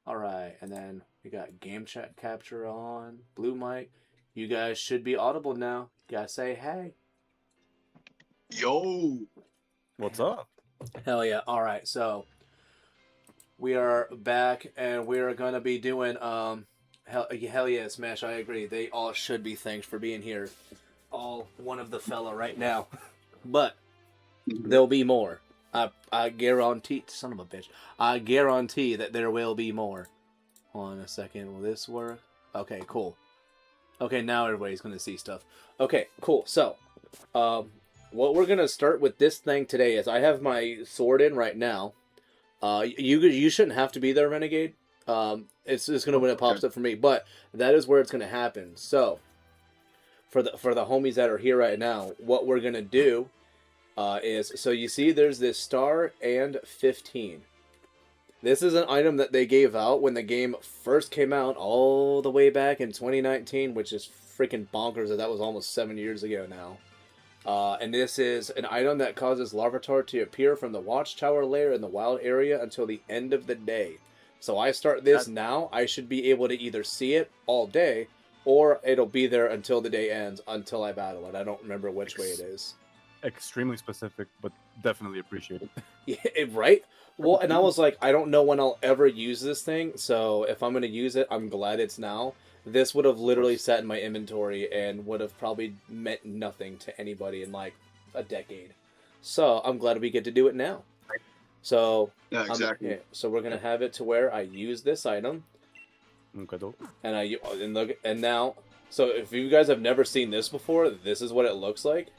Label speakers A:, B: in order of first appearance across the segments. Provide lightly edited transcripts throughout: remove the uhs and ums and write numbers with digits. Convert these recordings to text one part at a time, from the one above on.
A: Alright, and then we got game chat capture on, blue mic. You guys should be audible now. You gotta say hey.
B: Yo!
C: What's up?
A: Hell yeah. Alright, so we are back and we're gonna be doing hell yeah, Smash, I agree. They all should be thanked for being here. All one of the fella right now. But there'll be more. I guarantee, son of a bitch. I guarantee that there will be more. Hold on a second. Will this work? Okay, cool. Okay, now everybody's going to see stuff. Okay, cool. So, what we're going to start with this thing today is I have my sword in right now. You shouldn't have to be there, Renegade. It's just going to when it pops up for me. But that is where it's going to happen. So, for the homies that are here right now, what we're going to do is, so you see there's this star and 15. This is an item that they gave out when the game first came out all the way back in 2019, which is freaking bonkers that was almost 7 years ago now. And this is an item that causes Larvitar to appear from the watchtower lair in the wild area until the end of the day. So I start this now, I should be able to either see it all day, or it'll be there until the day ends, until I battle it. I don't remember which way it is.
C: Extremely specific, but definitely appreciated.
A: Yeah, right? Well, and I was like, I don't know when I'll ever use this thing, so if I'm going to use it, I'm glad it's now. This would have literally sat in my inventory and would have probably meant nothing to anybody in like a decade. So I'm glad we get to do it now. So,
B: Yeah, exactly.
A: so we're going to have it to where I use this item.
C: Okay,
A: And now, so if you guys have never seen this before, this is what it looks like.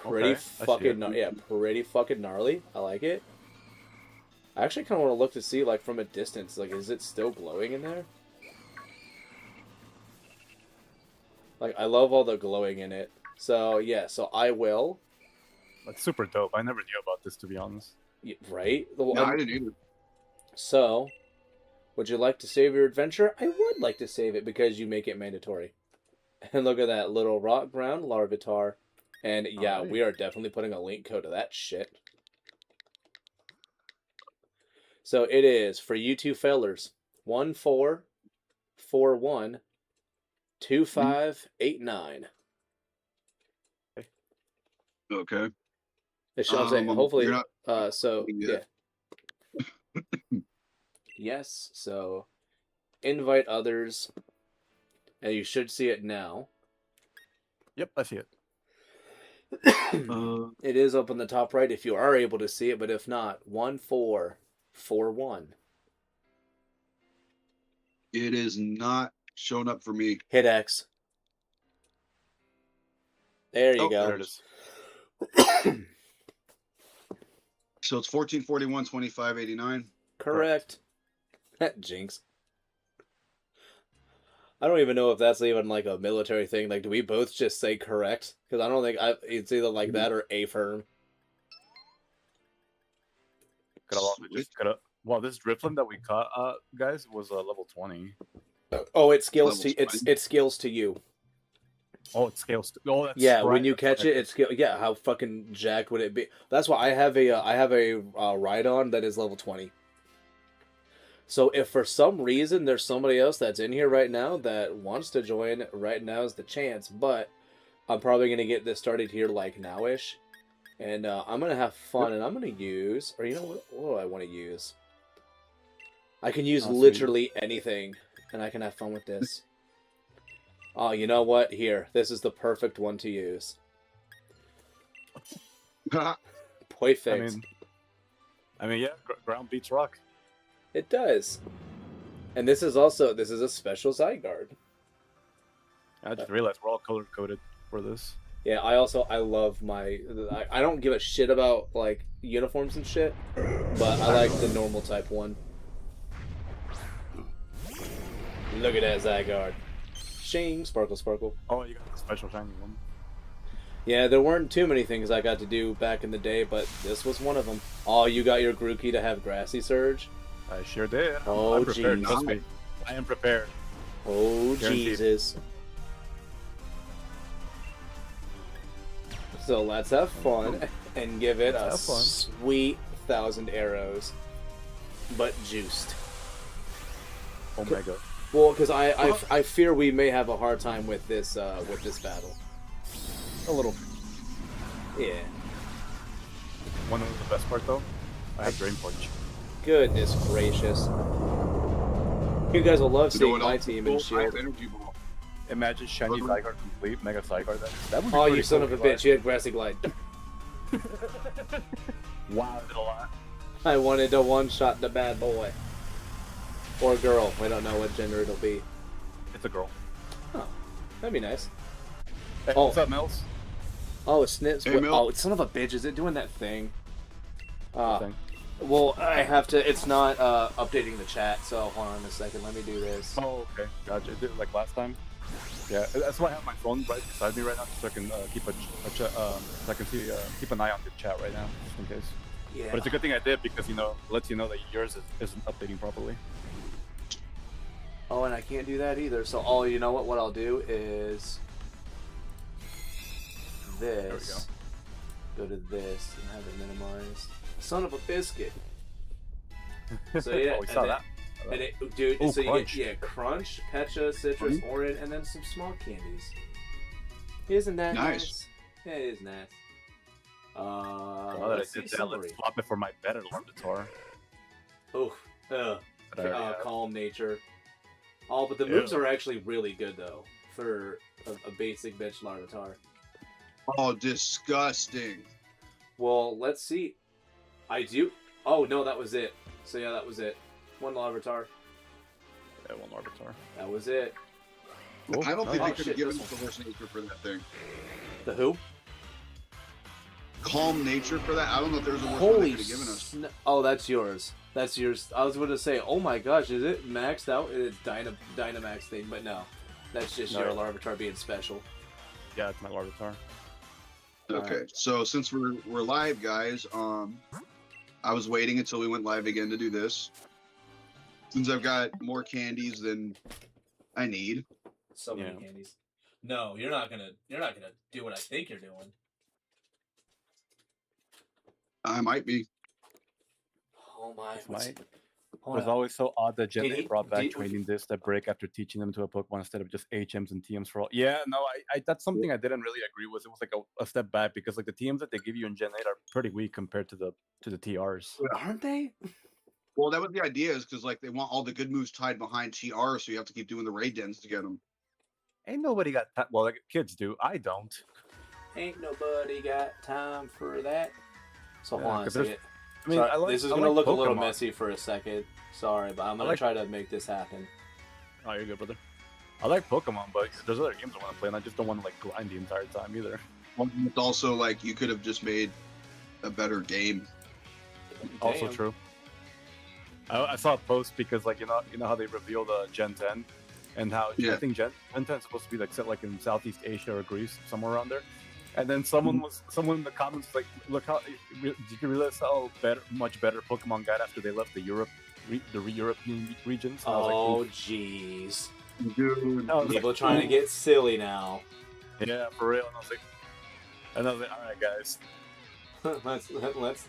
A: Pretty fucking gnarly. I like it. I actually kind of want to look to see, like, from a distance, like, is it still glowing in there? Like, I love all the glowing in it. So, yeah, so I will.
C: That's super dope. I never knew about this, to be honest.
A: Yeah, right?
B: No, I didn't either.
A: So, would you like to save your adventure? I would like to save it because you make it mandatory. And look at that little rock ground Larvitar. And yeah, we are definitely putting a link code to that shit. So it is for you two fellers 14412589.
B: Okay.
A: It should, I'm saying, hopefully.
B: Not,
A: so yeah. Yes. So invite others, and you should see it now.
C: Yep, I see it.
A: It is up on the top right if you are able to see it, but if not, 1441.
B: It is not showing up for me.
A: Hit X. There you go.
C: There it is.
B: So it's 14412589.
A: Correct. Jinx. I don't even know if that's even like a military thing. Like, do we both just say correct? Because I don't think it's either like that or affirm.
C: Wow, this Driflin that we caught, guys, was level 20.
A: Oh, it scales to it scales to you.
C: Oh, it scales to. Oh, that's
A: yeah.
C: right.
A: When you catch it, it scales. Yeah, how fucking jacked would it be? That's why I have a ride-on that is level 20. So if for some reason there's somebody else that's in here right now that wants to join, right now is the chance. But I'm probably going to get this started here like now-ish. And I'm going to have fun, and I'm going to use... Or you know what do I want to use? I can use literally anything, and I can have fun with this. Oh, you know what? Here. This is the perfect one to use. Perfect.
C: I mean, yeah, ground beats rock.
A: It does. And this is a special side guard.
C: I just realized we're all color-coded for this.
A: Yeah, I love my... I don't give a shit about, like, uniforms and shit, but I like the normal type one. Look at that Zygarde. Shing, sparkle, sparkle.
C: Oh, you got the special shiny one.
A: Yeah, there weren't too many things I got to do back in the day, but this was one of them. Oh, you got your Grookey to have Grassy Surge?
C: I sure did.
A: Oh,
C: I'm prepared.
A: geez.
C: Trust me. I am prepared.
A: Oh,
C: Guaranteed.
A: Jesus. So let's have fun and give it a sweet 1,000 arrows. but juiced.
C: Omega.
A: Well, because I fear we may have a hard time with this battle.
C: A little.
A: Yeah.
C: One of the best part though, I have Drain Punch.
A: Goodness gracious. You guys will love seeing my team in
B: I
A: Shield.
B: have energy ball.
C: Imagine Shiny Zygarde complete, Mega Zygarde. That would be
A: Oh,
C: pretty
A: you son
C: cool,
A: of a
C: Eli.
A: bitch! You had Grassy Glide.
C: Wow, I did a lot.
A: I wanted to one-shot the bad boy. Or girl. We don't know what gender it'll be.
C: It's a girl.
A: Oh, that'd be nice.
C: Hey,
A: Oh.
C: what's up, Mills?
A: Oh, it's Snips.
B: Hey, Mil.
A: Oh, son of a bitch! Is it doing that thing?
C: Thing.
A: Well, I have to. It's not updating the chat. So hold on a second. Let me do this.
C: Oh, okay. Gotcha. Did it like last time? Yeah, that's why I have my phone right beside me right now, so I can keep so I can see keep an eye on the chat right now, just in case.
A: Yeah.
C: But it's a good thing I did because it lets you know that yours isn't updating properly.
A: Oh, and I can't do that either. So, oh, you know what? What I'll do is this. Go to this and have it minimized. Son of a biscuit. So yeah,
C: Oh, we saw that.
A: And it, dude,
C: Oh,
A: so you
C: Crunch.
A: get Crunch, Pecha, Citrus, Orange, and then some small candies. Isn't that nice? Yeah, it is nice.
C: Now that I
A: Let's
C: did
A: see
C: that, let's
A: summary.
C: swap it for my better Larvitar.
A: Oh, calm nature. Oh, but the
C: Ew.
A: moves are actually really good though for a basic bitch Larvitar.
B: Oh, disgusting.
A: Well, let's see. I do. Oh no, that was it. So yeah, that was it. One Larvitar.
C: Yeah, one Larvitar.
A: That was it.
C: Cool.
B: I don't think
A: Oh,
B: they could
A: shit,
B: have given
A: this
B: us the horse nature for that thing.
A: The who?
B: Calm nature for that? I don't know if there was a horse they
A: Holy
B: could have given us.
A: Oh, that's yours. That's yours. I was going to say, oh my gosh, is it maxed out? It's Dynamax thing, but no. That's just your Larvitar being special.
C: Yeah, it's my Larvitar.
B: Okay, so since we're live, guys, I was waiting until we went live again to do this. Since I've got more candies than I need.
A: So many candies. No, you're not gonna do what I think you're doing.
B: I might be.
A: Oh my!
C: It was always so odd that Gen
A: Did
C: 8
A: he-
C: brought back
A: did-
C: training this that break after teaching them to a Pokemon instead of just HMs and TMs for all. Yeah, no, I that's something I didn't really agree with. It was like a step back because like the TMs that they give you in Gen 8 are pretty weak compared to the TRs.
A: Aren't they?
B: Well, that was the idea, is because like they want all the good moves tied behind TR, so you have to keep doing the raid dens to get them.
C: Ain't nobody got well, like kids do. I don't.
A: Ain't nobody got time for that. So
C: Yeah,
A: hold on a
C: 'cause there's-
A: second.
C: I mean,
A: Sorry,
C: I like,
A: this is
C: I
A: gonna
C: like
A: look a little
C: Pokemon.
A: messy for a second. Sorry, but I'm gonna try to make this happen.
C: Oh, you're good, brother. I like Pokemon, but there's other games I want to play, and I just don't want to like grind the entire time either.
B: It's also like you could have just made a better game.
C: Also
A: Damn.
C: true. I saw a post because like you know how they revealed Gen 10 and how I think Gen 10 is supposed to be like set like in Southeast Asia or Greece, somewhere around there. And then someone in the comments was like, look how did you realize how much better Pokemon got after they left the European regions? And I was like,
A: Oh
C: oof.
A: jeez.
B: Dude.
C: I was
A: People
C: like,
A: trying to get silly now.
C: yeah, for real. And I was like, all right, guys.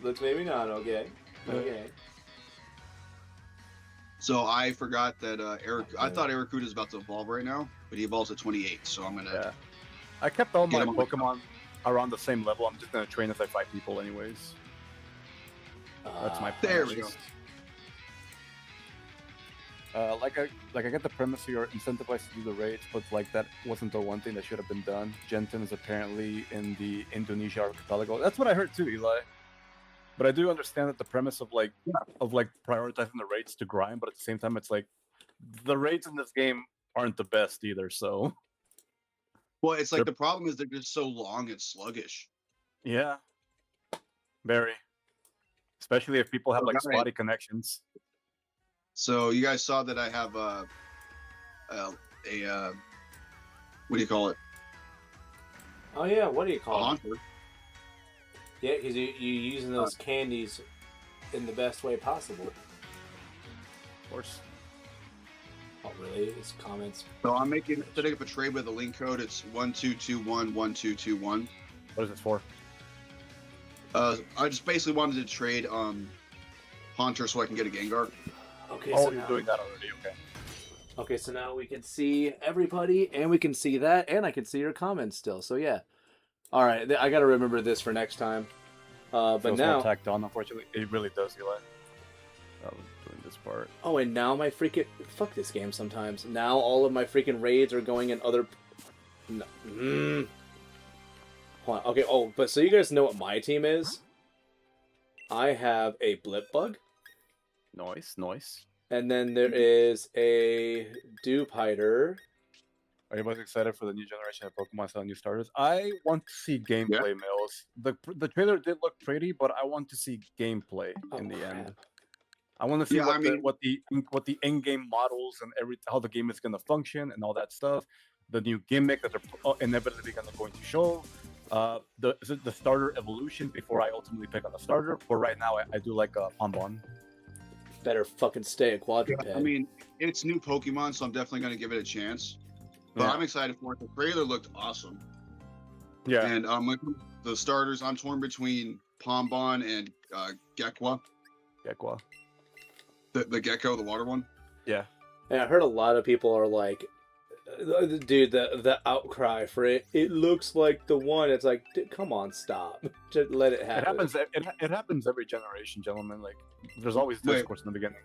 A: let's maybe not. Okay. Okay.
B: So I forgot that I thought Arrokuda is about to evolve right now, but he evolves at 28, so I'm gonna.
C: Yeah. I kept all my
B: Get him on the
C: Pokemon around the same level. I'm just gonna train as I fight people, anyways. That's my plan.
B: There
C: at
B: we go.
C: least. Like I get the premise you're incentivized to do the raids, but like that wasn't the one thing that should have been done. Gen 10 is apparently in the Indonesia archipelago. That's what I heard too, Eli. But I do understand that the premise of prioritizing the raids to grind, but at the same time, it's like the raids in this game aren't the best either. So
B: Well, it's like the problem is they're just so long and sluggish.
C: yeah, very. Especially if people have like
B: Okay.
C: spotty connections.
B: So you guys saw that I have what do you call it?
A: Oh yeah, what do you
B: A
A: call it?
B: haunter.
A: Yeah, because you're using those candies in the best way possible.
C: Of course.
A: Oh really? It's comments.
B: So I'm setting up a trade with a link code. It's 12211221.
C: What is this for?
B: I just basically wanted to trade Haunter so I can get a Gengar.
A: Okay,
C: Oh,
A: so
C: you're
A: now,
C: doing that already. Okay.
A: okay, so now we can see everybody, and we can see that, and I can see your comments still. So yeah. All right, I got to remember this for next time. But
C: Feels more
A: now,
C: tacked on. Unfortunately, it really does, Eli. I was doing this part.
A: oh, and now my freaking fuck this game. Sometimes now all of my freaking raids are going in other. No. Hold on. Okay. Oh, but so you guys know what my team is? I have a Blipbug,
C: Nice.
A: and then there is a Dupe Hider.
C: Are you guys excited for the new generation of Pokemon selling new starters? I want to see gameplay, Mills. The trailer did look pretty, but I want to see gameplay in the end. I want to see
B: Yeah, I mean-
C: what the in-game models and how the game is going to function and all that stuff. The new gimmick that they're inevitably going to show. The starter evolution before I ultimately pick on the starter. But right now, I do like Bonbon.
A: Better fucking stay a quadruped.
B: I mean, it's new Pokemon, so I'm definitely going to give it a chance. But
C: Yeah.
B: I'm excited for it. The trailer looked awesome.
C: Yeah.
B: And the starters, I'm torn between Pombon and Gekwa.
C: Gekwa.
B: The gecko, the water one.
C: Yeah.
A: And I heard a lot of people are like, dude, the outcry for it. It looks like the one. It's like, dude, come on, stop. Just let it happen.
C: It happens every generation, gentlemen. Like, there's always
B: Wait.
C: discourse in the beginning.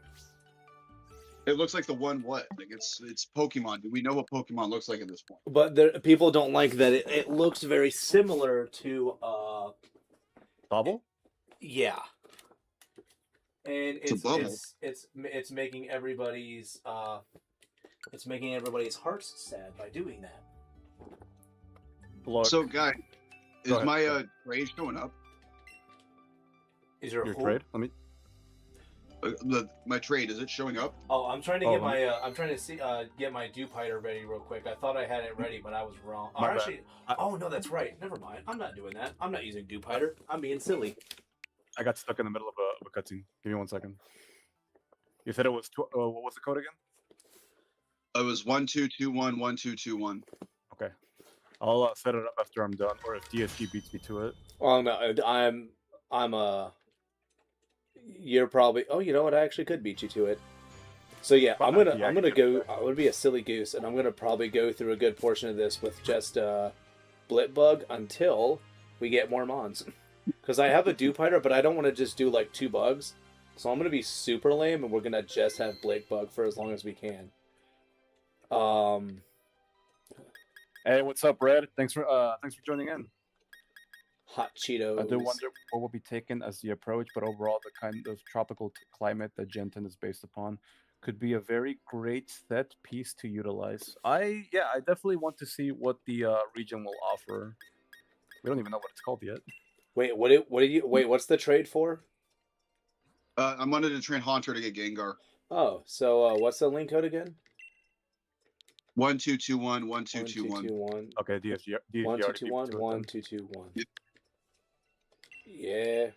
B: It looks like the one what? Like it's Pokemon. Do we know what Pokemon looks like at this point?
A: But people don't like that. It looks very similar to
C: Bubble?
A: yeah. And
B: It's a bubble.
A: it's making everybody's hearts sad by doing that.
C: Look,
B: So, guy, is
C: Go ahead.
B: my trade showing up?
A: Is there
C: your
A: a
C: trade? Let me.
B: My trade, is it showing up?
A: Oh, I'm trying to
C: Oh,
A: get
C: let me-
A: my I'm trying to see get my Dupe Hider ready real quick. I thought I had it ready, but I was wrong. Oh,
C: My bad.
A: actually, oh no, that's right. Never mind. I'm not doing that. I'm not using Dupe Hider. I'm being silly.
C: I got stuck in the middle of a cutscene. Give me 1 second. You said it was what was the code again?
B: It was 12211221.
C: Okay, I'll set it up after I'm done, or if DSG beats me to it.
A: Oh no, you're probably. Oh, you know what? I actually could beat you to it. So yeah, I'm gonna go. I would be a silly goose, and I'm gonna probably go through a good portion of this with just Blipbug until we get more mons. Because I have a Dupe Hider, but I don't want to just do like 2 bugs. So I'm gonna be super lame, and we're gonna just have Blipbug for as long as we can.
C: Hey, what's up, Red? Thanks for joining in.
A: Hot Cheetos.
C: I do wonder what will be taken as the approach, but overall, the kind of tropical climate that Genton is based upon could be a very great set piece to utilize. I definitely want to see what the region will offer. We don't even know what it's called yet.
A: Wait, what's the trade for?
B: I wanted to train Haunter to get Gengar.
A: Oh, so what's the link code again?
B: 1221 1221.
A: 1221.
C: Okay, DSG.
A: 1221 1221.
B: Yep.
A: Yeah.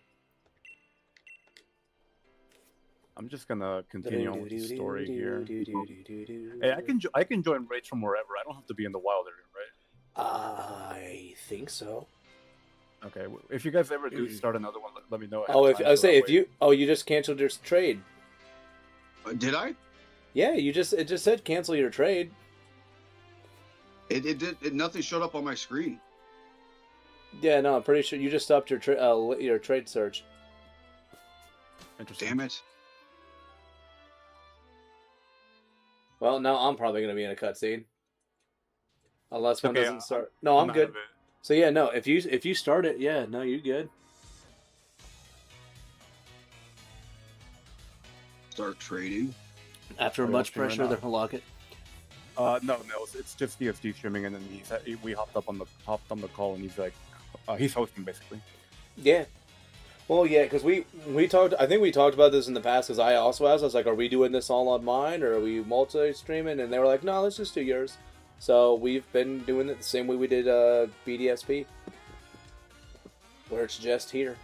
C: I'm just gonna continue on with the story here. Hey, I can join raids from wherever. I don't have to be in the wild area, right?
A: I think so.
C: Okay, if you guys ever do start another one, let me know.
A: Oh, I say if you you just canceled your trade.
B: Did I?
A: Yeah, it just said cancel your trade.
B: It did. Nothing showed up on my screen.
A: Yeah, no, I'm pretty sure you just stopped your trade search.
C: Interesting.
B: Damn it.
A: Well, now I'm probably gonna be in a cutscene. Unless one
C: Okay,
A: doesn't start. No, I'm
C: out
A: good.
C: of it.
A: So yeah, no, if you start it, yeah, no, you're good.
B: Start trading.
A: After
C: Are you
A: much
C: watching right
A: pressure,
C: now?
A: they're gonna lock it.
C: No, it's just DSG streaming, and then we hopped on the call, and he's like, he's hosting basically.
A: Yeah. Well, yeah, because we talked. I think we talked about this in the past. Because I also asked, I was like, "Are we doing this all on mine, or are we multi-streaming?" And they were like, "No, let's just do yours." So we've been doing it the same way we did BDSP, where it's just here.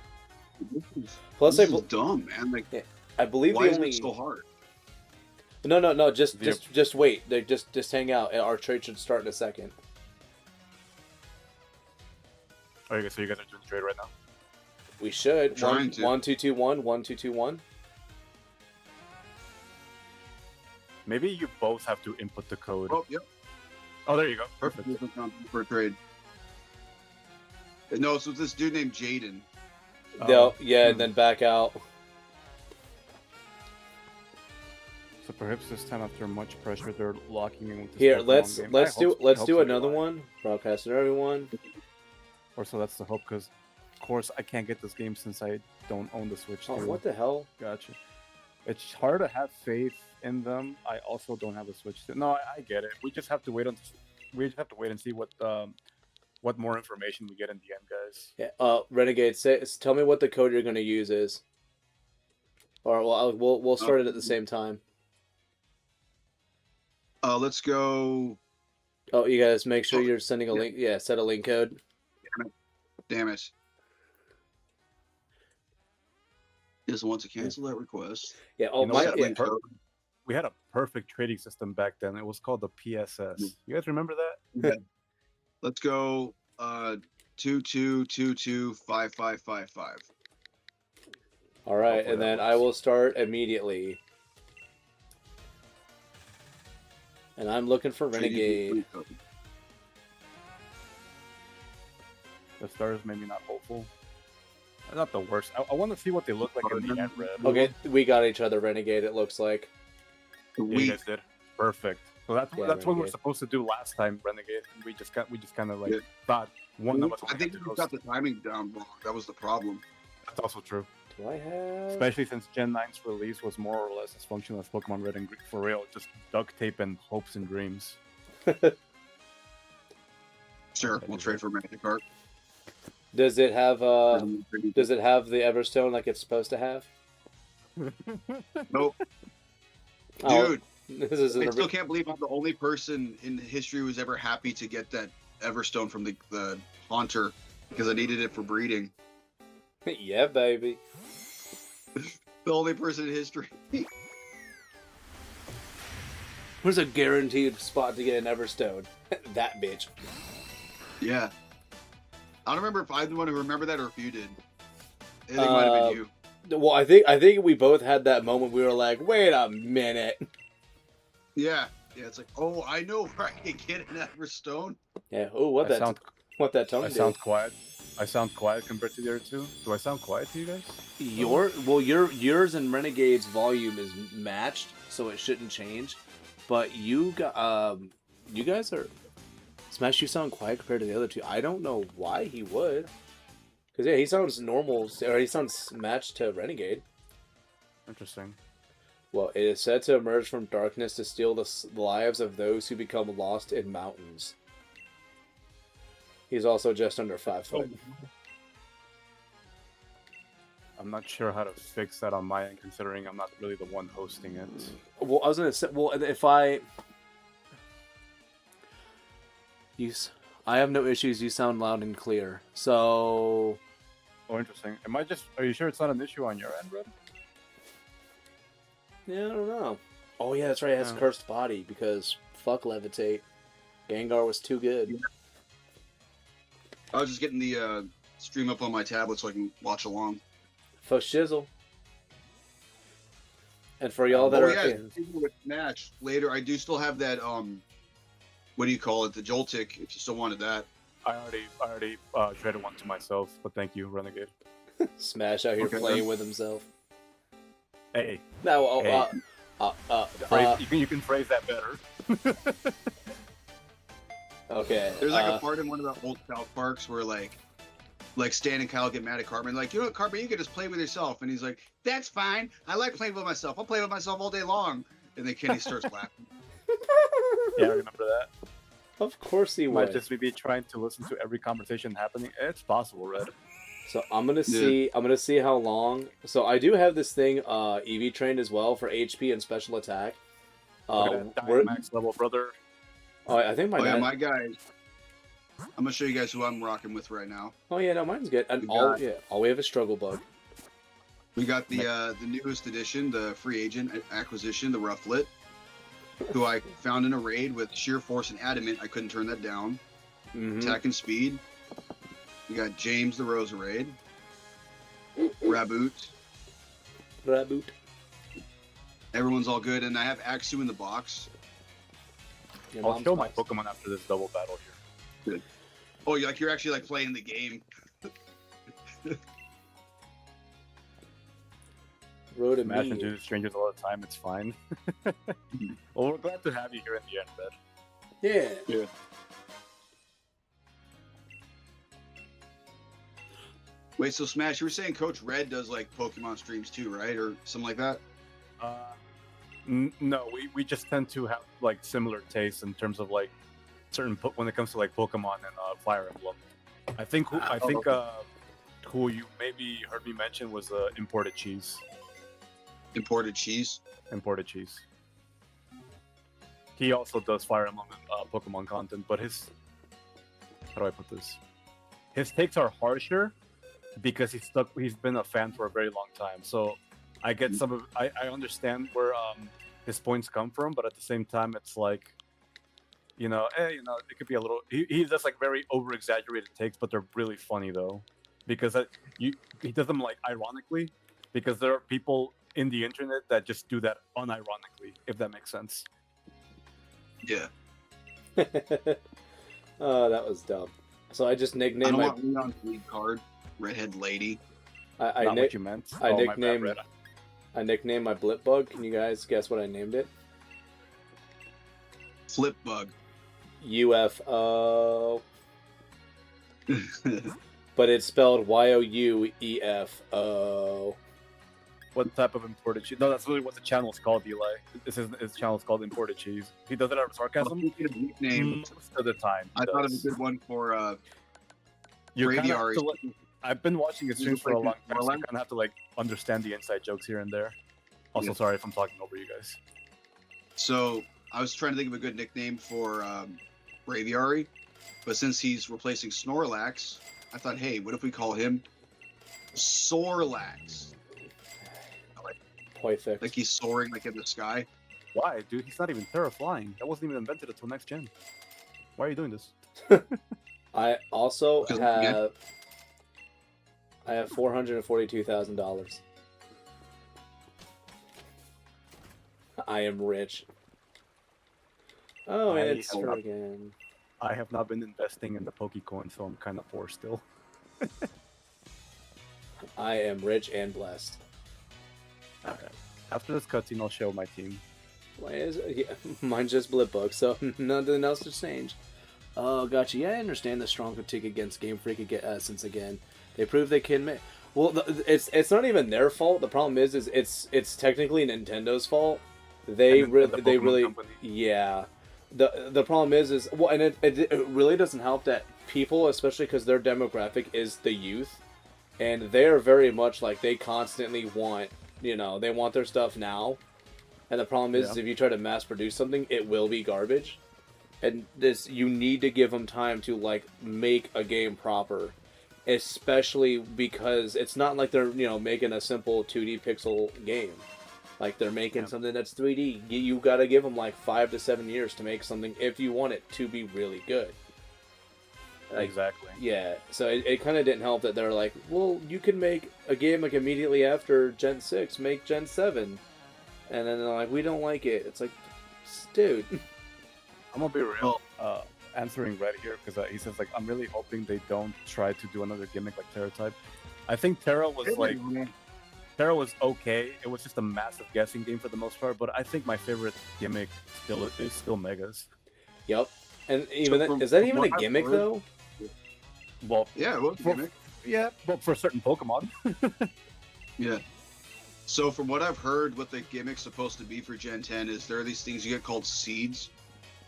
A: Plus,
B: This is dumb, man. Like,
A: I believe
B: why
A: the
B: is
A: only
B: it so hard?
A: no, just wait. They just hang out. Our trade should start in a second.
C: Okay, so you guys are doing the trade right now.
A: We should.
B: Trying to.
A: 1221 1221.
C: Maybe you both have to input the code.
B: Oh, yep.
C: Oh, there you go.
B: Perfect.
C: Perfect.
B: For a trade. No, so it's this dude named Jaden.
A: Yeah, and then back out.
C: So perhaps this time, after much pressure, they're locking in with this
A: Here,
C: Pokemon game.
A: let's do
C: so,
A: another
C: Eli.
A: one. Broadcast to everyone.
C: Or so that's the hope, because of course I can't get this game since I don't own the Switch.
A: Oh,
C: too.
A: what the hell?
C: Gotcha. It's hard to have faith in them. I also don't have a Switch. No, I get it. We just have to wait and see what more information we get in the end, guys.
A: Yeah, Renegade, tell me what the code you're going to use is. Or we'll start it at the same time.
B: Let's go.
A: Oh, you guys make sure you're sending a link. Yeah, set a link code.
B: Damn it. Doesn't want to cancel that request.
A: Yeah. Oh,
C: You know
A: my.
C: what?
A: Yeah.
C: We had a perfect trading system back then. It was called the PSS. You guys remember that?
B: Let's go 22225555.
A: All right,
C: Hopefully
A: and
C: that
A: then
C: works.
A: I will start immediately. And I'm looking for Renegade.
C: The stars made me not hopeful. Not the worst. I want to see what they look like in the end, Red.
A: Okay, we got each other, Renegade. It looks like.
C: Yeah, you guys did. Perfect. So that's
A: Yeah,
C: what we were
A: Renegade.
C: supposed to do last time, Renegade. We just kind of like
B: Yeah.
C: thought one of us.
B: I think we got the timing down wrong. That was the problem.
C: That's also true.
A: Do I have?
C: Especially since Gen 9's release was more or less as functional as Pokemon Red and Green. For real, just duct tape and hopes and dreams.
B: Sure, we'll trade for Magikarp.
A: Does it have Does it have the Everstone like it's supposed to have?
B: Nope.
A: Oh,
B: Dude,
A: this is
B: I still can't believe I'm the only person in history who's ever happy to get that Everstone from the Haunter because I needed it for breeding.
A: yeah, baby.
B: The only person in history.
A: Where's a guaranteed spot to get an Everstone? That bitch.
B: Yeah. I don't remember if I'm the one who remembered that or if you did. I think it might have been you.
A: Well, I think we both had that moment. We were like, "Wait a minute."
B: Yeah. Yeah, it's like, oh, I know where I can get an Everstone.
A: Yeah. Oh, what that tongue
C: I
A: did.
C: sound quiet. I sound quiet compared to the other two. Do I sound quiet to you guys?
A: Yours and Renegade's volume is matched, so it shouldn't change. But you guys are Smash. You sound quiet compared to the other two. I don't know why he would. Because yeah, he sounds normal, or he sounds matched to Renegade.
C: Interesting.
A: Well, it is said to emerge from darkness to steal the lives of those who become lost in mountains. He's also just under 5 foot.
C: I'm not sure how to fix that on my end, considering I'm not really the one hosting it.
A: Well, I was gonna say, well, if I have no issues. You sound loud and clear. So,
C: Oh, interesting. Are you sure it's not an issue on your end, Red?
A: yeah, I don't know. Oh yeah, that's right. It has cursed body because fuck Levitate. Gengar was too good.
B: I was just getting the stream up on my tablet so I can watch along.
A: For shizzle. And for y'all that are
B: with Smash later, I do still have that what do you call it? The Joltik. If you still wanted that.
C: I already traded one to myself, but thank you, Renegade.
A: Smash out here
B: Okay,
A: playing
B: then.
A: with himself.
C: Hey,
A: No,
C: you can phrase that better.
A: okay.
B: There's like a part in one of the old South Parks where like Stan and Kyle get mad at Cartman, like, you know what, Cartman, you can just play with yourself, and he's like, that's fine. I like playing with myself. I'll play with myself all day long. And then Kenny starts laughing.
C: Yeah, I remember that.
A: Of course he
C: Might
A: would.
C: just be trying to listen to every conversation happening. It's possible, Red.
A: So I'm gonna see how long. So I do have this thing EV trained as well for HP and special attack.
C: Look at that Dynamax level, brother.
A: I think my
B: my guy. I'm gonna show you guys who I'm rocking with right now.
A: Oh yeah, no, mine's good. And all we have is Struggle Bug.
B: We got the newest edition, the free agent acquisition, the Rufflet, who I found in a raid with sheer force and adamant. I couldn't turn that down.
A: Mm-hmm.
B: Attack and speed. We got James the Roserade, Raboot, Everyone's all good, and I have Axu in the box.
A: Your
C: I'll
A: mom's
C: show my
A: box.
C: Pokemon after this double battle here.
B: Good. Oh, you're actually like playing the game.
A: Road to
C: Smash
A: me.
C: into strangers all the time. It's fine. Well, we're glad to have you here in the end, Ben.
A: Yeah.
B: Yeah. Wait, so Smash, you were saying Coach Red does like Pokemon streams too, right, or something like that?
C: No, we just tend to have like similar tastes in terms of like certain when it comes to like Pokemon and Fire Emblem. I think who you maybe heard me mention was imported cheese.
B: Imported cheese.
C: Imported cheese. He also does Fire Emblem and Pokemon content, but his how do I put this? His takes are harsher because he's been a fan for a very long time. So I get some of I understand where his points come from, but at the same time it's like it could be a little he does like very over exaggerated takes, but they're really funny though. Because he does them like ironically, because there are people in the internet that just do that unironically, if that makes sense.
B: Yeah.
A: Oh, that was dumb. So I just
B: I
A: nicknamed
B: don't
A: my.
B: want Leon's lead card, Redhead Lady.
C: Not what you meant.
A: I
C: Oh, my bad,
A: nicknamed.
C: Red.
A: I nicknamed my blip bug. Can you guys guess what I named it?
B: Flip Bug.
A: UFO. But it's spelled YOUEFO.
C: What type of imported cheese? No, that's really what the channel is called, Eli. His channel is called Imported Cheese. He does it out of sarcasm
B: Name.
C: most of the time.
B: I thought of a good one for
C: You kinda have
B: Braviary.
C: to, like, I've been watching his streams for a long time, so you
B: Marlin?
C: kind of have to like understand the inside jokes here and there. Also,
B: Yeah.
C: sorry if I'm talking over you guys.
B: So I was trying to think of a good nickname for Braviary, but since he's replacing Snorlax, I thought, hey, what if we call him Sorlax?
A: Perfect.
B: Like he's soaring like in the sky.
C: Why, dude? He's not even Terra flying. That wasn't even invented until next gen. Why are you doing this?
A: I also
B: Because-
A: have. I have $442,000. I am rich. Oh, and
C: I
A: it's
C: have
A: her
C: not-
A: again.
C: I have not been investing in the Pokecoin, so I'm kind of poor still.
A: I am rich and blessed.
C: Alright. After this cutscene, I'll show my team.
A: Why is yeah, mine's just blip bug, so nothing else to change. Oh, gotcha. Yeah, I understand the strong critique against Game Freak since again they proved they can make. Well, it's not even their fault. The problem is it's technically Nintendo's fault. They
C: And
A: really
C: the
A: they
C: Pokemon
A: really
C: Company.
A: yeah. The problem is well, and it really doesn't help that people, especially because their demographic is the youth, and they're very much like they constantly want they want their stuff now. And the problem is, if you try to mass produce something, it will be garbage. And you need to give them time to like make a game proper, especially because it's not like they're making a simple 2D pixel game. Like they're making something that's 3D. You got to give them like 5 to 7 years to make something if you want it to be really good. Like,
C: Exactly.
A: yeah, so it kind of didn't help that they're like, well, you can make a game like immediately after Gen 6, make Gen 7. And then they're like, we don't like it. It's like, dude.
C: I'm gonna be real. Answering Red here because he says like I'm really hoping they don't try to do another gimmick like Terra type. I think Terra was okay. It was just a massive guessing game for the most part. But I think my favorite gimmick is still Megas.
A: Yep. And even is that even a gimmick though?
C: Well,
B: Yeah, it was a gimmick.
C: yeah, but for certain Pokemon.
B: Yeah. So from what I've heard, what the gimmick's supposed to be for Gen 10 is there are these things you get called seeds,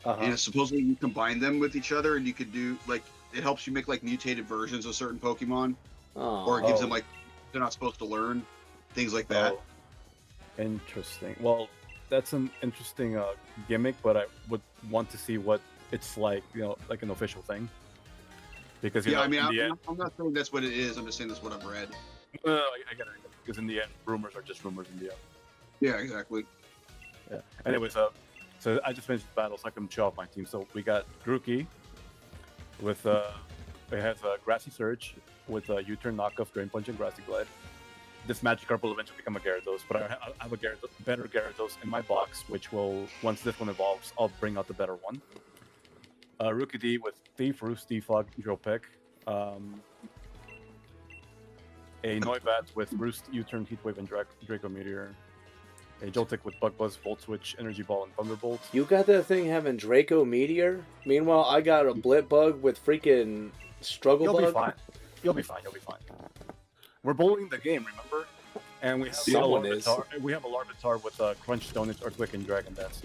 B: and it's supposedly you combine them with each other, and you could do like it helps you make like mutated versions of certain Pokemon, or it gives them like they're not supposed to learn things like that.
C: Oh, interesting. Well, that's an interesting gimmick, but I would want to see what it's like, like an official thing. Because
B: Yeah, I mean, I'm not saying that's what it is. I'm just saying that's what I've read.
C: I get it. Because in the end, rumors are just rumors in the end.
B: Yeah, exactly.
C: Yeah. Anyways, so I just finished the battle, so I can show off my team. So we got Grookey with it has a Grassy Surge with a U-turn knockoff, Drain Punch, and Grassy Glide. this Magikarp will eventually become a Gyarados, but I have a better Gyarados in my box, which will, once this one evolves, I'll bring out the better one. Rookie D with Thief, Roost, Defog, Drill Pick. A Noibat with Roost, U-Turn, Heatwave, and Draco Meteor. A Joltik with Bug Buzz, Volt Switch, Energy Ball, and Thunderbolt.
A: You got that thing having Draco Meteor? Meanwhile, I got a Blipbug with freaking Struggle
C: You'll
A: Bug.
C: be fine. You'll be fine. You'll be fine. We're bowling the game, remember? And we have
A: Someone is.
C: We have a Larvitar with Crunch, Stone Edge, Earthquake, and Dragon Dance.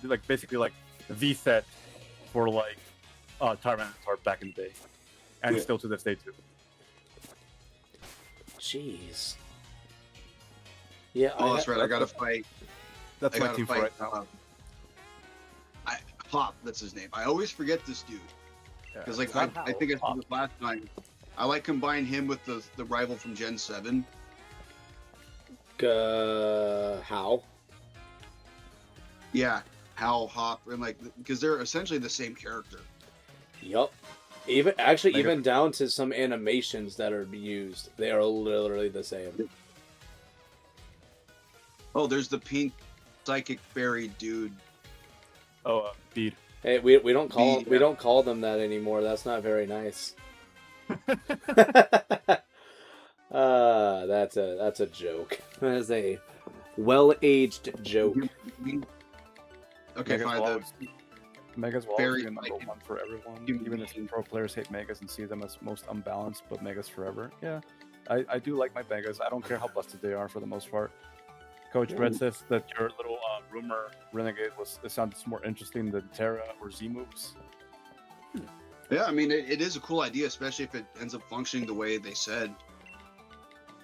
C: Like basically like the set for like Tyranitar back in the day, and
B: Yeah.
C: still to this day too.
A: Jeez. Yeah.
B: Oh, that's right. I gotta fight.
C: That's
B: I
C: my
B: gotta
C: team for
B: fight.
C: right now.
B: Hop, that's his name. I always forget this dude because, like,
C: It's not
B: I think I
C: Hop.
B: said this last time. I like combine him with the rival from Gen 7.
A: How?
B: Yeah, Hal, Hop, and like because they're essentially the same character.
A: Yup. Even
C: Mega-
A: down to some animations that are used, they are literally the same.
B: Oh, there's the pink psychic fairy dude.
C: Oh, Bead.
A: Hey, we don't call
B: The,
A: we don't call them that anymore. That's not very nice. That's a joke. That is a well-aged joke.
B: Okay,
C: Megas
B: fine.
C: will always- Megas will always
B: Very
C: be the number
B: like-
C: one for everyone.
B: you
C: Even if
B: mean-
C: pro players hate Megas and see them as most unbalanced, but Megas forever. Yeah, I do like my Megas. I don't care how busted they are for the most part. Coach Brett says that your little rumor Renegade it sounds more interesting than Terra or Z moves.
B: Yeah, I mean, it is a cool idea, especially if it ends up functioning the way they said.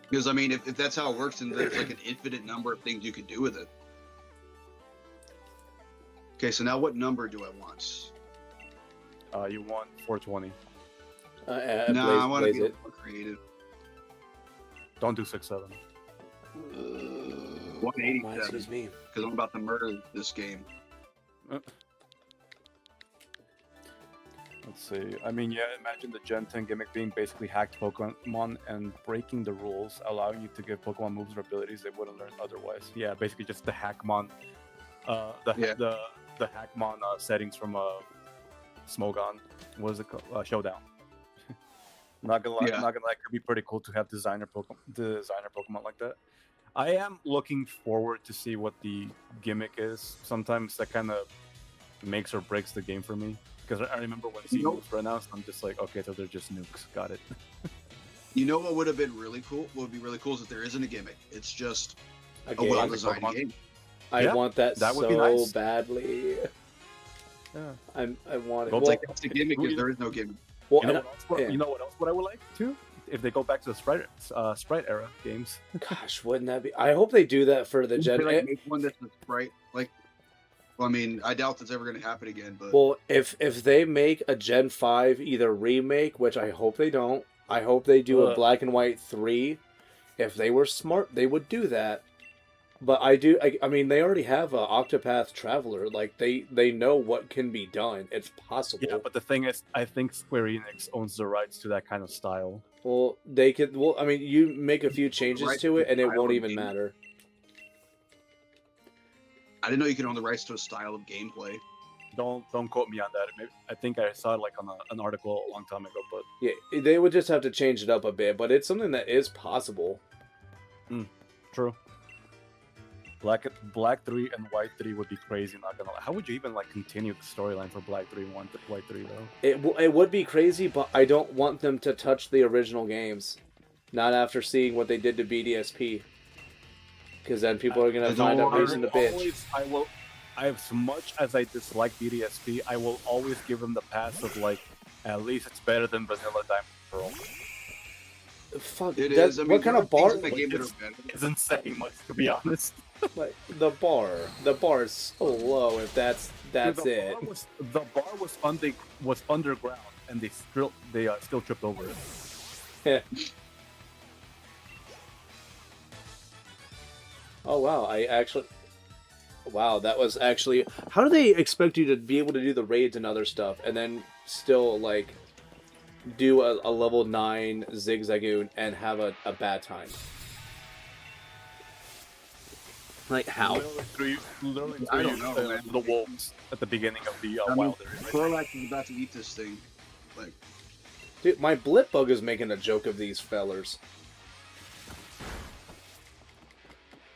B: Because, I mean, if that's how it works, then there's like an infinite number of things you could do with it. Okay, so now what number do I want?
C: You want 420.
B: No, I want to
A: Blaze
B: be
A: it.
B: more creative.
C: Don't do 6-7.
B: 187,
A: Excuse me.
B: because I'm about to murder this game.
C: Let's see. I mean, yeah, imagine the Gen 10 gimmick being basically hacked Pokemon and breaking the rules, allowing you to give Pokemon moves or abilities they wouldn't learn otherwise. Yeah, basically just the Hackmon, the Hackmon settings from Smogon. What is it called? Showdown. Not gonna lie,
B: Yeah.
C: not gonna lie, it could be pretty cool to have designer Pokemon like that. I am looking forward to see what the gimmick is. Sometimes that kind of makes or breaks the game for me. Because I remember when Z moves were announced, I'm just like, okay, so they're just nukes. Got it.
B: You know what would have been really cool? What would be really cool is if there isn't a gimmick. It's just
A: A
B: a
A: game.
B: well-designed
C: Pokemon.
B: game.
A: I
C: Yeah,
A: want that
C: that would
A: so
C: be nice.
A: badly.
C: Yeah.
A: I want it.
C: Go
A: Well,
C: take
B: That's the gimmick if there is no gimmick.
A: well,
C: You know,
A: and
C: what else,
A: yeah.
C: you know what else? What I would like too? If they go back to the sprite era games.
A: gosh, wouldn't that be? I hope they do that for the Gen.
B: Like, make one that's a sprite. Like, well, I mean, I doubt that's ever going to happen again. But
A: Well, if they make a Gen 5 either remake, which I hope they don't, I hope they do a Black and White 3. If they were smart, they would do that. But I mean, they already have a Octopath Traveler. Like, they know what can be done. It's possible.
C: Yeah, but the thing is, I think Square Enix owns the rights to that kind of style.
A: Well, they could. Well, I mean, you make a few changes
B: Right
A: to it, and it
B: style
A: won't
B: of
A: even
B: game.
A: matter.
B: I didn't know you could own the rights to a style of gameplay.
C: Don't quote me on that. Maybe, I think I saw it like on an article a long time ago, but
A: Yeah, they would just have to change it up a bit, but it's something that is possible.
C: true. Black 3 and White 3 would be crazy, not gonna lie. How would you even like continue the storyline for Black 3 and White 3 though?
A: It would be crazy, but I don't want them to touch the original games. Not after seeing what they did to BDSP. Because then people are going to find a reason to bitch.
C: As much as I dislike BDSP, I will always give them the pass of like, at least it's better than Vanilla Diamond Pearl.
A: Fuck,
B: It
A: that-
B: is. I mean,
A: what kind
B: there
A: of
B: are things
A: bar?
B: in the game that are better.
C: It's insane, much to be honest.
A: Like, the bar is so low. If that's
C: the
A: it.
C: Bar was underground, and they still tripped over it.
A: Oh wow, wow, that was actually. How do they expect you to be able to do the raids and other stuff, and then still like do a level 9 Zigzagoon and have a bad time? Like how?
C: Literally
B: I
C: threw
B: don't know, man.
C: the wolves at the beginning of the
B: I mean,
C: wild area. Right?
B: Thorlax is about to eat this thing. Like,
A: Dude, my blip bug is making a joke of these fellers.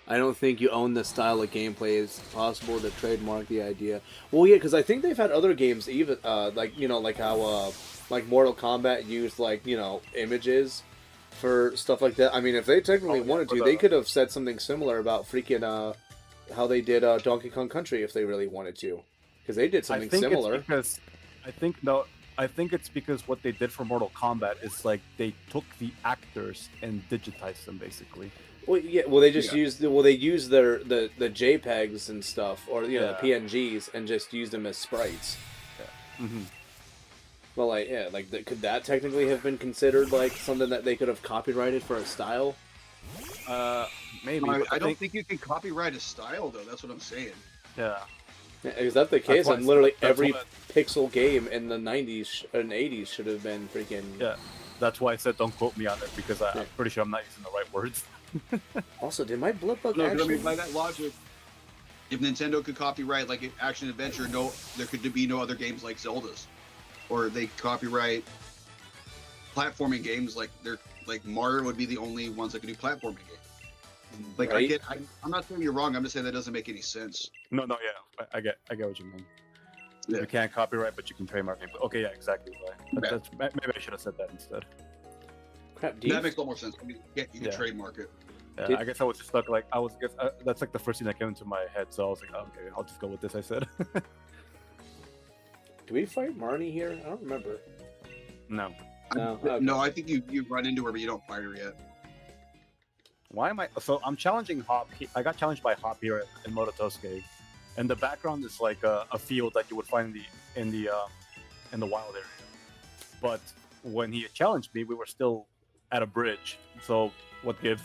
A: I don't think you own the style of gameplay. It's possible to trademark the idea. Well, yeah, because I think they've had other games, even like like how like Mortal Kombat used like images for stuff like that. I mean, if they technically wanted to, they could have said something similar about freaking how they did Donkey Kong Country if they really wanted to, because they did something similar.
C: I think it's because what they did for Mortal Kombat is like they took the actors and digitized them basically.
A: Well, yeah. Well, they just used they used the JPEGs and stuff, or the PNGs, and just used them as sprites.
C: Yeah. Mm-hmm.
A: Well, like could that technically have been considered like something that they could have copyrighted for a style?
C: Maybe.
B: I don't think you can copyright a style though. That's what I'm saying.
C: Yeah.
A: Is that the case? And literally every pixel game in the 90s and 80s should have been freaking.
C: Yeah. That's why I said don't quote me on it, because I'm pretty sure I'm not using the right words.
A: Also, did my blip bug
B: No,
A: actually...
B: I mean, by that logic, if Nintendo could copyright like an action adventure, there could be no other games like Zelda's, or they copyright platforming games like Mario would be the only ones that could do platforming games. Like
A: right?
B: I'm not saying you're wrong. I'm just saying that doesn't make any sense.
C: No, yeah, I get what you mean.
B: Yeah.
C: You can't copyright, but you can trademark it. Okay, yeah, exactly. Right. Maybe I should have said that instead.
A: Crap,
B: that makes a lot more sense. I mean, you can trademark it.
C: Yeah, I guess I was just stuck. Like that's like the first thing that came into my head. So I was like, okay, I'll just go with this. I said.
A: Do we fight Marnie here? I don't remember.
C: No.
A: Okay.
B: No, I think you run into her, but you don't fight her yet.
C: Why am I? So I'm challenging Hop. I got challenged by Hop here in Mototosuke, and the background is like a field that you would find in the wild area. But when he challenged me, we were still at a bridge. So what gives?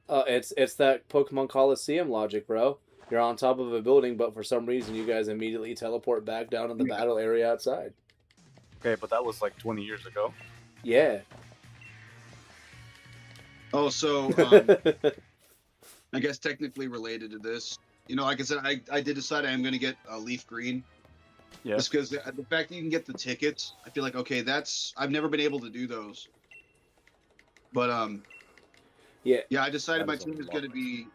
A: It's that Pokemon Coliseum logic, bro. You're on top of a building, but for some reason you guys immediately teleport back down to the battle area outside.
C: Okay, but that was like 20 years ago.
A: Yeah.
B: Oh, so I guess technically related to this, like I said, I did decide I'm going to get a leaf green.
C: Yeah.
B: Just because the fact that you can get the tickets, I feel like, okay, I've never been able to do those. But yeah, I decided my team is going to be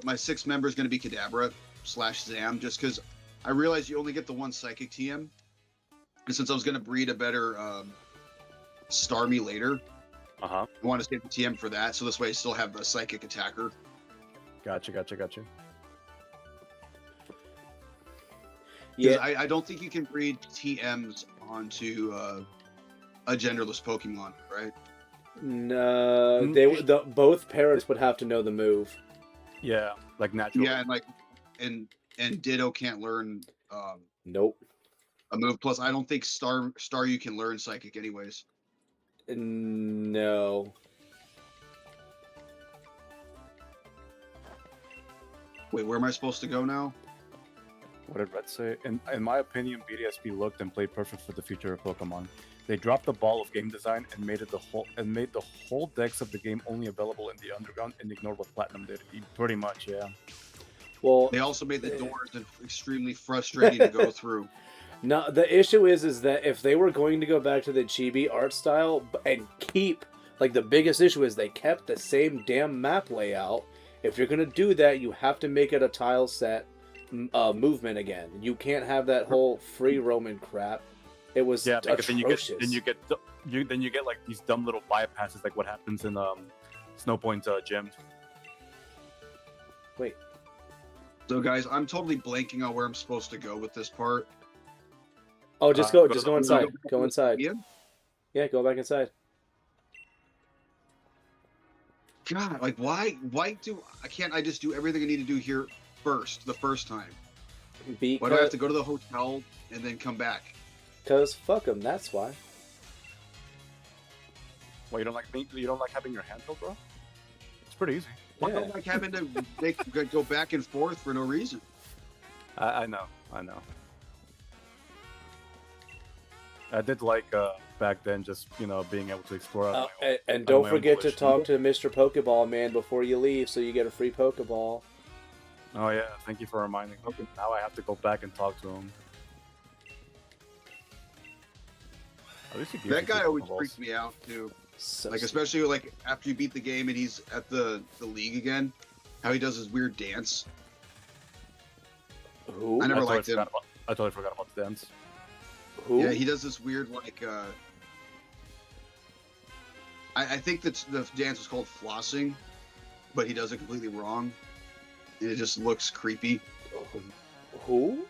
B: my 6th member is going to be Kadabra/Zam, just because I realized you only get the one psychic TM, and since I was going to breed a better Starmie later. I want to save the TM for that, so this way I still have the psychic attacker.
C: Gotcha.
A: Yeah,
B: I don't think you can breed TMs onto a genderless Pokemon, right?
A: No, both parents would have to know the move.
C: Yeah, like naturally.
B: Yeah, and Ditto can't learn.
A: Nope.
B: A move. Plus, I don't think Staryu can learn Psychic, anyways.
A: No.
B: Wait, where am I supposed to go now?
C: What did Red say? In my opinion, BDSP looked and played perfect for the future of Pokemon. They dropped the ball of game design and made the whole decks of the game only available in the underground and ignored what Platinum did. Pretty much, yeah.
A: Well,
B: they also made the doors extremely frustrating to go through.
A: No, the issue is that if they were going to go back to the chibi art style and keep, like, the biggest issue is they kept the same damn map layout. If you're going to do that, you have to make it a tile set movement again. You can't have that whole free roaming crap. It was atrocious.
C: Then you get like these dumb little bypasses, like what happens in Snowpoint gym.
A: Wait.
B: So guys, I'm totally blanking on where I'm supposed to go with this part.
A: Oh, just go inside. Go inside. Yeah, go back inside.
B: God, like why can't I just do everything I need to do here the first time? Why do I have to go to the hotel and then come back?
A: Cause fuck them, that's why.
C: Well, you don't like having your hand held, bro? It's pretty easy.
B: I don't like having to go back and forth for no reason.
C: I know. I did like back then, just being able to explore.
A: And don't
C: my own
A: forget to
C: volition.
A: talk to Mr. Pokeball Man before you leave, so you get a free Pokeball.
C: Oh yeah, thank you for reminding me. Now I have to go back and talk to him. At least he gives
B: That
C: you
B: guy
C: two
B: always
C: Pokeballs.
B: freaks me out too.
A: So
B: Like especially like after you beat the game and he's at the league again, how he does his weird dance.
A: Who?
B: I never liked him.
C: I totally forgot about the dance.
A: Who?
B: Yeah, he does this weird like. I think that the dance is called flossing, but he does it completely wrong, and it just looks creepy.
A: Who?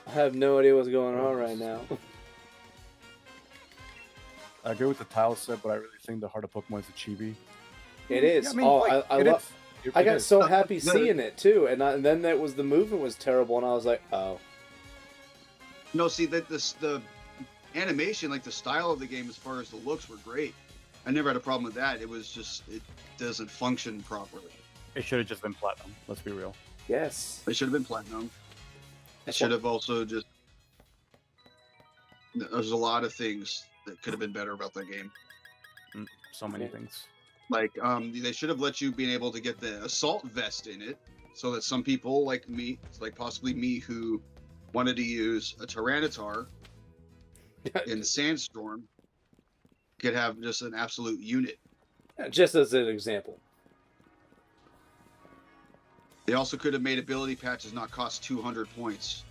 A: I have no idea what's going on right now.
C: I agree with the tile set, but I really think the heart of Pokemon is a chibi.
A: It is.
C: Yeah, I mean,
A: oh,
C: like,
A: I
C: it
A: love.
C: is. It
A: I got
C: is.
A: so happy seeing it too, and then that was the movement was terrible, and I was like, oh.
B: No, see that the animation, like the style of the game, as far as the looks, were great. I never had a problem with that. It was just it doesn't function properly.
C: It should have just been platinum. Let's be real.
A: Yes.
B: It should have been platinum. It should have also just. There's a lot of things that could have been better about that game.
C: So many
A: Yeah.
C: things.
B: Like, they should have let you be able to get the assault vest in it, so that some people like me, like possibly me, who wanted to use a Tyranitar in Sandstorm, could have just an absolute unit.
A: Just as an example.
B: They also could have made ability patches not cost 200 points.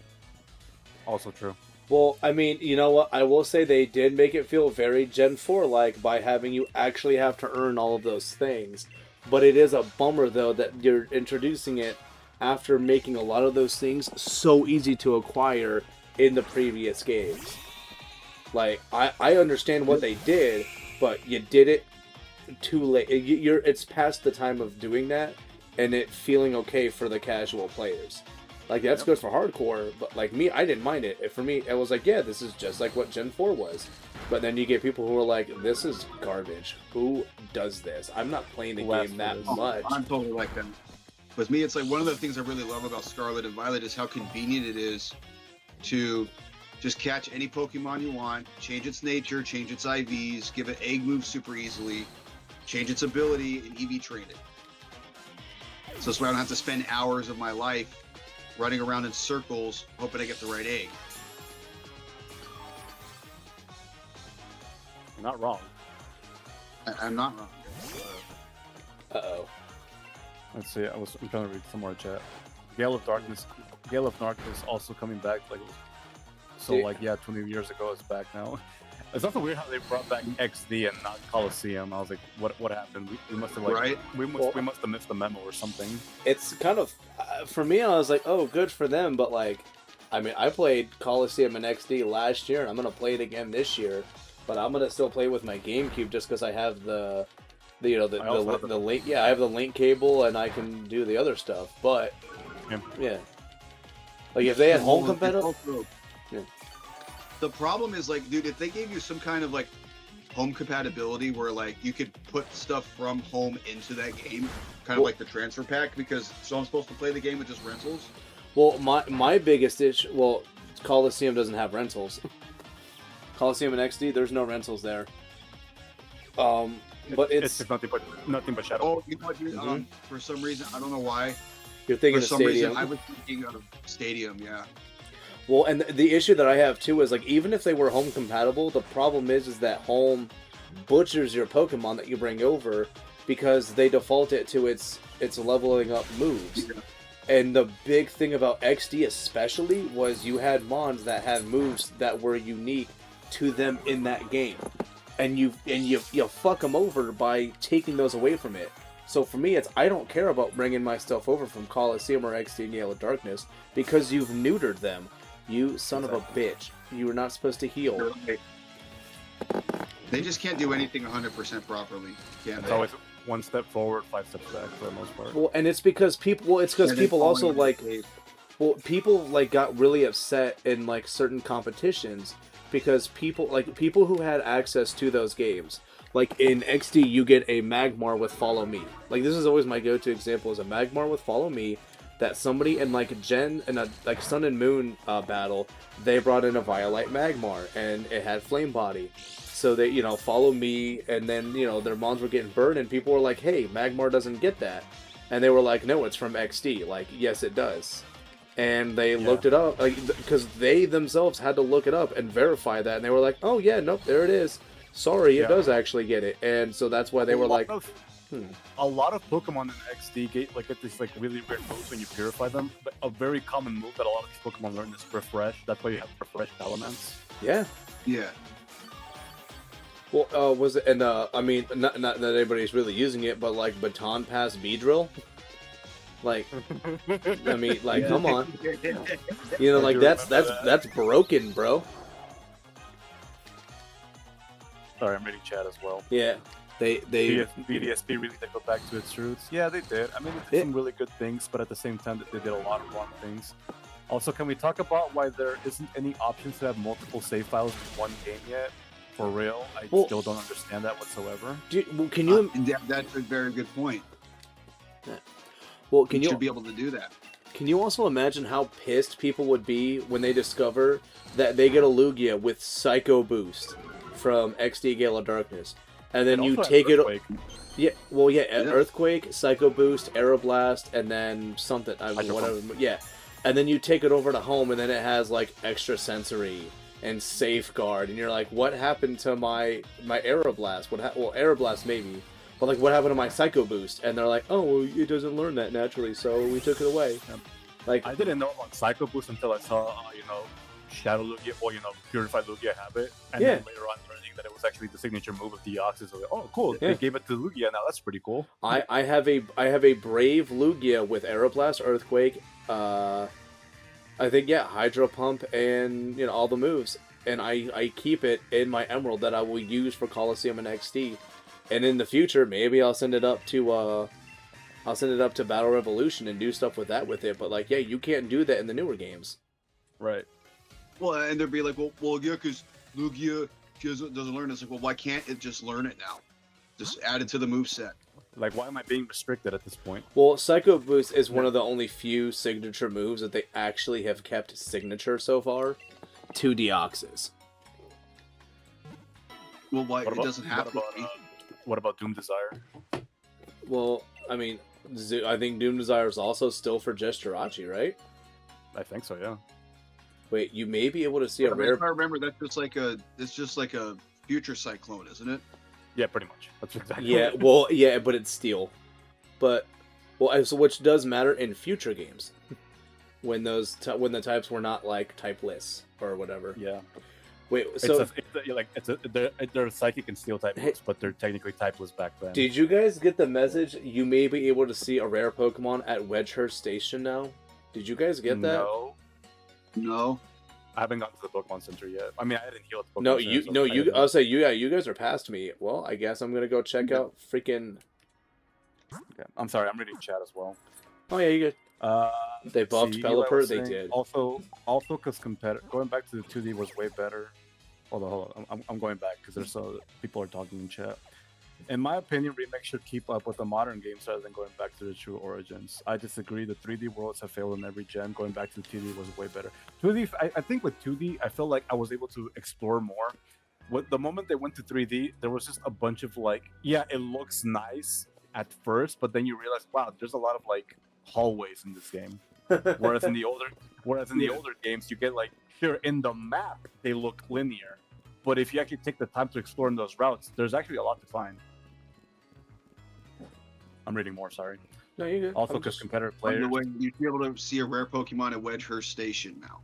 C: Also true.
A: Well, I mean, you know what? I will say they did make it feel very Gen 4-like by having you actually have to earn all of those things. But it is a bummer, though, that you're introducing it after making a lot of those things so easy to acquire in the previous games. Like, I understand what they did, but you did it too late. It's past the time of doing that, and it feeling okay for the casual players. Like, that's good for hardcore, but like me, I didn't mind it. For me, it was like, yeah, this is just like what Gen 4 was. But then you get people who are like, this is garbage. Who does this? I'm not playing the game that much.
B: I'm totally like that. With me, it's like one of the things I really love about Scarlet and Violet is how convenient it is to just catch any Pokemon you want, change its nature, change its IVs, give it egg moves super easily, change its ability, and EV train it. So that's why I don't have to spend hours of my life running around in circles hoping I get the right egg.
C: You're not wrong.
B: I'm not wrong.
A: Uh-oh.
C: Let's see. I'm trying to read some more chat. Gale of Darkness also coming back. So
A: Dude.
C: like yeah, 20 years ago it's back now. It's also weird how they brought back XD and not Coliseum. I was like, what happened? We must have like
B: Right?
C: we must have missed the memo or something.
A: It's kind of, for me, I was like, oh, good for them, but like, I mean, I played Coliseum and XD last year, and I'm going to play it again this year, but I'm going to still play with my GameCube just because I have the link. Yeah, I have the link cable, and I can do the other stuff, but, yeah. Like, if they had home compatible... Yeah.
B: The problem is, like, dude, if they gave you some kind of, like, home compatibility where, like, you could put stuff from home into that game, kind of like the transfer pack, because so I'm supposed to play the game with just rentals.
A: Well, my biggest issue... Well, Coliseum doesn't have rentals. Coliseum and XD, there's no rentals there. But it's
C: nothing but Shadow.
B: Oh, you know what, dude? For some reason, I don't know why.
A: You're thinking
B: For
A: of
B: some
A: Stadium.
B: reason, I was thinking of Stadium, yeah.
A: Well, and the issue that I have too is like even if they were home compatible, the problem is that home butchers your Pokemon that you bring over because they default it to its leveling up moves.
B: Yeah.
A: And the big thing about XD especially was you had mons that had moves that were unique to them in that game, and you fuck them over by taking those away from it. So for me, I don't care about bringing my stuff over from Coliseum or XD and Gale of Darkness because you've neutered them. You son of a bitch. You were not supposed to heal.
B: They just can't do anything 100% properly, can
C: It's
B: they?
C: always one step forward, 5 steps back for the most part.
A: Well, and it's because people. Well, it's because
B: And then
A: people also
B: falling
A: like.
B: into
A: Well, people like got really upset in like certain competitions because people who had access to those games. Like in XD, you get a Magmar with Follow Me. Like this is always my go-to example: is a Magmar with Follow Me. that somebody in like like Sun and Moon battle, they brought in a Violite Magmar and it had Flame Body. So they, follow me, and then, their mons were getting burned, and people were like, hey, Magmar doesn't get that. And they were like, no, it's from XD. Like, yes, it does. And they looked it up, like, because they themselves had to look it up and verify that, and they were like, oh, yeah, nope, there it is. Sorry, it does actually get it. And so that's why they were like...
C: A lot of Pokemon in XD get this like really weird moves when you purify them. But a very common move that a lot of these Pokemon learn is Refresh. That's why you have Refresh elements.
A: Yeah.
B: Yeah.
A: Well, was it, and I mean, not that anybody's really using it, but like Baton Pass Beedrill? Like, I mean, like, come on. Like that's broken, bro.
C: Sorry, I'm reading chat as well.
A: Yeah.
C: BDSP really did go back to its roots. Yeah, they did. I mean, they did some really good things, but at the same time, they did a lot of wrong things. Also, can we talk about why there isn't any options to have multiple save files in one game yet? For real, I still don't understand that whatsoever.
A: Can you?
B: That's a very good point.
A: Yeah. Well,
B: you should be able to do that.
A: Can you also imagine how pissed people would be when they discover that they get a Lugia with Psycho Boost from XD Gale of Darkness, and then you take it? Yeah. Well, yeah, Earthquake, Psycho Boost, Aeroblast, and then something. Whatever. Yeah, and then you take it over to home, and then it has like extra sensory and Safeguard, and you're like, what happened to my Aeroblast? Aeroblast maybe, but like, what happened to my Psycho Boost? And they're like, oh, well, it doesn't learn that naturally, so we took it away. Like,
C: I didn't know about Psycho Boost until I saw, Shadow Lugia, or Purified Lugia have it, and then later on learning that it was actually the signature move of Deoxys. So like, oh, cool, they gave it to Lugia now. That's pretty cool.
A: I have a Brave Lugia with Aeroblast, Earthquake, I think, Hydro Pump, and, all the moves. And I keep it in my Emerald that I will use for Coliseum and XD. And in the future, maybe I'll send it up to, Battle Revolution and do stuff with it. But, like, you can't do that in the newer games.
C: Right.
B: Well, and they'd be like, well, yeah, because Lugia doesn't learn. It's like, well, why can't it just learn it now? Just add it to the moveset.
C: Like, why am I being restricted at this point?
A: Well, Psycho Boost is one of the only few signature moves that they actually have kept signature so far to Deoxys.
B: Well, why it doesn't have to be?
C: What about Doom Desire?
A: Well, I mean, I think Doom Desire is also still for just Jirachi, right?
C: I think so, yeah.
A: Wait, you may be able to see a rare...
B: If I remember, that's just like a Future Cyclone, isn't it?
C: Yeah, pretty much. That's exactly.
A: Yeah, well, yeah, but it's steel. But so which does matter in future games, when the types were not like typeless or whatever.
C: Yeah.
A: Wait, so
C: they're psychic and steel type moves, but they're technically typeless back then.
A: Did you guys get the message? You may be able to see a rare Pokemon at Wedgehurst Station now. Did you guys get that?
B: No.
C: I haven't gotten to the Pokemon Center yet. I mean, I didn't heal at the Pokemon
A: Center. I'll say you guys are past me. Well, I guess I'm gonna go check out freaking.
C: Okay. I'm sorry, I'm reading chat as well.
A: Oh yeah, you good. They buffed Pelipper. They did.
C: Also, because going back to the 2D was way better. Hold on. I'm going back because there's people are talking in chat. In my opinion, remakes should keep up with the modern games rather than going back to the true origins. I disagree. The 3D worlds have failed in every gen. Going back to 2D was way better. 2D, I think with 2D, I felt like I was able to explore more. The moment they went to 3D, there was just a bunch of it looks nice at first, but then you realize, wow, there's a lot of hallways in this game. Whereas in the older games, you get here in the map, they look linear. But if you actually take the time to explore in those routes, there's actually a lot to find. I'm reading more, sorry.
A: No, you're good.
C: Also, because competitive players...
B: By the way, you'd be able to see a rare Pokemon at Wedgehurst Station now.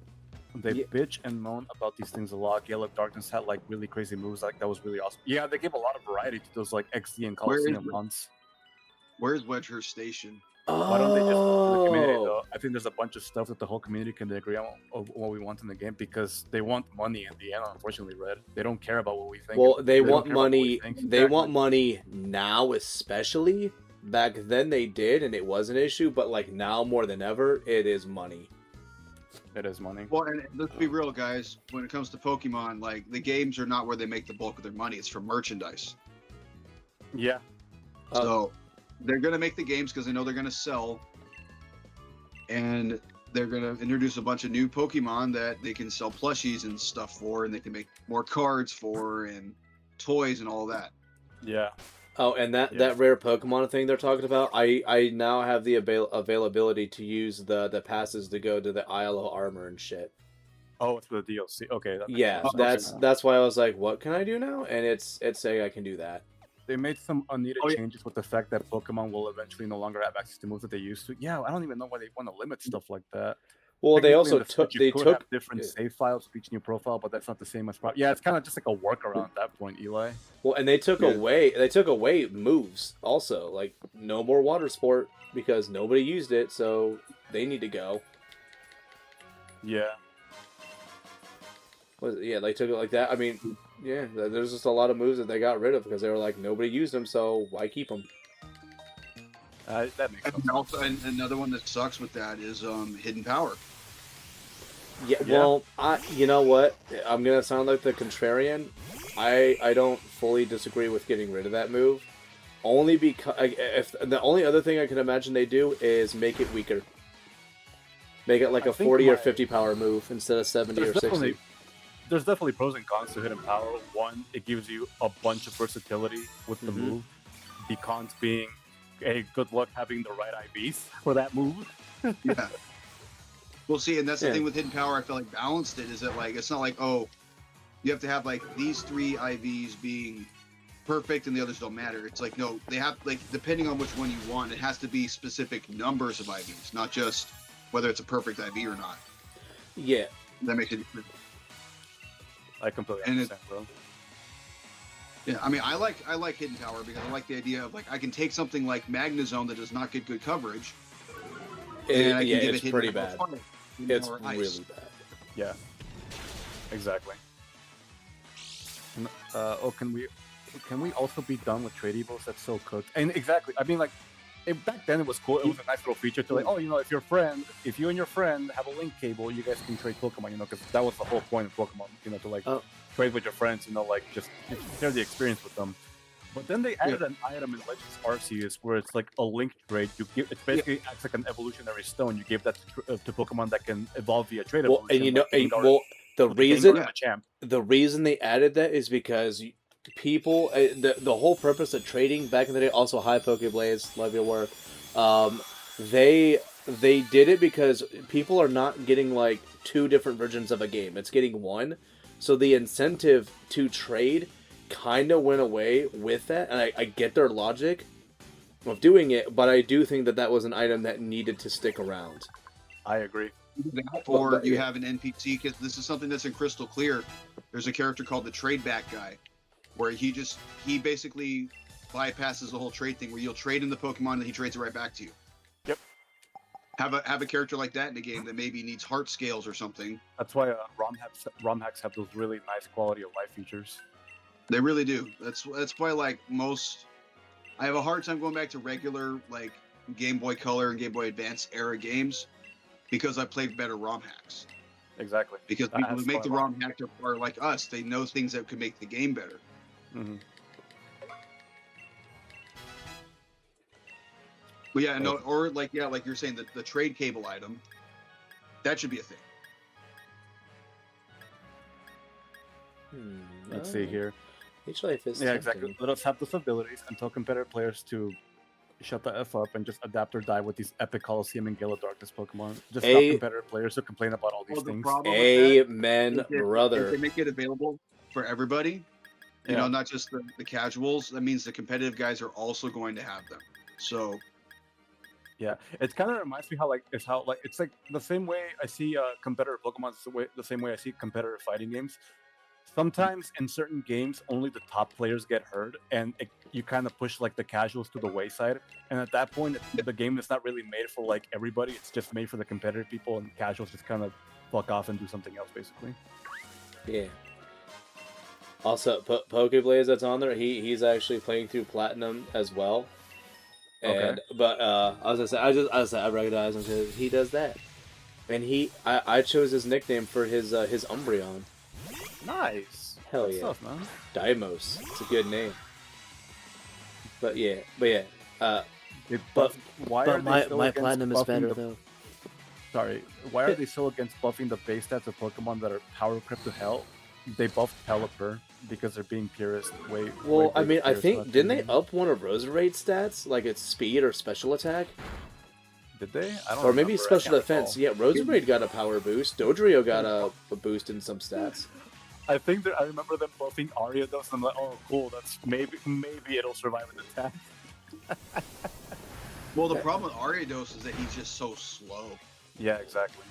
C: They bitch and moan about these things a lot. Gale of Darkness had really crazy moves. That was really awesome. Yeah, they gave a lot of variety to those XD and Coliseum ones.
B: Where's Wedgehurst Station?
C: Why don't they just the community though? I think there's a bunch of stuff that the whole community can agree on of what we want in the game because they want money in the end. Unfortunately, Red. They don't care about what we think.
A: Well, they want money. They want money now, especially. Back then they did, and it was an issue. But now more than ever, it is money.
C: It is money.
B: Well, and let's be real, guys. When it comes to Pokemon, the games are not where they make the bulk of their money. It's from merchandise.
C: Yeah.
B: So they're gonna make the games because they know they're gonna sell. and they're gonna introduce a bunch of new Pokemon that they can sell plushies and stuff for, and they can make more cards for, and toys and all that.
C: Yeah.
A: Oh, and that rare Pokemon thing they're talking about, I now have the availability to use the passes to go to the Isle of Armor and shit.
C: Oh, it's for the DLC. Okay. That makes
A: Yeah,
C: sense.
A: that's why I was like, what can I do now? And it's saying I can do that.
C: They made some unneeded changes with the fact that Pokemon will eventually no longer have access to moves that they used to. Yeah, I don't even know why they want to limit stuff like that.
A: Well, they also
C: took have different save files with each new profile, but that's not the same as yeah. It's kind of just like a workaround at that point, Eli.
A: Well, and they took away moves also, like no more water sport because nobody used it, so they need to go.
C: Yeah.
A: They took it like that. I mean, yeah, there's just a lot of moves that they got rid of because they were like nobody used them, so why keep them?
C: That makes sense.
B: And also, another one that sucks with that is Hidden Power.
A: Yeah, well, you know what? I'm gonna sound like the contrarian. I don't fully disagree with getting rid of that move, only because if the only other thing I can imagine they do is make it weaker, make it like a 40 or 50 power move instead of 70 or 60.
C: There's definitely pros and cons to Hidden Power. One, it gives you a bunch of versatility with the move. The cons being, hey, good luck having the right IVs for that move.
B: Yeah. Well, see, and that's the thing with Hidden Power. I feel like balanced it is that like it's not like you have to have like these 3 IVs being perfect and the others don't matter. It's like no, they have like depending on which one you want, it has to be specific numbers of IVs, not just whether it's a perfect IV or not.
A: Yeah,
B: that makes it.
C: I completely understand, bro.
B: Yeah, I mean, I like Hidden Power because I like the idea of like I can take something like Magnezone that does not get good coverage. And I can give
A: it's pretty bad. It's really bad.
C: Yeah, exactly. And, can we also be done with trade evils? That's so cooked. And exactly, I mean, like, back then it was cool. It was a nice little feature to like, oh, you know, if you and your friend have a link cable, you guys can trade Pokemon, you know, because that was the whole point of Pokemon, you know, to like trade with your friends, you know, like just share the experience with them. But then they added an item in Legends Arceus where it's like a link trade. You give it basically acts like an evolutionary stone. You give that to Pokemon that can evolve via trade.
A: Well, and you know, the reason they added that is because people, the whole purpose of trading back in the day, also hi Pokeblaze, love your work. They did it because people are not getting like 2 different versions of a game. It's getting one, so the incentive to trade kind of went away with that, and I get their logic of doing it, but I do think that was an item that needed to stick around.
C: I agree.
B: Or you have an NPC, because this is something that's in Crystal Clear. There's a character called the Trade Back Guy, where he basically bypasses the whole trade thing, where you'll trade in the Pokemon and he trades it right back to you.
C: Yep.
B: Have a character like that in the game that maybe needs heart scales or something.
C: That's why ROM hacks have those really nice quality of life features.
B: They really do. That's why like I have a hard time going back to regular like Game Boy Color and Game Boy Advance era games because I played better ROM hacks.
C: Exactly.
B: Because people who make the ROM hack are like us. They know things that could make the game better.
C: Mm-hmm.
B: But yeah, no, or like you're saying the trade cable item, that should be a thing.
C: Let's see here.
A: Each life is
C: exactly. Let us have those abilities and tell competitive players to shut the F up and just adapt or die with these epic Colosseum and Gale of Darkness Pokemon. Just stop competitive players who complain about all these things.
A: Amen, brother.
B: If they make it available for everybody, you know, not just the casuals, that means the competitive guys are also going to have them. So
C: yeah, it kind of reminds me how it's like the same way I see competitive Pokemon, the same way I see competitive fighting games. Sometimes in certain games, only the top players get hurt, and you kind of push like the casuals to the wayside. And at that point, the game is not really made for like everybody; it's just made for the competitive people, and casuals just kind of fuck off and do something else, basically.
A: Yeah. Also, Pokeblaze that's on there. He's actually playing through Platinum as well. And but I recognize him because he does that, and I chose his nickname for his Umbreon.
C: Nice.
A: Hell
C: Good
A: yeah.
C: Stuff, man.
A: Dimos. It's a good name. But yeah.
C: Why are
A: my
C: they
A: Platinum is better though.
C: Sorry, why are they so against buffing the base stats of Pokemon that are power crept to hell? They buffed Pelipper because they're being purist.
A: Well, I mean, I
C: purist,
A: think, didn't they
C: opinion.
A: up one of Roserade's stats? Like its speed or special attack?
C: Did they? I don't
A: Or maybe
C: remember. I
A: special
C: can't
A: defense.
C: recall.
A: Yeah, Roserade got a power boost. Dodrio got a boost in some stats.
C: I think that I remember them buffing Ariados, and I'm like, oh, cool. That's maybe it'll survive an attack.
B: Well, the problem with Ariados is that he's just so slow.
C: Yeah, exactly.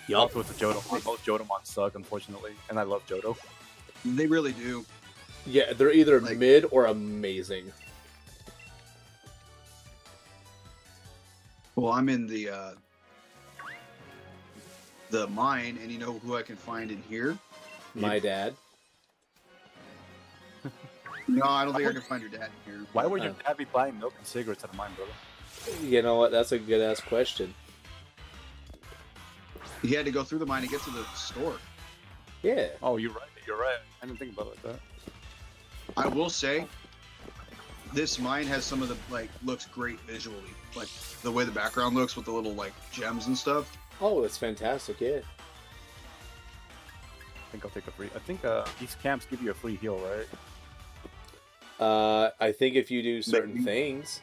A: Yup.
C: Also, it's a Jodomon. Most Jodomon suck, unfortunately, and I love Johto.
B: They really do.
A: Yeah, they're either
B: Like-
A: mid or amazing.
B: Well, I'm in the mine, and you know who I can find in here?
A: My dad.
B: No, I don't think I can find your dad in here.
C: Why would your dad be buying milk and cigarettes at a mine, brother?
A: You know what? That's a good ass question.
B: He had to go through the mine to get to the store.
A: Yeah.
C: Oh, you're right. You're right. I didn't think about it like that.
B: I will say, this mine has some of the looks great visually, like the way the background looks with the little gems and stuff.
A: Oh, that's fantastic. Yeah.
C: I think I'll take a free. I think these camps give you a free heal, right?
A: I think if you do certain
B: Maybe.
A: things.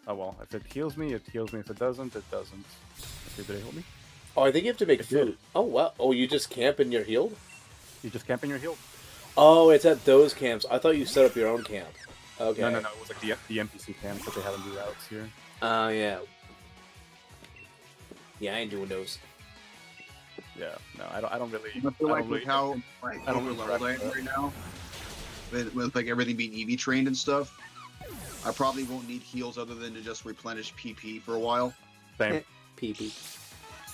C: Oh well, if it heals me, it heals me. If it doesn't, it doesn't. Okay, did it heal me?
A: Oh, I think you have to make
C: It did.
A: food. Oh, wow. Oh, you just camp and you're healed?
C: You just camp in your heal.
A: Oh, it's at those camps. I thought you set up your own camp. Okay.
C: No. It was like the NPC camps that they have in the routes here.
A: Oh, yeah. Yeah, I ain't doing those.
C: Yeah, no, I don't really.
B: I feel
C: I
B: like
C: don't
B: with
C: really,
B: how
C: I don't
B: over
C: really
B: leveled I am
C: practice
B: right now, with everything being EV trained and stuff, I probably won't need heals other than to just replenish PP for a while.
C: Same.
A: PP.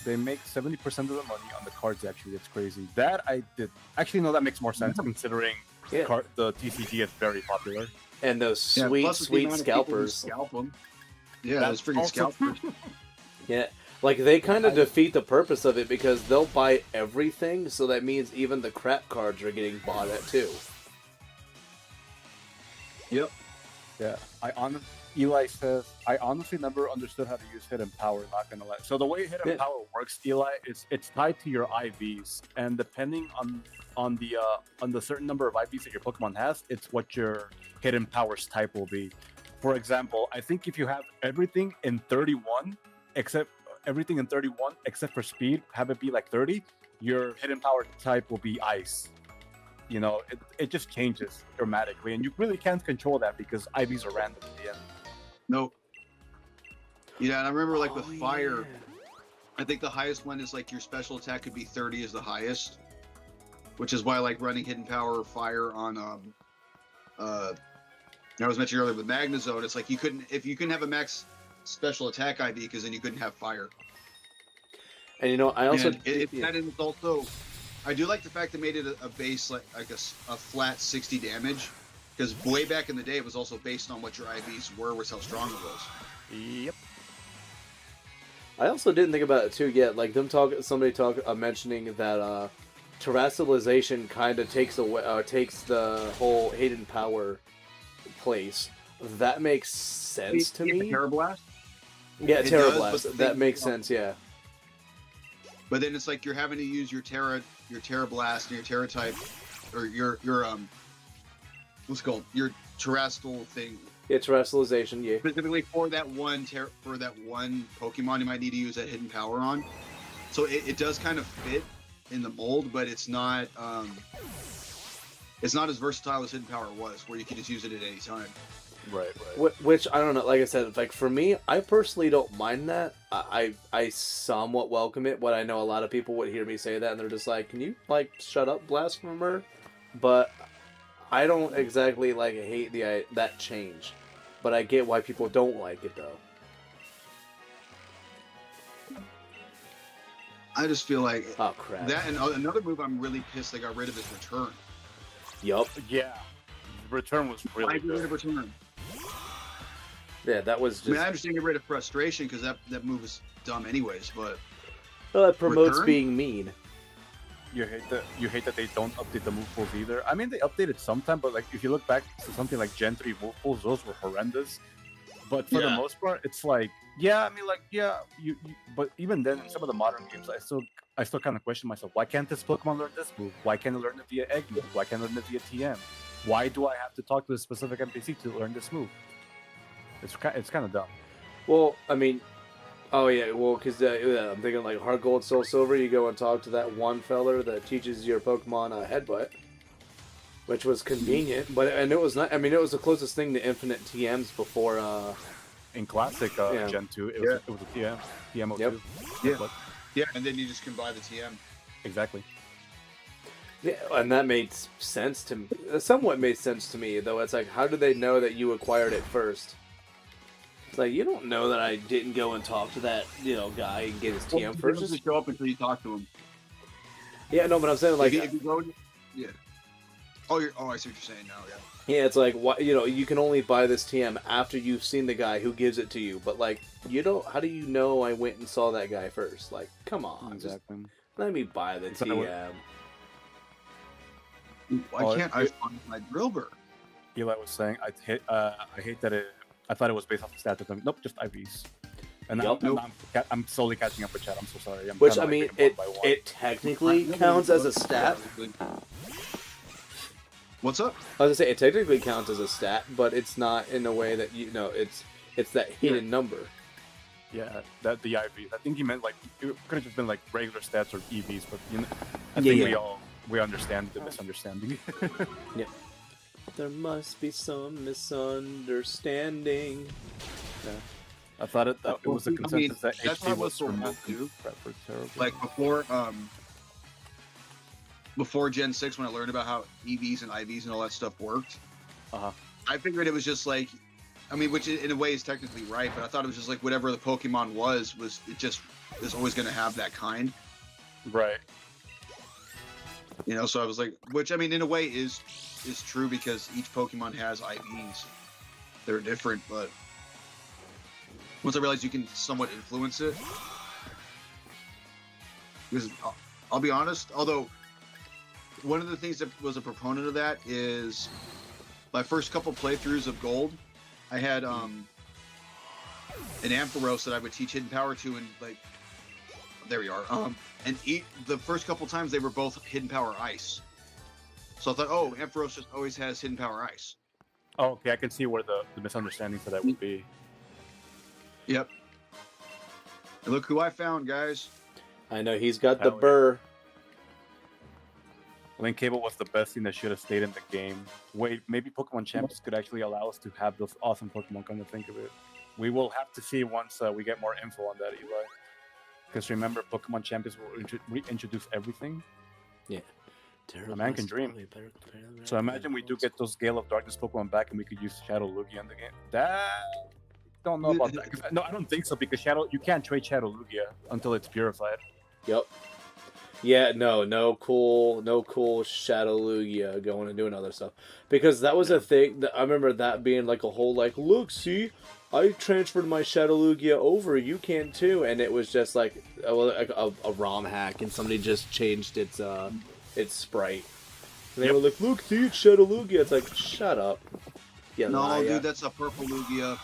C: They make 70% of the money on the cards. Actually, that's crazy. That I did. Actually, no, that makes more sense considering
A: Yeah.
C: the TCG is very popular.
A: And those
B: Yeah,
A: sweet,
B: plus with the
A: sweet
B: amount of people who
A: scalpers.
B: Scalp them. Yeah,
C: That's
B: those freaking
C: also
B: scalpers.
A: Yeah. Like, they kind of defeat the purpose of it because they'll buy everything, so that means even the crap cards are getting bought at too.
B: Yep.
C: Yeah, Eli says, I honestly never understood how to use hidden power, not gonna lie. So the way hidden power works, Eli, it's tied to your IVs, and depending on the certain number of IVs that your Pokemon has, it's what your hidden powers type will be. For example, I think if you have everything in 31 except for speed, have it be like 30, your hidden power type will be ice. You know, it just changes dramatically, and you really can't control that because IVs are random in the end.
B: Nope. Yeah, and I remember with
A: Oh,
B: fire,
A: yeah.
B: I think the highest one is your special attack could be 30 is the highest, which is why running hidden power or fire on I was mentioning earlier with Magnezone, it's you couldn't have a max special attack IV because then you couldn't have fire.
A: And you know, I also
B: And that is also, I do like the fact they made it a base a flat 60 damage, because way back in the day it was also based on what your IVs were, was how strong it was.
C: Yep.
A: I also didn't think about it too yet. Like somebody mentioning that terrestrialization kind of takes the whole hidden power place. That makes sense to me.
B: Terra Blast?
A: Yeah,
B: It
A: Terra
B: does, but
A: Blast.
B: the
A: That
B: thing-
A: makes sense. Yeah.
B: But then it's you're having to use your Terra Blast and your Terra type, or your what's it called, your terrestrial thing,
A: Yeah, terrestrialization. Yeah.
B: specifically for that one Pokemon you might need to use that hidden power on. So it does kind of fit in the mold, but it's not as versatile as hidden power was, where you can just use it at any time.
C: Right.
A: Which I don't know. Like I said, for me, I personally don't mind that. I somewhat welcome it. But I know a lot of people would hear me say that, and they're just like, "Can you shut up, blasphemer?" But I don't exactly hate that change. But I get why people don't like it though.
B: I just feel like
A: Oh crap!
B: that, and another move I'm really pissed they got rid of is Return.
A: Yup.
C: Yeah. Return was really
B: Why get rid
C: good.
B: of Return?
A: Yeah, that was
B: I mean,
A: just.
B: I understand get rid of Frustration because that move is dumb anyways, but
A: Well, it promotes
B: Return?
A: being mean.
C: You hate that they don't update the move pools either. I mean, they updated sometime, but if you look back to something like Gen 3 move pools, those were horrendous. But for the most part, it's like, yeah, I mean, like, yeah, but even then, in some of the modern games, I still kind of question myself. Why can't this Pokemon learn this move? Why can't it learn it via Egg move? Why can't it learn it via TM? Why do I have to talk to a specific NPC to learn this move? It's kind of dumb.
A: Well, I mean, oh yeah, well, because I'm thinking like Heart Gold, Soul Silver, you go and talk to that one feller that teaches your Pokemon Headbutt, which was convenient, and it was not. I mean, it was the closest thing to infinite TMs before.
C: In Classic Gen 2, it was a TM, TM02.
A: Yep.
B: Yeah, and then you just can buy the TM.
C: Exactly.
A: Yeah, and that made sense to me. Somewhat made sense to me, though. It's like, how do they know that you acquired it first? It's like, you don't know that I didn't go and talk to that, guy and get his TM first.
B: It doesn't show up until you talk to him.
A: Yeah, no, but I'm saying, like...
B: If you go, yeah. I see what you're saying now, yeah.
A: Yeah, it's like, you can only buy this TM after you've seen the guy who gives it to you. But, like, how do you know I went and saw that guy first? Like, come on.
C: Exactly.
A: Just let me buy the TM.
B: Why can't I find my drill burr?
C: Eli was saying, I hate that I thought it was based off the stats. Nope, just IVs. And I'm slowly catching up with chat. I'm so sorry.
A: Which, I mean, it technically counts as a stat.
B: What's up?
A: I was gonna say it technically counts as a stat, but it's not in a way that it's that hidden number.
C: Yeah, that the IVs. I think he meant like it could have just been like regular stats or EVs, but I think we understand the misunderstanding.
A: Yeah. There must be some misunderstanding.
C: Yeah. I thought it was a consensus that
B: that's
C: HP
B: was
C: was
B: removed too.
C: Terrible.
B: Like before Gen 6, when I learned about how EVs and IVs and all that stuff worked, I figured it was just like, I mean, which in a way is technically right, but I thought it was just like whatever the Pokemon was it just is always going to have that kind.
C: Right.
B: So I was like, which I mean, in a way is true because each Pokemon has IVs. They're different, but once I realized you can somewhat influence it, because I'll be honest, although one of the things that was a proponent of that is my first couple playthroughs of Gold, I had an Ampharos that I would teach Hidden Power to, and like, there we are. And the first couple times they were both Hidden Power Ice. So I thought, oh, Ampharos just always has Hidden Power Ice.
C: Oh, okay, I can see where the misunderstanding for that would be.
B: Yep. And look who I found, guys.
A: I know, he's got the burr.
C: I think Cable was the best thing that should have stayed in the game. Wait, maybe Pokemon Champions could actually allow us to have those awesome Pokemon, come to think of it. We will have to see once we get more info on that, Eli. Because remember, Pokemon Champions will reintroduce everything. Yeah. A man can dream. So imagine we do get those Gale of Darkness Pokemon back and we could use Shadow Lugia in the game. Don't know about that. No, I don't think so, because you can't trade Shadow Lugia until it's purified.
A: Yep. Yeah, no cool Shadow Lugia going and doing other stuff. Because that was a thing, that I remember that being like a whole, like, look, I transferred my Shadow Lugia over, you can too. And it was just like a ROM hack, and somebody just changed its sprite. And they were like, look, see, it's Shadow Lugia. It's like, shut up. Yeah,
B: no, dude, that's a purple Lugia.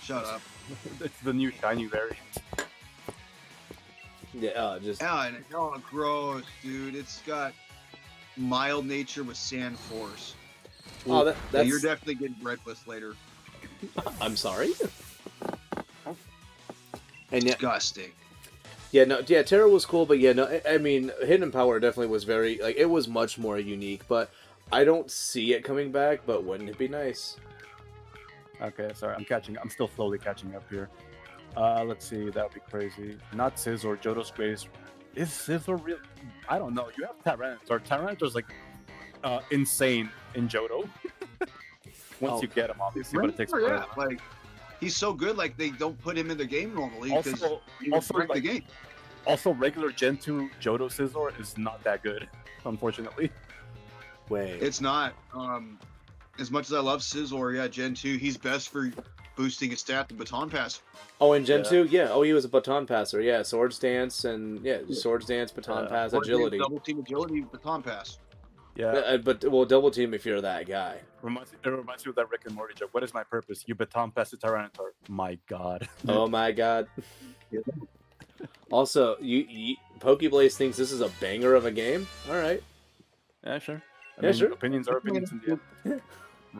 B: Shut up.
C: It's the new shiny variant.
A: Yeah,
B: and gross, dude. It's got mild nature with sand force.
A: Oh, that's...
B: Yeah, you're definitely getting bred with later.
A: I'm sorry. And
B: disgusting.
A: Yeah, Terra was cool, but I mean, Hidden Power definitely was very, like, it was much more unique. But I don't see it coming back. But wouldn't it be nice?
C: Okay, sorry, I'm still slowly catching up here. Let's see, that would be crazy. Not Scizor, Johto's greatest. Is Scizor real? I don't know. You have Tyranitar. Tyranitar's like insane in Johto. Once you get him, obviously, but it takes forever.
B: Like, he's so good, like, they don't put him in the game normally because he break the game.
C: Also, regular Gen 2 Johto Scizor is not that good, unfortunately.
A: Wait.
B: It's not. As much as I love Scizor, Gen 2, he's best for boosting his stat to Baton Pass.
A: Oh, in Gen 2? Yeah. Oh, he was a Baton Passer. Yeah, Swords Dance and, Swords Dance, Baton Pass, Agility.
B: Double Team Agility, Baton Pass.
C: Yeah.
A: But we'll double team if you're that guy.
C: It reminds me of that Rick and Morty joke. What is my purpose? You baton pass the Tyranitar. My God.
A: Oh my god.
B: Yeah.
A: Also, you Pokeblaze thinks this is a banger of a game. All right.
C: Yeah, sure. I
A: Yeah,
C: mean,
A: sure.
C: opinions are opinions in the end.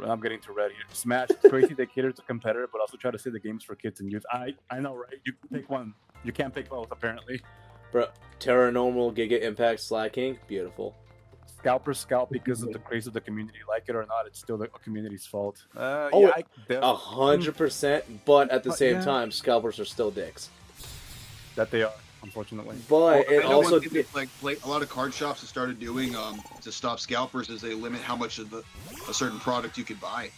C: I'm getting too red here. Smash, it's crazy they cater to competitor, but also try to say the game's for kids and youth. I know, right? You pick one. You can't pick both, apparently.
A: Bro, Terra Normal, Giga Impact, Slacking, beautiful.
C: Scalpers scalp because of the craze of the community. Like it or not, it's still the community's fault.
A: Oh,
C: Yeah,
A: 100%. But at the same
C: yeah.
A: time, scalpers are still dicks.
C: that they are, unfortunately.
A: But it
B: I know
A: also
B: one thing that, like a lot of card shops have started doing to stop scalpers is they limit how much of a certain product you could buy.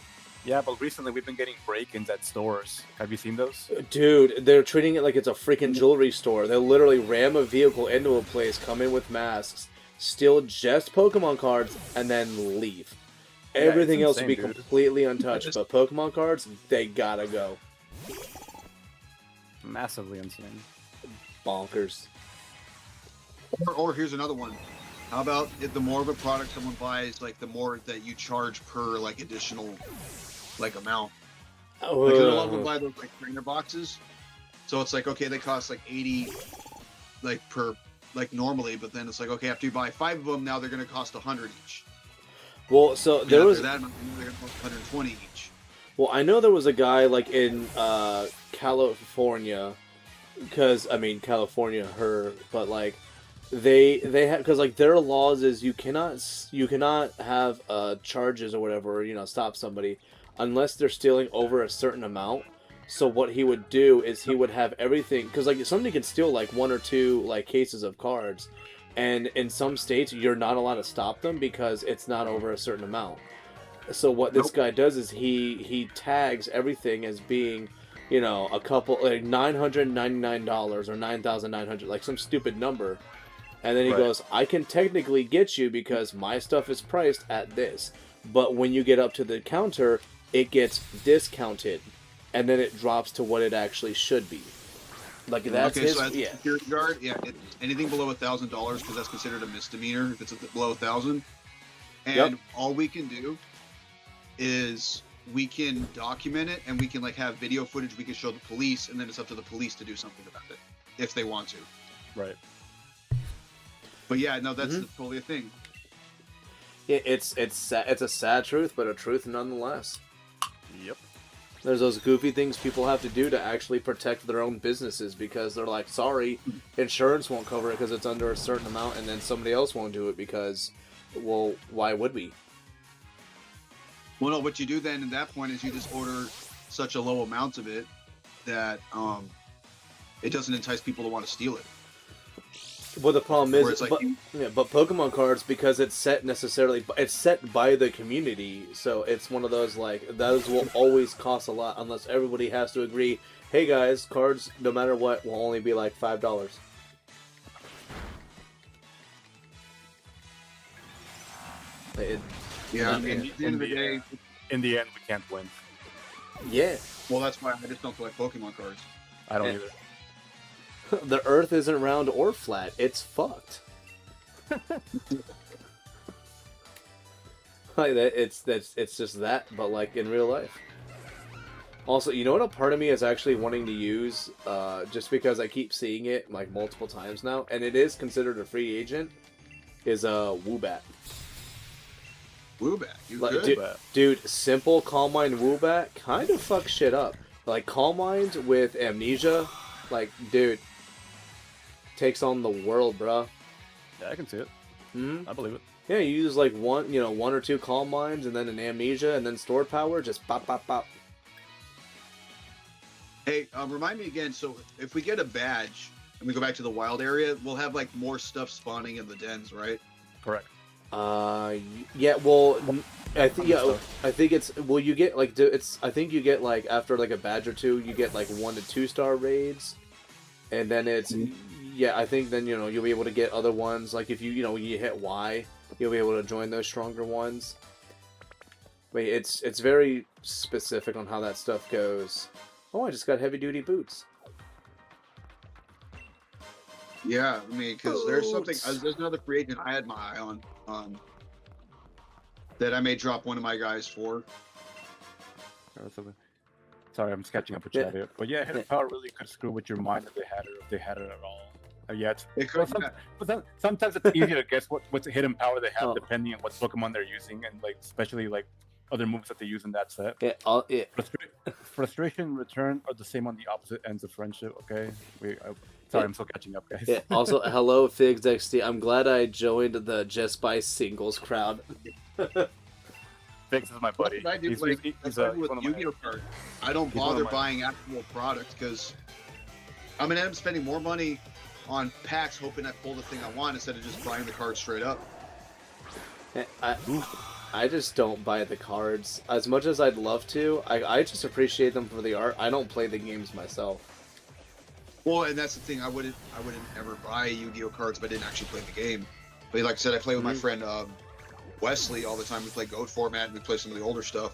C: Yeah, but recently we've been getting break-ins at stores. Have you seen those?
A: Dude, they're treating it like it's a freaking jewelry store. They'll literally ram a vehicle into a place, come in with masks, steal just Pokemon cards, and then leave.
C: Yeah,
A: Everything
C: it's
A: else will be
C: insane, dude.
A: completely untouched, but Pokemon cards, they gotta go.
C: Massively insane.
A: Bonkers.
B: Or here's another one. How about if the more of a product someone buys, like the more that you charge per like additional like amount? Like, 'cause a lot of them buy those like trainer boxes, so it's like okay, they cost like 80, like per like normally, but then it's like okay, after you buy 5 of them, now they're gonna cost 100 each.
A: Well, so
B: And
A: there
B: after
A: was...
B: that amount, they're gonna cost 120 each.
A: Well, I know there was a guy like in California, because I mean California, but like they have, because like their laws is you cannot have charges or whatever, or, stop somebody unless they're stealing over a certain amount. So what he would do is he would have everything, because like somebody can steal like 1 or 2 like cases of cards, and in some states you're not allowed to stop them because it's not over a certain amount. So what this guy does is he tags everything as being, a couple like $999 or 9,900, like some stupid number, and then he goes, I can technically get you because my stuff is priced at this, but when you get up to the counter, it gets discounted, and then it drops to what it actually should be. Like that's
B: okay,
A: his,
B: so as a security guard, anything below $1,000 because that's considered a misdemeanor if it's below 1,000. And all we can do is we can document it and we can like have video footage we can show the police, and then it's up to the police to do something about it if they want to.
C: Right.
B: But yeah, no, that's totally a thing.
A: It's a sad truth, but a truth nonetheless.
C: Yep.
A: There's those goofy things people have to do to actually protect their own businesses because they're like, sorry, insurance won't cover it because it's under a certain amount, and then somebody else won't do it because, well, why would we?
B: Well, no, what you do then at that point is you just order such a low amount of it that it doesn't entice people to want to steal it.
A: Well, the problem is,
B: it's like
A: but Pokemon cards, because it's set by the community, so it's one of those like those will always cost a lot unless everybody has to agree. Hey guys, cards, no matter what, will only be like $5.
B: Yeah, I mean, at the end of the day,
C: in the end, we can't win.
A: Yeah.
B: well, that's why I just don't collect Pokemon cards.
C: I don't either.
A: The Earth isn't round or flat; it's fucked. Like that, it's just that, but like in real life. Also, you know what? A part of me is actually wanting to use, just because I keep seeing it like multiple times now, and it is considered a free agent. Is Woobat.
B: Woobat, you
A: Like,
B: good?
A: dude, simple Calm Mind Woobat kind of fucks shit up. Like Calm Mind with Amnesia, like dude, takes on the world, bruh.
C: Yeah, I can see it.
A: Hmm.
C: I believe it.
A: Yeah, you use like one or 2 Calm Minds and then an Amnesia and then Stored Power, just pop, pop, pop.
B: Hey, remind me again. So if we get a badge and we go back to the wild area, we'll have like more stuff spawning in the dens, right?
C: Correct.
A: Yeah. Well, I think it's you get like I think you get like after like a badge or 2, you get like 1 to 2 star raids, and then it's I think then you'll be able to get other ones like if you hit Y, you'll be able to join those stronger ones. But it's very specific on how that stuff goes. Oh, I just got heavy duty boots.
B: Yeah, I mean, because there's something. There's another free agent I had my eye on. that I may drop one of my guys for.
C: Sorry, I'm sketching up a chat here. But yeah, hidden power really could screw with your mind if they had it at all.
B: It could,
C: but sometimes it's easier to guess what's a hidden power they have depending on what Pokemon they're using, and like especially like other moves that they use in that set. Frustration and return are the same on the opposite ends of friendship. Okay, sorry, I'm still catching up, guys.
A: Yeah. Also, hello Figs XD. I'm glad I joined the Just Buy Singles crowd.
C: Figs is my buddy.
B: I do,
C: he's
B: with
C: Yu-Gi-Oh
B: cards. I don't bother buying actual products because I'm gonna end up spending more money on packs hoping I pull the thing I want instead of just buying the card straight up.
A: I just don't buy the cards as much as I'd love to. I just appreciate them for the art. I don't play the games myself.
B: Well, and that's the thing. I wouldn't ever buy Yu-Gi-Oh cards if I didn't actually play the game. But like I said, I play with my friend Wesley all the time. We play Goat format and we play some of the older stuff.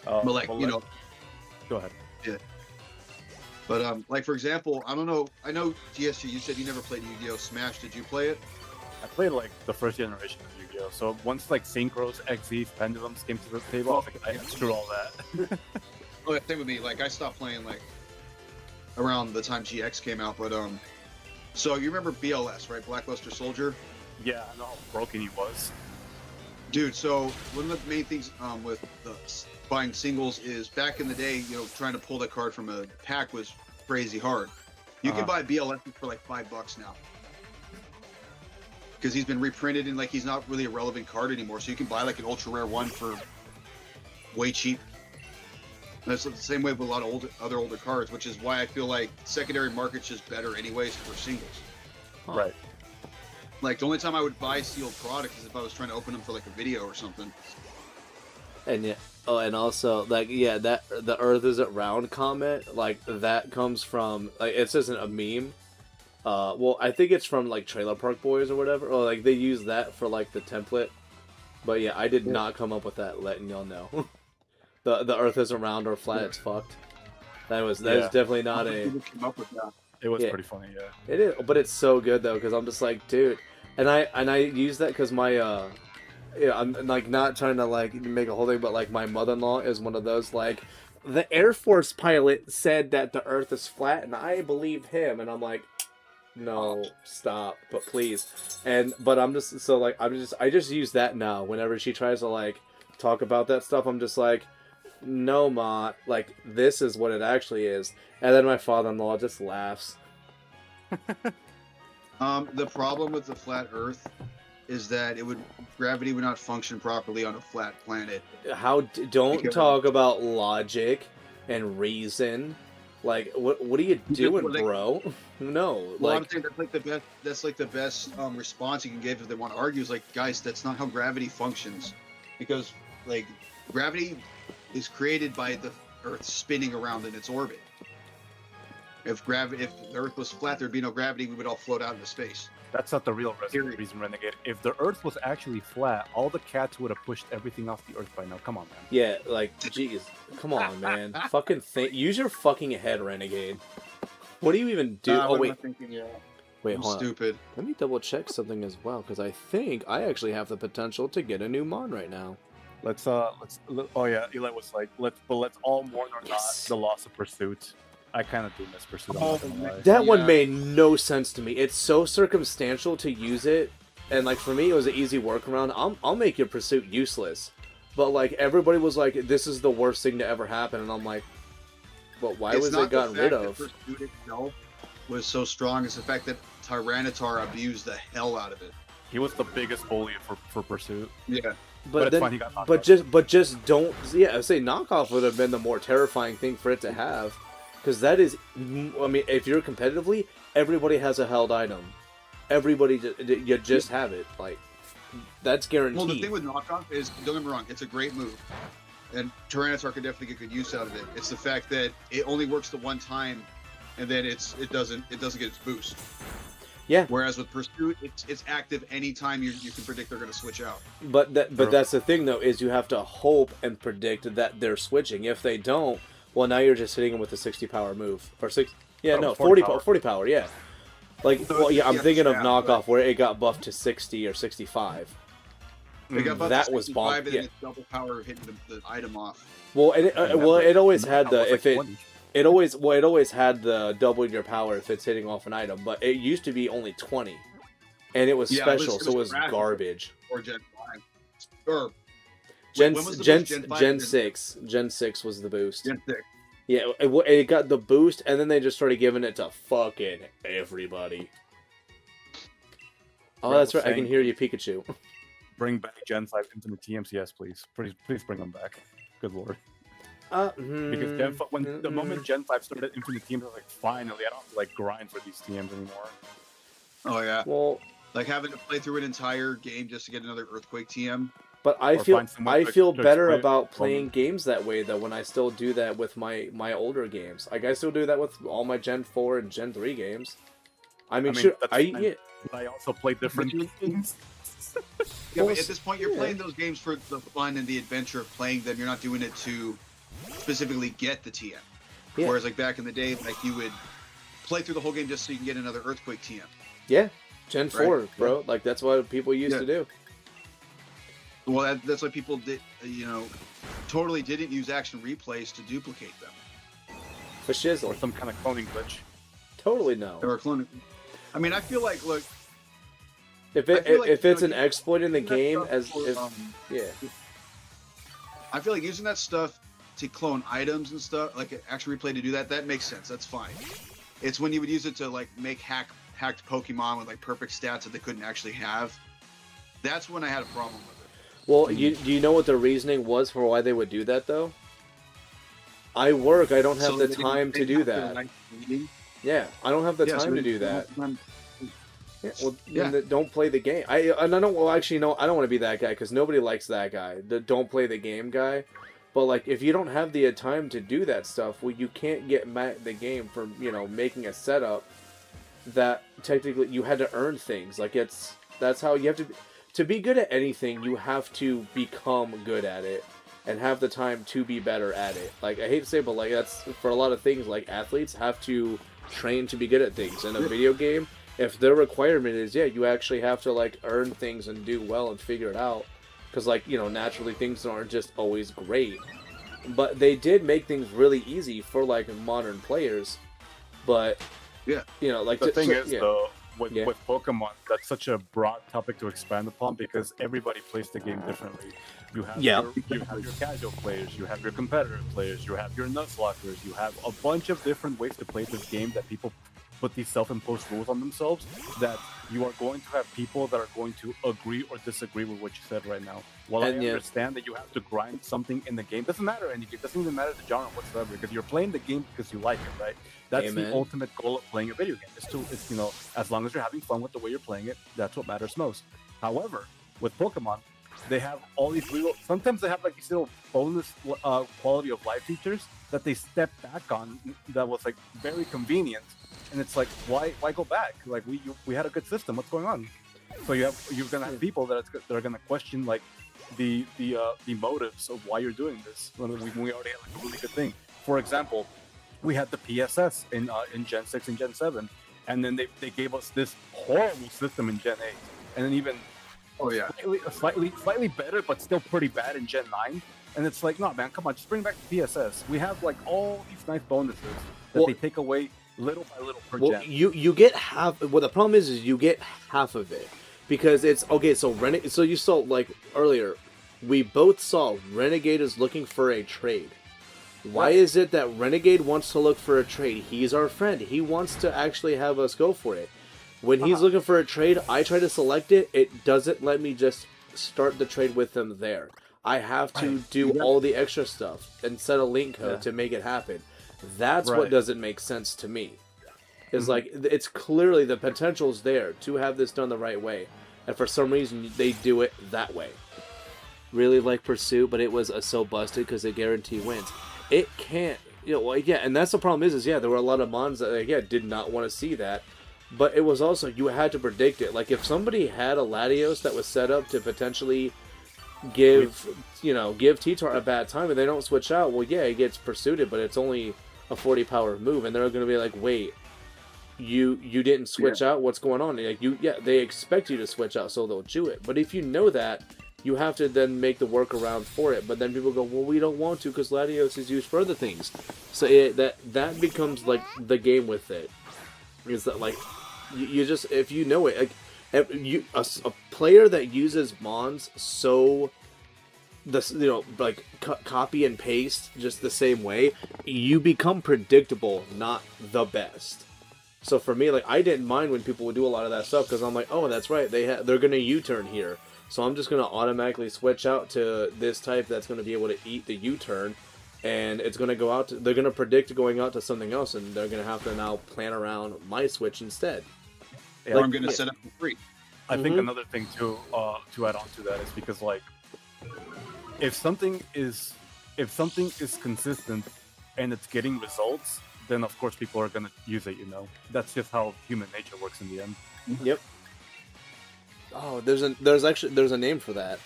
B: But like go
C: ahead.
B: Yeah. But like for example, I don't know. I know DSG. You said you never played Yu-Gi-Oh Smash. Did you play it?
C: I played like the first generation of Yu-Gi-Oh. So once like Synchros, XZs, Pendulums came to the table, I was like, screw all that.
B: Oh, yeah, same with me. Like I stopped playing like around the time GX came out. But so you remember BLS, right? Blackluster Soldier.
C: Yeah, I know how broken he was.
B: Dude, so one of the main things with buying singles is back in the day, trying to pull that card from a pack was crazy hard. You can buy BLS for like $5 now. Because he's been reprinted and like he's not really a relevant card anymore. So you can buy like an ultra rare one for way cheap. And that's the same way with a lot of other older cards, which is why I feel like secondary market's just better anyways for singles.
C: Right.
B: Like the only time I would buy sealed product is if I was trying to open them for like a video or something.
A: And yeah, and also like that the Earth isn't round comment, like that comes from like it isn't a meme. Well, I think it's from like Trailer Park Boys or whatever, or like they use that for like the template. But yeah, I did not come up with that. Letting y'all know, the Earth isn't round or flat. It's fucked. That is definitely not a.
B: Came up with that.
C: It was pretty funny, yeah.
A: It is, but it's so good though because I'm just like, dude, and I use that because my I'm like not trying to like make a whole thing, but like my mother-in-law is one of those like the Air Force pilot said that the Earth is flat, and I believe him, and I'm like, no, stop, but please, but I'm just so like I just use that now whenever she tries to like talk about that stuff. I'm just like, no, ma, like this is what it actually is. And then my father-in-law just laughs.
B: The problem with the flat Earth is that gravity would not function properly on a flat planet.
A: Don't talk about logic and reason. Like, what are you doing, bro? No,
B: well, I'm saying that's like the best response you can give if they want to argue. Is like, guys, that's not how gravity functions, because like gravity is created by the Earth spinning around in its orbit. If the Earth was flat, there'd be no gravity. We would all float out into space.
C: That's not the real reason, Renegade. If the Earth was actually flat, all the cats would have pushed everything off the Earth by now. Come on, man.
A: Yeah, like, jeez. Come on, man. Fucking think. Use your fucking head, Renegade. What do you even do?
B: Oh, wait.
A: Wait,
B: I'm
A: hold
B: stupid.
A: on. Let me double check something as well, because I think I actually have the potential to get a new Mon right now.
C: Oh yeah, Eli was like, let's all mourn or not the loss of Pursuit. I kind of do miss Pursuit.
A: That one made no sense to me. It's so circumstantial to use it, and like for me, it was an easy workaround. I'll make your Pursuit useless, but like everybody was like, this is the worst thing to ever happen, and I'm like, but why was it gotten rid of?
B: Pursuit itself was so strong. It's the fact that Tyranitar abused the hell out of it.
C: He was the biggest bully for Pursuit.
B: Yeah.
C: But it's fine, he got knocked
A: but just don't. Yeah, I say knockoff would have been the more terrifying thing for it to have. Because that is, I mean, if you're competitively, everybody has a held item. Everybody, you just have it. Like, that's guaranteed.
B: Well, the thing with knockoff is, don't get me wrong, it's a great move. And Tyranitar could definitely get good use out of it. It's the fact that it only works the one time, and then it doesn't get its boost.
A: Yeah.
B: Whereas with Pursuit, it's active anytime you can predict they're going to switch out.
A: But that's the thing, though, is you have to hope and predict that they're switching. If they don't, well, now you're just hitting them with a 60 power move. Or 40 power, yeah. Like, well, yeah, I'm thinking of knockoff where it got buffed to 60 or 65.
B: It got buffed
A: That
B: to
A: was
B: 65,
A: bonk.
B: and
A: Yeah.
B: then its double power hitting the item off.
A: Well, it always had the if it
C: 20.
A: it always had the doubling your power if it's hitting off an item, but it used to be only 20, and it was
B: Yeah,
A: special, so it was
B: trash.
A: garbage.
B: Or Gen 5. Or
A: Gen
B: when was the
A: Gen
B: boost? Gen 5
A: Gen
B: or
A: 6 Gen 6 was the boost.
B: Gen 6.
A: Yeah, it got the boost, and then they just started giving it to fucking everybody. Oh, that's right. I can hear you, Pikachu.
C: Bring back Gen 5 Infinite TMs, yes, please. Please bring them back. Good lord. Because Gen 5, when the moment Gen 5 started Infinite TMs, I was like, finally, I don't have to like grind for these TMs anymore.
B: Oh yeah.
A: Well,
B: Like having to play through an entire game just to get another Earthquake TM.
A: but I
C: Or
A: feel
C: find someone to
A: better
C: explain
A: about
C: it.
A: playing games that way though when I still do that with my older games. Like I still do that with all my Gen 4 and Gen 3 games. I mean sure,
C: that's fine, but I also play different games.
B: Yeah, but at this point, you're playing those games for the fun and the adventure of playing them. You're not doing it to specifically get the TM.
A: Yeah.
B: Whereas, like back in the day, like you would play through the whole game just so you can get another Earthquake TM.
A: Yeah, Gen 4,
B: Right.
A: bro. Like that's what people used to do.
B: Well, that's why people did, totally didn't use action replays to duplicate them.
A: For shizzle.
C: Or some kind of cloning glitch.
A: Totally no.
B: Or cloning. I mean, I feel like, look,
A: If
B: I feel like,
A: if it's
B: you
A: an
B: know,
A: exploit in the
B: using that
A: game,
B: stuff
A: as
B: for,
A: if yeah.
B: I feel like using that stuff to clone items and stuff, like action replay to do that, that makes sense. That's fine. It's when you would use it to like make hacked Pokemon with like perfect stats that they couldn't actually have. That's when I had a problem with it.
A: Well, do you know what the reasoning was for why they would do that though? I work. I don't have the time to do that. Yeah, I don't have the time to do that. Yeah, well, then don't play the game. I don't. Well, actually, no, I don't want to be that guy because nobody likes that guy. The don't play the game guy. But like, if you don't have the time to do that stuff, well, you can't get mad at the game for making a setup that technically you had to earn things. Like that's how you have to be good at anything. You have to become good at it and have the time to be better at it. Like I hate to say, it, but like that's for a lot of things. Like athletes have to train to be good at things in a video game. If their requirement is, you actually have to like earn things and do well and figure it out, because like naturally things aren't just always great. But they did make things really easy for like modern players. But like
C: the thing is though, with Pokemon, that's such a broad topic to expand upon because everybody plays the game differently. You have your casual players, you have your competitive players, you have your nuzlockers, you have a bunch of different ways to play this game that people put these self-imposed rules on themselves, that you are going to have people that are going to agree or disagree with what you said right now. While I understand that you have to grind something in the game, doesn't matter, and it doesn't even matter the genre whatsoever, because you're playing the game because you like it, right? That's the ultimate goal of playing a video game. It's as long as you're having fun with the way you're playing it, that's what matters most. However, with Pokemon, they have all these little, sometimes they have like these little bonus quality of life features that they step back on that was like very convenient. And it's like, why go back? Like we had a good system. What's going on? So you're gonna have people that are gonna question like the motives of why you're doing this when we already had like a really good thing. For example, we had the PSS in Gen 6 and Gen 7, and then they gave us this horrible system in Gen 8, and then even slightly better, but still pretty bad in Gen 9. And it's like, no man, come on, just bring back the PSS. We have like all these nice bonuses that they take away little by little per gen.
A: You get half. Well, the problem is you get half of it because it's okay. So So you saw like earlier, we both saw Renegade is looking for a trade. Why is it that Renegade wants to look for a trade? He's our friend. He wants to actually have us go for it. When he's looking for a trade, I try to select it. It doesn't let me just start the trade with him there. I have to do all the extra stuff and set a link code to make it happen. That's what doesn't make sense to me. Is like, it's clearly the potential's there to have this done the right way. And for some reason, they do it that way. Really like Pursuit, but it was so busted because it guaranteed wins. It can't, and that's the problem is there were a lot of mons that, did not want to see that. But it was also, you had to predict it. Like, if somebody had a Latios that was set up to potentially give T-Tar a bad time and they don't switch out, well, he gets pursued, but it's only a 40 power move, and they're going to be like, wait, you didn't switch out? What's going on? And like, they expect you to switch out, so they'll chew it. But if you know that, you have to then make the workaround for it. But then people go, well, we don't want to because Latios is used for other things. So that becomes like the game with it. Is that like you just, if you know it, like a player that uses Mons so like copy and paste just the same way, you become predictable, not the best. So for me, like, I didn't mind when people would do a lot of that stuff because I'm like, oh, that's right, they're gonna U-turn here, so I'm just gonna automatically switch out to this type that's gonna be able to eat the U-turn, and it's gonna go out. They're gonna predict going out to something else, and they're gonna have to now plan around my switch instead.
B: Yeah, or I'm gonna set up for free.
C: I think another thing to add on to that is because like if something is consistent and it's getting results, then of course people are gonna use it. That's just how human nature works in the end.
A: Yep. Oh, there's a name for that.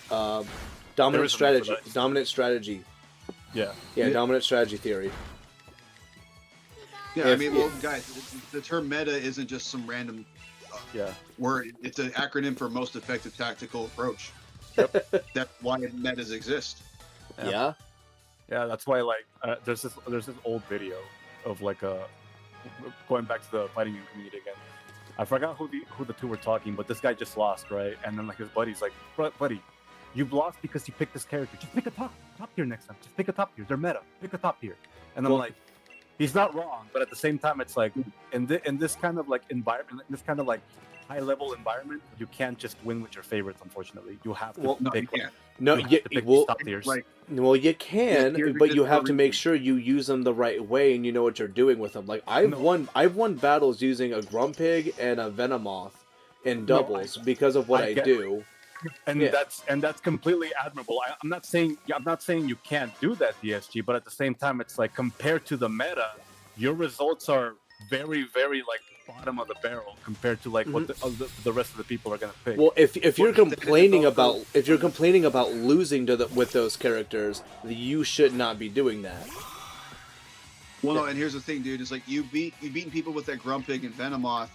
A: Dominant strategy. Dominant strategy.
C: Yeah.
A: Dominant strategy theory.
B: Yeah, I mean, well, guys, the term meta isn't just some random word. It's an acronym for most effective tactical approach. Yep. That's why metas exist.
A: Yeah.
C: Yeah, that's why like there's this old video of like going back to the fighting game community again. I forgot who the two were talking, but this guy just lost, right? And then like his buddy's like, buddy, you've lost because you picked this character. Just pick a top tier next time. Just pick a top tier. They're meta. Pick a top tier. And I'm like, he's not wrong, but at the same time, it's like in this kind of like environment, this kind of like high level environment, you can't just win with your favorites. Unfortunately, you have to pick.
A: Top tiers. Well, you can, but you have to make sure you use them the right way and you know what you're doing with them. Like I've won battles using a Grumpig and a Venomoth in doubles because of what I do.
C: And that's completely admirable. I'm not saying you can't do that, DSG, but at the same time, it's like compared to the meta, your results are very, very like bottom of the barrel compared to like what the rest of the people are gonna pick.
A: Well, if you're complaining about losing with those characters, you should not be doing that.
B: Well, no, and here's the thing, dude. Is like you've beaten people with that Grumpig and Venomoth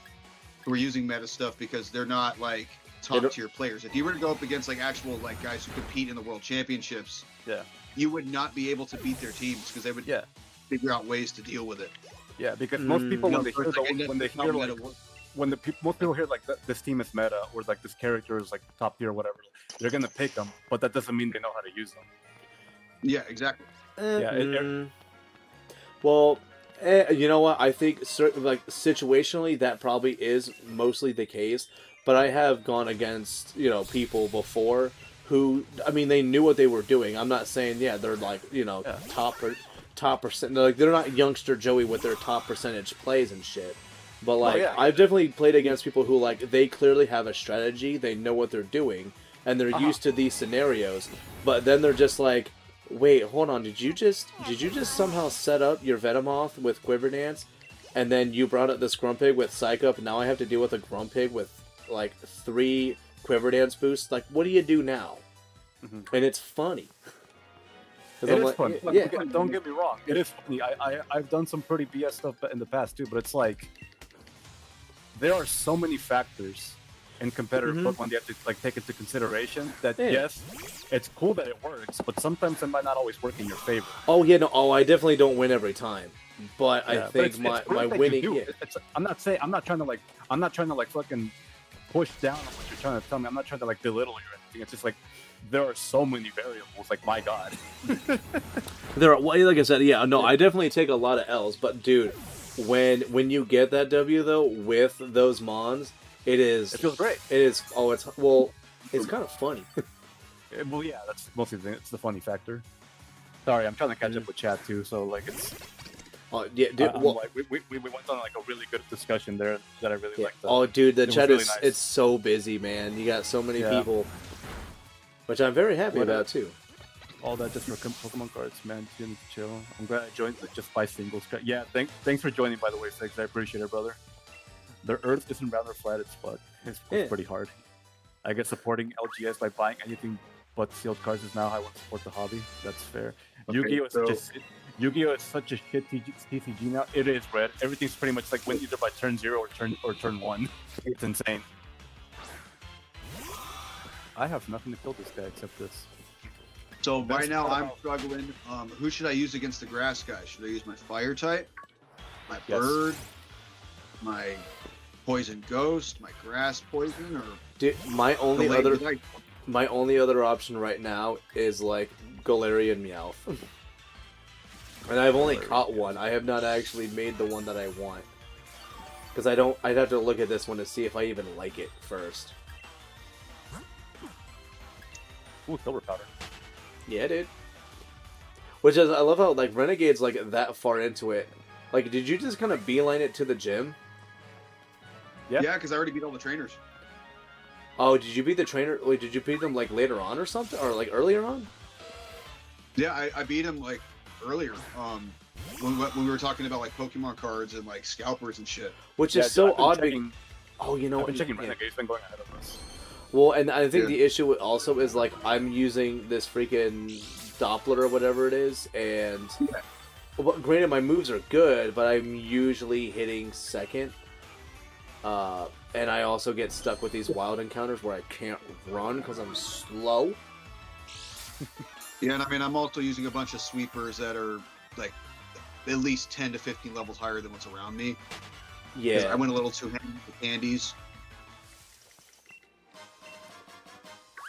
B: who are using meta stuff because they're not like top tier players. If you were to go up against like actual like guys who compete in the world championships, you would not be able to beat their teams because they would figure out ways to deal with it.
C: Yeah, because most people most people hear like this team is meta or like this character is like top tier or whatever, they're gonna pick them, but that doesn't mean they know how to use them.
B: Yeah, exactly.
A: Well, you know what? I think like situationally that probably is mostly the case. But I have gone against people before who, I mean, they knew what they were doing. I'm not saying they're like top percent. Like they're not youngster Joey with their top percentage plays and shit. But like I've definitely played against people who like they clearly have a strategy. They know what they're doing and they're used to these scenarios. But then they're just like, wait, hold on. Did you just somehow set up your Venomoth with Quiver Dance, and then you brought up this Grumpig with Psych Up, and now I have to deal with a Grumpig with like 3 Quiver Dance boosts? Like, what do you do now? And it's funny.
C: It is fun. Don't get me wrong. It is funny. I've done some pretty BS stuff in the past too, but it's like there are so many factors in competitive Pokemon you have to like take into consideration that yes, it's cool that it works, but sometimes it might not always work in your favor.
A: Oh yeah, no. Oh, I definitely don't win every time. But I think my winning.
C: I'm not trying to like fucking push down on what you're trying to tell me. I'm not trying to like belittle you or anything. It's just like there are so many variables. Like my God.
A: There are, like I said, I definitely take a lot of L's. But dude, when you get that W though with those Mons, it
C: feels great.
A: It is. It's kind of funny.
C: Well, yeah, that's mostly it's the funny factor. Sorry, I'm trying to catch up with chat too, so like it's.
A: Oh yeah, dude.
C: Like, we went on like a really good discussion there that I really liked.
A: Oh, dude, the chat
C: really
A: is
C: nice.
A: It's so busy, man. You got so many people, which I'm very happy about too.
C: All that just for Pokemon cards, man. You need to chill. I'm glad I joined the Just Buy Singles. Yeah, thanks for joining, by the way, Six. I appreciate it, brother. The Earth isn't round or flat; it's flat. It's pretty hard. I guess supporting LGS by buying anything but sealed cards is now how I want to support the hobby. That's fair. Okay, Yu-Gi-Oh! Is such a shit TCG now. It is, Red. Everything's pretty much like win either by turn 0 or turn 1. It's insane. I have nothing to kill this guy except this.
B: So
C: Best
B: right now
C: part
B: I'm
C: about-
B: struggling. Who should I use against the grass guy? Should I use my fire type, my
C: Yes.
B: bird, my poison ghost, my grass poison, or
A: Dude, my
B: the
A: only
B: lady
A: other
B: that
A: option right now is like Galarian Meowth. And I've only caught one. I have not actually made the one that I want. Because I'd have to look at this one to see if I even like it first.
C: Ooh, silver powder.
A: Yeah, dude. Which is, I love how, like, Renegade's, like, that far into it. Like, did you just kind of beeline it to the gym?
C: Yeah.
B: Yeah, because I already beat all the trainers.
A: Oh, did you beat the trainer? Wait, did you beat them, like, later on or something? Or, like, earlier on?
B: Yeah, I beat him like earlier. When we were talking about like Pokemon cards and like scalpers and shit.
A: Which
C: Yeah,
A: is so
C: I've been
A: odd.
C: checking-
A: Oh, you know
C: I've been
A: what?
C: checking
A: Yeah.
C: Renegade. He's been going ahead of us.
A: Well, and I think
B: Yeah.
A: the issue also is, like, I'm using this freaking Doppler or whatever it is, and... Well, granted, my moves are good, but I'm usually hitting second. And I also get stuck with these wild encounters where I can't run because I'm slow.
B: Yeah, and I mean I'm also using a bunch of sweepers that are like at least 10 to 15 levels higher than what's around me. 'Cause
A: Yeah.
B: I went a little too heavy with the candies.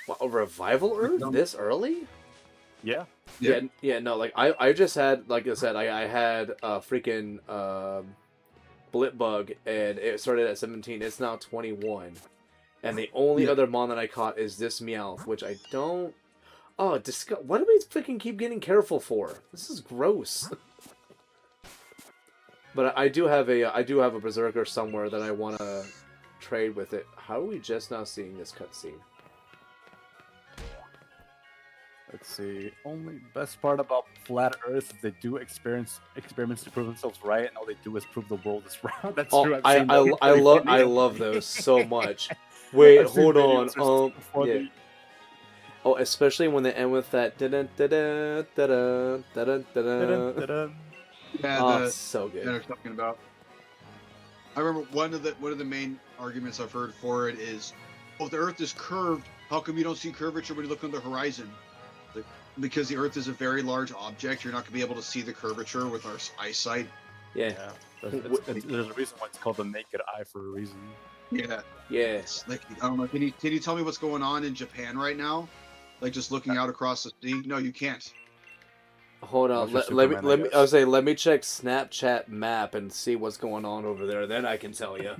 A: What, a revival Earth this early?
C: Yeah.
A: Yeah, no, like, I just had, like I said, I had a freaking Blitbug, and it started at 17. It's now 21. And the only
B: Yeah.
A: other Mon that I caught is this Meowth, which I don't... Oh, what do we freaking keep getting careful for? This is gross. But I do have a Berserker somewhere that I want to trade with it. How are we just now seeing this cutscene?
C: Let's see. Only best part about flat Earth is they do experiments to prove themselves right, and all they do is prove the world is round. That's
A: Oh,
C: true. I've
A: I
C: seen that before.
A: I love those so much. Wait,
C: I've seen
A: hold on.
C: videos, they're so funny.
A: Yeah. Oh, especially when they end with that da-dun, da-dun, da-dun, da-dun, da-dun.
C: Dun-dun-dun.
B: Yeah,
A: Oh, so
B: that
A: good.
B: I'm talking about. I remember one of the main arguments I've heard for it is, well, if the Earth is curved, how come you don't see curvature when you look on the horizon? Like, because the Earth is a very large object, you're not going to be able to see the curvature with our eyesight.
A: Yeah,
C: Yeah. There's a reason why it's called the naked eye for a reason.
B: Yeah,
A: yeah.
B: it's like I don't know. Can you tell me what's going on in Japan right now? Like just looking out across the sea? No, you can't.
A: Hold on.
C: Unless you're
A: Let me
C: Superman, I
A: I
C: guess.
A: was saying, let me check Snapchat map and see what's going on over there. Then I can tell you.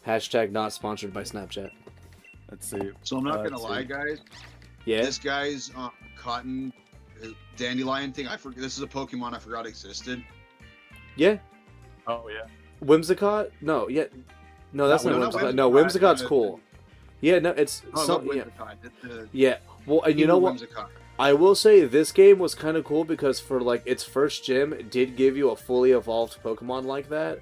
A: Hashtag not sponsored by Snapchat.
C: Let's see.
B: So I'm not gonna
C: let's
B: lie,
C: see.
B: guys.
A: Yeah.
B: This guy's cotton dandelion thing. This is a Pokemon I forgot existed.
A: Yeah.
C: Oh yeah.
A: Whimsicott? No. Yeah. No, that's
B: No,
A: not
B: not
A: Whimsicott. No,
B: Whimsicott,
A: Whimsicott's
B: uh,
A: cool. Yeah. No, it's
B: Oh, I love
A: some. Yeah.
B: Whimsicott. It's,
A: Yeah. Well, and you know what?
B: Whimsicott.
A: I will say this game was kind of cool because for like its first gym, it did give you a fully evolved Pokemon like that.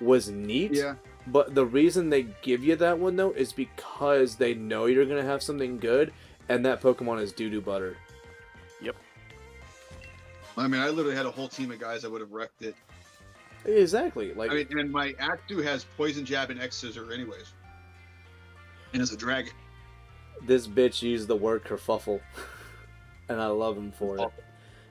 A: Was neat.
B: Yeah.
A: But the reason they give you that one though is because they know you're gonna have something good, and that Pokemon is doo-doo butter.
B: I mean, I literally had a whole team of guys that would have wrecked it.
A: Exactly. Like
B: I mean, and my Actu has Poison Jab and X Scissor anyways. And it's a dragon.
A: this bitch used the word kerfuffle, and I love him for it.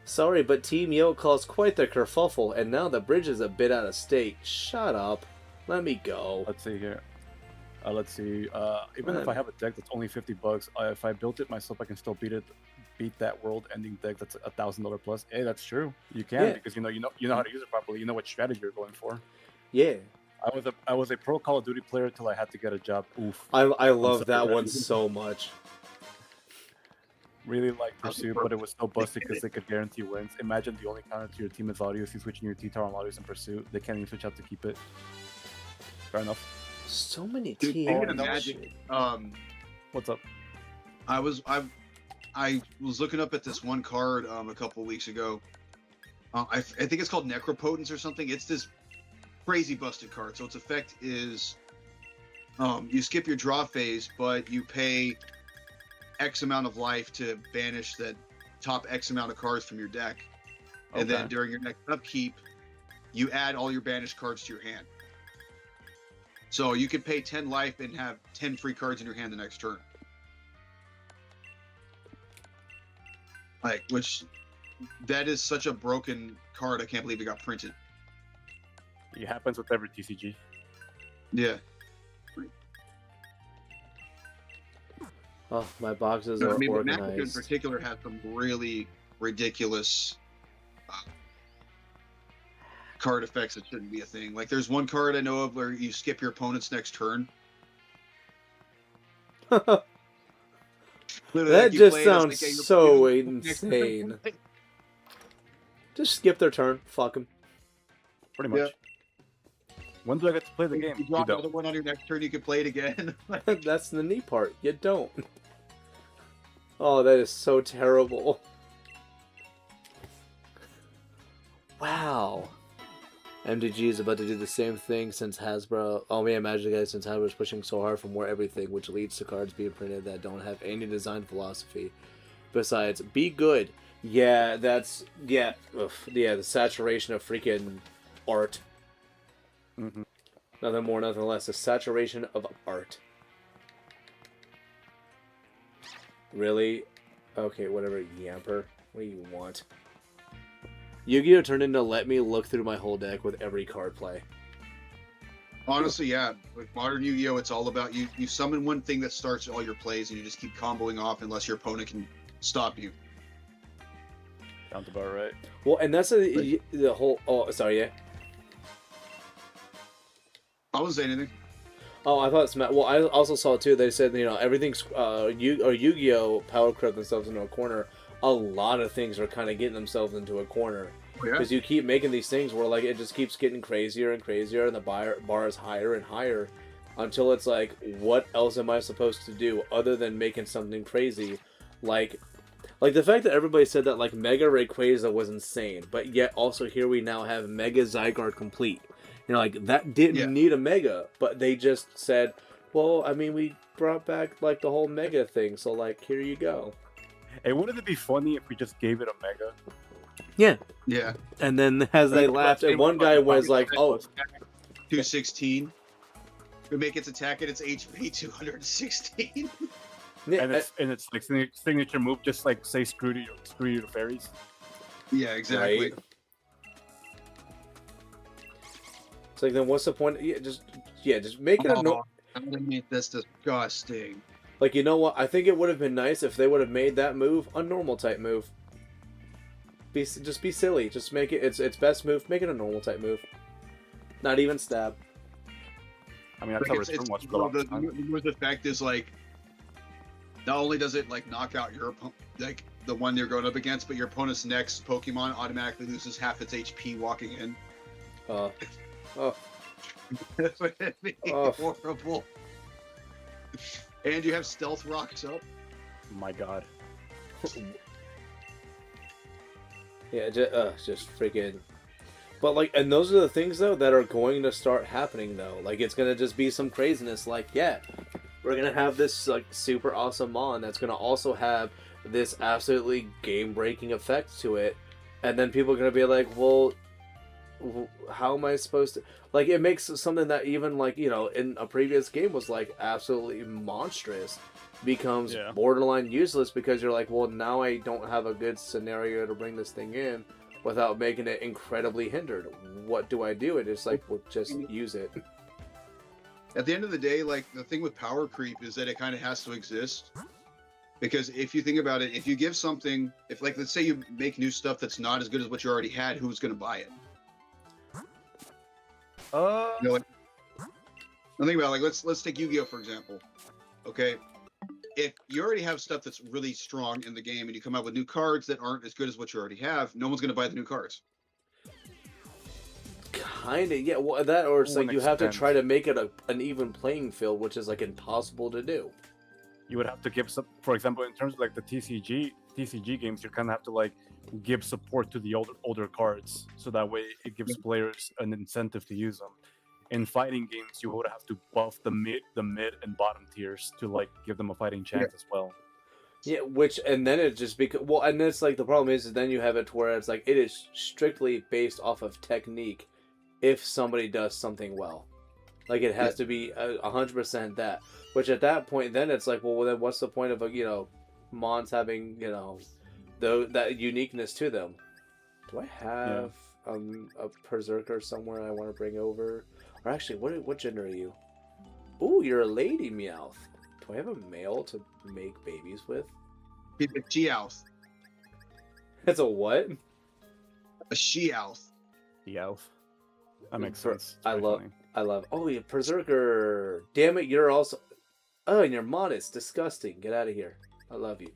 A: Sorry, but Team Yo caused quite the kerfuffle, and now the bridge is a bit out of state. Shut up. Let me go.
C: Let's see here. Let's see. Even if I have a deck that's only $50, if I built it myself, I can still beat that world-ending deck that's $1,000 plus. Hey, that's true. You can
A: Yeah.
C: because you know how to use it properly. You know what strategy you're going for.
A: Yeah.
C: I was a pro Call of Duty player till I had to get a job. Oof.
A: I love
C: sorry,
A: that
C: Red.
A: one so much.
C: Really like Pursuit, but it was so busted because they could guarantee wins. Imagine the only counter to your team is Latios. You switching your T-Tar on Latios in Pursuit. They can't even switch out to keep it. Fair enough.
A: So many
B: Dude,
A: teams.
B: you can imagine.
C: What's up?
B: I was looking up at this one card a couple weeks ago. I think it's called Necropotence or something. It's this crazy busted card. So its effect is you skip your draw phase, but you pay X amount of life to banish that top X amount of cards from your deck. And then
C: Okay.
B: during your next upkeep, you add all your banished cards to your hand. So you could pay 10 life and have 10 free cards in your hand the next turn. Like, which that is such a broken card. I can't believe it got printed.
C: It happens with every TCG.
B: Yeah.
A: Oh, my boxes
B: No,
A: are
B: I mean, but Magic in
A: organized.
B: particular has some really ridiculous card effects that shouldn't be a thing. Like, there's one card I know of where you skip your opponent's next turn. Literally,
A: That
B: like, you
A: just
B: play it as,
A: sounds
B: like, yeah,
A: so
B: you're next turn.
A: insane. Just skip their turn. Fuck them.
C: Pretty much.
B: Yeah.
C: When do I get to play the game?
B: You drop another one on your next turn, you can play it again.
A: That's the neat part. You don't. Oh, that is so terrible. Wow. MTG is about to do the same thing since Hasbro. Oh man, Magic guys, since Hasbro is pushing so hard for more everything, which leads to cards being printed that don't have any design philosophy. Besides, be good. Yeah, that's yeah, yeah. The saturation of freaking art.
C: Mm-hmm.
A: Nothing more, nothing less. The saturation of art. Really? Okay, whatever, Yamper. What do you want? Yu-Gi-Oh! Turned into let me look through my whole deck with every card play.
B: Honestly, yeah. With modern Yu-Gi-Oh, it's all about you summon one thing that starts all your plays, and you just keep comboing off unless your opponent can stop you.
C: Sounds about right.
A: Well, and that's the whole... Oh, sorry, yeah?
B: I wasn't saying anything.
A: Oh, I thought well, I also saw too. They said everything's Yu-Gi-Oh power crept themselves into a corner. A lot of things are kind of getting themselves into a corner because you keep making these things where like it just keeps getting crazier and crazier, and the bar is higher and higher until it's like, what else am I supposed to do other than making something crazy? Like the fact that everybody said that like Mega Rayquaza was insane, but yet also here we now have Mega Zygarde complete. Like, that didn't need a Mega, but they just said, well, I mean, we brought back, like, the whole Mega thing, so, like, here you go.
C: Hey, wouldn't it be funny if we just gave it a Mega?
A: Yeah.
B: Yeah.
A: And then as they laughed, and one guy was like, oh.
B: 216. We make its attack at its HP 216.
A: Yeah,
C: and it's like signature move, just like, say, screw you to fairies.
B: Yeah, exactly.
A: Right. Like, then what's the point? Just make it
B: That's disgusting.
A: Like, you know what? I think it would have been nice if they would have made that move a normal type move. Just be silly. Just make it its best move. Make it a normal type move. Not even stab.
C: I mean, that's how return was for a long time.
B: The fact is, like, not only does it like knock out your like the one you're going up against, but your opponent's next Pokemon automatically loses half its HP walking in.
A: Oh.
B: That would be horrible. And you have stealth rocks up.
C: Oh my god.
A: Yeah, just freaking. But like, and those are the things though that are going to start happening though. Like, it's gonna just be some craziness. Like, yeah, we're gonna have this like super awesome Mon that's gonna also have this absolutely game-breaking effect to it, and then people are gonna be like, well, how am I supposed to, like, it makes something that even like, in a previous game was like absolutely monstrous becomes borderline useless because you're like, well, now I don't have a good scenario to bring this thing in without making it incredibly hindered. What do I do? It's like, well, just use it.
B: At the end of the day, like, the thing with power creep is that it kind of has to exist. Because if you think about it, if you give something, if like, let's say you make new stuff that's not as good as what you already had, who's going to buy it? Like, think about it, like, let's take Yu-Gi-Oh for example. Okay, if you already have stuff that's really strong in the game and you come out with new cards that aren't as good as what you already have, no one's going to buy the new cards.
A: Kind of, yeah. Well, that, or it's like you have to try to make it an even playing field, which is like impossible to do.
C: You would have to give some, for example, in terms of like the TCG games, you kind of have to like give support to the older cards, so that way it gives players an incentive to use them. In fighting games, you would have to buff the mid and bottom tiers to like give them a fighting chance as well.
A: Yeah, and then it just becomes, well, and it's like the problem is then you have it to where it's like it is strictly based off of technique. If somebody does something well, like it has to be 100% that. Which at that point, then it's like, well, then what's the point of Mons having though that uniqueness to them. Do I have a berserker somewhere I want to bring over? Or actually, what gender are you? Ooh, you're a lady, Meowth. Do I have a male to make babies with?
B: It's a Sheoth.
A: It's a what?
B: A Sheoth.
C: The elf. That makes sense.
A: I love. Oh, yeah, berserker. Damn it, you're also. Oh, and you're modest. Disgusting. Get out of here. I love you.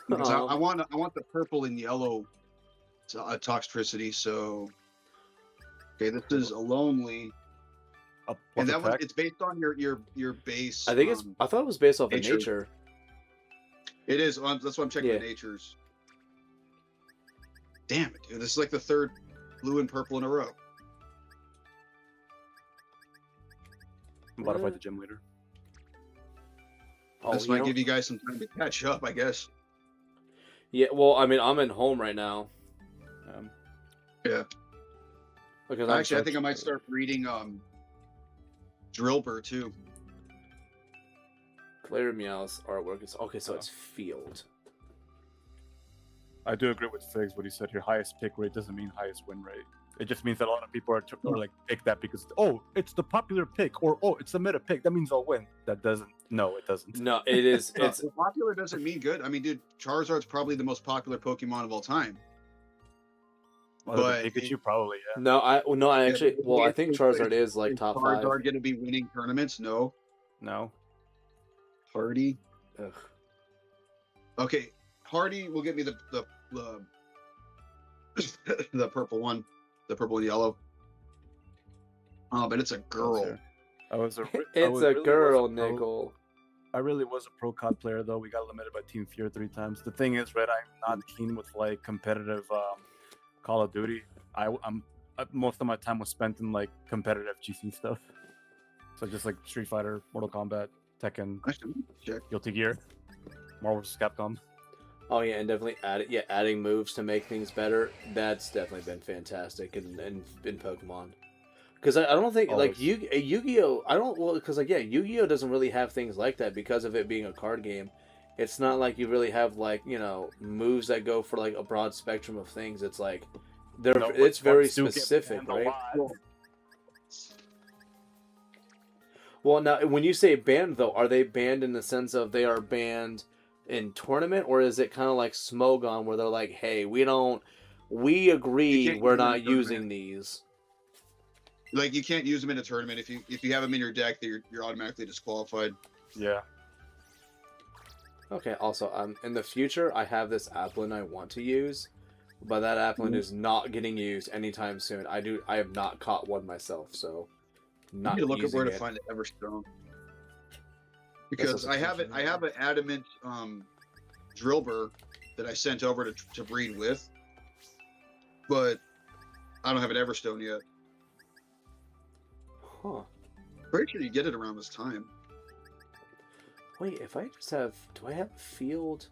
B: Because I want the purple and yellow toxicity. So, okay, this is a lonely, and that one it's based on your base.
A: I think it's. I thought it was based off of nature.
B: It is. That's why I'm checking the natures. Damn it, dude! This is like the third blue and purple in a row.
C: Modify the gym leader.
B: This might give you guys some time to catch up, I guess.
A: Yeah, well, I mean, I'm in home right now.
B: Yeah.
A: Because
B: actually, I think I might start reading Drillbur too.
A: Player Meow's artwork is okay, so it's field.
C: I do agree with Figs what he said here. Highest pick rate doesn't mean highest win rate. It just means that a lot of people are like pick that because it's the popular pick or it's the meta pick. That means I'll win. That doesn't. No, it doesn't.
A: No, it is. It's
B: popular doesn't mean good. I mean, dude, Charizard's probably the most popular Pokemon of all time.
C: Well,
B: but
C: Pikachu probably, yeah.
A: No, I actually. Well, I think Charizard is like top 5.
B: Charizard going to be winning tournaments? No. Hardy.
A: Ugh.
B: Okay, Hardy will get me the the purple one, the purple and yellow. Oh, but it's a girl.
A: It's a girl, Nickel.
C: I really was a pro COD player though. We got limited by Team Fear 3 times. The thing is, Red, I'm not keen with like competitive Call of Duty. I'm most of my time was spent in like competitive GC stuff. So just like Street Fighter, Mortal Kombat, Tekken, Guilty Gear, Marvel vs. Capcom.
A: Oh yeah, and definitely adding moves to make things better. That's definitely been fantastic in Pokemon. Because I don't think like Yu-Gi-Oh. I don't because like Yu-Gi-Oh doesn't really have things like that because of it being a card game. It's not like you really have like moves that go for like a broad spectrum of things. It's like it's very specific, right? Well, now when you say banned though, are they banned in the sense of they are banned in tournament, or is it kind of like Smogon where they're like, hey, we agree we're not using these?
B: Like you can't use them in a tournament if you have them in your deck, you're automatically disqualified.
C: Yeah.
A: Okay. Also, in the future, I have this Applin I want to use, but that Applin is not getting used anytime soon. I have not caught one myself, so not.
B: You need to look at where to find the Everstone. Because I have an adamant Drillbur that I sent over to breed with, but I don't have an Everstone yet.
A: Huh.
B: Pretty sure you get it around this time.
A: Wait, if I just have... Do I have a field?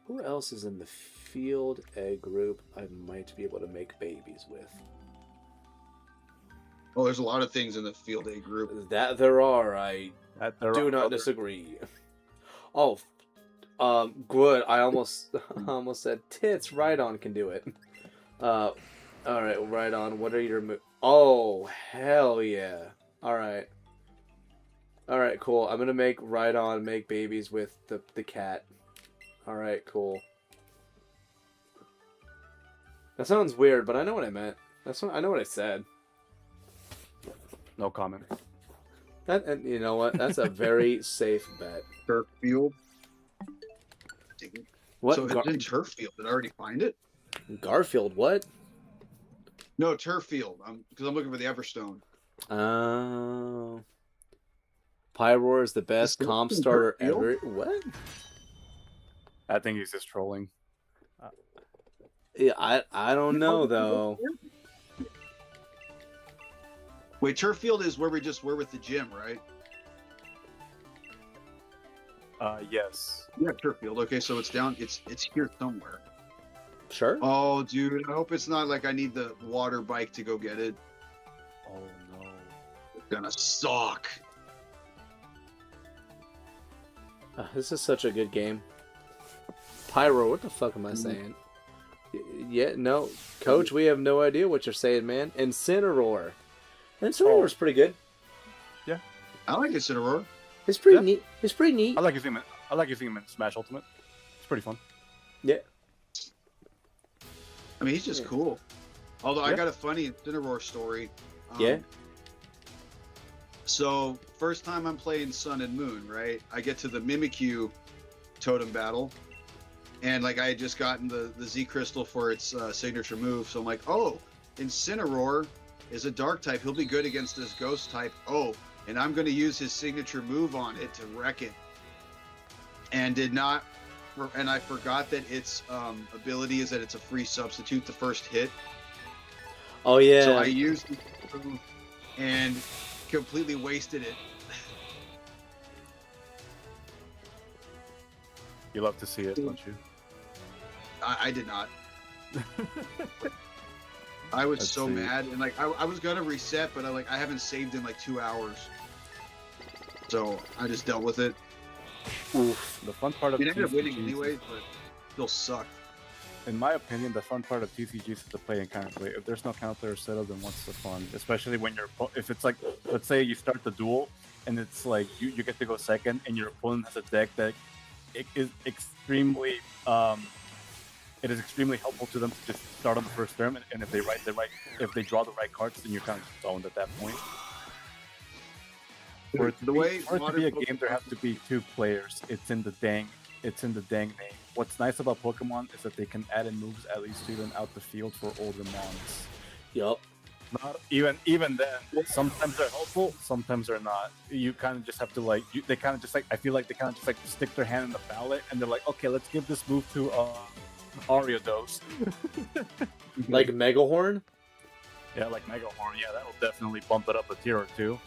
A: Who else is in the field egg group I might be able to make babies with?
B: Oh, there's a lot of things in the field A group.
A: That there are. I do not disagree. Oh, good. I almost said tits. Rhydon can do it. All right, Rhydon. What are your moves? Oh, hell yeah! All right, cool. I'm gonna make Rhydon make babies with the cat. All right, cool. That sounds weird, but I know what I meant. I know what I said.
C: No comment.
A: And you know what? That's a very safe bet.
B: Turf field.
A: What?
B: So it's in turf field. Did I already find it?
A: Garfield, what?
B: No, turf field. Because I'm looking for the Everstone.
A: Oh. Pyroar is the best comp starter ever. What?
C: I think he's just trolling.
A: Yeah, I don't know though.
B: Wait, turf field is where we just were with the gym, right?
C: Yes.
B: Yeah, turf field. Okay, so it's down. It's here somewhere.
A: Sure.
B: Oh, dude, I hope it's not like I need the water bike to go get it.
C: Oh no.
B: It's gonna suck.
A: This is such a good game. Pyro, what the fuck am I saying? Yeah, no. Coach, we have no idea what you're saying, man. Incineroar. Incineroar's pretty good.
C: Yeah.
B: I like Incineroar.
A: It's pretty neat. It's pretty neat.
C: I like using him in Smash Ultimate. It's pretty fun.
A: Yeah.
B: I mean, he's just cool. Although I got a funny Incineroar story.
A: Yeah.
B: So, first time I'm playing Sun and Moon, right? I get to the Mimikyu totem battle. And, like, I had just gotten the Z Crystal for its signature move. So I'm like, oh, Incineroar is a dark type. He'll be good against this ghost type. Oh, and I'm going to use his signature move on it to wreck it. And I forgot that its ability is that it's a free substitute the first hit.
A: Oh, yeah.
B: So I used it and completely wasted it.
C: You love to see it, don't you?
B: I did not. I was so mad, and like I was gonna reset, but I haven't saved in like 2 hours, so I just dealt with it.
C: Oof. The fun part of
B: I ended up winning
C: TCGs
B: anyways, but still sucked.
C: in my opinion, the fun part of TCGs is the play and counterplay. If there's no counterplayer setup, then what's the fun? Especially when if it's like, let's say you start the duel, and it's like you get to go second, and your opponent has a deck that it is extremely helpful to them to just start on the first turn, and if they draw the right cards, then you're kind of stoned at that point. For it to be a game, there have to be 2 players. It's in the dang name. What's nice about Pokemon is that they can add in moves at least to them out the field for older mons.
A: Yup.
C: Not even then. Sometimes they're helpful, sometimes they're not. You kind of just have to I feel like they kind of just like stick their hand in the ballot, and they're like, okay, let's give this move to Ariados.
A: Like Megahorn?
C: Yeah, like Megahorn. Yeah, that'll definitely bump it up a tier or 2.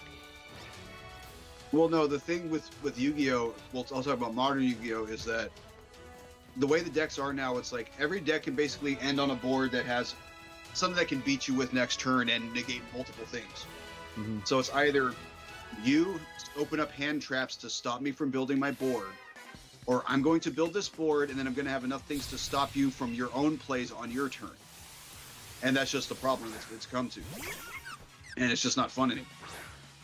B: Well, no, the thing with Yu-Gi-Oh, I'll talk about modern Yu-Gi-Oh, is that the way the decks are now, it's like every deck can basically end on a board that has something that can beat you with next turn and negate multiple things.
C: Mm-hmm.
B: So it's either you open up hand traps to stop me from building my board, or I'm going to build this board and then I'm going to have enough things to stop you from your own plays on your turn. And that's just the problem it's come to. And it's just not fun anymore.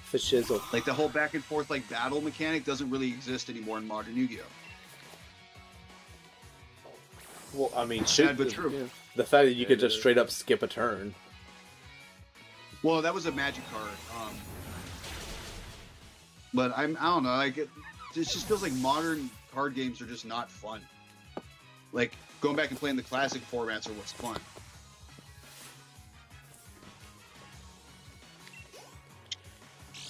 A: For shizzle.
B: Like the whole back and forth like battle mechanic doesn't really exist anymore in modern Yu-Gi-Oh.
A: Well, I mean,
B: Sad but true.
A: Yeah. The fact that you could just straight up skip a turn.
B: Well, that was a magic card. But I don't know. Like it just feels like modern card games are just not fun. Like going back and playing the classic formats are what's fun.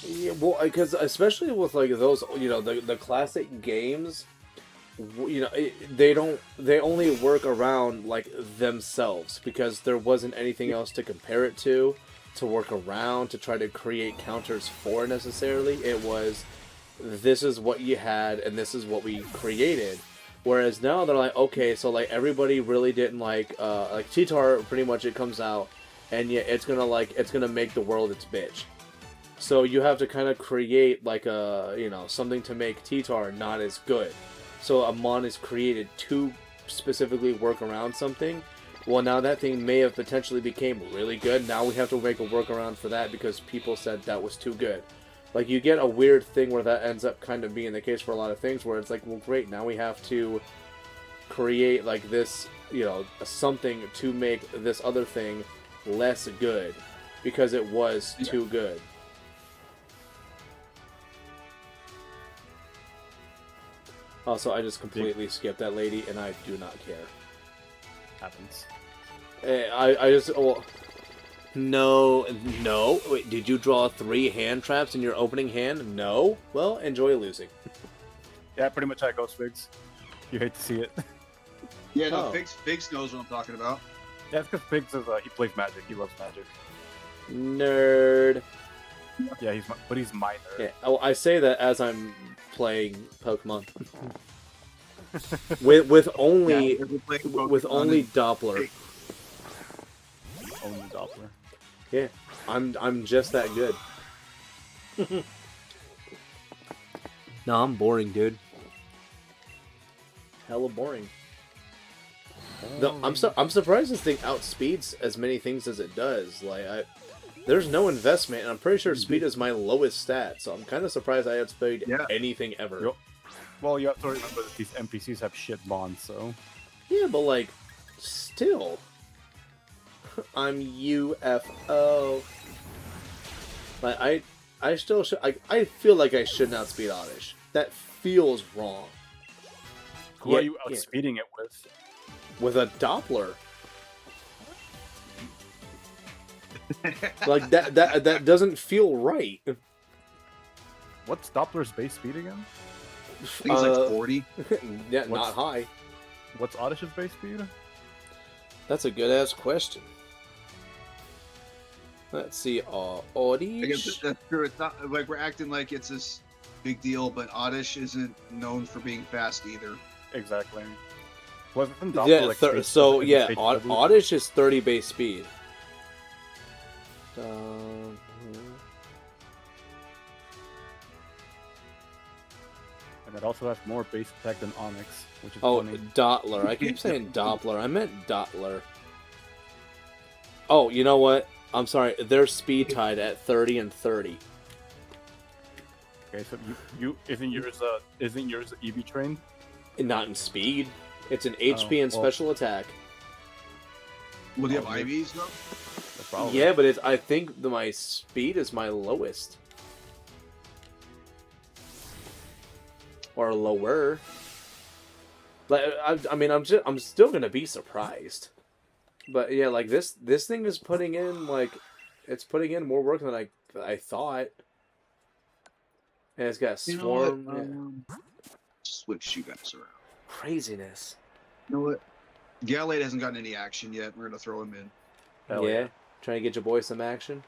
A: Yeah, well, because especially with like those, the classic games, they only work around like themselves because there wasn't anything else to compare it to work around, to try to create counters for necessarily. It was, this is what you had and this is what we created. Whereas now they're like, okay, so like everybody really didn't like T-Tar, pretty much it comes out and yeah, it's gonna make the world its bitch. So you have to kind of create like something to make T-Tar not as good. So a mon is created to specifically work around something. Well, now that thing may have potentially became really good. Now we have to make a workaround for that because people said that was too good. Like you get a weird thing where that ends up kind of being the case for a lot of things where it's like, well, great, now we have to create like this, something to make this other thing less good because it was too good. Also, I just completely skipped that lady, and I do not care.
C: Happens.
A: No. Wait, did you draw 3 hand traps in your opening hand? No? Well, enjoy losing.
C: Yeah, pretty much how it goes, Figs. You hate to see it.
B: Yeah, no, Figs knows what I'm talking about.
C: Yeah, it's because Figs he plays Magic. He loves Magic.
A: Nerd.
C: Yeah, he's my nerd.
A: Yeah. Oh, I say that as I'm playing Pokemon. with only Doppler.
C: Only Doppler.
A: Yeah, I'm just that good. No, I'm boring, dude. hella boring. No, I'm surprised this thing outspeeds as many things as it does. Like, there's no investment, and I'm pretty sure speed is my lowest stat, so I'm kind of surprised I outspeed anything ever.
C: Yep. Well, you have to remember that these NPCs have shit bonds, so...
A: Yeah, but, like, still... I'm UFO. Like, I still should... I feel like I shouldn't outspeed Oddish. That feels wrong.
C: Who are you outspeeding it with?
A: With a Doppler. Like, that doesn't feel right.
C: What's Doppler's base speed again?
B: I think it's like 40.
A: Yeah, not high.
C: What's Oddish's base speed?
A: That's a good-ass question. Let's see,
B: I
A: Oddish?
B: guess that's true. It's not like we're acting like it's this big deal, but Oddish isn't known for being fast either.
C: Exactly. Wasn't Doppler like
A: so yeah, Oddish is 30 base speed.
C: And it also has more base attack than Onyx, which is
A: Oh,
C: funny.
A: Dottler. I keep saying Doppler. I meant Dottler. Oh, you know what? I'm sorry. They're speed tied at 30 and 30.
C: Okay, so you isn't yours EV trained?
A: Not in speed. It's an HP and special attack.
B: Well, do you have IVs though?
C: Probably.
A: Yeah, but I think my speed is my lowest. Or lower. Like, I mean, I'm still gonna be surprised. But yeah, like this thing is putting in it's putting in more work than I thought. And it's got Swarm.
B: Switch you guys around.
A: Craziness.
B: You know what? Gallade hasn't gotten any action yet. We're gonna throw him in.
C: Hell yeah.
A: Trying to get your boy some action.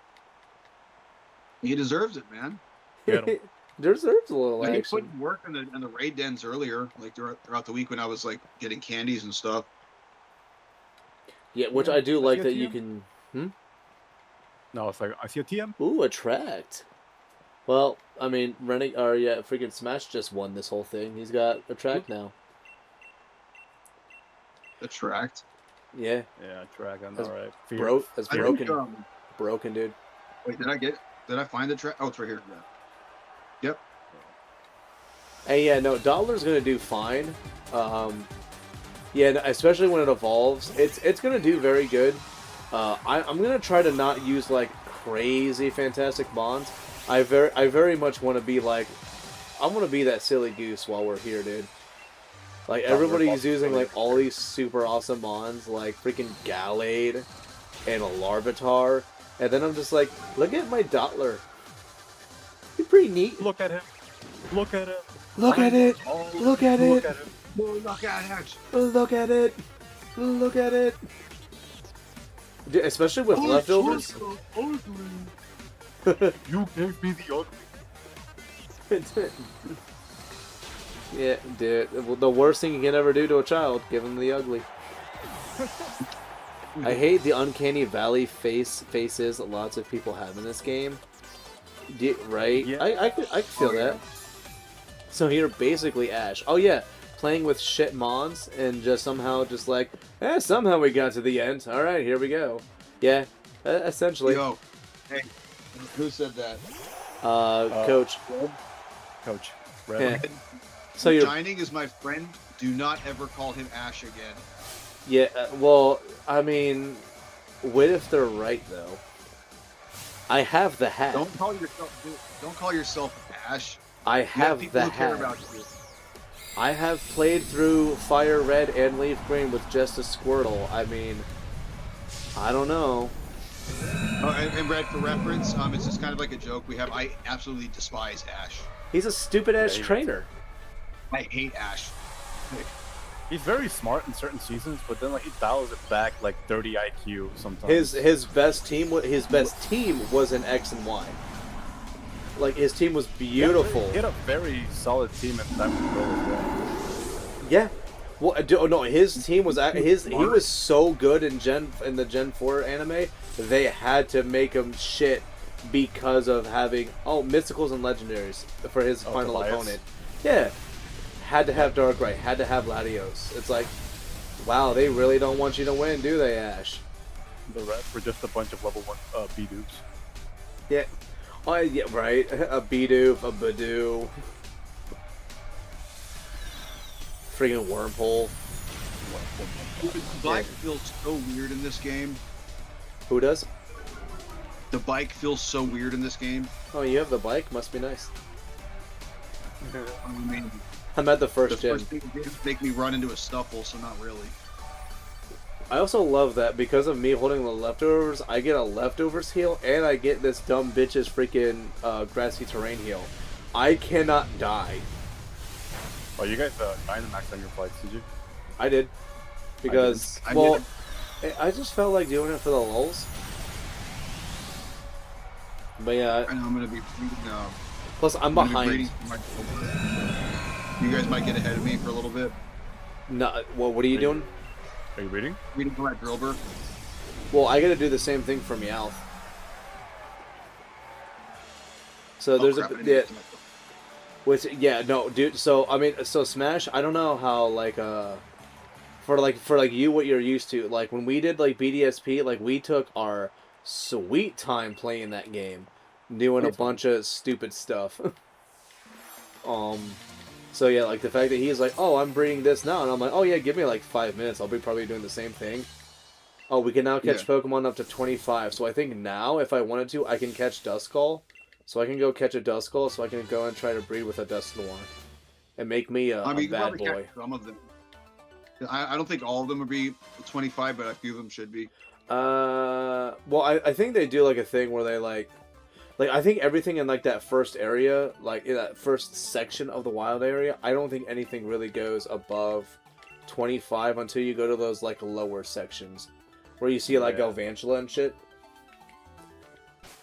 B: He deserves it, man.
C: Get him.
A: Deserves a little
B: Like, he
A: action.
B: put work in the raid dens earlier, like throughout the week when I was like getting candies and stuff.
A: Yeah, which I do like that you can.
C: No, it's like I see a TM.
A: Ooh, attract. Well, I mean, freaking Smash just won this whole thing. He's got attract now.
B: Attract.
A: Yeah.
C: Yeah, Dragon.
A: That's
C: Alright.
A: That's
B: I
A: broken.
B: think,
A: Broken, dude.
B: wait, did I find the track? Oh, it's right here. Yeah. Yep.
A: Hey, yeah, no, Dollar's gonna do fine. Yeah, especially when it evolves, it's gonna do very good. I'm gonna try to not use like crazy fantastic bonds. I very much want to be like, I want to be that silly goose while we're here, dude. Like everybody's using like all these super awesome bonds, like freaking Gallade and a Larvitar, and then I'm just like, look at my Dottler. He's pretty neat.
C: Look at him. Look at him.
A: Look at it. Look at it.
B: Look at it.
A: Look at it. Look at it. Dude, especially with leftovers.
C: You gave me the ugly.
A: Yeah, dude. The worst thing you can ever do to a child, give him the ugly. I hate the uncanny valley faces that lots of people have in this game. Right?
C: Yeah.
A: I could feel that. So you're basically Ash. Oh yeah, playing with shit mons and just somehow somehow we got to the end. All right, here we go. Yeah, essentially.
B: Yo, hey, who said that?
A: Coach.
C: Coach.
A: Yeah. So you're
B: Shining is my friend. Do not ever call him Ash again.
A: Yeah, well, I mean, what if they're right though? I have the hat.
B: Don't call yourself Ash.
A: I have the hat. I have played through Fire Red and Leaf Green with just a Squirtle. I mean, I don't know.
B: And Red, for reference, it's just kind of like a joke we have. I absolutely despise Ash.
A: He's a stupid ass trainer.
B: I hate Ash.
C: He's very smart in certain seasons, but then like he dials it back like 30 IQ sometimes.
A: His best team was in X and Y. Like his team was beautiful.
C: He had a very solid team in that control as well.
A: Yeah. Well, no, his team was he was so good in the Gen 4 anime. They had to make him shit because of having mysticals and legendaries for his final opponent. Yeah. had to have Darkrai, had to have Latios. It's like, wow, they really don't want you to win, do they, Ash?
C: The rest were just a bunch of level 1 B-dupes.
A: Yeah. Oh, yeah, right. A Bidoof, a Badoo. Friggin' Wormhole.
B: The bike feels so weird in this game.
A: Who does?
B: The bike feels so weird in this game.
A: Oh, you have the bike? Must be nice.
B: I mean,
A: I'm at the first
B: the
A: gym.
B: first thing it did was make me run into a Stuffle, so not really.
A: I also love that because of me holding the leftovers, I get a leftovers heal, and I get this dumb bitch's freaking grassy terrain heal. I cannot die.
C: Oh, you guys Dynamax on your fights, did you?
A: I did. Because, I just felt like doing it for the lulz. But yeah.
B: I know I'm going to be reading,
A: plus, I'm behind.
B: You guys might get ahead of me for a little bit.
A: No, what are you doing?
C: Are you reading?
B: Reading for that Drillbur.
A: Well, I gotta do the same thing for Meowth. So there's dude. So I mean, so Smash. I don't know how for you what you're used to. Like when we did like BDSP, like we took our sweet time playing that game, doing a bunch of stupid stuff. So yeah, like the fact that he's like, oh, I'm breeding this now, and I'm like, oh yeah, give me like 5 minutes. I'll be probably doing the same thing. Oh, we can now catch Pokemon up to 25. So I think now, if I wanted to, I can catch Duskull. So I can go catch a Duskull, so I can go and try to breed with a Dusknoir. And make me a bad boy.
B: Some of them. I don't think all of them would be 25, but a few of them should be.
A: Well, I think they do like a thing where they like I think everything in like that first area, like in that first section of the wild area, I don't think anything really goes above 25 until you go to those like lower sections where you see like Galvantula and shit.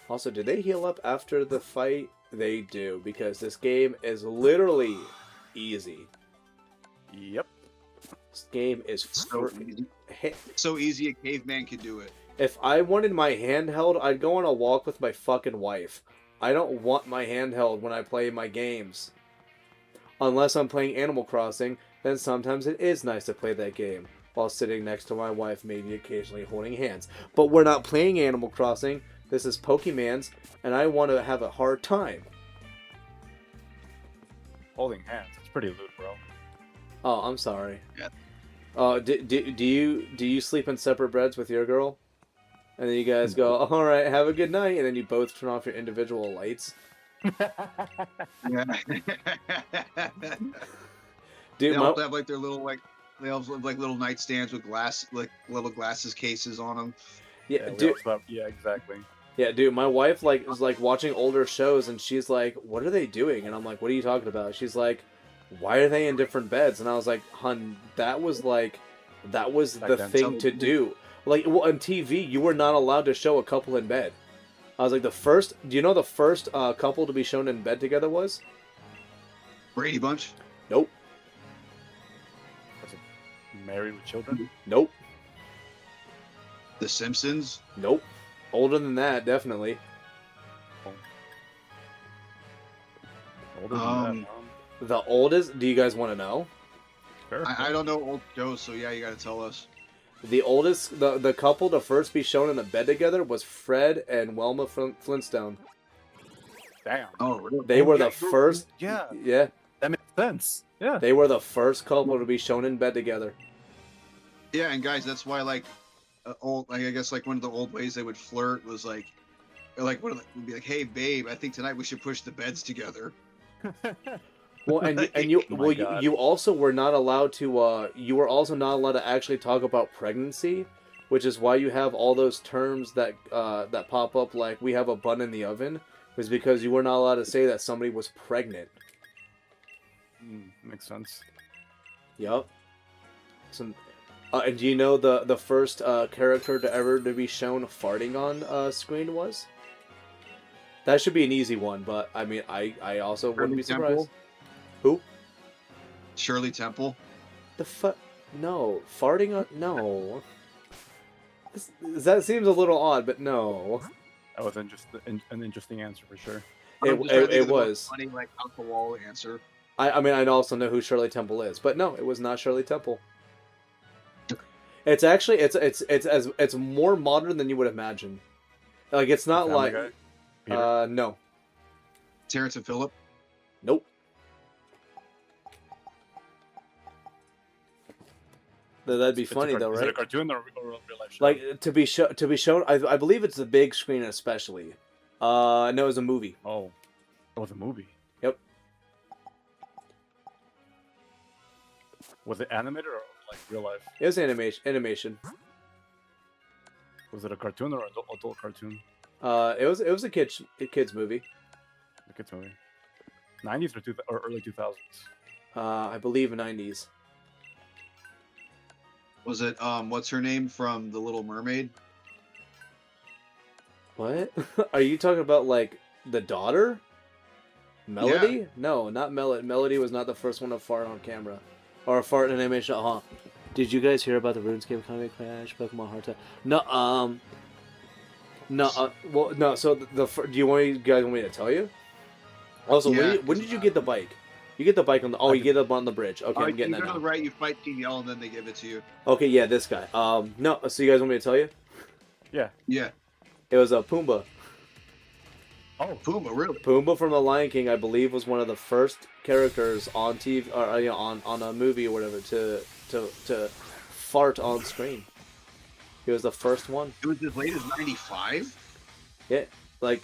A: Also, did they heal up after the fight? They do, because this game is literally easy.
C: Yep.
A: This game is
B: so easy. So easy a caveman could do it.
A: If I wanted my handheld, I'd go on a walk with my fucking wife. I don't want my handheld when I play my games. Unless I'm playing Animal Crossing, then sometimes it is nice to play that game while sitting next to my wife, maybe occasionally holding hands. But we're not playing Animal Crossing. This is Pokemon's, and I want to have a hard time.
C: Holding hands. It's pretty lewd, bro.
A: Oh, I'm sorry.
B: Yeah.
A: Do you sleep in separate beds with your girl? And then you guys go, all right, have a good night, and then you both turn off your individual lights.
B: Yeah.
A: Dude,
B: they also have like their little they also have like little nightstands with little glasses cases on them.
A: Yeah, dude.
C: Yeah, exactly.
A: Yeah, dude. My wife is watching older shows, and she's like, "What are they doing?" And I'm like, "What are you talking about?" She's like, "Why are they in different beds?" And I was like, "Hun, that was the thing to do." Like, well, on TV, you were not allowed to show a couple in bed. I was like, do you know the first couple to be shown in bed together was?
B: Brady Bunch?
A: Nope.
C: Was it Married with Children?
A: Nope.
B: The Simpsons?
A: Nope. Older than that, definitely.
C: Older than that,
A: The oldest? Do you guys want to know?
B: I don't know old shows, so yeah, you gotta tell us.
A: The oldest, the couple to first be shown in a bed together was Fred and Wilma Flintstone.
C: Damn.
B: Oh, really?
A: They were the first.
C: Yeah.
A: Yeah.
C: That makes sense. Yeah.
A: They were the first couple to be shown in bed together.
B: Yeah, and guys, that's why I guess like one of the old ways they would flirt was like would be like, "Hey, babe, I think tonight we should push the beds together."
A: Well, you also were not allowed to. You were also not allowed to actually talk about pregnancy, which is why you have all those terms that that pop up, like "we have a bun in the oven," was because you were not allowed to say that somebody was pregnant.
C: Makes sense.
A: Yep. And do you know the first character to be shown farting on screen was? That should be an easy one, but I mean, I also wouldn't be surprised.
B: Temple?
A: Who?
B: Shirley Temple.
A: The fuck? No. Farting on... No. That seems a little odd, but no.
C: That was an interesting answer for sure.
A: It was.
B: Funny, like, out the wall answer.
A: I mean, I also know who Shirley Temple is, but no, it was not Shirley Temple. It's actually it's more modern than you would imagine. Like it's not
C: Family
A: like
C: Guy?
A: no,
B: Terrence and Phillip.
A: nope. That'd be funny though,
C: Is
A: right?
C: it a cartoon or a real life show?
A: Like to be shown. I believe it's the big screen especially. No, it was a movie.
C: Oh, it was a movie.
A: Yep.
C: Was it animated or like real life?
A: It was animation.
C: Was it a cartoon or adult cartoon?
A: It was a kids movie.
C: A kids movie. 90s or early 2000s?
A: I believe 90s.
B: Was it what's her name from The Little Mermaid?
A: What? Are you talking about like the daughter? Melody?
B: Yeah.
A: No, not Melody. Melody was not the first one to fart on camera. Or fart in animation, Did you guys hear about the RuneScape economy crash? Pokemon Heart Attack? No, no, well, no, so do you guys want me to tell you? Also,
B: Yeah,
A: when did you get the bike? You get the bike on the, you get up on the bridge. Okay, I'm
B: you
A: getting
B: go
A: that
B: to the
A: now.
B: right, you fight Team Yell, and then they give it to you.
A: Okay, yeah, this guy. No, so you guys want me to tell you?
C: Yeah.
B: Yeah.
A: It was a Pumbaa.
B: Oh, Puma, really?
A: Pumbaa from The Lion King, I believe, was one of the first characters on TV or on a movie or whatever to fart on screen. He was the first one.
B: It was as late as 95?
A: Yeah, like,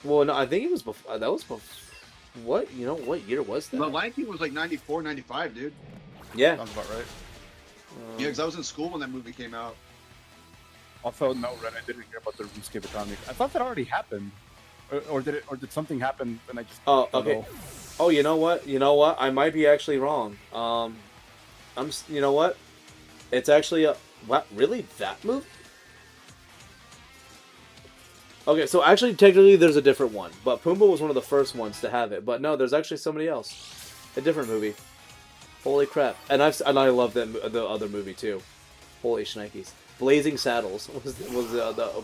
A: well, no, I think it was before. That was before. What what year was that?
B: The Lion King was like 94, 95, dude.
A: Yeah,
C: Sounds about right.
B: Yeah, because I was in school when that movie came out.
C: Also, no, Ren, I didn't hear about the RuneScape economy. I thought that already happened. Or did something happen and I just
A: Oh,
C: don't
A: okay.
C: know?
A: Oh, you know what? I might be actually wrong. You know what? It's actually what? Really? That movie? Okay, so actually, technically, there's a different one, but Pumbaa was one of the first ones to have it. But no, there's actually somebody else, a different movie. Holy crap! And I love the other movie too. Holy shnikes! Blazing Saddles was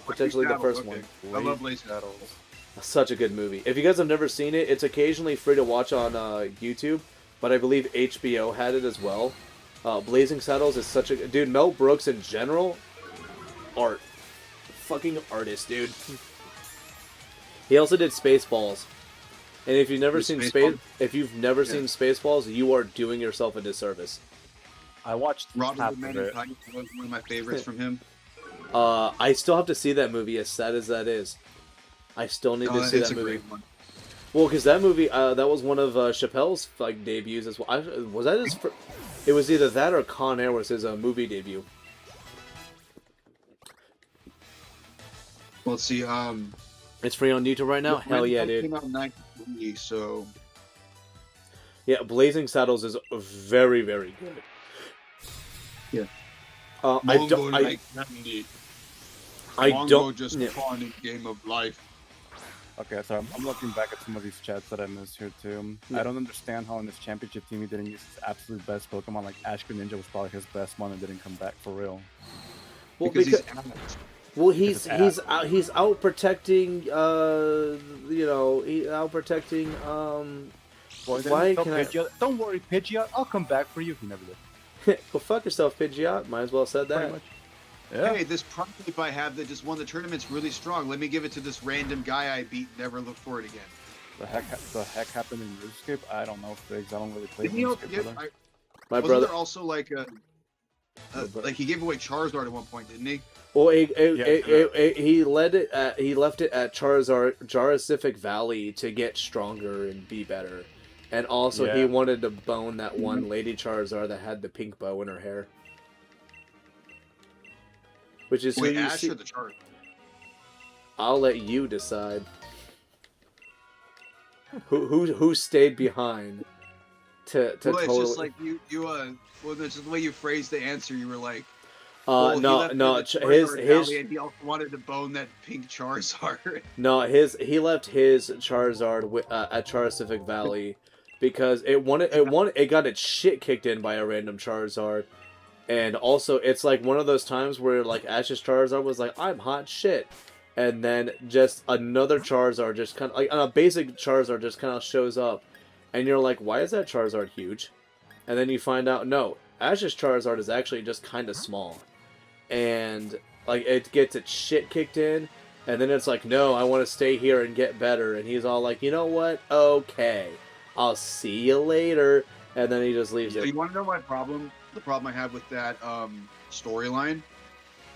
A: potentially the first one.
B: I love Blazing Saddles.
A: Such a good movie. If you guys have never seen it, it's occasionally free to watch on YouTube, but I believe HBO had it as well. Blazing Saddles is such a... Dude, Mel Brooks in general, art. Fucking artist, dude. He also did Spaceballs. And if you've never seen Spaceballs, you are doing yourself a disservice.
C: I watched
B: Robin
C: half
B: Hood
C: of
B: Men in
C: it.
B: Tights was one of my favorites from him.
A: I still have to see that movie, as sad as that is. I still need to see
B: It's
A: that
B: a
A: movie.
B: great one.
A: Well, because that movie, that was one of Chappelle's debuts as well. Was that his? It was either that or Con Air was his movie debut.
B: Let's see.
A: It's free on YouTube right now. Hell yeah, dude.
B: Came out in 1990, so
A: Yeah, Blazing Saddles is very, very good.
B: Yeah.
A: I don't.
B: just
A: yeah.
B: fun in game of life.
C: Okay, so I'm looking back at some of these chats that I missed here too.
A: Yeah.
C: I don't understand how in this championship team he didn't use his absolute best Pokemon. Like Ash Greninja was probably his best one and didn't come back for real.
A: Well,
B: Because he's
A: he's out protecting. Out protecting.
C: Well,
A: Why can I?
C: Don't worry, Pidgeot. I'll come back for you. He never did.
A: Well, fuck yourself, Pidgeot. Might as well have said
C: Pretty
A: that.
C: much. Yeah.
B: Hey, this prototype I have that just won the tournament's really strong. Let me give it to this random guy I beat. Never look for it again.
C: The heck happened in RuneScape? I don't know, Figs. I don't really play
B: Didn't he,
C: RuneScape. Brother.
A: My
B: wasn't
A: brother.
B: there also like like he gave away Charizard at one point, didn't he?
A: Well, he left it at Jarisific Valley to get stronger and be better, and also he
C: Yeah.
A: wanted to bone that one Lady Charizard that had the pink bow in her hair, which is
B: Wait,
A: who you
B: Ash
A: see.
B: or the Charizard?
A: I'll let you decide. Who stayed behind to
B: Well,
A: totally.
B: it's just like well, that's just the way you phrased the answer. You were like,
A: no,
B: he left
A: no,
B: the
A: his
B: Charizard Valley and he also wanted to bone that pink Charizard.
A: No, he left his Charizard at Charisific Valley because it got its shit kicked in by a random Charizard, and also it's like one of those times where like Ash's Charizard was like, I'm hot shit, and then just another Charizard just kind of like a basic Charizard just kind of shows up And you're like, why is that Charizard huge? And then you find out, no, Ash's Charizard is actually just kind of small. And, like, it gets its shit kicked in, and then it's like, no, I want to stay here and get better. And he's all like, you know what? Okay. I'll see you later. And then he just leaves
B: So
A: it.
B: you want to know my problem? The problem I have with that storyline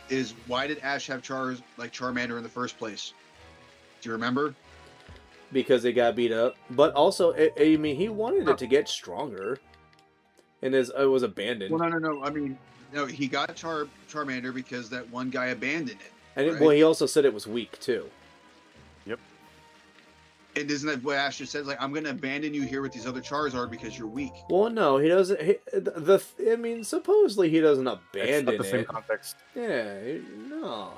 B: is, why did Ash have Charmander in the first place? Do you remember?
A: Because it got beat up. But also, I mean, he wanted it to get stronger. And it was abandoned.
B: Well, no. I mean, no, he got Charmander because that one guy abandoned it.
A: And
B: right?
A: well, he also said it was weak, too.
C: Yep.
B: And isn't that what Ash just says? Like, I'm going to abandon you here with these other Charizard because you're weak.
A: Well, no, he doesn't. I mean, supposedly he doesn't abandon
C: It's not the same
A: it.
C: context.
A: Yeah, no.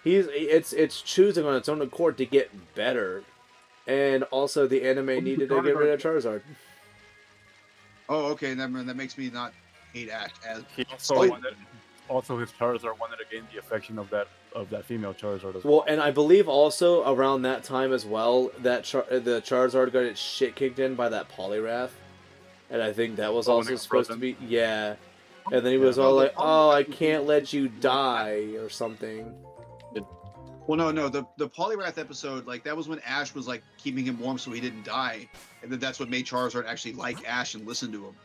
A: It's choosing on its own accord to get better, and also the anime needed to get rid of Charizard.
B: Oh, okay. That makes me not hate Ash as.
C: He also his Charizard wanted to gain the affection of that female Charizard as well.
A: Well, and I believe also around that time as well that the Charizard got its shit kicked in by that Poliwrath, and I think that was also supposed to be And then he was all like, "Oh, I can't let you die" or something.
B: Well, no, the Poliwrath episode, like, that was when Ash was like keeping him warm so he didn't die, and then that's what made Charizard actually like Ash and listen to him.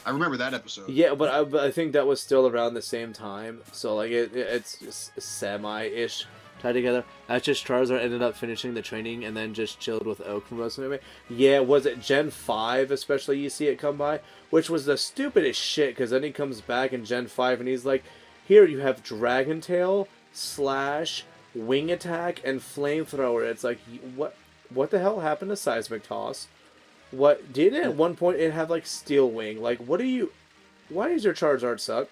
B: I remember that episode.
A: Yeah, but I think that was still around the same time, so like it's just semi-ish tied together. Ash's Charizard ended up finishing the training and then just chilled with Oak for most of it. Yeah, was it Gen 5 especially you see it come by? Which was the stupidest shit, because then he comes back in Gen 5 and he's like, here you have Dragon Tail, Slash, Wing Attack, and Flamethrower. It's like, what the hell happened to Seismic Toss? What didn't at one point it have like Steel Wing? Like, why does your Charizard suck?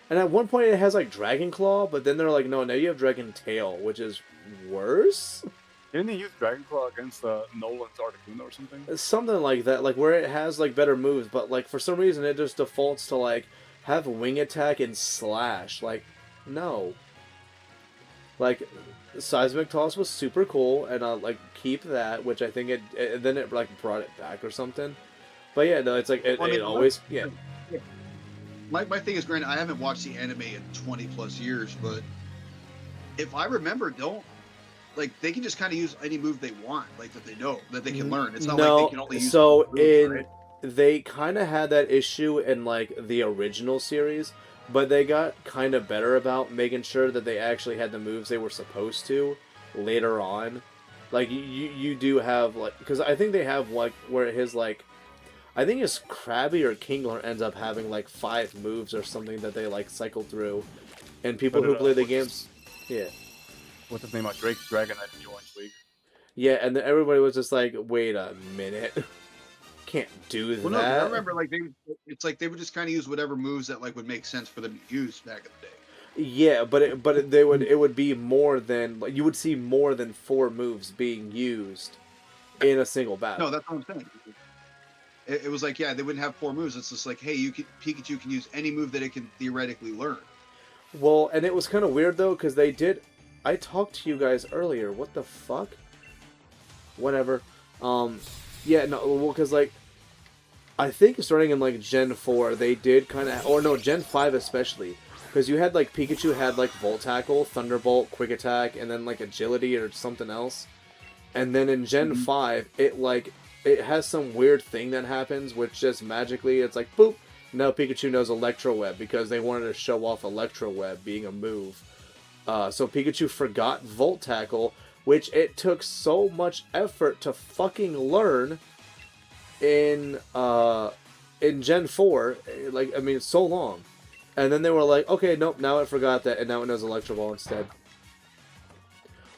A: And at one point it has like Dragon Claw, but then they're like, no, now you have Dragon Tail, which is worse.
C: Didn't he use Dragon Claw against Nolan's Articuno or something?
A: Something like that, like where it has like better moves, but like for some reason it just defaults to like have Wing Attack and Slash. Like, no. Like, Seismic Toss was super cool, and like keep that, which I think then it like brought it back or something. But yeah, no, it's like it always
B: My thing is, granted, I haven't watched the anime in 20 plus years, but if I remember, they can just kind of use any move they want, like that they know that they can learn. It's not like they can only use.
A: So
B: moves, right?
A: they kind of had that issue in like the original series. But they got kind of better about making sure that they actually had the moves they were supposed to later on. Like, you do have, like... Because I think they have, like, where his, like... I think his Krabby or Kingler ends up having, like, 5 moves or something that they, like, cycle through. And people who play the games... Yeah.
C: What's his name? Drake Dragonite in the Orange League.
A: Yeah, and then everybody was just like, wait a minute. Can't do that.
B: Well, no, I remember, like, it's like they would just kind of use whatever moves that like would make sense for them to use back in the day.
A: Yeah, but it would be more than, you would see more than 4 moves being used in a single battle.
B: No, that's what I'm saying. It was like, yeah, they wouldn't have 4 moves. It's just like, hey, Pikachu can use any move that it can theoretically learn.
A: Well, and it was kind of weird though, because I talked to you guys earlier. What the fuck? Whatever. Yeah, no, well, because, like, I think starting in, like, Gen 4, they did kind of, or no, Gen 5 especially, because you had, like, Pikachu had, like, Volt Tackle, Thunderbolt, Quick Attack, and then, like, Agility or something else. And then in Gen 5, it has some weird thing that happens, which just magically, it's like, boop, now Pikachu knows Electro Web, because they wanted to show off Electro Web being a move. So Pikachu forgot Volt Tackle, which it took so much effort to fucking learn in Gen 4, like, I mean, so long. And then they were like, okay, nope, now it forgot that, and now it knows Electro Ball instead.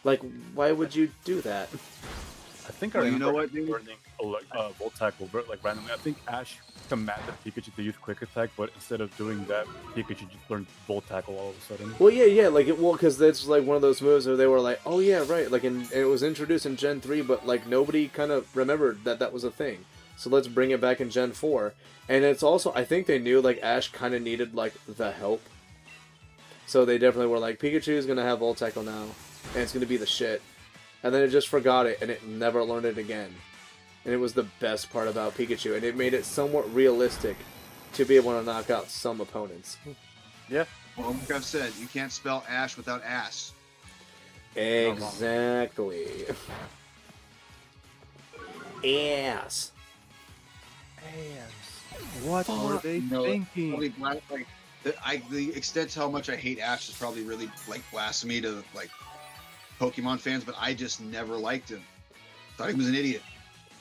A: Like, why would you do that?
C: I think
B: Well,
C: I remember
B: you know what, dude?
C: learning Volt Tackle, like, randomly. I think Ash commanded Pikachu to use Quick Attack, but instead of doing that, Pikachu just learned Volt Tackle all of a sudden.
A: Well, yeah, like, because that's, like, one of those moves where they were like, oh, yeah, right, like, and it was introduced in Gen 3, but, like, nobody kind of remembered that was a thing. So let's bring it back in Gen 4. And it's also, I think they knew, like, Ash kind of needed, like, the help. So they definitely were like, Pikachu's going to have Volt Tackle now, and it's going to be the shit. And then it just forgot it, and it never learned it again. And it was the best part about Pikachu, and it made it somewhat realistic to be able to knock out some opponents.
C: Yeah.
B: Well, like I've said, you can't spell Ash without ass.
A: Exactly. Ass.
C: What were they thinking?
B: Probably like the extent to how much I hate Ash is probably really like blasphemy to like Pokemon fans, but I just never liked him. Thought he was an idiot.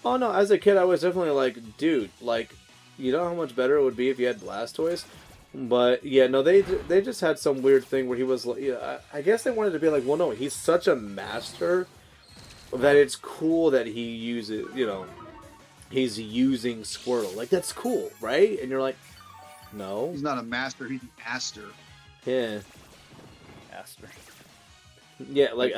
A: Oh no, as a kid I was definitely like, dude, like, you know how much better it would be if you had Blastoise? But yeah, no, they just had some weird thing where he was like, yeah, I guess they wanted to be like, well, no, he's such a master that it's cool that he uses, you know, he's using Squirtle. Like, that's cool, right? And you're like, no.
B: He's not a master, he's an aster.
A: Yeah.
C: Aster.
A: Yeah, like,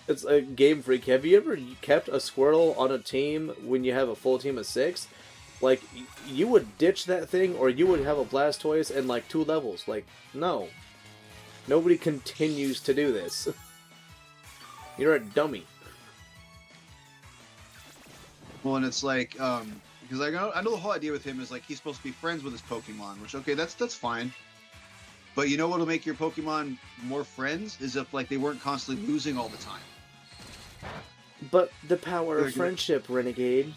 A: it's a Game Freak. Have you ever kept a Squirtle on a team when you have a full team of 6? Like, you would ditch that thing, or you would have a Blastoise and, like, 2 levels. Like, no. Nobody continues to do this. You're a dummy.
B: Well, and it's like, because I know the whole idea with him is like he's supposed to be friends with his Pokemon, which okay, that's fine. But you know what'll make your Pokemon more friends is if like they weren't constantly losing all the time.
A: But the power of friendship, Renegade.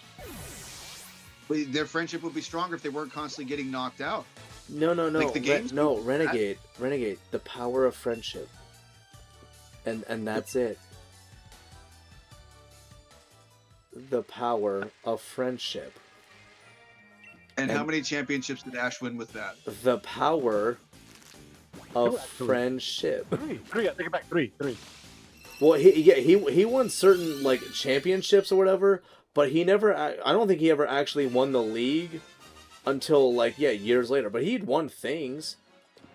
B: But their friendship would be stronger if they weren't constantly getting knocked out.
A: No.
B: Like the games
A: Renegade. Renegade. The power of friendship. And that's it. The power of friendship.
B: And how many championships did Ash win with that?
A: The power of friendship.
C: Three. I take it back. Three.
A: Well, he won certain like championships or whatever, but he never. I don't think he ever actually won the league until like years later. But he'd won things,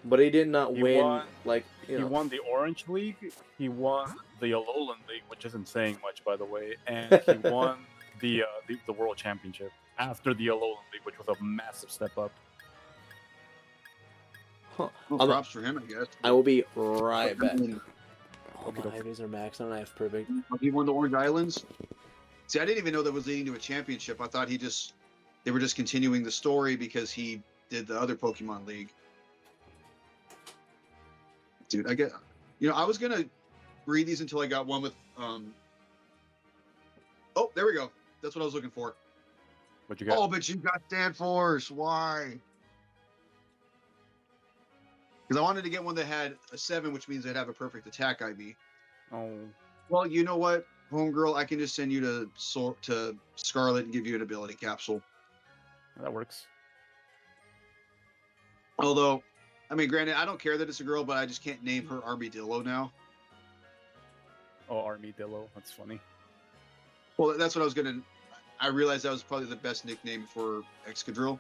A: but he did not win like you know.
C: He won the Orange League. He won the Alolan League, which isn't saying much, by the way, and he won the World Championship after the Alolan League, which was a massive step up.
A: Huh.
B: Well, props for him, I guess.
A: I will be right back.
B: Oh,
A: my IVs are maxed on. I have perfect.
B: He won the Orange Islands. See, I didn't even know that was leading to a championship. I thought they were just continuing the story because he did the other Pokemon League. Dude, I was gonna read these until I got one with Oh, there we go. That's what I was looking for.
C: What you got?
B: Oh, but you got Stand Force. Why? Because I wanted to get one that had a 7, which means I'd have a perfect attack IV.
C: Oh.
B: Well, you know what, homegirl? I can just send you to Scarlet and give you an ability capsule.
C: That works.
B: Although, I mean, granted, I don't care that it's a girl, but I just can't name her Armadillo now.
C: Oh, Armadillo. That's funny.
B: Well, that's what I was going to... I realized that was probably the best nickname for Excadrill.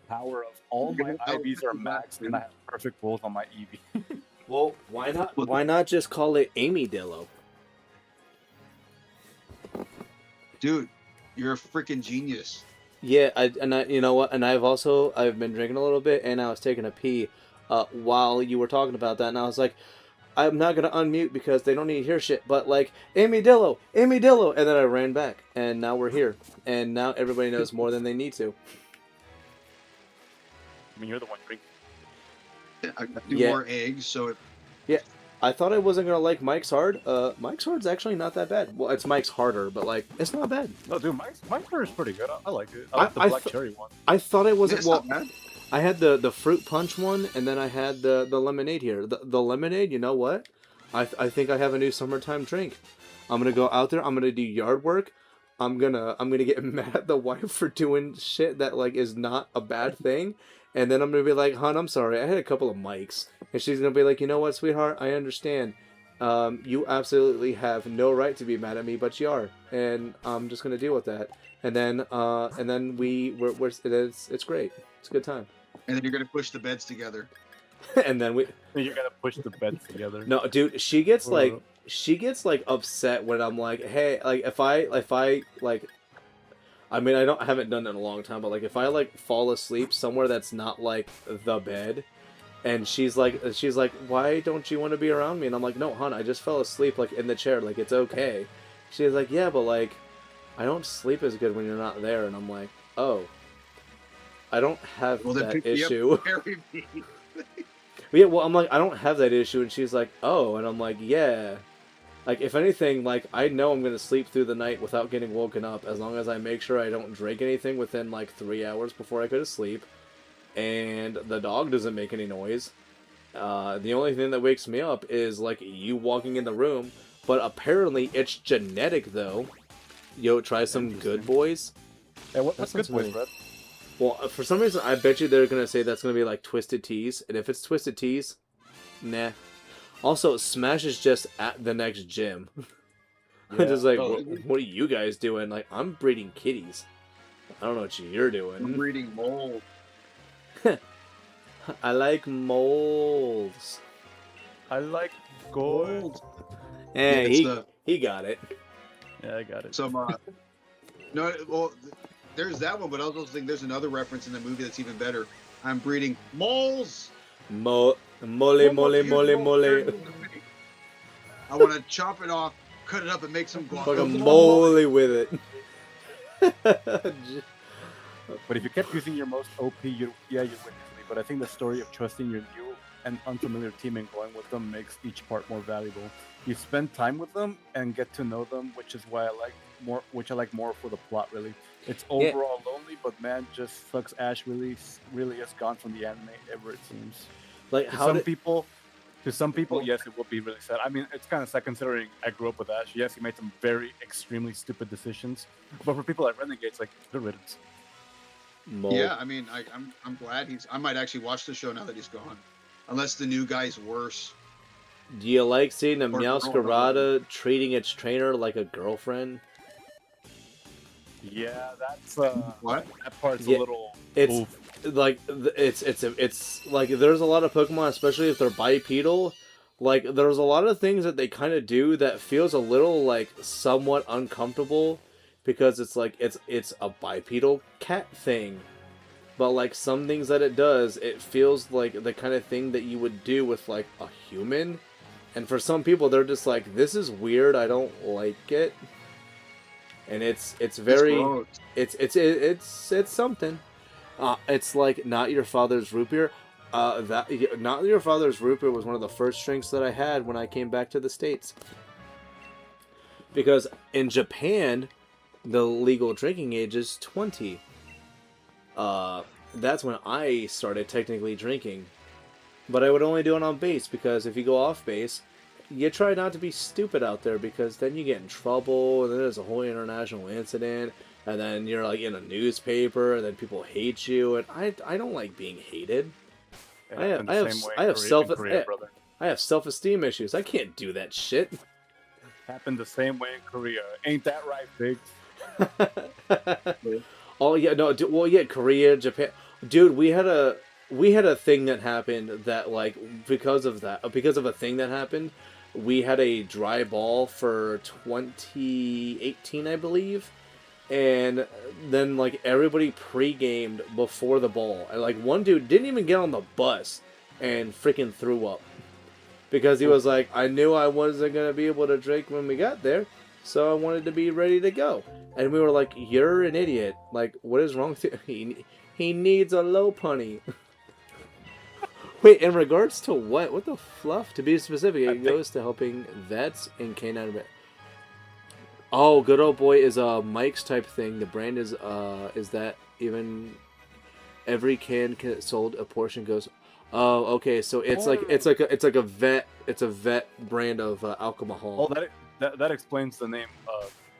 C: Power of all my IVs are maxed, and I have perfect rolls on my EV.
A: Well, why not? Why not just call it Amy Dillo?
B: Dude, you're a freaking genius.
A: Yeah, you know what? And I've been drinking a little bit, and I was taking a pee while you were talking about that, and I was like, I'm not gonna unmute because they don't need to hear shit. But like, Amy Dillo, and then I ran back, and now we're here, and now everybody knows more than they need to.
C: I mean, you're the one drinking.
B: Yeah, I got 2 more eggs, so it...
A: Yeah, I thought I wasn't gonna like Mike's Hard. Mike's Hard's actually not that bad. Well, it's Mike's Harder, but like, it's not bad.
C: No, dude, Mike's Hard is pretty good. I like it. I like the black cherry one.
A: I thought it wasn't.
B: It's
A: well,
B: not bad.
A: I had the fruit punch one, and then I had the lemonade here. The lemonade, you know what? I think I have a new summertime drink. I'm gonna go out there. I'm gonna do yard work. I'm gonna get mad at the wife for doing shit that like is not a bad thing. And then I'm going to be like, hon, I'm sorry. I had a couple of mics. And she's going to be like, you know what, sweetheart? I understand. You absolutely have no right to be mad at me, but you are. And I'm just going to deal with that. And then it's great. It's a good time.
B: And then you're going to push the beds together.
A: And then
C: you're going to push the beds together.
A: No, dude, she gets like upset when I'm like, hey, like if I like, I mean, I haven't done it in a long time, but like if I like fall asleep somewhere that's not like the bed, and she's like, why don't you want to be around me? And I'm like, no, hon, I just fell asleep like in the chair, like it's okay. She's like, yeah, but like, I don't sleep as good when you're not there. And I'm like, oh, I don't have
B: Well, then
A: that
B: pick me up
A: issue.
B: and carry me.
A: Yeah, well, I'm like, I don't have that issue. And she's like, oh. And I'm like, yeah. Like, if anything, like, I know I'm going to sleep through the night without getting woken up as long as I make sure I don't drink anything within, like, 3 hours before I go to sleep. And the dog doesn't make any noise. The only thing that wakes me up is, like, you walking in the room. But apparently it's genetic, though. Yo, try some Good Boys.
C: Hey, what's
A: That
C: Good
A: sounds
C: Boys,
A: really-
C: Brett?
A: Well, for some reason, I bet you they're going to say that's going to be, like, Twisted Teas. And if it's Twisted Teas, nah. Also, Smash is just at the next gym.
C: Yeah.
A: Just like,
B: Oh,
A: what are you guys doing? Like, I'm breeding kitties. I don't know what you're
B: I'm
A: doing.
B: breeding mold.
A: I like moles.
C: I like gold.
A: And
B: Yeah,
A: he got it.
C: Yeah, I got it.
B: some no, well, there's that one, but I also think there's another reference in the movie that's even better. I'm breeding moles.
A: Mole. I
B: want to chop it off, cut it up, and make some
A: fucking
B: guacamole.
A: moly with it.
C: But if you kept using your most OP, you win easily. But I think the story of trusting your new and unfamiliar team and going with them makes each part more valuable. You spend time with them and get to know them, which is why I like more. Which I like more for the plot. Really, it's overall lonely, but man, just sucks. Ash really is gone from the anime ever, it seems.
A: Like,
C: To
A: how
C: some
A: did...
C: people, yes, it would be really sad. I mean, it's kind of sad considering I grew up with Ash. Yes, he made some very extremely stupid decisions, but for people like Renegades, like good riddance.
A: Mole.
B: Yeah, I mean, I'm glad he's. I might actually watch the show now that he's gone, unless the new guy's worse.
A: Do you like seeing a
B: Or
A: Meowscarada treating its trainer like a girlfriend?
C: Yeah, that's
B: What?
C: that part's
A: Yeah,
C: a little.
A: It's
C: oof.
A: like it's like there's a lot of Pokemon, especially if they're bipedal. Like there's a lot of things that they kind of do that feels a little like somewhat uncomfortable because it's like it's a bipedal cat thing. But like some things that it does, it feels like the kind of thing that you would do with like a human. And for some people they're just like, this is weird, I don't like it. And it's very
B: gross.
A: it's something. It's like Not Your Father's Root Beer. Not Your Father's Root Beer was one of the first drinks that I had when I came back to the States. Because in Japan, the legal drinking age is 20. That's when I started technically drinking. But I would only do it on base, because if you go off base, you try not to be stupid out there, because then you get in trouble, and then there's a whole international incident, and then you're like in a newspaper, and then people hate you, and I don't like being hated. I have self-esteem issues. I can't do that shit.
C: Happened the same way in Korea. Ain't that right, Big?
A: Oh yeah, no, well yeah, Korea, Japan, dude. We had a thing that happened that like because of a thing that happened, we had a dry ball for 2018, I believe, and then like everybody pre-gamed before the ball, and like one dude didn't even get on the bus and freaking threw up because he was like, I knew I wasn't gonna be able to drink when we got there. So I wanted to be ready to go. And we were like, you're an idiot. Like, what is wrong with you? He needs a low punny. Wait, in regards to what? What the fluff? To be specific, it goes to helping vets in canine... Oh, Good Old Boy is a Mike's type thing. The brand is that even... Every can sold, a portion goes... Oh, okay, so it's like a vet brand of alcohol.
C: Oh, that explains the name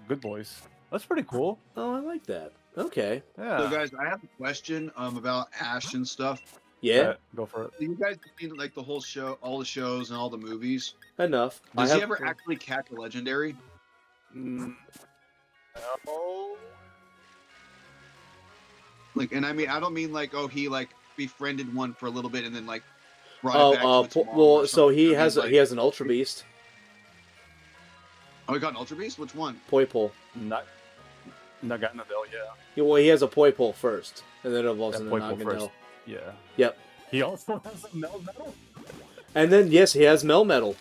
C: Good Boys. That's pretty cool.
A: Oh, I like that. Okay.
C: Yeah.
B: So guys, I have a question about Ash and stuff.
A: Yeah.
C: Go for it.
B: You guys have seen like the whole show, all the shows and all the movies.
A: Enough.
B: Does he ever actually catch a legendary?
C: No.
B: Like, and I mean, I don't mean like, oh, he like befriended one for a little bit and then like brought it back to its mom or
A: well, so
B: something.
A: he
B: I mean,
A: has
B: like,
A: he has an Ultra Beast.
B: Oh, he got an Ultra Beast? Which one?
A: Poipole.
C: Naganadel, yeah.
A: Well, he has a Poipole first, and then it evolves into
C: Poipole
A: Naganadel.
C: first. Yeah.
A: Yep.
C: He also has a Melmetal.
A: And then yes, he has Melmetal.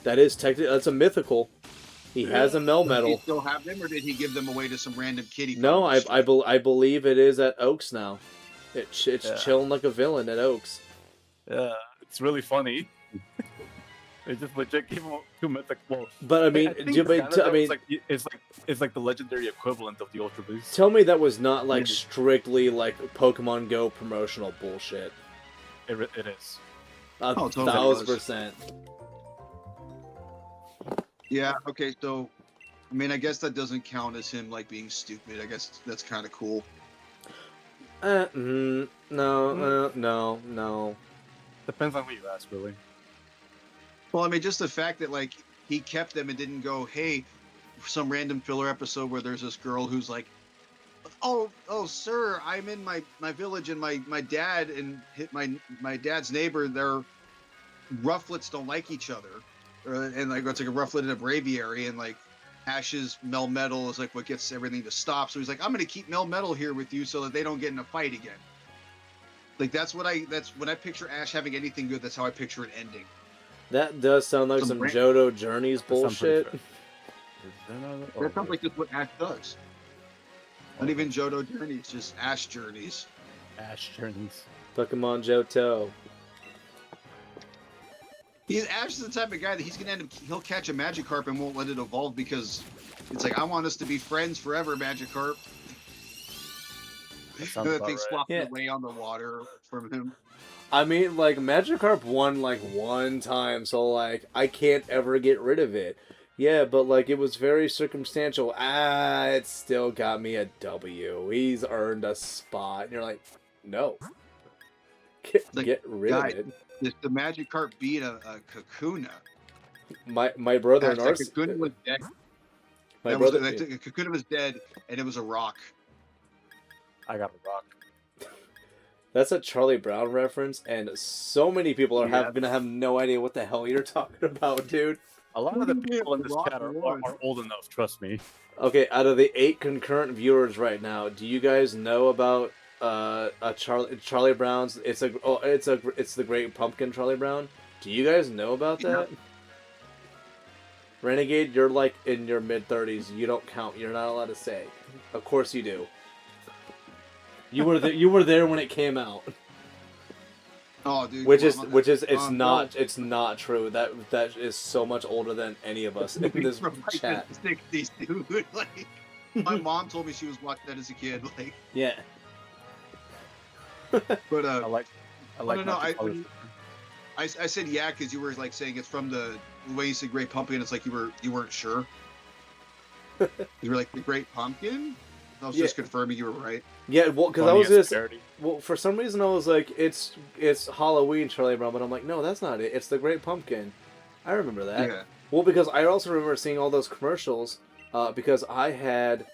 A: That is technically that's a mythical. He has a
B: Does he
A: Melmetal.
B: still have them, or did he give them away to some random kitty?
A: No, I believe it is at Oaks now. It's
C: Yeah.
A: chilling like a villain at Oaks.
C: Yeah, it's really funny. They just legit gave him 2 mythic. Well,
A: But I mean,
C: think
A: do- but
C: Canada
A: I mean,
C: it's like the legendary equivalent of the Ultra Boost.
A: tell me that was not like strictly like Pokemon Go promotional bullshit.
C: It is.
B: Totally
A: 1000%.
B: Yeah. Okay. So, I mean, I guess that doesn't count as him like being stupid. I guess that's kind of cool.
A: No, no.
C: Depends on who you ask, really.
B: Well, I mean, just the fact that like he kept them and didn't go, hey, some random filler episode where there's this girl who's like, oh, sir, I'm in my village and my dad and my dad's neighbor, their rufflets don't like each other, and like it's like a rufflet and a braviary, and like Ash's Melmetal is like what gets everything to stop. So he's like, I'm gonna keep Melmetal here with you so that they don't get in a fight again. Like that's when I picture Ash having anything good. That's how I picture it ending.
A: That does sound like some Johto Journeys bullshit.
B: That sounds like just what Ash does. Not even Johto Journeys, just Ash Journeys.
C: Ash Journeys.
A: Pokemon Johto.
B: Ash is the type of guy that he'll catch a Magikarp and won't let it evolve because it's like, I want us to be friends forever, Magikarp.
C: That
B: The thing
C: right.
B: flopping away on the water from him.
A: I mean, like, Magikarp won, like, one time, so, like, I can't ever get rid of it. Yeah, but, like, it was very circumstantial. It still got me a W. He's earned a spot. And you're like, no. Get rid of it.
B: The Magikarp beat a Kakuna.
A: My brother and ours...
B: Kakuna was dead. Kakuna was dead, and it was a rock.
C: I got a rock.
A: That's a Charlie Brown reference, and so many people are gonna have no idea what the hell you're talking about, dude.
C: A lot of the people in this chat are old enough, trust me.
A: Okay, out of the 8 concurrent viewers right now, do you guys know about Charlie Brown's? It's the Great Pumpkin Charlie Brown. Do you guys know about that? Yeah. Renegade, you're like in your mid-30s. You don't count. You're not allowed to say. Of course you do. You were there when it came out.
B: Oh, dude.
A: It's not true. That is so much older than any of us in this chat.
B: The 60s, dude. Like, my mom told me she was watching that as a kid. Like,
A: yeah.
B: But
C: I like.
B: I said yeah because you were like saying it's from the way you said Great Pumpkin. It's like you weren't sure. You were like the Great Pumpkin. I was just confirming you were right.
A: Yeah, well, because I was just for some reason I was like it's Halloween Charlie Brown, but I'm like no, that's not it. It's the Great Pumpkin. I remember that.
B: Yeah.
A: Well, because I also remember seeing all those commercials because I had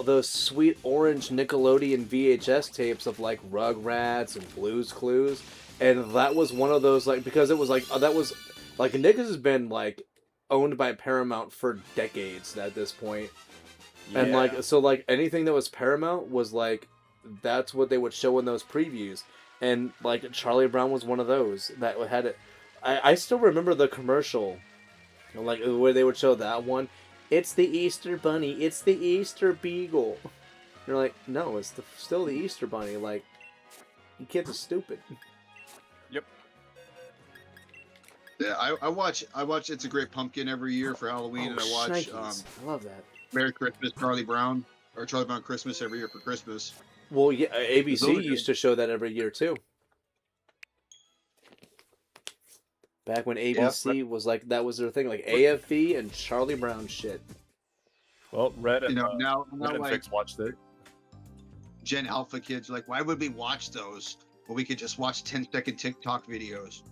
A: those sweet orange Nickelodeon VHS tapes of like Rugrats and Blue's Clues, and that was one of those like because it was like that was like Nick has been like owned by Paramount for decades at this point. Yeah. And like so like anything that was Paramount was like that's what they would show in those previews, and like Charlie Brown was one of those that had it. I still remember the commercial, like where they would show that one. It's the Easter Bunny. It's the Easter Beagle. You're like, no, it's still the Easter Bunny. Like, you kids are stupid.
C: Yep.
B: Yeah, I watch It's a Great Pumpkin every year for Halloween, and I watch
A: I love that.
B: Merry Christmas, Charlie Brown, or Charlie Brown Christmas every year for Christmas.
A: Well, yeah, ABC used to show that every year too. Back when ABC was like that was their thing, like AFV and Charlie Brown shit.
C: Well, Red and
B: now
C: Red and
B: like,
C: Fix watched it.
B: Gen Alpha kids are like, why would we watch those? Well, we could just watch 10-second TikTok videos.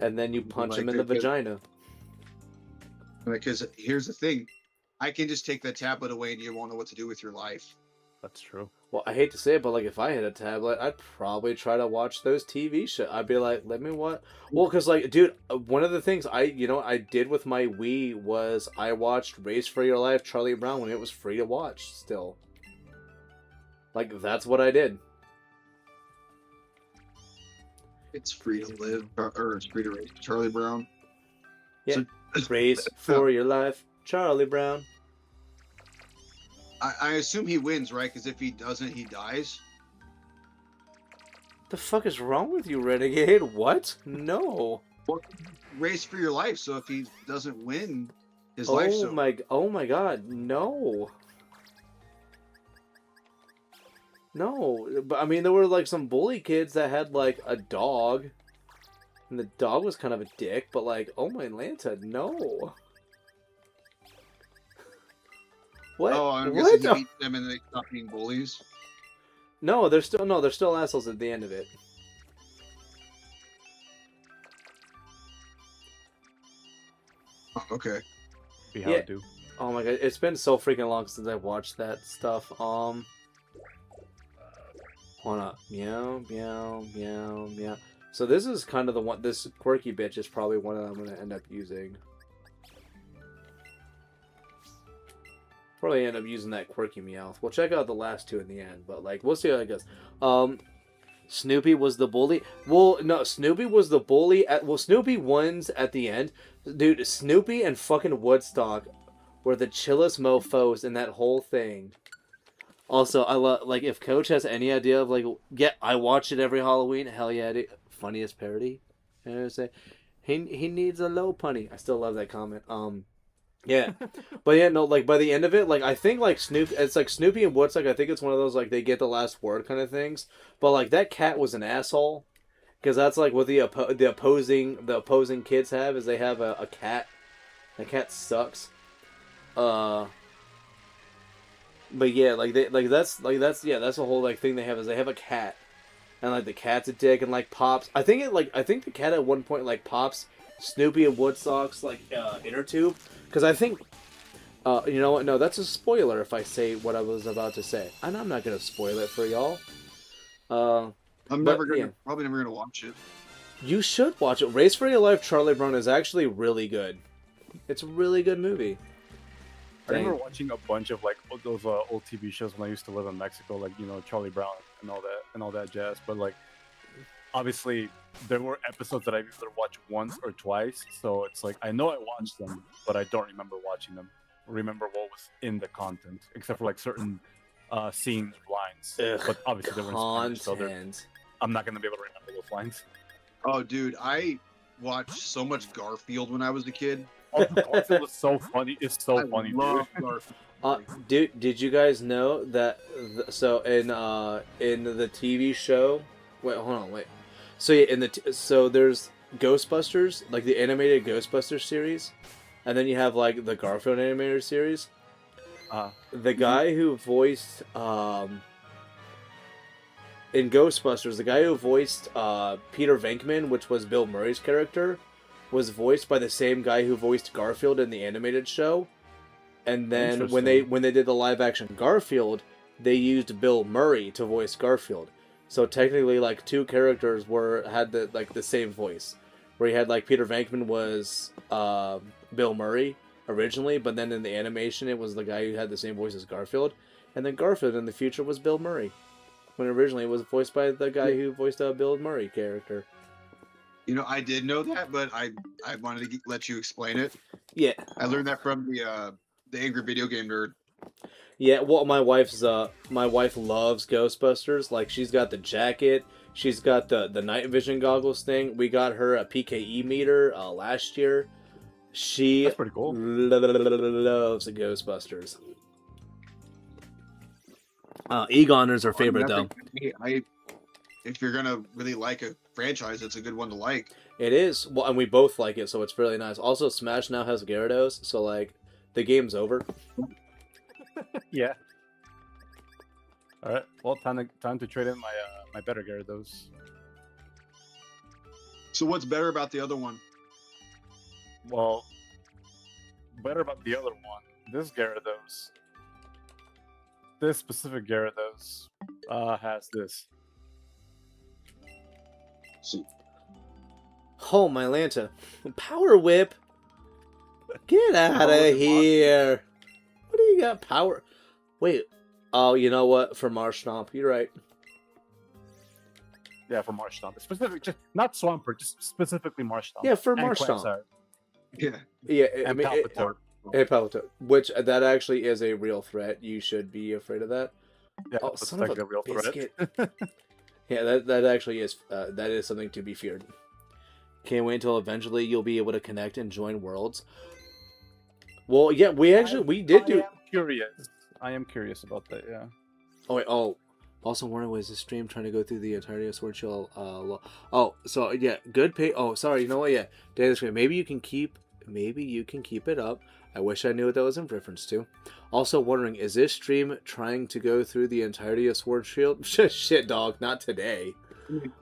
A: And then you punch them in the vagina.
B: Because here's the thing, I can just take that tablet away and you won't know what to do with your life.
C: That's true.
A: Well, I hate to say it, but like if I had a tablet, I'd probably try to watch those TV shows. I'd be like, let me watch. Well, because like, dude, one of the things I did with my Wii was I watched Race for Your Life, Charlie Brown when it was free to watch. Still, like that's what I did.
B: It's free to live, or it's free to race. Charlie Brown.
A: Yeah. So, Race for Your Life. Charlie Brown.
B: I assume he wins, right? Because if he doesn't, he dies.
A: The fuck is wrong with you, Renegade? What? No.
B: Well, race for your life. So if he doesn't win, his life's over.
A: Oh my god, no. No, but I mean, there were like some bully kids that had like a dog, and the dog was kind of a dick. But like, oh my Lanta, no. What?
B: Oh, I'm
A: What?
B: guessing he beats them and they stop being bullies.
A: No, they're still assholes at the end of it.
B: Oh, okay.
C: Be how
A: Yeah.
C: I do.
A: Oh my god, it's been so freaking long since I watched that stuff. Hold on. Meow, meow, meow, meow. So this is kind of the one. This quirky bitch is probably one that I'm gonna end up using. Probably end up using that quirky Meowth. We'll check out the last two in the end, but like we'll see how it goes. Snoopy was the bully. Well, no, Snoopy was the bully. Snoopy wins at the end, dude. Snoopy and fucking Woodstock were the chillest mofo's in that whole thing. Also, I love like if Coach has any idea of like, yeah, I watch it every Halloween. Hell yeah, dude. Funniest parody. You know what I'm saying? He needs a low punny. I still love that comment. Yeah, but yeah, no, like by the end of it, like I think like it's like Snoopy and Woodstock. I think it's one of those like they get the last word kind of things. But like that cat was an asshole, because that's like what the opposing kids have is they have a cat. The cat sucks. But yeah, that's the whole like thing they have is they have a cat, and like the cat's a dick and like pops. I think the cat at one point like pops Snoopy and Woodstock's like inner tube. Because I think, you know what? No, that's a spoiler if I say what I was about to say. And I'm not going to spoil it for y'all.
B: I'm probably never gonna watch it.
A: You should watch it. Race for Your Life, Charlie Brown is actually really good. It's a really good movie.
C: I remember watching a bunch of like those old TV shows when I used to live in Mexico, like Charlie Brown and all that jazz. But like, obviously, there were episodes that I either watched once or twice, so it's like I know I watched them, but I don't remember watching them. Remember what was in the content, except for like certain scenes, lines.
A: Ugh,
C: but obviously they were in Spanish, so I'm not gonna be able to remember those lines.
B: Oh, dude, I watched so much Garfield when I was a kid.
C: Oh, Garfield was so funny. It's so funny,
A: dude. Did you guys know that? So in the TV show, wait, hold on, wait. So yeah, so there's Ghostbusters, like the animated Ghostbusters series, and then you have like the Garfield animated series. The guy who voiced in Ghostbusters, the guy who voiced Peter Venkman, which was Bill Murray's character, was voiced by the same guy who voiced Garfield in the animated show. And then when they did the live action Garfield, they used Bill Murray to voice Garfield. So technically, like two characters had the same voice, where you had like Peter Venkman was Bill Murray originally, but then in the animation it was the guy who had the same voice as Garfield, and then Garfield in the future was Bill Murray, when originally it was voiced by the guy who voiced a Bill Murray character.
B: You know, I did know that, but I wanted to let you explain it.
A: Yeah,
B: I learned that from the Angry Video Game Nerd.
A: Yeah, well, my wife loves Ghostbusters. Like, she's got the jacket, she's got the night vision goggles thing. We got her a PKE meter last year. That's
C: pretty cool.
A: Loves the Ghostbusters. Egon is her favorite, though.
B: If you're gonna really like a franchise, it's a good one to like.
A: It is. Well, and we both like it, so it's really nice. Also, Smash now has Gyarados, so like the game's over.
C: Yeah. All right. Well, time to trade in my better Gyarados.
B: So what's better about the other one?
C: Well, better about the other one. This Gyarados, this specific Gyarados, has this.
B: See.
A: Oh my Lanta, Power Whip! Get out of here! What do you got? Power? Wait. Oh, you know what? For Marshtomp, you're right.
C: Yeah, for Marshtomp. Specific, just not Swampert, just specifically Marshtomp.
A: Yeah, for Marshtomp.
B: Yeah.
A: Yeah,
C: And Palpitoad.
A: Hey, Palito, which that actually is a real threat. You should be afraid of that.
C: Yeah,
A: Oh,
C: it's
A: son of
C: like
A: a
C: a real
A: biscuit.
C: threat.
A: Yeah, that actually is that is something to be feared. Can't wait until eventually you'll be able to connect and join worlds. Well, yeah, we did do.
C: I am curious. I am curious about that. Yeah.
A: Oh wait, oh. Also, Warner was the stream trying to go through the entirety of Sword Shield. Oh, so yeah, good pay. Oh, sorry. You know what? Yeah, data screen. Maybe you can keep it up. I wish I knew what that was in reference to. Also, wondering, is this stream trying to go through the entirety of Sword Shield? Shit, dog, not today.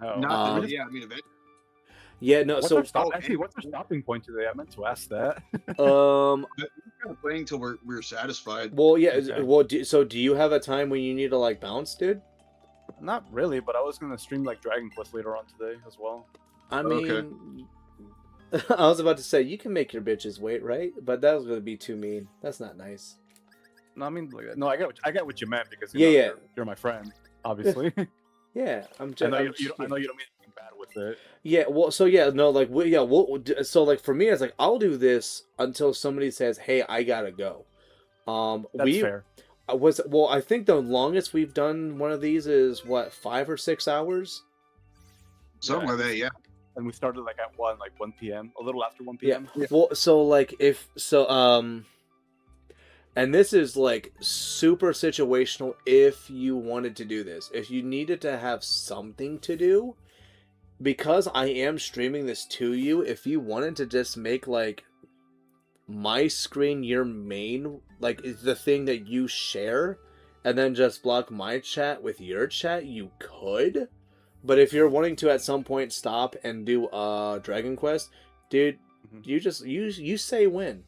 C: Oh.
B: Not
A: Um,
B: yeah. I mean, eventually.
A: Yeah, no.
C: What's
A: So,
C: our stop? Actually, what's our stopping point today? I meant to ask that.
B: We're kind of playing till we're satisfied.
A: well, yeah.
C: Okay.
A: Well, so do you have a time when you need to like bounce, dude?
C: Not really, but I was gonna stream like Dragon Quest later on today as well.
A: I
B: Okay.
A: mean, I was about to say you can make your bitches wait, right? But that was gonna be too mean. That's not nice.
C: No, I mean, like, no, I get what you meant because
A: Yeah, yeah.
C: you're my friend, obviously.
A: Yeah, I'm
C: I
A: just.
C: know I know you don't mean anything bad with it.
A: Yeah, well, so yeah, no, like, so like for me, it's like I'll do this until somebody says, "Hey, I gotta go."
C: That's fair.
A: I think the longest we've done one of these is what 5 or 6 hours.
B: Something like that. Yeah.
C: And we started like at 1 p.m. a little after 1
A: Yeah.
C: p.m.
B: Yeah.
A: Well, so like and this is like super situational if you wanted to do this. If you needed to have something to do, because I am streaming this to you, if you wanted to just make like my screen your main, like the thing that you share, and then just block my chat with your chat, you could. But if you're wanting to at some point stop and do Dragon Quest, dude, you just you say when.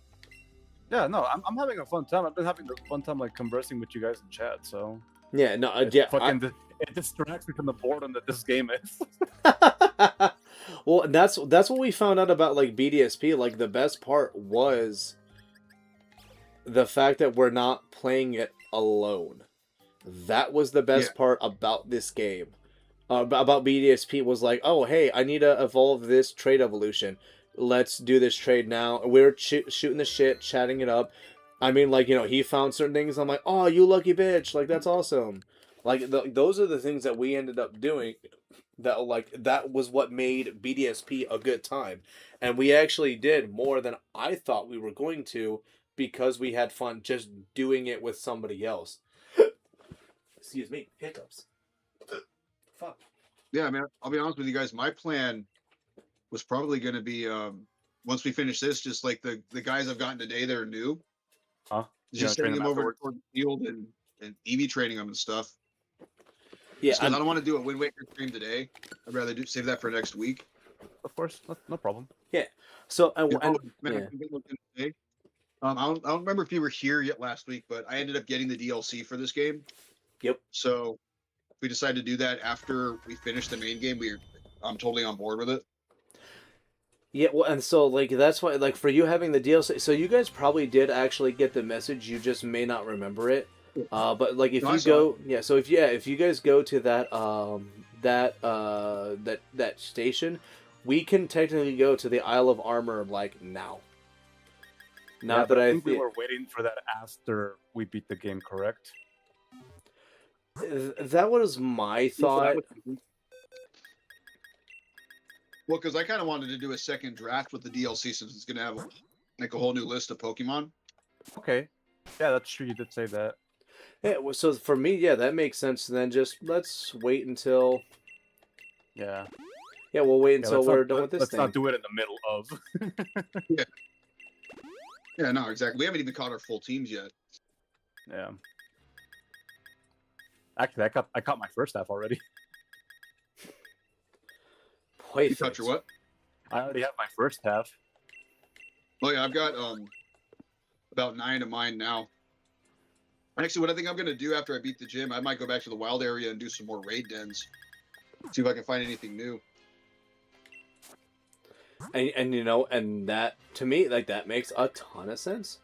C: Yeah, no, I'm having a fun time. I've been having a fun time like conversing with you guys in chat. So
A: Yeah, no,
C: it
A: yeah.
C: it distracts me from the boredom that this game is.
A: Well, that's what we found out about like BDSP. Like the best part was the fact that we're not playing it alone. That was the best part about this game. About BDSP was like, oh hey, I need to evolve this trade evolution. Let's do this trade now. We're shooting the shit, chatting it up. I mean, like, he found certain things. I'm like, oh, you lucky bitch. Like, that's awesome. Like, those are the things that we ended up doing. That was what made BDSP a good time. And we actually did more than I thought we were going to because we had fun just doing it with somebody else. Excuse me. Hiccups. Fuck.
B: Yeah, man. I'll be honest with you guys. My plan was probably going to be once we finish this, just like the guys I've gotten today that are new, just sending them over toward the field and EV training them and stuff.
A: Yeah,
B: I don't want to do a Wind Waker stream today. I'd rather save that for next week.
C: Of course, no problem.
A: Yeah. So I
B: don't remember if you were here yet last week, but I ended up getting the DLC for this game.
A: Yep.
B: So if we decide to do that after we finish the main game, I'm totally on board with it.
A: Yeah, well, and so like that's why, like, for you having the DLC, so you guys probably did actually get the message. You just may not remember it. But like if if you guys go to that station, we can technically go to the Isle of Armor like now. Not that I think
C: we were waiting for that after we beat the game, correct?
A: That was my thought.
B: Well, because I kind of wanted to do a second draft with the DLC since it's going to have like a whole new list of Pokemon.
C: Okay. Yeah, that's true. You did say that.
A: Yeah, well, so for me, yeah, that makes sense. Then just let's wait until.
C: Yeah.
A: Yeah, we'll wait until we're done with this
C: let's
A: thing.
C: Let's not do it in the middle of.
B: Yeah. Yeah, no, exactly. We haven't even caught our full teams yet.
C: Yeah. Actually, I caught my first half already.
B: You caught your what?
C: I already have my first half.
B: Oh yeah, I've got about 9 of mine now. Actually, what I think I'm gonna do after I beat the gym, I might go back to the wild area and do some more raid dens. See if I can find anything new.
A: And and that to me, like, that makes a ton of sense.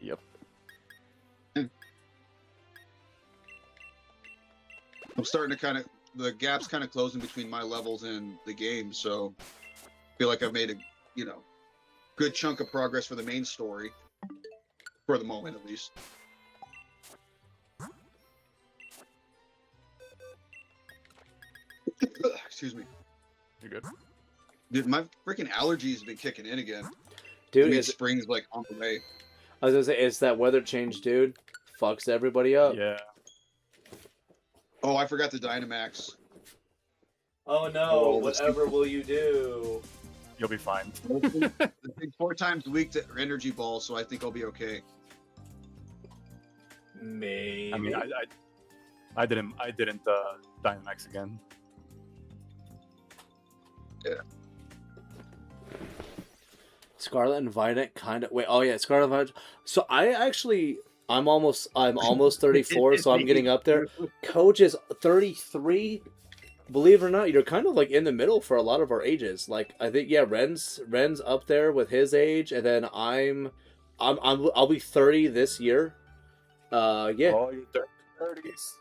C: Yep.
B: I'm starting to the gap's kind of closing between my levels and the game, so I feel like I've made a good chunk of progress for the main story. for the moment at least. Excuse me.
C: You're good.
B: Dude, my freaking allergies have been kicking in again.
A: Dude,
B: I mean,
A: is,
B: spring's like on the way.
A: I was gonna say, it's that weather change, dude. Fucks everybody up.
C: Yeah.
B: Oh, I forgot the Dynamax.
A: Oh no,
B: Oh,
A: whatever will you do?
C: You'll be fine.
B: I think 4 times a week to energy ball, so I think I'll be okay.
A: Maybe.
C: I mean, I didn't Dynamax again.
B: Yeah.
A: Scarlet and Violet kind of. Wait, oh yeah, Scarlet and Violet. So I'm almost 34, so I'm getting up there. Coach is 33. Believe it or not, you're kind of like in the middle for a lot of our ages. Like I think Ren's up there with his age, and then I'll be 30 this year. Yeah.
C: Oh, you're 30s.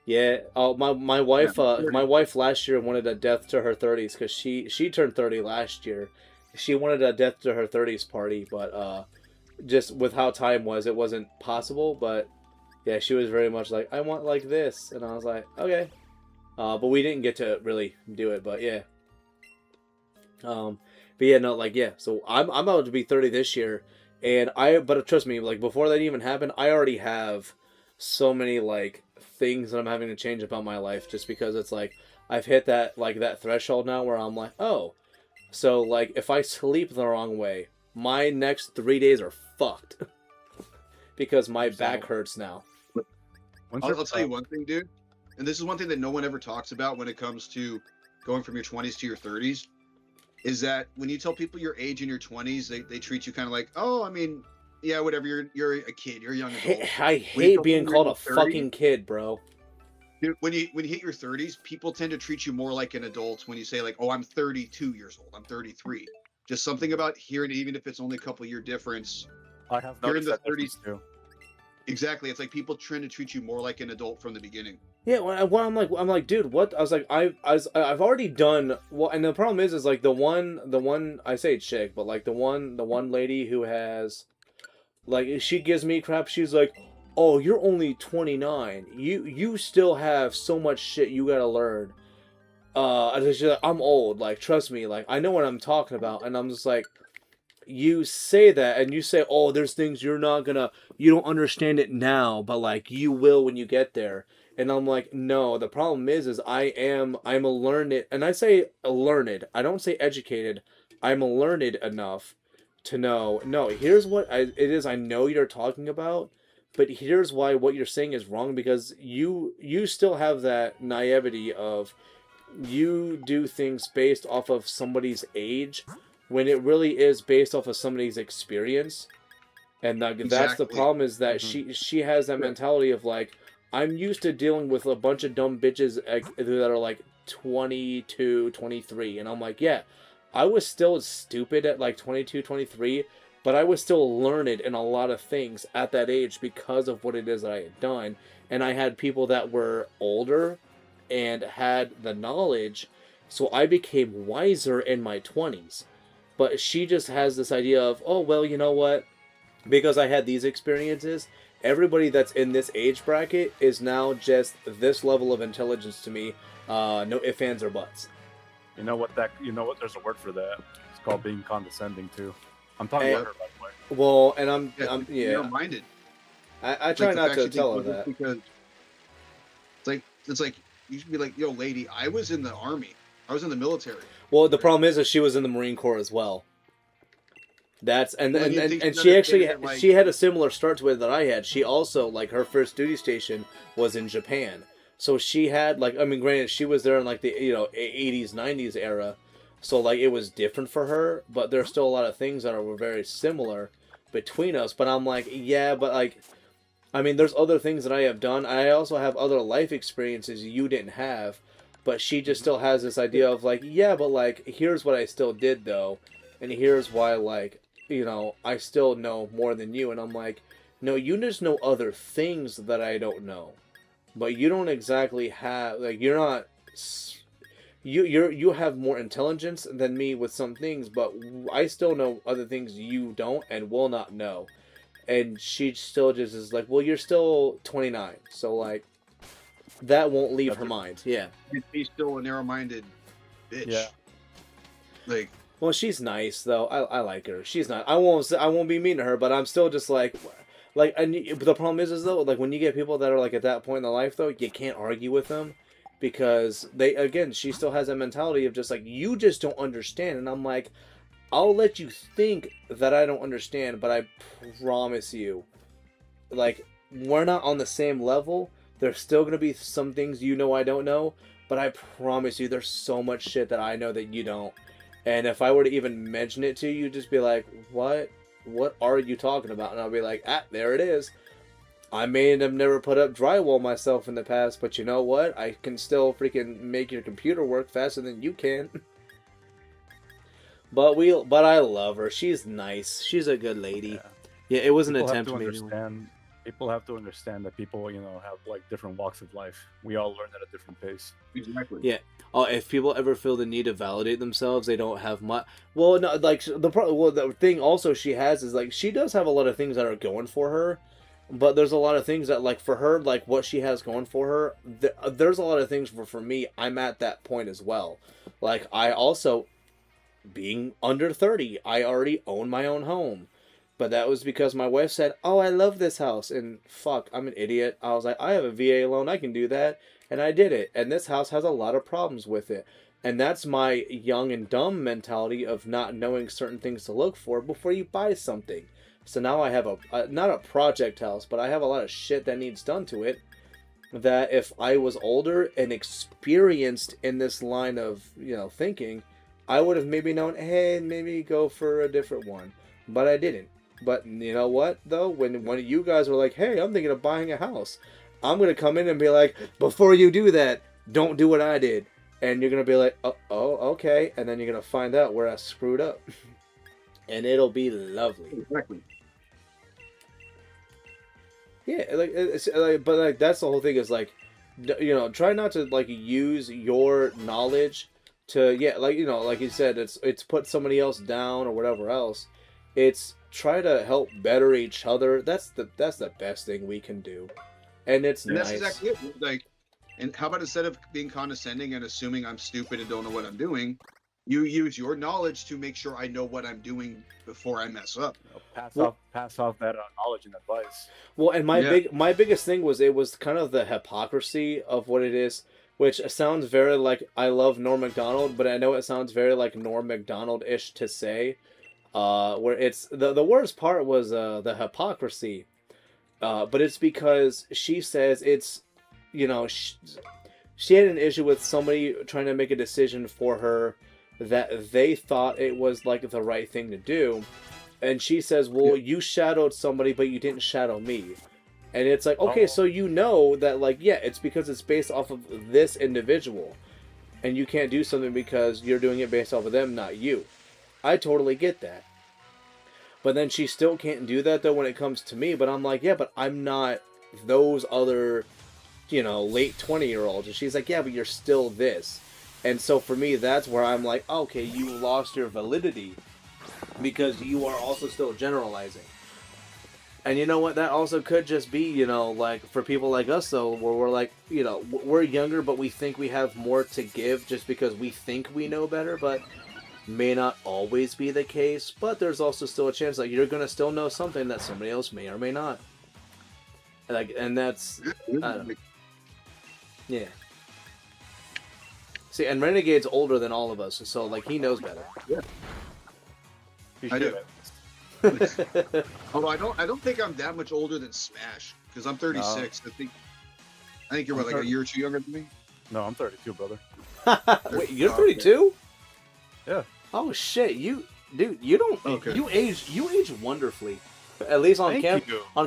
A: Yeah. Oh, my wife.
B: Yeah,
A: My wife last year wanted a death to her 30s because she turned 30 last year. She wanted a death to her 30s party, but just with how time was, it wasn't possible. But yeah, she was very much like, I want like this, and I was like, okay. But we didn't get to really do it. But yeah. But yeah, no, like yeah. So I'm about to be 30 this year, and but trust me, like before that even happened, I already have so many like things that I'm having to change about my life, just because it's like I've hit that threshold now where I'm like, oh, so like if I sleep the wrong way, my next 3 days are fucked because my back hurts now.
B: I'll tell you one thing, dude, and this is one thing that no one ever talks about when it comes to going from your 20s to your 30s, is that when you tell people your age in your 20s, they treat you kind of like, oh, I mean, yeah, whatever, you're a kid, you're a young adult.
A: I hate being called a fucking kid, bro.
B: Dude, when you hit your 30s, people tend to treat you more like an adult when you say like, oh, I'm 32 years old, I'm 33. Just something about hearing, even if it's only a couple year difference.
C: I have
B: You're in
C: noticed
B: the
C: that
B: 30s
C: too.
B: Exactly. It's like people trying to treat you more like an adult from the beginning.
A: Yeah, when I'm like, dude, what? I was like, I've already done well, and the problem is like the one I say chick, but like the one lady who has, like, she gives me crap. She's like, oh, you're only 29. You still have so much shit you gotta learn. And she's like, I'm old. Like, trust me. Like, I know what I'm talking about. And I'm just like, you say that, and you say, oh, there's things you don't understand it now, but like you will when you get there. And I'm like, no, the problem is I'm a learned, and I say learned, I don't say educated. I'm learned enough to know, no, here's what it is I know you're talking about, but here's why what you're saying is wrong, because you still have that naivety of you do things based off of somebody's age when it really is based off of somebody's experience. And that's the problem, is that she has that mentality of like, I'm used to dealing with a bunch of dumb bitches that are like 22, 23. And I'm like, yeah, I was still stupid at like 22, 23, but I was still learned in a lot of things at that age because of what it is that I had done. And I had people that were older and had the knowledge, so I became wiser in my 20s. But she just has this idea of, oh, well, you know what? Because I had these experiences, everybody that's in this age bracket is now just this level of intelligence to me. No ifs, ands, or buts.
C: You know what? There's a word for that. It's called being condescending too. I'm talking about her, by the way.
A: Well, and I'm
B: You're minded.
A: I try not to tell her that.
B: Because it's like you should be like, yo, lady, I was in the army. I was in the military.
A: Well, the problem is that she was in the Marine Corps as well. She had a similar start to it that I had. She also, like, her first duty station was in Japan. So she had, like, I mean, granted, she was there in, like, the, 80s, 90s era. So, like, it was different for her. But there's still a lot of things that were very similar between us. But I'm like, yeah, but, like, I mean, there's other things that I have done. I also have other life experiences you didn't have. But she just still has this idea of, like, yeah, but, like, here's what I still did, though. And here's why, like, I still know more than you. And I'm like, no, you just know other things that I don't know. But you don't exactly have, like, you're not, you have more intelligence than me with some things, but I still know other things you don't and will not know. and she still just is like, well, you're still 29, so like that won't leave her mind. Yeah.
B: She's still a narrow-minded bitch.
C: Yeah.
B: Like,
A: well, she's nice though. I like her. She's not. I won't be mean to her, but I'm still just like, and the problem is though, like when you get people that are like at that point in their life though, you can't argue with them because she still has a mentality of just like, you just don't understand, and I'm like, I'll let you think that I don't understand, but I promise you, like, we're not on the same level. There's still going to be some things I don't know, but I promise you there's so much shit that I know that you don't. And if I were to even mention it to you, you'd just be like, what? What are you talking about? And I'll be like, there it is. I may have never put up drywall myself in the past, but you know what? I can still freaking make your computer work faster than you can. But I love her. She's nice. She's a good lady. Yeah, it was an attempt to
C: understand. People have to understand that people, have like different walks of life. We all learn at a different pace.
B: Exactly.
A: Yeah. Oh, if people ever feel the need to validate themselves, they don't have much. Well, no, like the thing also she has is like she does have a lot of things that are going for her, but there's a lot of things that like for her, like what she has going for her. There's a lot of things for me. I'm at that point as well. Like I also, being under 30, I already own my own home. But that was because my wife said, oh, I love this house. And fuck, I'm an idiot. I was like, I have a VA loan. I can do that. And I did it. And this house has a lot of problems with it. And that's my young and dumb mentality of not knowing certain things to look for before you buy something. So now I have not a project house, but I have a lot of shit that needs done to it. That if I was older and experienced in this line of, thinking, I would have maybe known, hey, maybe go for a different one. But I didn't. But you know what, though? When one of you guys were like, hey, I'm thinking of buying a house, I'm going to come in and be like, before you do that, don't do what I did. And you're going to be like, oh, okay. And then you're going to find out where I screwed up. And it'll be lovely.
B: Exactly.
A: Yeah, but that's the whole thing is like, try not to like use your knowledge to, like you said, it's put somebody else down or whatever else. It's try to help better each other. That's the best thing we can do, and nice.
B: That's exactly it. Like, and how about instead of being condescending and assuming I'm stupid and don't know what I'm doing, you use your knowledge to make sure I know what I'm doing before I mess up.
C: Pass off that knowledge and advice.
A: Well, and my biggest thing was it was kind of the hypocrisy of what it is, which sounds very like I love Norm Macdonald, but I know it sounds very like Norm Macdonald-ish to say. Where it's the worst part was the hypocrisy, but it's because she says it's, she had an issue with somebody trying to make a decision for her that they thought it was like the right thing to do, and she says, well, you shadowed somebody, but you didn't shadow me, and it's like, okay, so that like, yeah, it's because it's based off of this individual, and you can't do something because you're doing it based off of them, not you. I totally get that. But then she still can't do that, though, when it comes to me. But I'm like, yeah, but I'm not those other, late 20-year-olds. And she's like, yeah, but you're still this. And so for me, that's where I'm like, okay, you lost your validity because you are also still generalizing. And you know what? That also could just be, like for people like us, though, where we're like, we're younger, but we think we have more to give just because we think we know better. But may not always be the case, but there's also still a chance that you're gonna still know something that somebody else may or may not. Like, and that's, I don't know. Yeah. See, and Renegade's older than all of us, so like he knows better.
B: Yeah. I do. Although I don't think I'm that much older than Smash because I'm 36. No. I think you're like a year or two younger than me.
C: No, I'm 32, brother.
A: Wait, you're 32?
C: Yeah.
A: Oh shit, you don't. Okay. You age wonderfully. At least on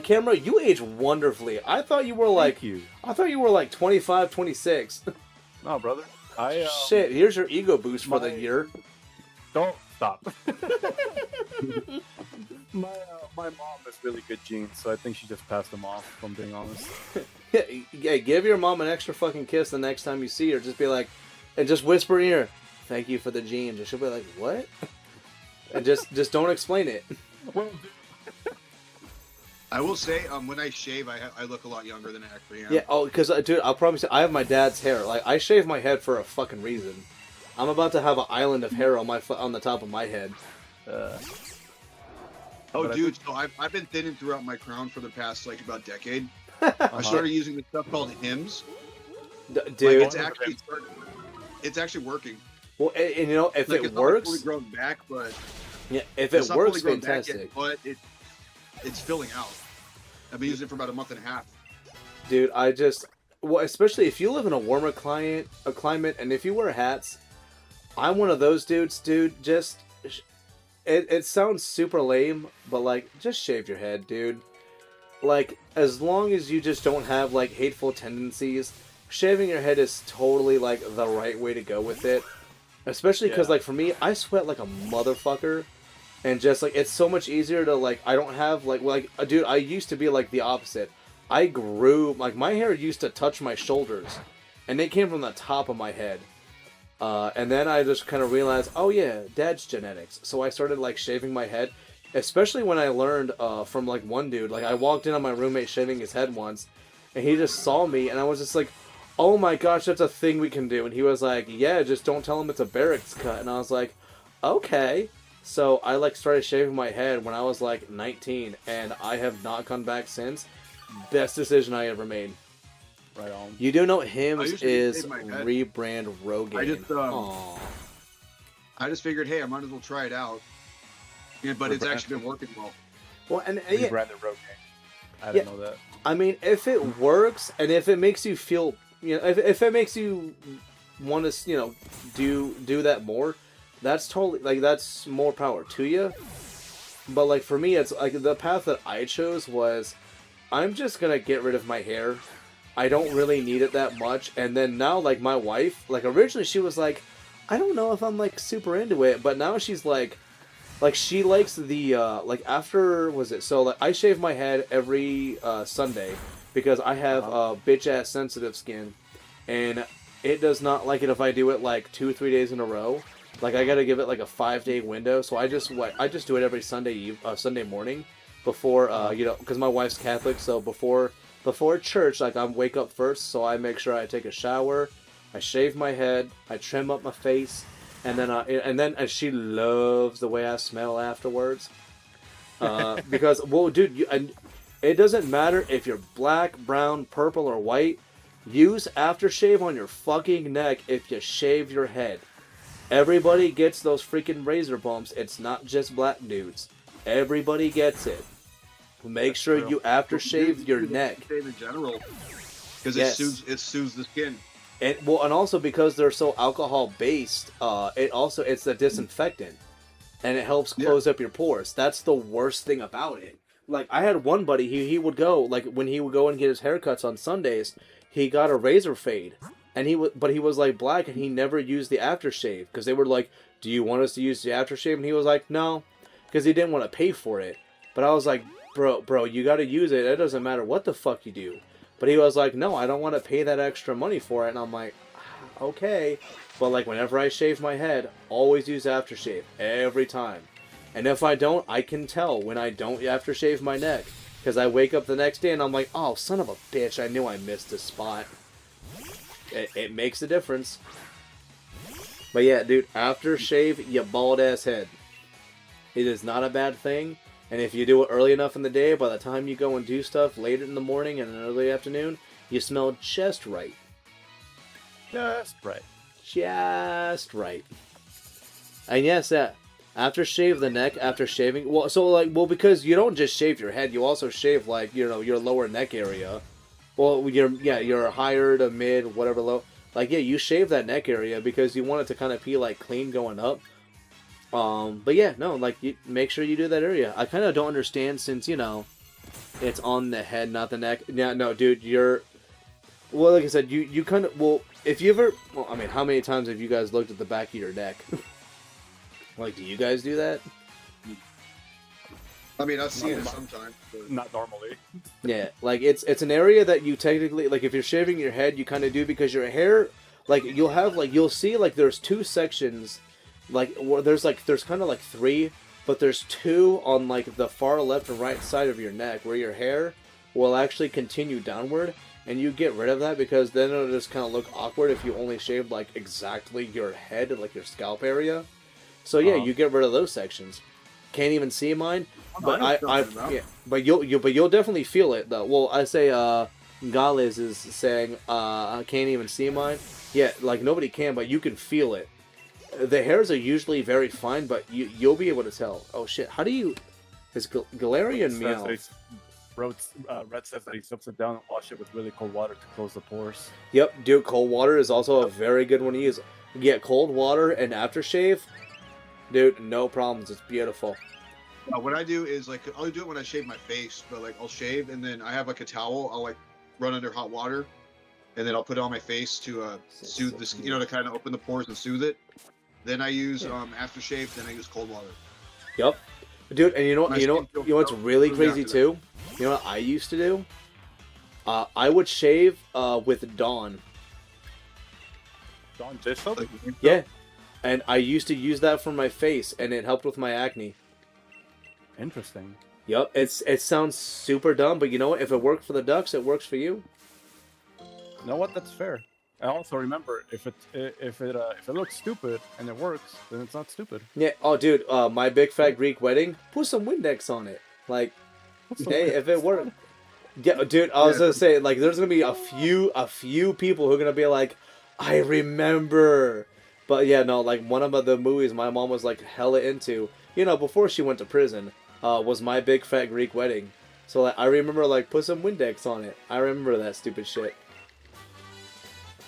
A: camera, you age wonderfully. I thought you were like 25, 26.
C: No, brother.
A: Shit, here's your ego boost for the year.
C: Don't stop. My mom has really good genes, so I think she just passed them off, if I'm being honest.
A: Yeah, give your mom an extra fucking kiss the next time you see her. Just be like, and just whisper in ear, thank you for the genes. And she'll be like, what? And just don't explain it.
B: I will say, when I shave, I look a lot younger than I actually am.
A: Yeah, oh, because, dude, I'll promise you, I have my dad's hair. Like, I shave my head for a fucking reason. I'm about to have an island of hair on the top of my head.
B: Oh, dude, so I've been thinning throughout my crown for the past, like, about decade.
A: Uh-huh.
B: I started using this stuff called Hims.
A: Dude,
B: Like, it's actually working.
A: well, and you know, if
B: Like,
A: it
B: it's not
A: works,
B: fully grown back, but
A: yeah, if
B: it's
A: it
B: not
A: works,
B: fully grown back
A: fantastic.
B: yet, but it's filling out. I've been using it for about a month and a half.
A: Dude, well, especially if you live in a warmer climate, and if you wear hats, I'm one of those dudes, dude. It sounds super lame, but like, just shave your head, dude. Like, as long as you just don't have like hateful tendencies, shaving your head is totally like the right way to go with it. Especially because, like, for me, I sweat like a motherfucker. And just, like, it's so much easier to, like, I don't have, like, dude, I used to be, like, the opposite. I grew, like, my hair used to touch my shoulders. And it came from the top of my head. And then I just kind of realized, oh, yeah, dad's genetics. So I started, like, shaving my head. Especially when I learned from, like, one dude. Like, I walked in on my roommate shaving his head once. And he just saw me, and I was just like, oh, my gosh, that's a thing we can do. And he was like, yeah, just don't tell him it's a barracks cut. And I was like, okay. So I like started shaving my head when I was like 19, and I have not gone back since. Best decision I ever made.
C: Right on.
A: You do know Hims is
B: shave my head.
A: rebrand Rogaine.
B: I just figured, hey, I might as well try it out. Yeah, but it's actually been working well.
A: Well, and
C: Rebranded Rogaine. I didn't know that.
A: I mean, if it works and if it makes you feel, you know, if it makes you want to, you know, do that more. That's totally, like, that's more power to you. But, like, for me, it's, like, the path that I chose was, I'm just gonna get rid of my hair. I don't really need it that much. And then now, like, my wife, like, originally she was like, I don't know if I'm, like, super into it. But now she's like, she likes the, like, after, was it? So, like, I shave my head every Sunday because I have bitch-ass sensitive skin. And it does not like it if I do it, like, 2 or 3 days in a row. Like, I gotta give it like a 5-day window, so I just do it every Sunday morning before you know, because my wife's Catholic, so before church, like, I wake up first, so I make sure I take a shower, I shave my head, I trim up my face, and then she loves the way I smell afterwards, because, well, dude, it doesn't matter if you're black, brown, purple, or white. Use aftershave on your fucking neck if you shave your head. Everybody gets those freaking razor bumps. It's not just black dudes. Everybody gets it. Make sure you aftershave your neck.
B: Shave in general, because it soothes the skin.
A: And also because they're so alcohol based, it's a disinfectant, and it helps close up your pores. That's the worst thing about it. Like, I had one buddy, he would go, like, when he would go and get his haircuts on Sundays, he got a razor fade. And he was like black, and he never used the aftershave because they were like, "Do you want us to use the aftershave?" And he was like, "No," because he didn't want to pay for it. But I was like, "Bro, you got to use it. It doesn't matter what the fuck you do." But he was like, "No, I don't want to pay that extra money for it." And I'm like, "Okay," but like whenever I shave my head, always use aftershave every time. And if I don't, I can tell when I don't aftershave my neck because I wake up the next day and I'm like, "Oh, son of a bitch! I knew I missed a spot." It makes a difference. But yeah, dude, after shave your bald ass head. It is not a bad thing. And if you do it early enough in the day, by the time you go and do stuff late in the morning and early afternoon, you smell just right.
C: Just right.
A: Just right. And yes, after shave the neck, after shaving, because you don't just shave your head, you also shave, like, you know, your lower neck area. Well, your higher to mid, whatever low. Like, yeah, you shave that neck area because you want it to kind of be, like, clean going up. But yeah, no, like, you make sure you do that area. I kind of don't understand since, you know, it's on the head, not the neck. Yeah, no, dude, well, like I said, you kind of, well, if you ever, well, I mean, how many times have you guys looked at the back of your neck? Like, do you guys do that?
B: I mean, I've seen it sometimes. But...
C: Not normally.
A: Yeah, like, it's an area that you technically, like, if you're shaving your head, you kind of do because your hair, like, you'll see, like, there's two sections, like, where there's kind of, like, three but there's two on like the far left and right side of your neck where your hair will actually continue downward, and you get rid of that because then it'll just kind of look awkward if you only shave like exactly your head, like your scalp area. So yeah, you get rid of those sections. Can't even see mine, but but you'll definitely feel it though. Well, I say Gales is saying I can't even see mine. Yeah, like nobody can, but you can feel it. The hairs are usually very fine, but you'll be able to tell. Oh shit! How do you? Is Galarian meow?
C: Red says that he soaks it down and wash it with really cold water to close the pores.
A: Yep, dude. Cold water is also a very good one to use. Get cold water and aftershave, dude. No problems. It's beautiful.
B: What I do is like I'll do it when I shave my face, but like I'll shave and then I have like a towel. I'll like run under hot water, and then I'll put it on my face to soothe the skin, to kind of open the pores and soothe it. Then I use aftershave. Then I use cold water.
A: Yep, dude. And you know what's really crazy too? You know what I used to do? I would shave with Dawn.
C: Dawn dish soap?
A: Yeah, and I used to use that for my face, and it helped with my acne.
C: Interesting.
A: Yep, it sounds super dumb, but you know what? If it worked for the ducks, it works for you.
C: You know what? That's fair. And also remember, if it looks stupid and it works, then it's not stupid.
A: Yeah. Oh, dude, my big fat Greek wedding. Put some Windex on it. Like, hey, if it worked. Yeah, dude. I was gonna say, like, there's gonna be a few people who are gonna be like, I remember. But yeah, no, like one of the movies my mom was like hella into, before she went to prison, was My Big Fat Greek Wedding. So like, I remember like put some Windex on it. I remember that stupid shit.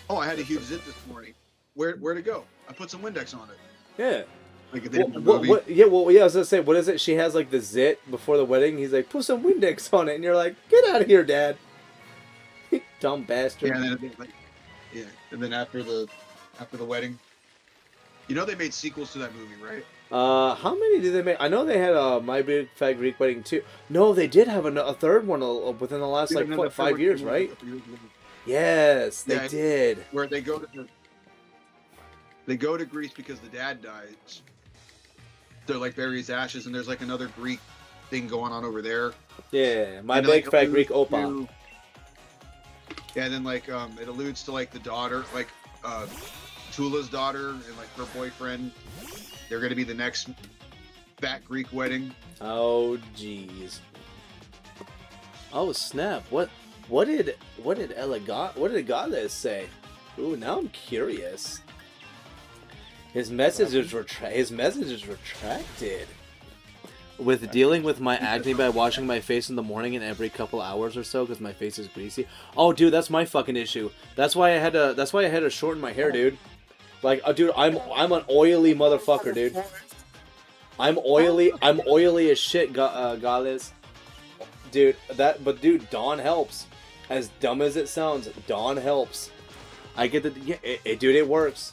B: Oh, I had a huge zit this morning. Where'd it go? I put some Windex on it.
A: Yeah.
B: Like at the end of the movie.
A: Yeah, I was gonna say, what is it? She has like the zit before the wedding. He's like, put some Windex on it, and you're like, get out of here, Dad. Dumb bastard.
B: Yeah, and then after the wedding, they made sequels to that movie, right?
A: How many did they make? I know they had My Big Fat Greek Wedding too. No, they did have a third one within the last 5 years, right? Yes, they did.
B: Where they go to Greece because the dad dies. They're like bury his ashes, and there's like another Greek thing going on over there.
A: Yeah, My Big Fat Greek Opa.
B: Yeah, and then like it alludes to like the daughter, like Tula's daughter and like her boyfriend. They're gonna be the next fat Greek wedding.
A: Oh jeez. Oh snap! What did Gales say? Ooh, now I'm curious. His message is retracted. With dealing with my acne by washing my face in the morning and every couple hours or so because my face is greasy. Oh, dude, that's my fucking issue. That's why I had to shorten my hair, dude. Like, dude, I'm an oily motherfucker, dude. I'm oily as shit, Gales. Dude, dude, Dawn helps. As dumb as it sounds, Dawn helps. I get the dude, it works.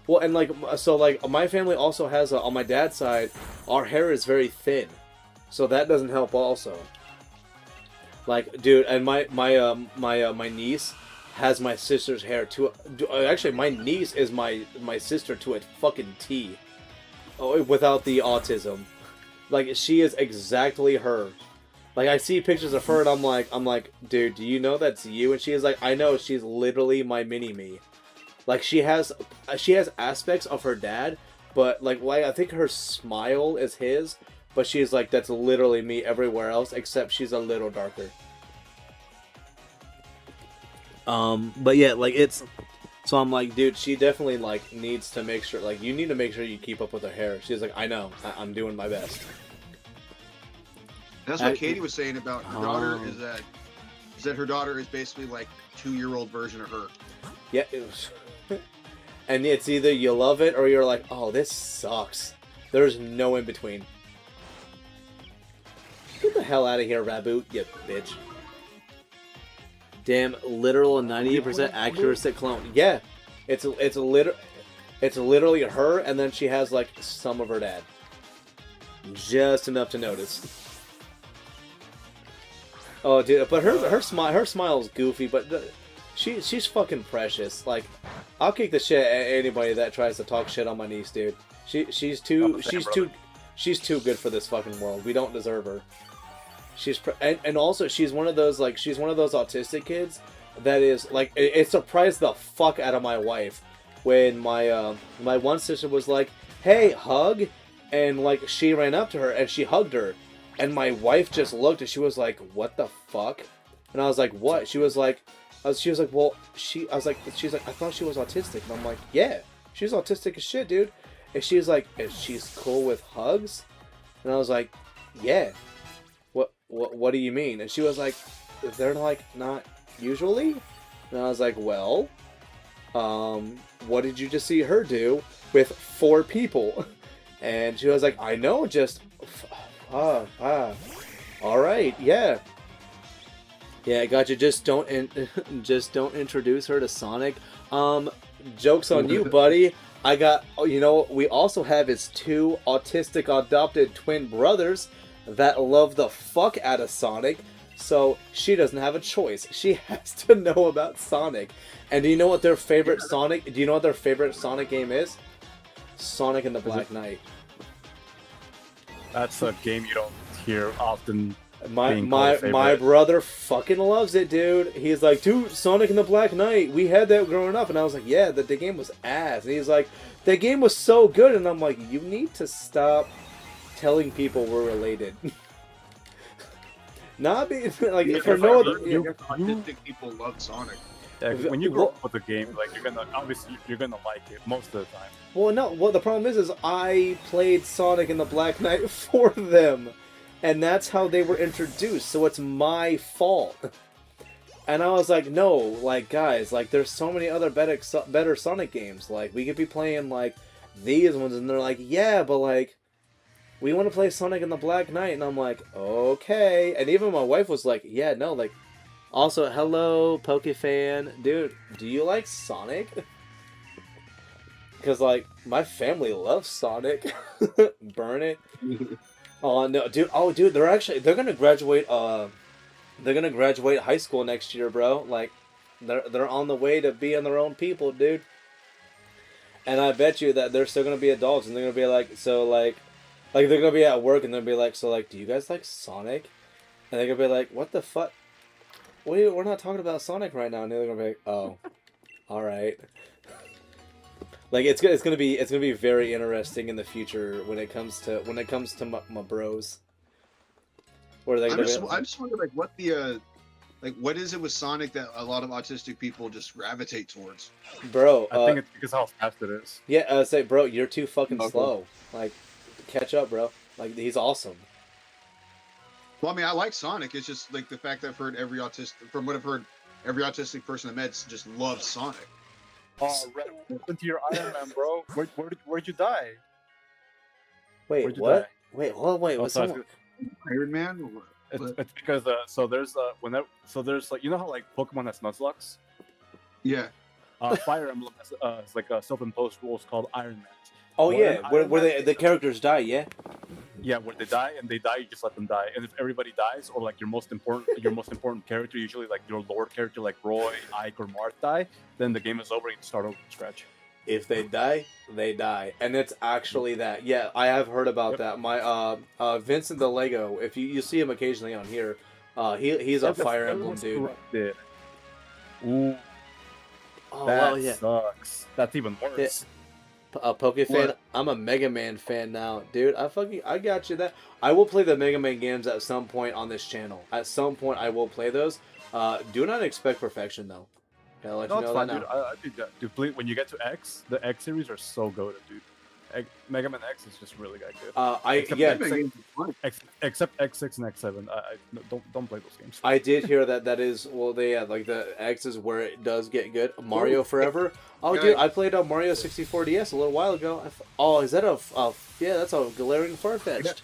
A: Well, and like, so like, my family also has on my dad's side, our hair is very thin, so that doesn't help also. Like, dude, and my niece has my sister's hair too. Actually, my niece is my sister to a fucking T. Oh, without the autism, like she is exactly her. Like I see pictures of her and I'm like, dude, do you know that's you? And she is like, I know, she's literally my mini me. Like she has aspects of her dad, but like I think her smile is his, but she's like, that's literally me everywhere else except she's a little darker. But yeah, like it's, so I'm like, dude, she definitely like needs to make sure, like you need to make sure you keep up with her hair. She's like, I know, I'm doing my best.
B: That's what Katie was saying about her daughter is that her daughter is basically like 2-year-old version of her.
A: Yeah, and it's either you love it or you're like, oh, this sucks. There's no in between. Get the hell out of here, Raboot, you bitch. Damn, literal 98% accuracy clone. Yeah, it's literally her, and then she has like some of her dad. Just enough to notice. Oh, dude, but her smile is goofy, but she's fucking precious. Like, I'll kick the shit at anybody that tries to talk shit on my niece, dude. She's too she's too good for this fucking world. We don't deserve her. And also she's one of those autistic kids that is like it surprised the fuck out of my wife when my my one sister was like, "Hey, hug," and like she ran up to her and she hugged her, and my wife just looked and she was like, "What the fuck?" And I was like, "What?" She was like, "Well, she's like, I thought she was autistic," and I'm like, "Yeah, she's autistic as shit, dude." And she's like, "And she's cool with hugs?" And I was like, "Yeah." What do you mean? And she was like, "They're like not usually." And I was like, "Well, what did you just see her do with 4 people?" And she was like, "I know, just all right, yeah, I got you. Just don't introduce her to Sonic." Joke's on you, buddy. I got, we also have his 2 autistic adopted twin brothers that love the fuck out of Sonic, so she doesn't have a choice. She has to know about Sonic. And do you know what their favorite Sonic game is? Sonic and the Black Knight.
C: That's a game you don't hear often.
A: My brother fucking loves it, dude. He's like, "Dude, Sonic and the Black Knight, we had that growing up." And I was like, "Yeah, the game was ass." And he's like, "The game was so good." And I'm like, "You need to stop telling people we're related." Not be like for no other.
B: Autistic people love Sonic.
C: Yeah, when you grow up with the game, like you're gonna like it most of the time.
A: Well, no. Well, the problem is I played Sonic and the Black Knight for them. And that's how they were introduced, so it's my fault. And I was like, no, like, guys, like, there's so many other better Sonic games. Like, we could be playing, like, these ones, and they're like, yeah, but, like, we want to play Sonic and the Black Knight. And I'm like, okay. And even my wife was like, yeah, no, like, also, hello, Pokefan. Dude, do you like Sonic? Because, like, my family loves Sonic. Burn it. Oh no, dude! Oh, dude, they're gonna graduate. They're gonna graduate high school next year, bro. Like, they're on the way to being their own people, dude. And I bet you that they're still gonna be adults, and they're gonna be like, so like they're gonna be at work, and they'll be like, so like, do you guys like Sonic? And they're gonna be like, what the fuck? We're not talking about Sonic right now. And they're gonna be like, oh, all right. Like it's gonna be very interesting in the future when it comes to my bros. Or
B: I just wonder like what the what is it with Sonic that a lot of autistic people just gravitate towards?
A: Bro,
C: I think it's because how fast it is.
A: Yeah, say, bro, you're too fucking slow. Like, catch up, bro. Like, he's awesome.
B: Well, I mean, I like Sonic. It's just like the fact that I've heard every autistic person I met just loves Sonic.
C: Oh, Red, welcome to your Iron Man, bro. Where'd you die?
A: Wait, what?
C: Die?
A: Wait, hold on, wait.
C: Oh,
A: What's
C: so
B: Iron Man?
C: it's because there's like, you know how like Pokemon has Nuzlocke?
B: Yeah.
C: Fire Emblem has like a self-imposed rules called Iron Man.
A: Oh yeah, where the characters die, yeah.
C: Yeah, where they die, you just let them die. And if everybody dies, or like your most important character, usually like your lore character like Roy, Ike, or Marth die, then the game is over and you start over from scratch.
A: If they die, they die. And it's actually that. Yeah, I have heard about that. My Vincent the Lego, if you see him occasionally on here, he's a Fire Emblem dude.
C: Ooh.
A: Oh,
C: that
A: well, yeah.
C: sucks. That's even worse.
A: Yeah. Poke fan, I'm a Mega Man fan now, dude. I got you that. I will play the Mega Man games at some point on this channel. At some point, I will play those. Do not expect perfection though. I'll let you know
C: fine,
A: that now.
C: Dude. I think that, dude, when you get to X, the X series are so good, dude. Mega Man X is just really good. Except X6 and X7. Don't play those games.
A: I did hear that is like the X is where it does get good. Mario Forever. Oh, dude, I played Mario 64 DS a little while ago. Is that that's a Galarian Farfetch'd.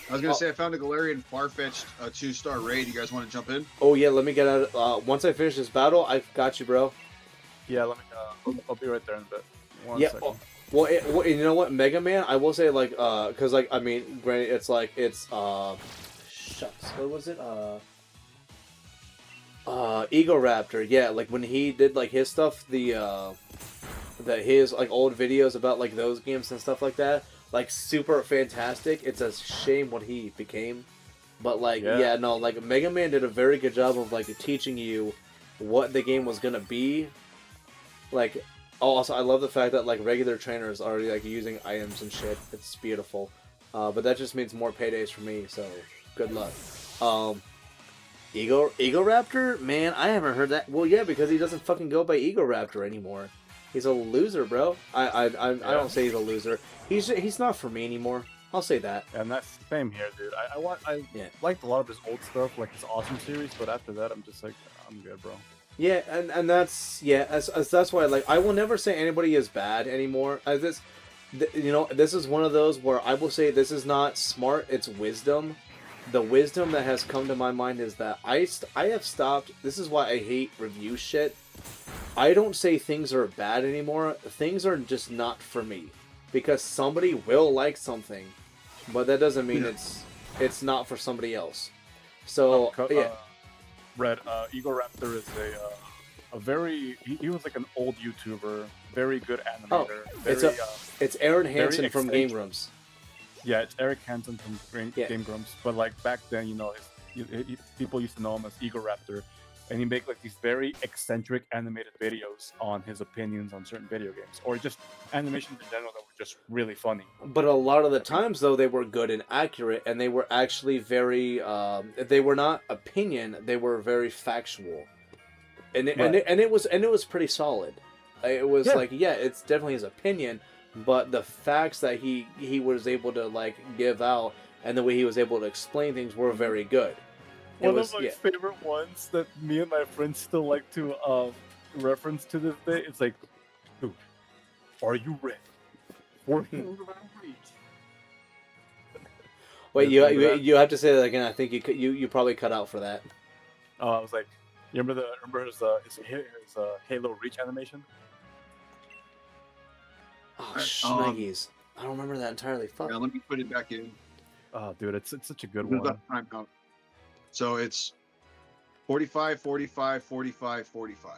B: I was gonna say I found a Galarian Farfetch'd 2-star raid. You guys want to jump in?
A: Oh yeah, let me get out. Once I finish this battle, I got you, bro.
C: Yeah, let me. I'll be right there in a bit. One second.
A: Well, you know what, Mega Man, I will say, like, because, like, I mean, granted, it's, shucks, what was it, Ego Raptor, yeah, like, when he did, like, his stuff, his, like, old videos about, like, those games and stuff like that, like super fantastic. It's a shame what he became. But like, yeah, no, like Mega Man did a very good job of like teaching you what the game was gonna be. Like, also I love the fact that like regular trainers are like using items and shit. It's beautiful. But that just means more paydays for me. So good luck. Ego Raptor, man, I haven't heard that. Well, yeah, because he doesn't fucking go by Ego Raptor anymore. He's a loser, bro. I don't say he's a loser. He's not for me anymore. I'll say that.
C: And that's the same here, dude. I liked a lot of his old stuff, like his Awesome series, but after that, I'm just like, I'm good, bro.
A: Yeah, and that's why like I will never say anybody is bad anymore. This is one of those where I will say this is not smart. It's wisdom. The wisdom that has come to my mind is that I have stopped. This is why I hate review shit. I don't say things are bad anymore. Things are just not for me, because somebody will like something. But that doesn't mean it's not for somebody else. So
C: Red, Ego Raptor is a very he was like an old YouTuber, very good animator.
A: It's Aaron Hansen from Game Rooms.
C: Yeah, it's Eric Hansen from Game Grumps. But like back then, people used to know him as Ego Raptor, and he make like these very eccentric animated videos on his opinions on certain video games, or just animations in general that were just really funny.
A: But a lot of the times, though, they were good and accurate, and they were actually very. They were not opinion; they were very factual, and it was pretty solid. It was it's definitely his opinion, but the facts that he was able to like give out, and the way he was able to explain things were very good.
C: One of my favorite ones that me and my friends still like to reference to this day, it's like, dude, are you ready for
A: Wait, you have to say that again. I think you probably cut out for that.
C: Oh, I was like, you remember his Halo Reach animation?
A: Oh, shnikes. I don't remember that entirely. Fuck.
B: Yeah, let me put it back in.
C: Oh, dude, it's such a good one.
B: So it's 45, 45, 45, 45.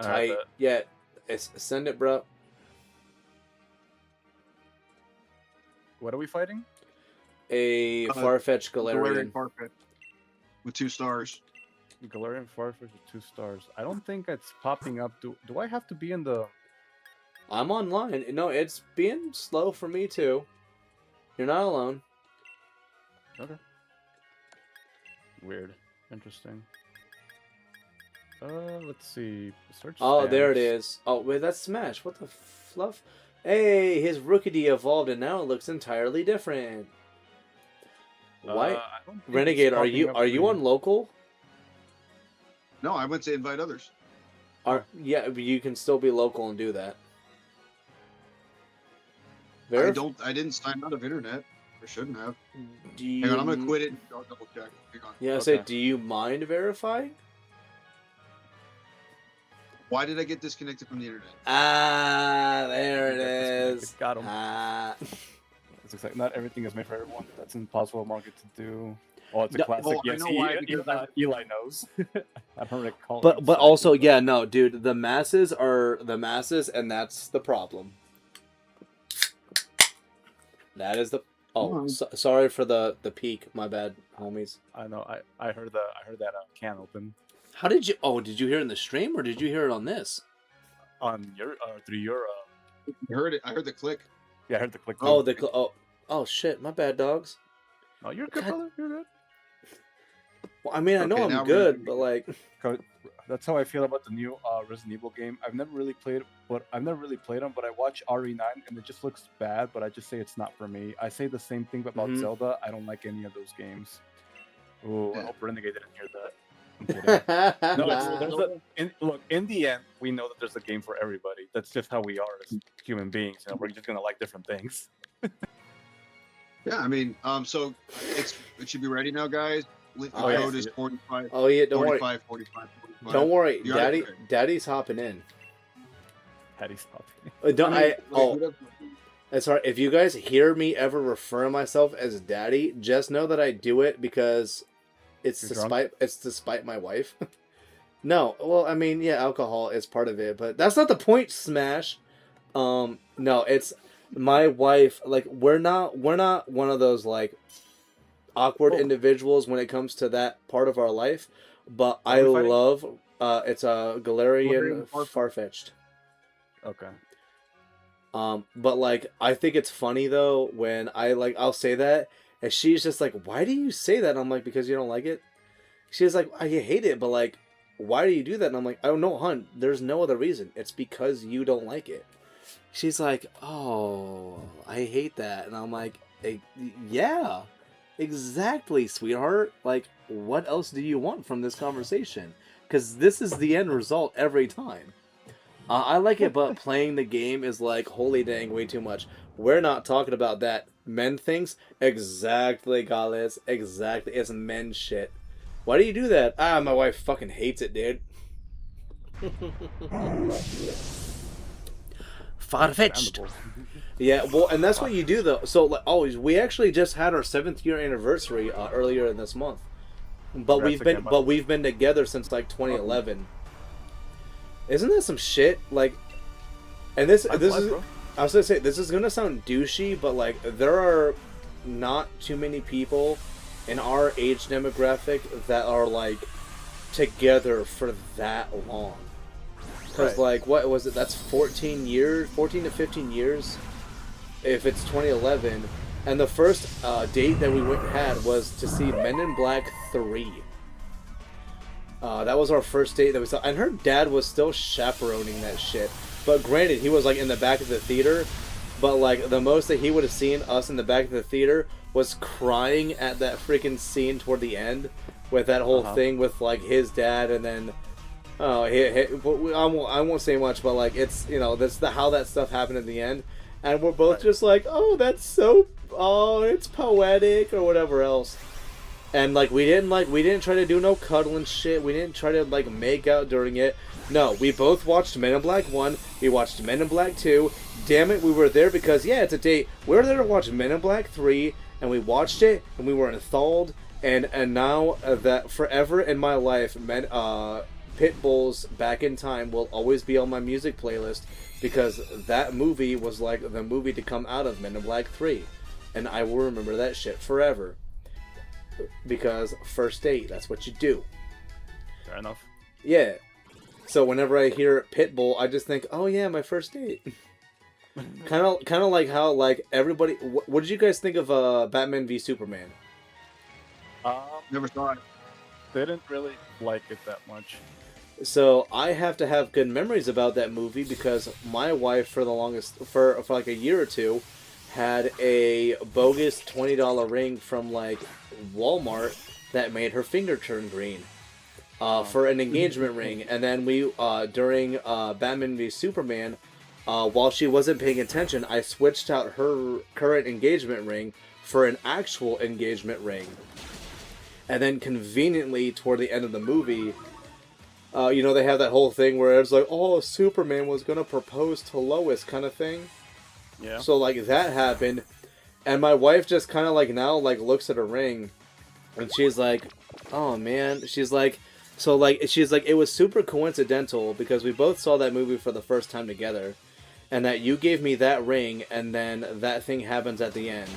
A: Tight. Yeah. Send it, bro.
C: What are we fighting?
A: A Farfetch Galarian.
B: Farfetch with 2 stars.
C: Galarian Farfetch with 2 stars. I don't think it's popping up. Do I have to be in the...
A: I'm online. No, it's being slow for me too. You're not alone.
C: Okay. Weird. Interesting. Let's see. Search stands.
A: There it is. Oh, wait, that's Smash. What the fluff? Hey, his Rookidee evolved and now it looks entirely different. Why? Renegade, are you on local?
B: No, I went to invite others.
A: Yeah, but you can still be local and do that.
B: I didn't sign out of internet. I shouldn't have. Hang on, I'm gonna quit it. I'll double check. Hang on.
A: Yeah, say, do you mind verifying?
B: Why did I get disconnected from the internet?
A: There it is.
C: Got him. It's exciting. Not everything is made for everyone. That's an impossible market to do. Oh, it's a classic. Yes, Eli knows. I don't recall.
A: But also, yeah, no, dude, the masses are the masses, and that's the problem. That is the. Oh, sorry for the peak. My bad, homies.
C: I know. I heard that can open.
A: How did you? Oh, did you hear it in the stream or did you hear it on this?
C: On your through your.
B: I heard it. I heard the click.
C: Yeah, I heard the click.
A: Oh shit! My bad, dogs.
C: Oh, you're good, brother. You're good.
A: Well, I mean, I know I'm good, but like.
C: That's how I feel about the new Resident Evil game. I've never really played them, but I watch RE9 and it just looks bad. But I just say it's not for me. I say the same thing about Zelda. I don't like any of those games. Oh, I hope Renegade didn't hear that. Look, in the end, we know that there's a game for everybody. That's just how we are as human beings. We're just gonna like different things.
B: Yeah, I mean, so it should be ready now, guys. Code is 45.
A: Oh yeah, don't
B: 45,
A: worry.
B: 45, 45.
A: Don't worry, Daddy's hopping in.
C: Daddy's hopping in.
A: That's right. If you guys hear me ever refer to myself as Daddy, just know that I do it because it's despite my wife. No, well, I mean, yeah, alcohol is part of it, but that's not the point. Smash. No, it's my wife, like, we're not one of those like awkward individuals when it comes to that part of our life, but I love it's a Galarian Farfetch'd.
C: Okay.
A: But like I think it's funny though when I'll say that and she's just like, why do you say that? And I'm like, because you don't like it. She's like, I hate it, but like, why do you do that? And I'm like, oh no, hon, there's no other reason. It's because you don't like it. She's like, oh, I hate that. And I'm like, yeah, exactly, sweetheart. Like, what else do you want from this conversation? Because this is the end result every time. I like it, but playing the game is like, holy dang, way too much. We're not talking about that. Men things? Exactly, Gales. Exactly. It's men shit. Why do you do that? My wife fucking hates it, dude. Far-fetched. Yeah, well, and that's what you do, though. So, like, always, we actually just had our 7th year anniversary earlier in this month. But we've been together since, like, 2011. Isn't that some shit? Like, and this is... I was gonna say, this is gonna sound douchey, but, like, there are not too many people in our age demographic that are like together for that long. Because like, what was it? That's 14 to 15 years. If it's 2011, and the first date that we went and had was to see Men in Black 3. That was our first date that we saw, and her dad was still chaperoning that shit. But granted, he was like in the back of the theater. But like the most that he would have seen us in the back of the theater was crying at that freaking scene toward the end with that whole thing with like his dad, and then I won't say much, but like it's, you know, that's how that stuff happened at the end, and we're both just like, oh, that's so, oh, it's poetic or whatever else. And like we didn't try to do no cuddling shit. We didn't try to like make out during it. No, we both watched Men in Black 1. We watched Men in Black 2. Damn it, we were there because, yeah, it's a date. We were there to watch Men in Black 3, and we watched it, and we were enthralled, and now that forever in my life, Pitbull's Back in Time will always be on my music playlist, because that movie was like the movie to come out of Men in Black 3, and I will remember that shit forever. Because first date, that's what you do.
C: Fair enough.
A: Yeah. So whenever I hear Pitbull, I just think, oh yeah, my first date. kind of like how like everybody. What did you guys think of Batman v Superman?
B: Never saw it.
C: Didn't really like it that much.
A: So I have to have good memories about that movie because my wife, for the longest, for like a year or two, had a bogus $20 ring from like Walmart that made her finger turn green. For an engagement ring, and then we during Batman v Superman, while she wasn't paying attention, I switched out her current engagement ring for an actual engagement ring. And then conveniently, toward the end of the movie, you know, they have that whole thing where it's like, oh, Superman was gonna propose to Lois, kind of thing.
C: Yeah. So
A: like that happened, and my wife just kind of like now like looks at her ring, and she's like, oh man, she's like. So, like, she's like, it was super coincidental because we both saw that movie for the first time together. And that you gave me that ring, and then that thing happens at the end.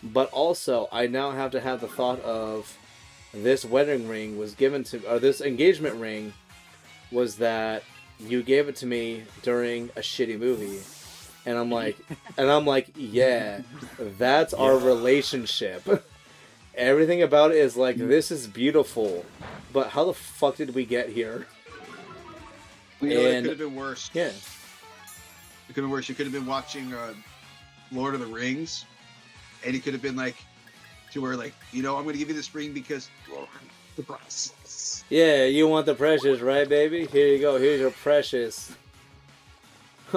A: But also, I now have to have the thought of this wedding ring was given to, or this engagement ring was that you gave it to me during a shitty movie. And I'm like, yeah, that's our relationship. Everything about it is like, this is beautiful, but how the fuck did we get here?
B: You know, it could have been worse.
A: Yeah.
B: It could have been worse. You could have been watching Lord of the Rings, and it could have been like, to where like, you know, I'm going to give you this ring because the process.
A: Yeah, you want the precious, right, baby? Here you go. Here's your precious.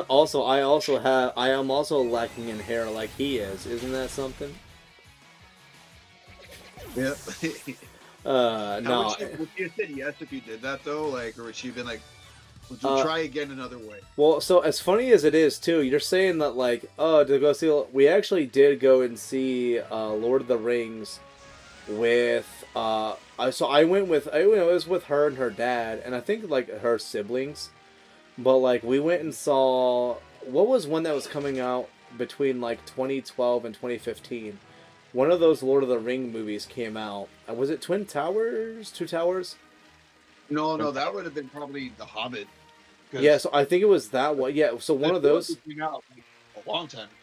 A: Also, I am also lacking in hair like he is. Isn't that something?
B: Yeah.
A: No.
B: Would she have said yes if you did that though? Like, or would she have been like, would you try again another way?
A: Well, so as funny as it is too, you're saying that like, oh, to go see. We actually did go and see Lord of the Rings with. So I went with. It was with her and her dad, and I think like her siblings. But like we went and saw. What was one that was coming out between like 2012 and 2015, one of those Lord of the Ring movies came out. Was it Twin Towers? Two Towers?
B: No, that would have been probably The Hobbit.
A: Yeah, so I think it was that one. Yeah, so one of those.
B: Came out a long time ago.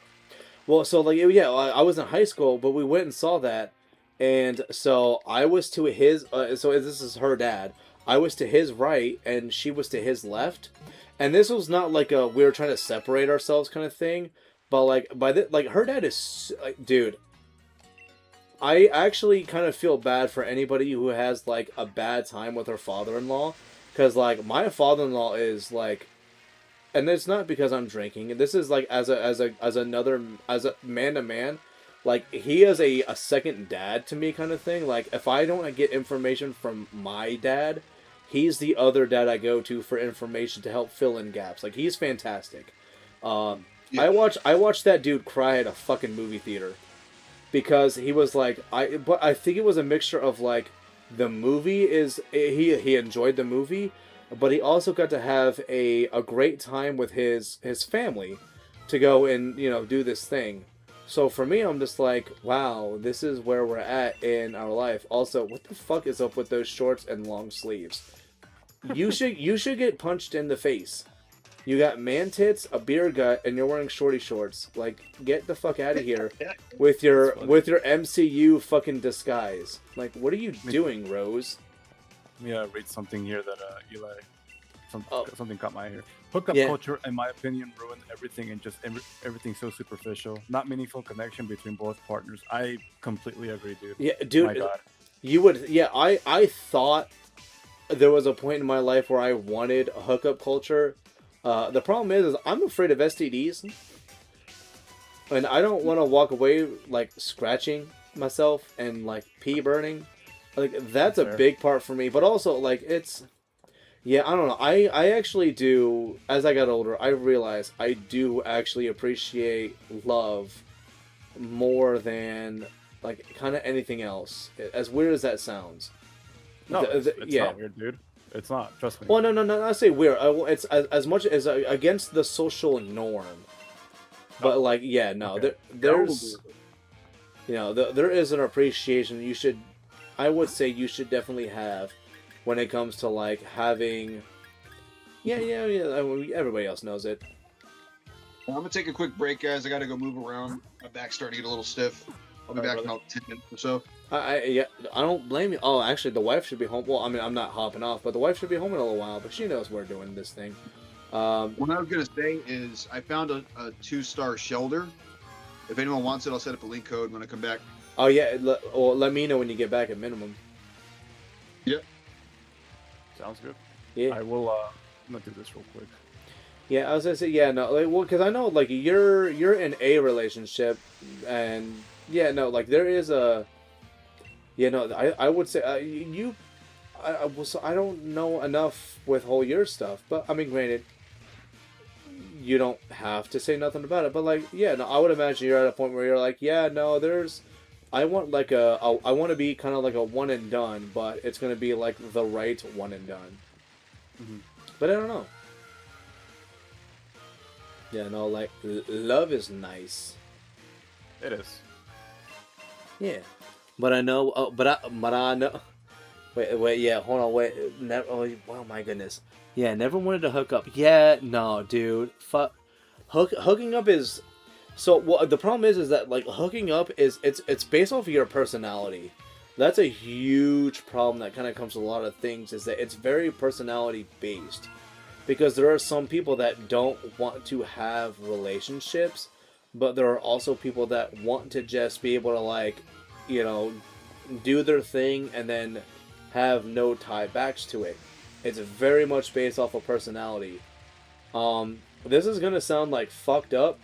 A: Well, so like yeah, I was in high school, but we went and saw that, and so I was to his. So this is her dad. I was to his right, and she was to his left, and this was not like a we were trying to separate ourselves kind of thing, but like like her dad is like, dude. I actually kind of feel bad for anybody who has like a bad time with her father-in-law, because like my father-in-law is like, and it's not because I'm drinking. This is like as a man to man, like he is a second dad to me kind of thing. Like if I don't get information from my dad, he's the other dad I go to for information to help fill in gaps. Like he's fantastic. Yeah. I watched that dude cry at a fucking movie theater. Because he was like, but I think it was a mixture of like, the movie is he enjoyed the movie, but he also got to have a great time with his family, to go and do this thing. So for me, I'm just like, wow, this is where we're at in our life. Also, what the fuck is up with those shorts and long sleeves? You should get punched in the face. You got man tits, a beer gut, and you're wearing shorty shorts. Like, get the fuck out of here with your MCU fucking disguise. Like, what are you doing, Rose?
C: Let me read something here that Eli, something caught my eye here. Hookup culture, in my opinion, ruined everything and just everything so superficial. Not meaningful connection between both partners. I completely agree, dude.
A: Yeah, dude.
C: My God.
A: You would. Yeah, I thought there was a point in my life where I wanted a hookup culture. The problem is I'm afraid of STDs, and I don't want to walk away like scratching myself and like pee burning. Like that's a big part for me. But also like it's, yeah, I don't know. I actually do. As I got older, I realized I do actually appreciate love more than like kind of anything else. As weird as that sounds.
C: No, it's not weird, dude. It's not. Trust me.
A: Well, no. I say weird. It's as much as against the social norm. But like, yeah, no. Okay. There's, there is an appreciation you should. I would say you should definitely have, when it comes to like having. Yeah. Everybody else knows it.
B: I'm gonna take a quick break, guys. I gotta go move around. My back's starting to get a little stiff. I'll be back in about 10 minutes or so.
A: I don't blame you. Oh, actually, the wife should be home. Well, I mean, I'm not hopping off, but the wife should be home in a little while. But she knows we're doing this thing.
B: What I was gonna say is, I found a 2-star shelter. If anyone wants it, I'll set up a link code when I come back.
A: Oh yeah, let me know when you get back at minimum.
B: Yep.
C: Sounds good.
A: Yeah.
C: I will. I'm gonna do this real quick.
A: Yeah, I was gonna say because I know like you're in a relationship, and like there is a. I would say I don't know enough with whole your stuff, but I mean, granted, you don't have to say nothing about it. But like, I would imagine you're at a point where you're like, I want like I want to be kind of like a one and done, but it's gonna be like the right one and done.
C: Mm-hmm.
A: But I don't know. Yeah, no, like love is nice.
C: It is.
A: Yeah. But I know, but I know. Wait, yeah, hold on, wait. Oh my goodness. Yeah, never wanted to hook up. Yeah, no, dude. Fuck. Hooking up is. So the problem is that like hooking up is it's based off of your personality. That's a huge problem that kind of comes with a lot of things. Is that it's very personality based, because there are some people that don't want to have relationships, but there are also people that want to just be able to like. Do their thing and then have no tie backs to it. It's very much based off of personality. This is gonna sound like fucked up.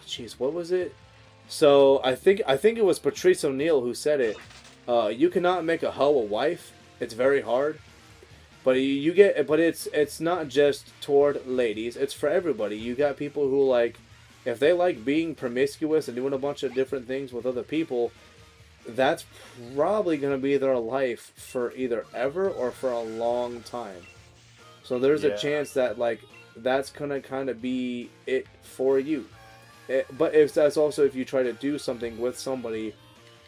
A: Jeez, what was it? So I think it was Patrice O'Neal who said it. You cannot make a hoe a wife. It's very hard. But it's not just toward ladies. It's for everybody. You got people who like. If they like being promiscuous and doing a bunch of different things with other people, that's probably going to be their life for either ever or for a long time. So there's a chance that, like, that's gonna kind of be it for you. But if that's also if you try to do something with somebody,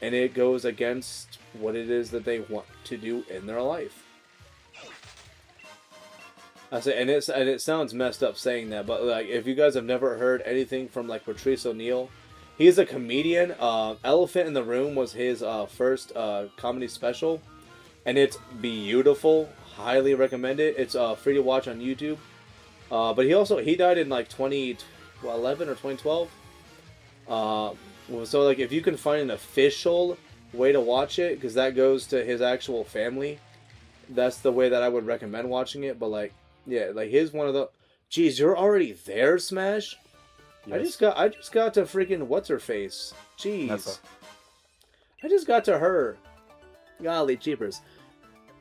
A: and it goes against what it is that they want to do in their life. I say, and it sounds messed up saying that, but like if you guys have never heard anything from like Patrice O'Neal, he's a comedian. Elephant in the Room was his first comedy special, and it's beautiful. Highly recommend it. It's free to watch on YouTube. But he died in like 2011 or 2012. So like if you can find an official way to watch it, because that goes to his actual family, that's the way that I would recommend watching it. But like, yeah, like he's one of the. Geez, you're already there, Smash. Yes. I just got to freaking what's her face. Jeez, I just got to her. Golly jeepers.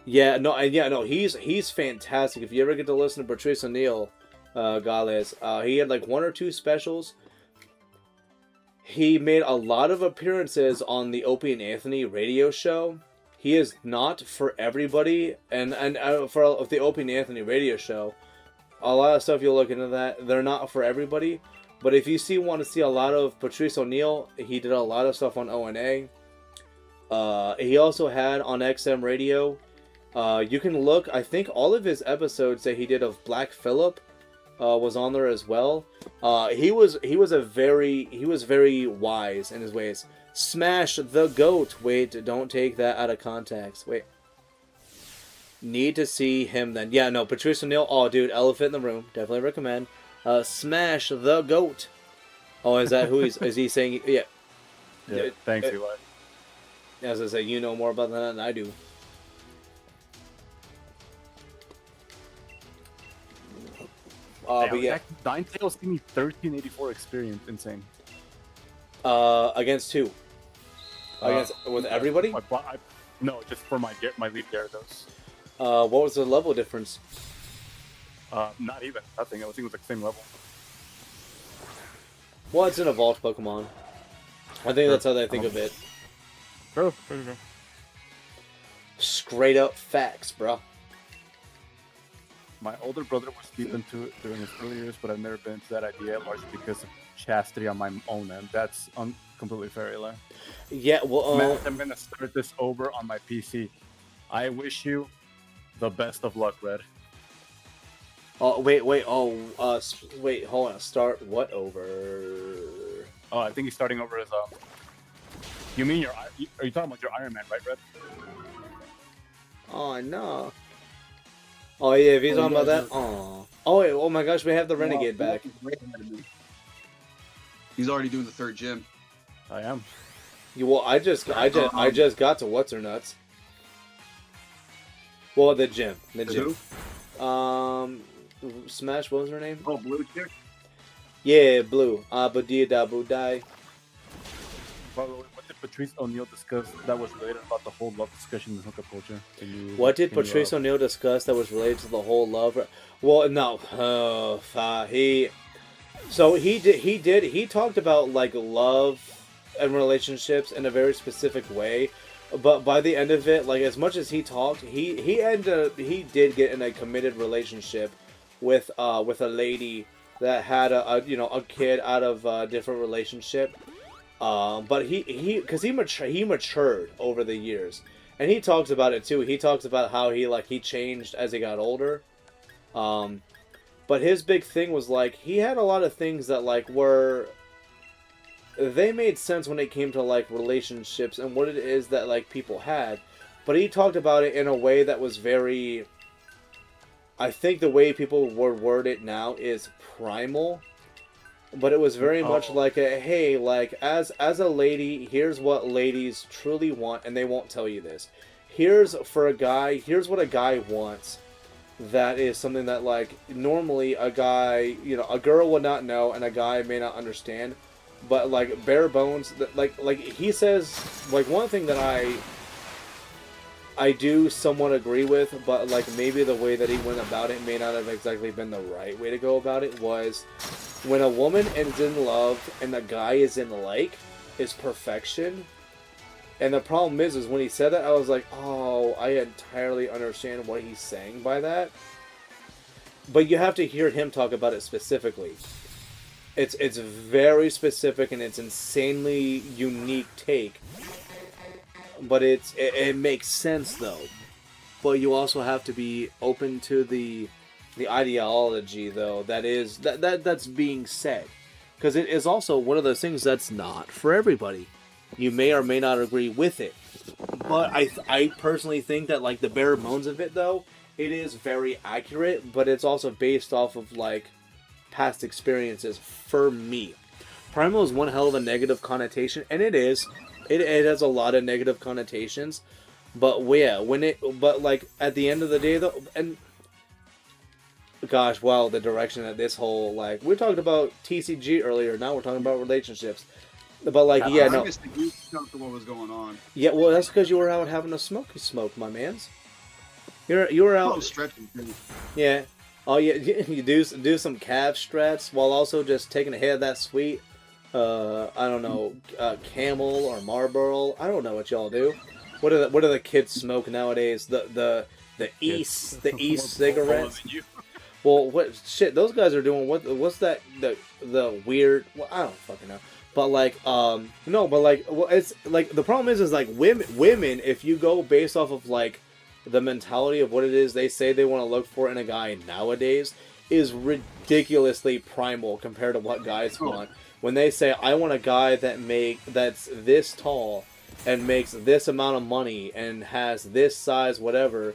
A: Yeah, no, he's fantastic. If you ever get to listen to Patrice O'Neal, Gales, he had like 1 or 2 specials. He made a lot of appearances on the Opie and Anthony radio show. He is not for everybody, and for the Opie and Anthony radio show, a lot of stuff you'll look into that. They're not for everybody, but if you want to see a lot of Patrice O'Neal, he did a lot of stuff on ONA. He also had on XM radio. You can look. I think all of his episodes that he did of Black Phillip was on there as well. He was very wise in his ways. Smash the goat. Wait, don't take that out of context. Wait. Need to see him then. Yeah, no, Patrice O'Neal. Oh, dude, Elephant in the Room. Definitely recommend. Smash the goat. Oh, is that who is he saying? Yeah.
C: Yeah. Thanks, Eli.
A: As I say, you know more about that than I do. But yeah,
C: Ninetales gave me 1384 experience. Insane.
A: Against who? With everybody?
C: No, just for my lead Gyarados.
A: What was the level difference?
C: Not even. Nothing. I think it was like the same level.
A: Well, it's an evolved Pokemon. I think that's how they think of it.
C: True.
A: Straight up facts, bro.
C: My older brother was deep into it during his early years, but I've never been into that idea, largely because of chastity on my own end. That's completely fair, Eli.
A: Yeah, well,
C: Matt, I'm gonna start this over on my PC. I wish you the best of luck, Red.
A: Oh, wait, wait, hold on. Start what over?
C: Oh, I think he's starting over as You mean are you talking about your Iron Man, right, Red?
A: Oh no. Oh yeah, if he's talking about that. Oh. Oh wait, oh my gosh, we have the Renegade back.
B: He's already doing the 3rd gym.
C: I am.
A: Well, I just got to what's her nuts. Well, the gym.
B: Who?
A: Smash. What was her name?
B: Oh, Blue chick.
A: Yeah, Blue. Abadidabudai.
C: By the way, what did Patrice O'Neal discuss that was related about the whole love discussion in hookup culture?
A: What did Patrice O'Neal discuss that was related to the whole love? Well, no. He talked about like love and relationships in a very specific way. But by the end of it, like as much as he talked, he did get in a committed relationship with a lady that had a kid out of a different relationship. But he matured over the years, and he talks about it too. He talks about how he changed as he got older. But his big thing was like he had a lot of things that they made sense when it came to like relationships and what it is that like people had, but he talked about it in a way that was very. I think the way people would word it now is primal. But it was very much like hey, like as a lady, here's what ladies truly want, and they won't tell you this. Here's what a guy wants. That is something that like normally a guy, a girl would not know, and a guy may not understand. But like bare bones, like he says, like one thing that I do somewhat agree with, but like maybe the way that he went about it may not have exactly been the right way to go about it, was when a woman is in love and the guy is in like is perfection. And the problem is when he said that, I was like, oh, I entirely understand what he's saying by that. but you have to hear him talk about it specifically. It's very specific and it's insanely unique take. But it makes sense though. But you also have to be open to the ideology though that's being said, because it is also one of those things that's not for everybody. You may or may not agree with it, but I personally think that like the bare bones of it though, it is very accurate, but it's also based off of like past experiences for me. Primal is one hell of a negative connotation, and it is. It has a lot of negative connotations, but yeah, but like at the end of the day though, and gosh, wow, the direction that this whole like we talked about TCG earlier, now we're talking about relationships, but like yeah, no,
B: I missed the huge chunk of what was going on.
A: Yeah, well, that's because you were out having a smoke, my man's. You were out
B: stretching.
A: Yeah. Oh yeah, you do some calf strats while also just taking a hit of that sweet, I don't know, Camel or Marlboro. I don't know what y'all do. What do the kids smoke nowadays? The East cigarettes. Well, what shit? Those guys are doing what's that? The weird. Well, I don't fucking know. But like, no, but like, well, it's like the problem is like women. If you go based off of like the mentality of what it is they say they want to look for in a guy nowadays is ridiculously primal compared to what guys want. When they say, I want a guy that's this tall and makes this amount of money and has this size, whatever,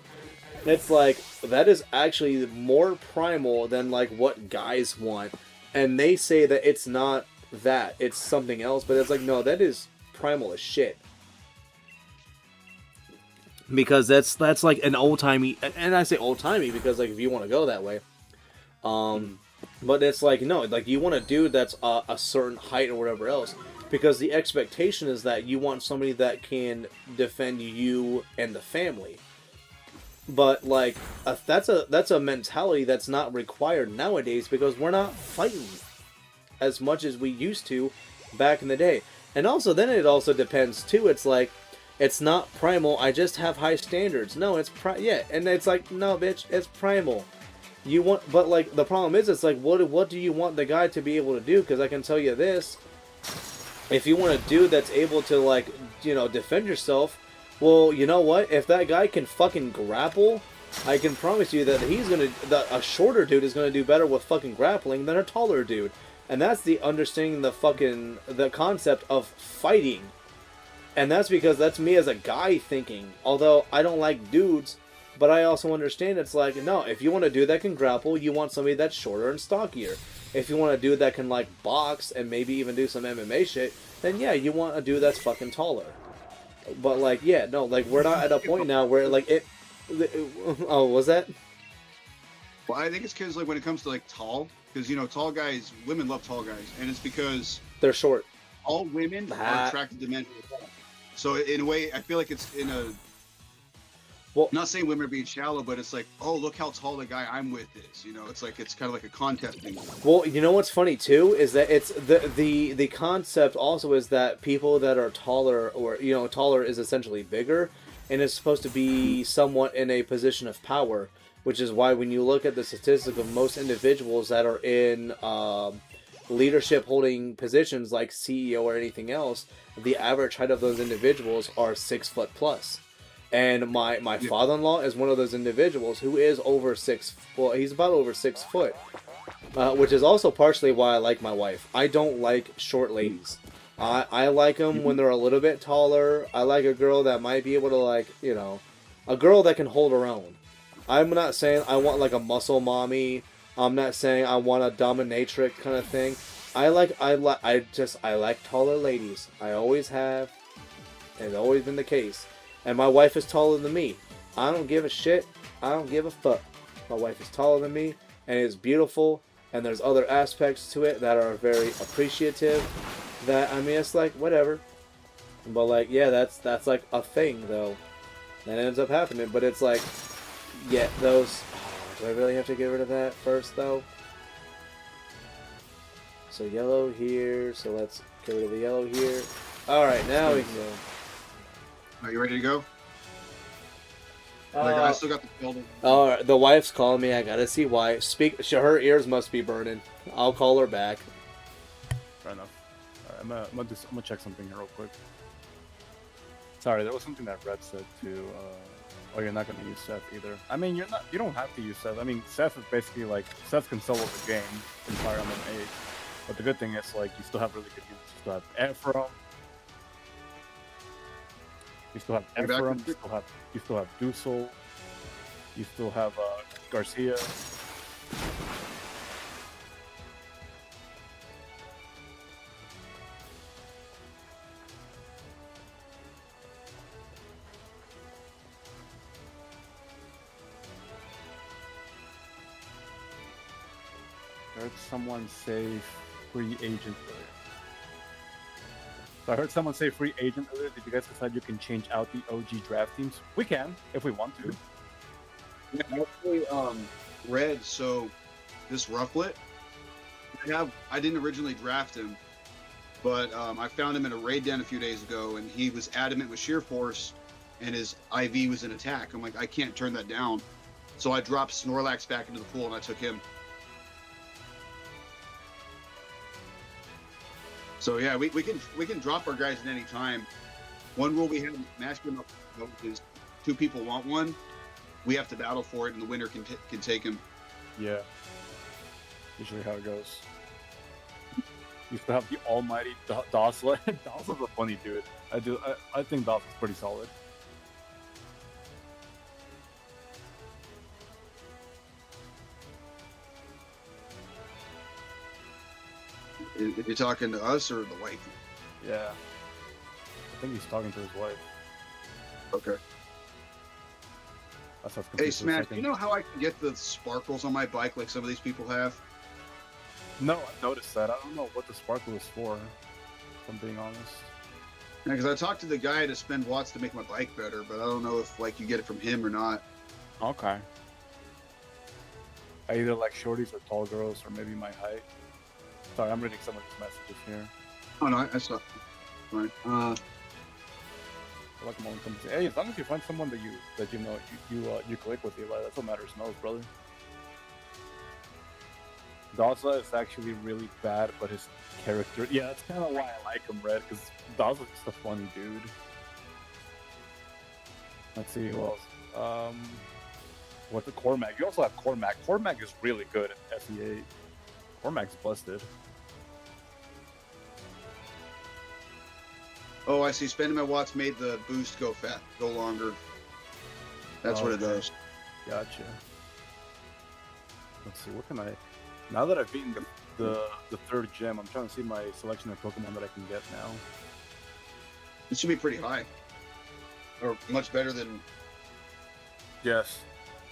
A: it's like, that is actually more primal than like what guys want. And they say that it's not that, it's something else, but it's like, no, that is primal as shit. Because that's like an old-timey, and I say old-timey because like if you want to go that way, but it's like, no, like you want a dude that's a certain height or whatever else, because the expectation is that you want somebody that can defend you and the family. But like that's a mentality that's not required nowadays, because we're not fighting as much as we used to back in the day. And also then it also depends too. It's like, it's not primal, I just have high standards. No, it's yeah, and it's like, no, bitch, it's primal. You want, but like the problem is, it's like, what do you want the guy to be able to do? Because I can tell you this: if you want a dude that's able to like, you know, defend yourself, well, you know what? If that guy can fucking grapple, I can promise you that a shorter dude is gonna do better with fucking grappling than a taller dude, and that's the understanding the concept of fighting. And that's because that's me as a guy thinking. Although I don't like dudes, but I also understand it's like, no, if you want a dude that can grapple, you want somebody that's shorter and stockier. If you want a dude that can like box and maybe even do some MMA shit, then yeah, you want a dude that's fucking taller. But like, yeah, no, like we're not at a point now where like oh, was that?
B: Well, I think it's because like when it comes to like tall, because you know tall guys, women love tall guys, and it's because
A: they're short.
B: All women are attracted to men. So in a way, I feel like it's in a. Well, not saying women are being shallow, but it's like, oh, look how tall the guy I'm with is. You know, it's like it's kind of like a contest thing.
A: Well, you know what's funny too is that it's the concept also is that people that are taller, or you know, taller is essentially bigger, and is supposed to be somewhat in a position of power, which is why when you look at the statistic of most individuals that are in leadership holding positions like CEO or anything else, the average height of those individuals are 6 foot plus. And my father-in-law is one of those individuals who is over 6. Well, he's about over 6 foot, which is also partially why I like my wife. I don't like short ladies. I like them when they're a little bit taller. I like a girl that might be able to, like, you know, a girl that can hold her own. I'm not saying I want like a muscle mommy. I'm not saying I want a dominatrix kind of thing. I like taller ladies. I always have. It's always been the case. And my wife is taller than me. I don't give a shit. I don't give a fuck. My wife is taller than me, and it's beautiful. And there's other aspects to it that are very appreciative. That, I mean, it's like whatever. But like, yeah, that's like a thing though. That ends up happening. But it's like, yeah, those. Do I really have to get rid of that first though? So yellow here. So let's get rid of the yellow here. All right, now we can go.
B: Are you ready to go? Like I still got the building.
A: Oh, the wife's calling me. I gotta see why. Her ears must be burning. I'll call her back.
C: Fair enough. Alright, I'm gonna check something here real quick. Sorry, there was something that Red said too. Oh, you're not gonna use Seth either. I mean, you don't have to use Seth. I mean, Seth is basically like Seth can solo the game in Fire Emblem 8. But the good thing is like you still have really good units. You still have Ephraim. You still have Ephraim. You still have Dusel. You still have Garcia. I heard someone say free agent earlier. So I heard someone say free agent earlier. Did you guys decide you can change out the OG draft teams? We can, if we want to.
B: Yeah, actually, Red, so this Rufflet, I didn't originally draft him, but I found him in a raid den a few days ago, and he was adamant with Sheer Force, and his IV was in attack. I'm like, I can't turn that down. So I dropped Snorlax back into the pool, and I took him. So yeah, we can drop our guys at any time. One rule we have in Master is 2 people want one. We have to battle for it, and the winner can take him.
C: Yeah. Usually how it goes. You still have the almighty Dosla. Dosla's a funny dude. I think Dosla's pretty solid.
B: You're talking to us or the wife?
C: Yeah. I think he's talking to his wife.
B: Okay. Hey, Smash, do you know how I can get the sparkles on my bike like some of these people have?
C: No, I noticed that. I don't know what the sparkle is for, if I'm being honest.
B: Yeah, because I talked to the guy to spend watts to make my bike better, but I don't know if like you get it from him or not.
C: Okay. I either like shorties or tall girls, or maybe my height. Sorry, I'm reading some of these messages here.
B: Oh no, that's not fine.
C: I like them all when it comes to, hey, as long as you find someone that you know you click with, Eli, that's what matters most, brother. Daza is actually really bad, but his character, yeah, that's kind of why I like him, Red, because Daza's just a funny dude. Let's see who else. What's the Cormac? You also have Cormac. Cormac is really good at FE8. Cormac's busted.
B: Oh, I see. Spending my watts made the boost go longer. That's what it does.
C: Gotcha. Let's see. What can I? Now that I've beaten the third gym, I'm trying to see my selection of Pokemon that I can get now.
B: It should be pretty high, or much better than.
C: Yes.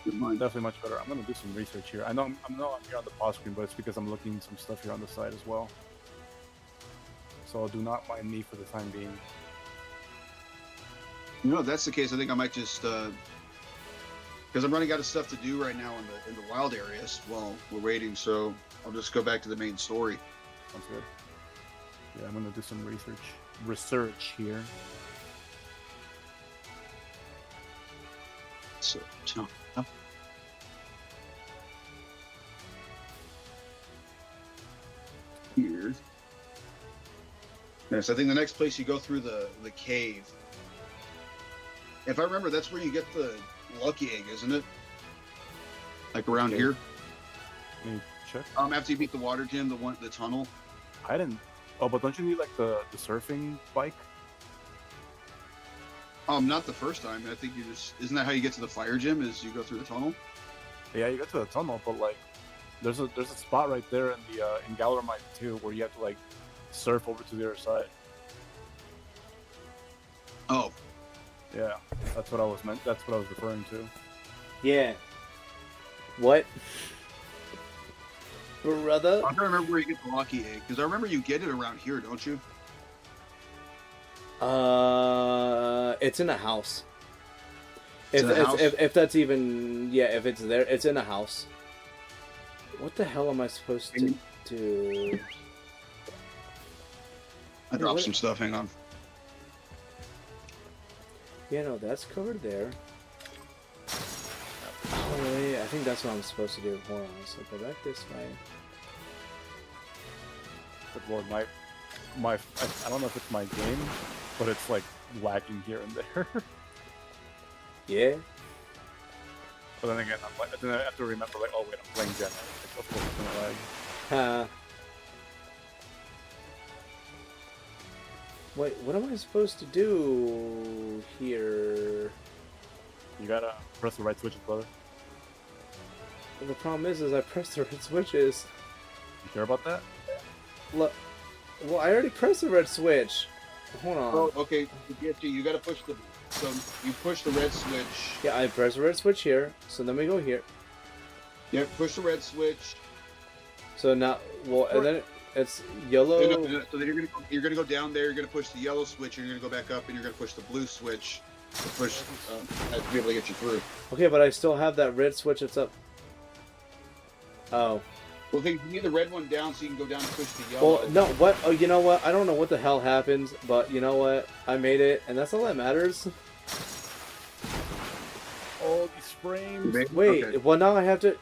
B: Mine.
C: Definitely much better. I'm gonna do some research here. I know I'm here on the pause screen, but it's because I'm looking some stuff here on the side as well. So do not mind me for the time being.
B: You know, if that's the case, I think I might just because I'm running out of stuff to do right now in the wild areas while we're waiting. So I'll just go back to the main story.
C: Sounds good. Yeah, I'm gonna do some research here.
B: So. Here. Yes, I think the next place you go through the cave. If I remember, that's where you get the lucky egg, isn't it? Like around here.
C: Let me check.
B: After you beat the water gym, the tunnel.
C: I didn't. Oh, but don't you need like the surfing bike?
B: Not the first time. I think you just isn't that how you get to the fire gym? Is you go through the tunnel?
C: Yeah, you get to the tunnel, but like, there's a spot right there in Galarmite too where you have to like surf over to the other side.
B: Oh.
C: Yeah, that's what I was referring to.
A: Yeah. What? Brother?
B: I'm trying to remember where you get the lucky egg because I remember you get it around here, don't you?
A: It's in a house.
B: House?
A: If that's even, yeah, if it's there, it's in a house. What the hell am I supposed to do?
B: I dropped some stuff. Hang on.
A: Yeah, no, that's covered there. Oh wait, I think that's what I'm supposed to do. Hold on, so go back this way.
C: Good lord, I don't know if it's my game, but it's like lagging here and there.
A: Yeah.
C: But then again, then I have to remember, like, oh wait, I'm playing Gen. Like, of course it's gonna lag.
A: Huh. Wait, what am I supposed to do here?
C: You gotta press the right switches, brother.
A: The problem is I pressed the red switches.
C: You sure about that?
A: Look, well, I already pressed the red switch. Hold on.
B: Oh, okay. You gotta push the. So you push the red switch.
A: Yeah, I pressed the red switch here. So then we go here.
B: Yeah, push the red switch.
A: So now, well, and then it's yellow.
B: No. So then you're gonna go down there. You're gonna push the yellow switch. And you're gonna go back up, and you're gonna push the blue switch to push to be able to get you through.
A: Okay, but I still have that red switch that's up. Oh.
B: Well, you need the red one down so you can go down and push the yellow.
A: Well, no, what? Oh, you know what? I don't know what the hell happens, but you know what? I made it, and that's all that matters.
C: Oh, these frames.
A: Wait,
B: Okay.
A: well now I have to...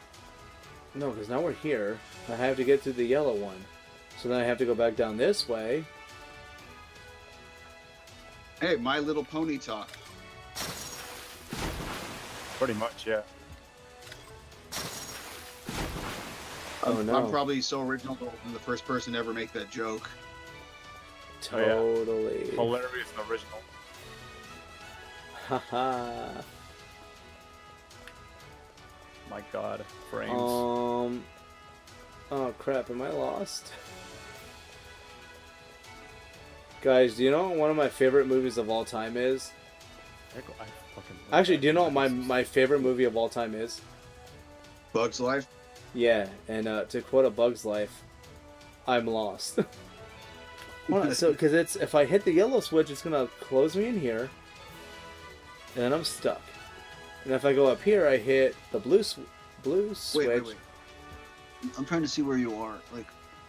A: No, because now we're here. I have to get to the yellow one. So then I have to go back down this way.
B: Hey, My Little Pony talk.
C: Pretty much, yeah.
A: Oh, no.
B: I'm probably so original and the first person to ever make that joke.
A: Totally.
C: Hilarious and original.
A: Haha.
C: My god, frames.
A: Oh crap, am I lost? Guys, do you know what one of my favorite movies of all time is? Actually, do you know what my favorite movie of all time is?
B: Bug's Life?
A: Yeah, and to quote A Bug's Life, I'm lost. Hold on, so, because it's, if I hit the yellow switch, it's gonna close me in here, and then I'm stuck. And if I go up here, I hit the blue switch.
B: Wait. I'm trying to see where you are. Like,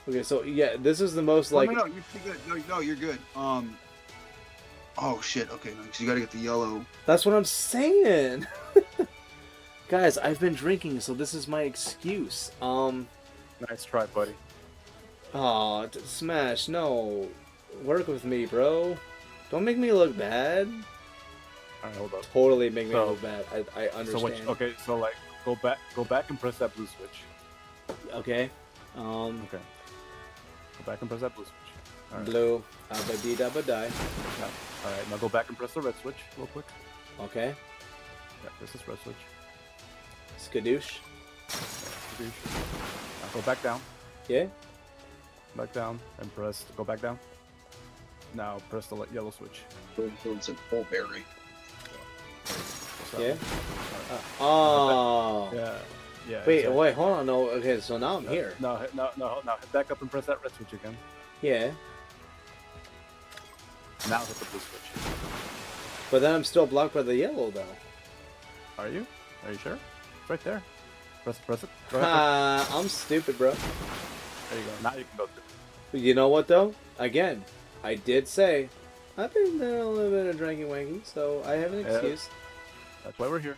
A: okay, so yeah, this is the most like.
B: no, you're good. No, you're good. Oh shit. Okay, no, 'cause you gotta get the yellow.
A: That's what I'm saying. Guys, I've been drinking, so this is my excuse.
C: Nice try, buddy.
A: Aw, Smash, no. Work with me, bro. Don't make me look bad.
C: Alright, hold up.
A: Totally make me
C: So-
A: look bad. I understand.
C: Okay, so like, go back and press that blue switch.
A: Okay.
C: Okay. Go back and press that blue switch. Alright.
A: Blue. Abba-dee-dabba-die.
C: Alright, now go back and press the red switch real quick.
A: Okay.
C: Yeah, press this red switch.
A: Skadoosh.
C: Now go back down.
A: Yeah.
C: Back down and go back down. Now press the yellow switch.
B: It's a Bullberry.
A: Yeah. Oh.
C: Yeah.
A: Wait,
C: exactly.
A: wait, hold on. No, okay, so now I'm here.
C: No, head back up and press that red switch again.
A: Yeah.
C: Now hit the blue switch.
A: But then I'm still blocked by the yellow, though.
C: Are you? Are you sure? It's right there. Press it. Go ahead.
A: I'm stupid, bro.
C: There you go. Now you can go through.
A: You know what, though? Again, I did say I've been doing a little bit of drinking wanky, so I have an excuse.
C: That's why we're here.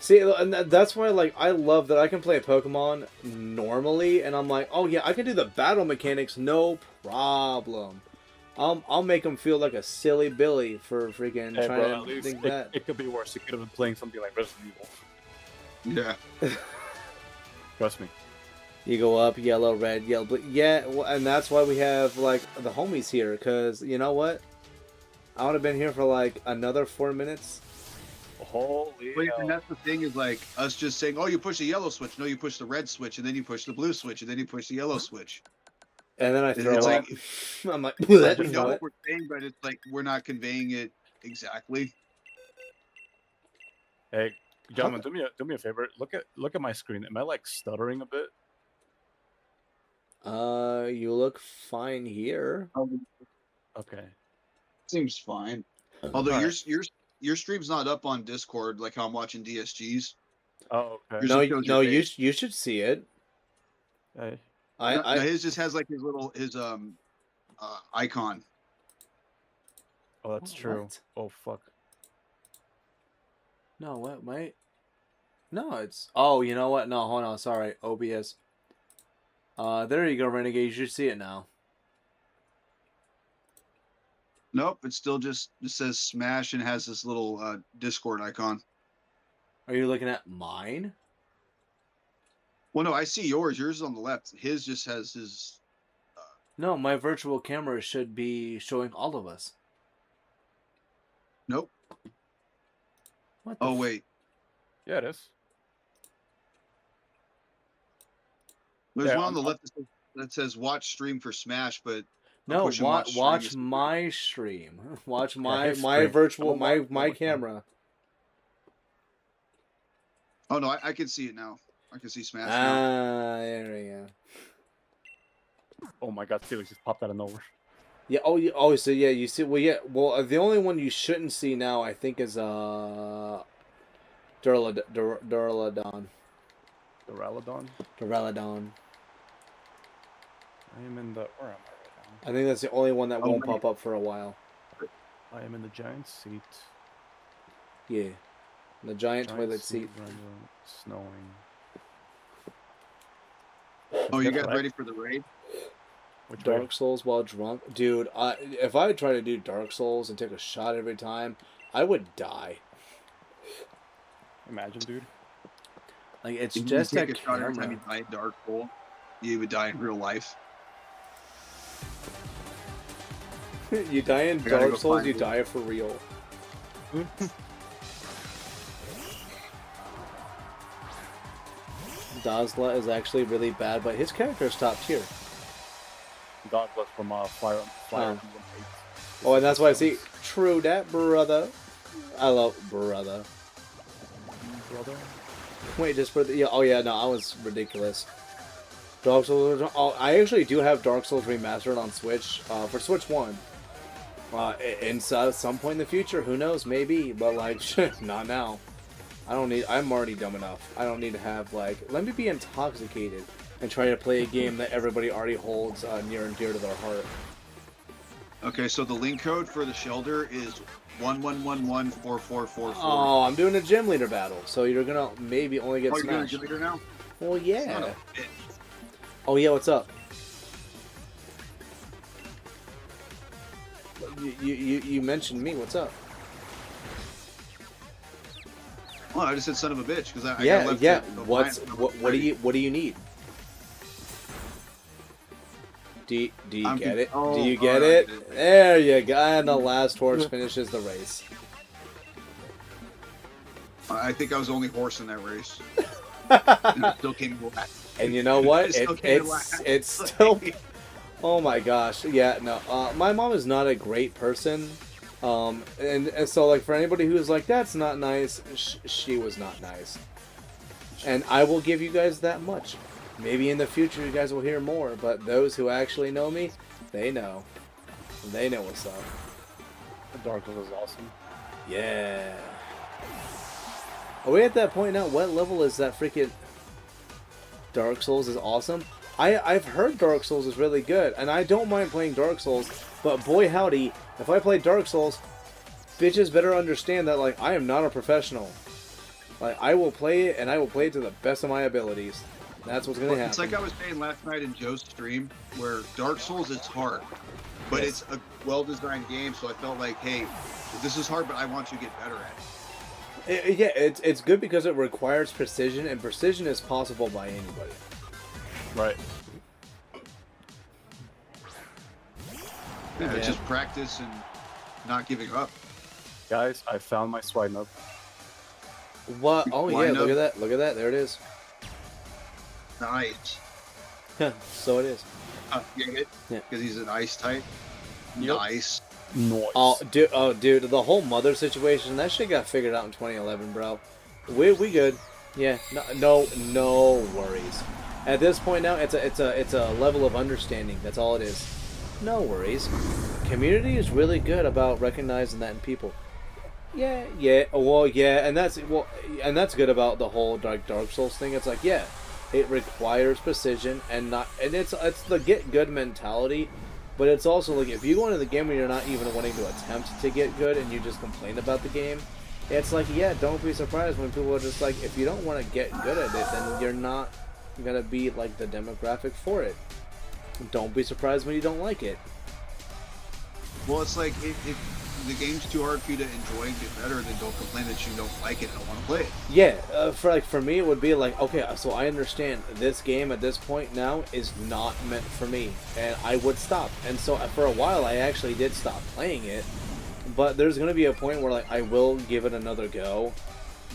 A: See, and that's why, like, I love that I can play Pokemon normally, and I'm like, oh yeah, I can do the battle mechanics, no problem. I'll make them feel like a silly Billy for freaking
C: Hey,
A: trying
C: bro,
A: to
C: at least
A: think that.
C: it could be worse. You could have been playing something like Resident Evil.
B: Yeah.
C: Trust me.
A: You go up, yellow, red, yellow, blue. Yeah, well, and that's why we have, like, the homies here, because, you know what? I would have been here for, like, another 4 minutes.
C: Holy
B: Wait,
C: hell.
B: and that's the thing is like us just saying, oh, you push the yellow switch. No, you push the red switch, and then you push the blue switch, and then you push the yellow switch.
A: And then I
B: And
A: throw
B: it's
A: up.
B: like-
A: I'm like,
B: We
A: "Bleh,"
B: know
A: what?
B: what we're saying, but it's like we're not conveying it exactly.
C: Hey, gentlemen, do me a favor. Look at my screen. Am I like stuttering a bit?
A: You look fine here.
C: Okay.
B: Seems fine. Although
C: Alright.
B: your stream's not up on Discord like how I'm watching DSG's.
C: Oh, okay.
B: Yours
A: No,
B: just shows
A: no,
B: your
A: you
B: face.
A: you should see it.
C: Hey.
B: No,
A: I
B: his just has like his icon.
C: Oh, that's
A: Oh,
C: true.
A: what?
C: Oh, fuck.
A: no what, mate? No, it's... Oh, you know what? No, hold on. Sorry. OBS. There you go, Renegade. You should see it now.
B: Nope, it still just says Smash and has this little Discord icon.
A: Are you looking at mine?
B: Well, no, I see yours. Yours is on the left. His just has his...
A: No, my virtual camera should be showing all of us.
B: Nope.
A: What the
B: Oh, wait.
C: Yeah, it is.
B: There's
C: Yeah,
B: one on the left that says watch stream for Smash, but
A: No,
B: pushing
A: watch
B: stream is-
A: my stream. Watch my
C: his
A: my
C: stream.
A: virtual
C: I'm
A: my
C: watching
A: my
C: it now.
A: camera.
B: Oh no, I can see it now. I can see Smash now.
A: Ah, there we go.
C: Oh my God, Felix just popped out of nowhere.
A: Yeah. Oh, yeah. Oh, so yeah, you see. Well, yeah. Well, the only one you shouldn't see now, I think, is Duraludon.
C: The Raladon.
A: Duraludon.
C: I am in the. Where am I
A: I think that's the only one that
B: Oh,
A: won't
B: wait.
A: pop up for a while.
C: right now? I am in the giant seat.
A: Yeah. The giant toilet seat.
C: Random, snowing.
B: Oh, you
C: That's
B: guys
C: right.
B: ready for the raid?
C: Which
A: Dark
C: way?
A: Souls while drunk, dude. If I try to do Dark Souls and take a shot every time, I would die.
C: Imagine, dude.
A: Like it's
B: If you
A: just a
B: take shot every time
A: camera.
B: you die in Dark Souls, you would die in real life.
A: You die in
B: gotta
A: Dark
B: go
A: Souls,
B: find
A: you
B: it.
A: die for real. Dazla is actually really bad, but his character is top tier.
C: Gauntlet from Fire
A: Oh.
C: Emblem 8.
A: Oh, and that's why I see. True that, brother. I love brother.
C: Brother.
A: Wait, just for the yeah. Oh yeah, no, I was ridiculous. Dark Souls. Oh, I actually do have Dark Souls remastered on Switch for Switch 1. In some point in the future, who knows? Maybe, but like, not now. I don't need. I'm already dumb enough. I don't need to have like. Let me be intoxicated and try to play a game that everybody already holds near and dear to their heart.
B: Okay, so the link code for the shelter is 11114444.
A: Oh, I'm doing a gym leader battle, so you're gonna maybe only get
B: Oh, you're doing a
A: smashed.
B: gym leader now?
A: Well,
B: Son
A: yeah.
B: of a bitch.
A: Oh yeah, what's up? You mentioned me. What's up?
B: Well, I just said son of a bitch because I
A: Yeah,
B: got left
A: yeah.
B: at the
A: What's
B: line.
A: what do you need? Do you get it?
B: Oh,
A: Do you get
B: alright.
A: it? There you go. And the last horse finishes the race.
B: I think I was the only horse in that race. And it still came last.
A: And you know what?
B: It still came last.
A: It's still. Oh my gosh! Yeah, no. My mom is not a great person, and so like for anybody who's like that's not nice, she was not nice. And I will give you guys that much. Maybe in the future you guys will hear more, but those who actually know me, they know. They know what's up.
C: The Dark Souls is awesome.
A: Yeah. Are we at that point now? What level is that freaking Dark Souls is awesome? I've heard Dark Souls is really good, and I don't mind playing Dark Souls, but boy howdy, if I play Dark Souls, bitches better understand that like I am not a professional. Like I will play it, and I will play it to the best of my abilities. That's what's gonna happen.
B: It's like I was saying last night in Joe's stream, where Dark Souls is hard, but
A: Yes.
B: it's a well-designed game. So I felt like, hey, this is hard, but I want you to get better at it.
A: Yeah, it's good because it requires precision, and precision is possible by anybody.
C: Right.
B: Yeah,
A: Yeah.
B: just practice and not giving up.
C: Guys, I found my Swinub.
A: What? Oh yeah,
B: Line
A: look
B: up.
A: at that! Look at that! There it is.
B: Nice.
A: So it is.
B: You get it?
A: Yeah.
B: Because he's an ice type.
C: Yep.
B: Nice.
C: Noise.
A: Dude, the whole mother situation, that shit got figured out in 2011, bro. We good. Yeah, no worries. At this point now, it's a level of understanding. That's all it is. No worries. Community is really good about recognizing that in people. Yeah, and that's good about the whole Dark Souls thing. It's like, yeah, it requires precision and it's the get good mentality. But it's also like if you go into the game and you're not even wanting to attempt to get good and you just complain about the game, It's like, yeah, don't be surprised when people are just like, if you don't want to get good at it, then you're not gonna be like the demographic for it. Don't be surprised when you don't like it.
B: Well, it's like if the game's too hard for you to enjoy and get better, then don't complain that you don't like it and don't want to play it.
A: Yeah, for me, it would be like, okay, so I understand this game at this point now is not meant for me, and I would stop. And so for a while, I actually did stop playing it. But there's gonna be a point where like I will give it another go.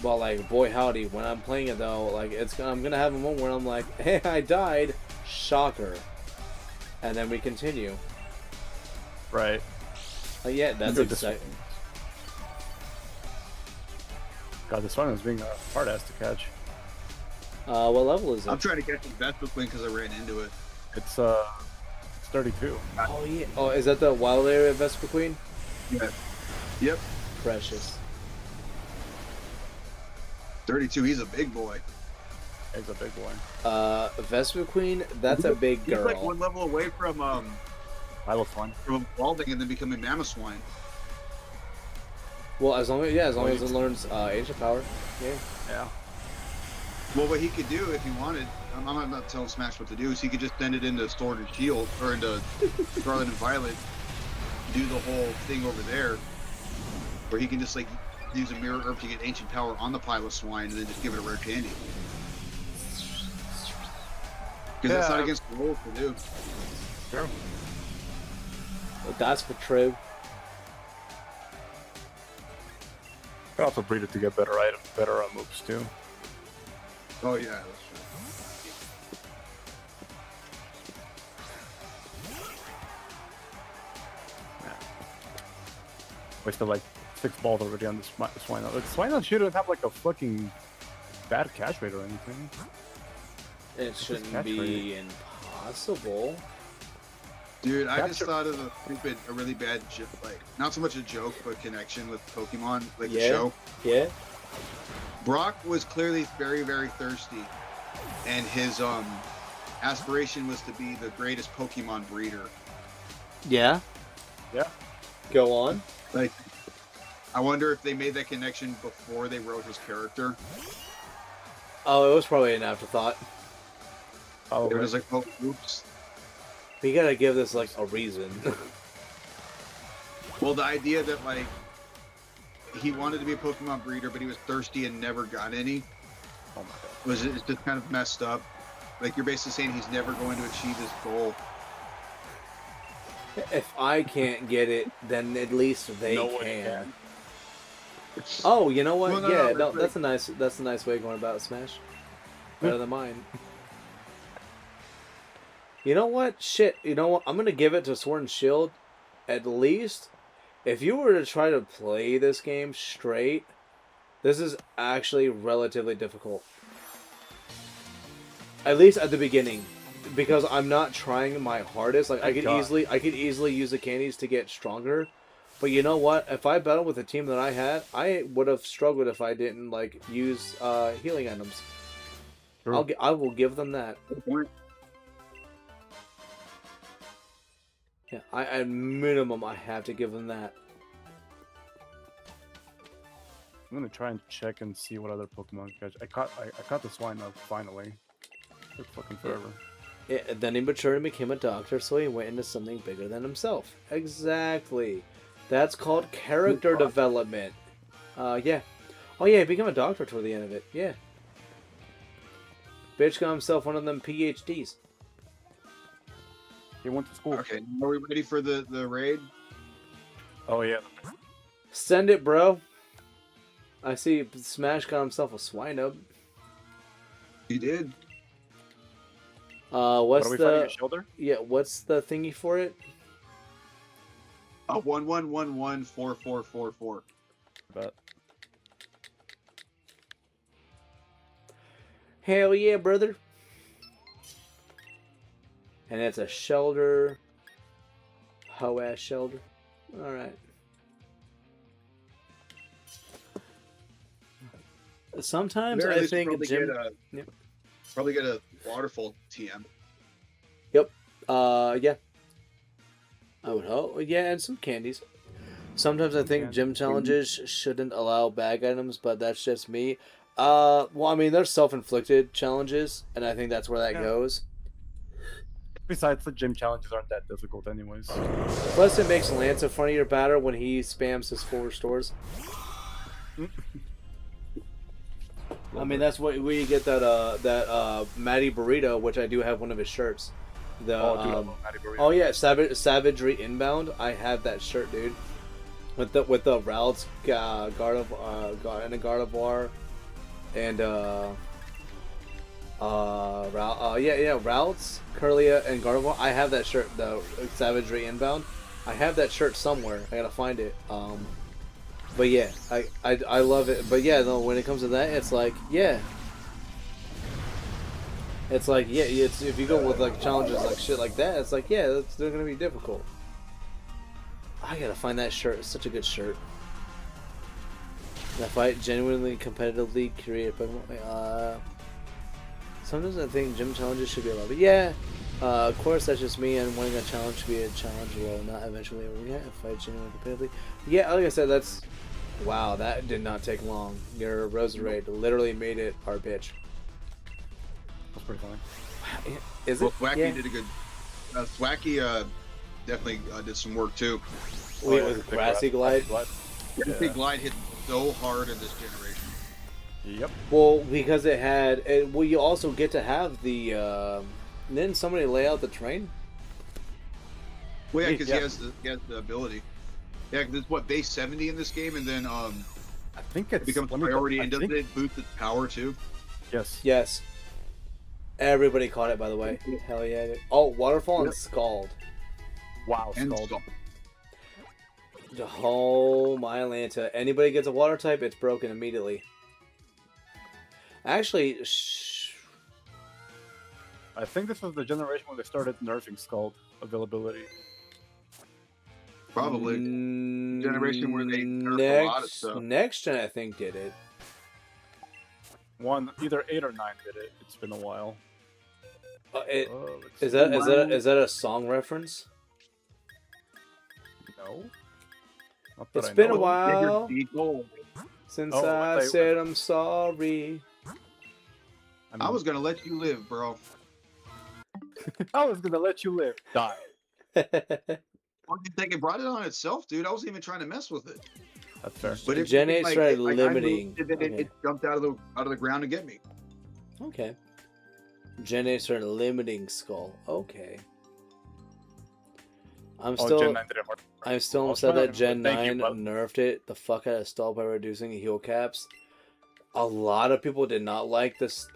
A: But like, boy howdy, when I'm playing it though, like I'm gonna have a moment where I'm like, hey, I died, shocker, and then we continue.
C: Right.
A: Yeah, that's exciting.
C: God, this one is being a hard ass to catch.
A: What level is it?
B: I'm trying to catch the Vespa because I ran into it.
C: It's 32.
A: Oh yeah. Oh, is that the wild area Vespa Queen?
B: Yeah. Yep.
A: Precious.
B: 32. He's a big boy.
C: He's a big boy.
A: Vespa Queen. That's a big girl.
B: He's like one level away from
C: Piloswine.
B: from evolving and then becoming Mammoth Swine.
A: Well, as long as it learns ancient power. Yeah.
C: Yeah.
B: Well, what he could do if he wanted, I'm not telling Smash what to do, is he could just send it into Sword and Shield or into Scarlet and Violet, do the whole thing over there, where he can just like use a mirror herb to get ancient power on the Piloswine and then just give it a rare candy. Because that's not against the rules to do.
C: Sure.
A: That's for true.
C: Could also breed it to get better items, better moves too.
B: Oh yeah, that's true.
C: Wasted like 6 balls already on the swine. Like, swine shouldn't have like a fucking bad catch rate or anything.
A: It shouldn't be impossible.
B: Dude, I just thought of a really bad like not so much a joke, but connection with Pokemon, like the show.
A: Yeah.
B: Brock was clearly very, very thirsty, and his aspiration was to be the greatest Pokemon breeder.
A: Yeah.
C: Yeah.
A: Go on.
B: Like, I wonder if they made that connection before they wrote his character.
A: Oh, it was probably an afterthought.
C: Oh,
B: It was like, oh, oops.
A: We gotta give this like a reason.
B: Well, the idea that like he wanted to be a Pokemon breeder, but he was thirsty and never got any.
C: Oh my god.
B: It's just kind of messed up. Like you're basically saying he's never going to achieve his goal.
A: If I can't get it, then at least they
C: No one
A: can.
C: can.
A: Oh, you know what?
B: Well, no,
A: that's a nice way of going about it, Smash. Better than mine. You know what? Shit. You know what? I'm gonna give it to Sword and Shield. At least, if you were to try to play this game straight, this is actually relatively difficult. At least at the beginning, because I'm not trying my hardest. Like I could easily use the candies to get stronger. But you know what? If I battled with the team that I had, I would have struggled if I didn't like use healing items.
C: True.
B: Hmm.
A: I will give them that. Yeah, at minimum, I have to give them that.
C: I'm gonna try and check and see what other Pokemon catch. I caught the swine up finally. Took fucking forever.
A: Yeah, then he matured and became a doctor, so he went into something bigger than himself. Exactly. That's called character development. Yeah. Oh yeah, he became a doctor toward the end of it. Yeah. Bitch got himself one of them PhDs.
C: He went to school.
B: Okay, are we ready for the raid?
C: Oh yeah.
A: Send it, bro. I see Smash got himself a Swinub.
B: He did.
A: What's
C: What are we fighting, a shoulder?
A: Yeah, what's the thingy for it?
B: 11114444.
C: But
A: Hell yeah, brother. And it's a shelter. Ho-ass shelter. Alright. Sometimes I think
B: probably get a waterfall TM.
A: Yep. Yeah. I would hope. Yeah, and some candies. Sometimes I think gym challenges shouldn't allow bag items, but that's just me. Well, I mean, they're self-inflicted challenges, and I think that's where that goes.
C: Besides, the gym challenges aren't that difficult anyways.
A: Plus, it makes Lance in front of your batter when he spams his full restores. I mean, that's where you get that Matty Burrito, which I do have one of his shirts. The
C: Matty Burrito.
A: oh yeah, Savagery Inbound. I have that shirt, dude. With the Ralts Gardevoir and Ralts, Curlia, and Gardevoir. I have that shirt, the Savagery Inbound. I have that shirt somewhere. I gotta find it. But yeah, I love it. But yeah, no, when it comes to that, it's like it's if you go with like challenges like shit like that, it's like they're gonna be difficult. I gotta find that shirt. It's such a good shirt. That fight genuinely competitively created Pokemon. Sometimes I think gym challenges should be allowed. But yeah, of course that's just me, and wanting a challenge to be a challenge will not eventually fight genuinely competitively. Yeah, like I said, that's wow. That did not take long. Your Roserade literally made it our bitch.
C: That's pretty funny.
A: Is it?
B: Thwacky did a good. Thwacky definitely did some work too.
A: Wait, with Grassy Glide.
B: Grassy Glide hit so hard in this generation.
C: Yep.
A: Well, because it had. Well, you also get to have the. Didn't somebody lay out the terrain?
B: Well, yeah, because he has the ability. Yeah, because it's what base 70 in this game, and then
C: I think it
B: becomes priority, and doesn't it boost its power too?
C: Yes.
A: Yes. Everybody caught it, by the way. Hell yeah! Oh, Waterfall and Scald.
C: Wow,
B: And
C: Scald.
A: Oh my Lanta! Anybody gets a water type, it's broken immediately. Actually,
C: I think this was the generation when they started nerfing Scald availability.
B: Probably. Generation where they nerfed a lot of stuff.
A: Next gen, I think, did it.
C: Either 8 or 9 did it. It's been a while.
A: Is that a song reference?
C: No.
A: It's been a while since I said I'm sorry.
B: I was gonna let you live, bro.
C: I was gonna let you live. Die.
B: Well, you think it brought it on itself, dude? I wasn't even trying to mess with it.
C: That's fair.
B: But if
A: Gen 8 started limiting.
B: It jumped out of the ground to get me.
A: Okay. Gen 8 started limiting Skull. Okay. I'm still
C: Gen 9 didn't work.
A: I'm still upset that Gen 9 nerfed it the fuck out of Stall by reducing heal caps. A lot of people did not like this.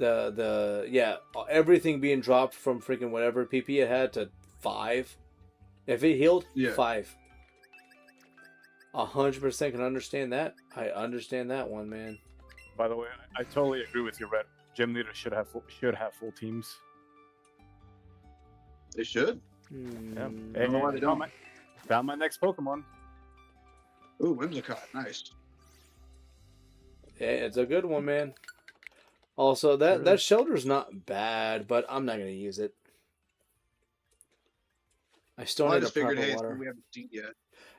A: Everything being dropped from freaking whatever PP it had to 5. If it healed, 5. 100% can understand that. I understand that one, man.
C: By the way, I totally agree with you, Red. Gym leaders should have full teams.
B: They should.
C: Yeah. Hey, found my next Pokemon.
B: Ooh, Whimsicott, nice.
A: Yeah, it's a good one, man. Also, that shelter's not bad, but I'm not gonna use it. I still need a proper water.
B: We haven't seen yet.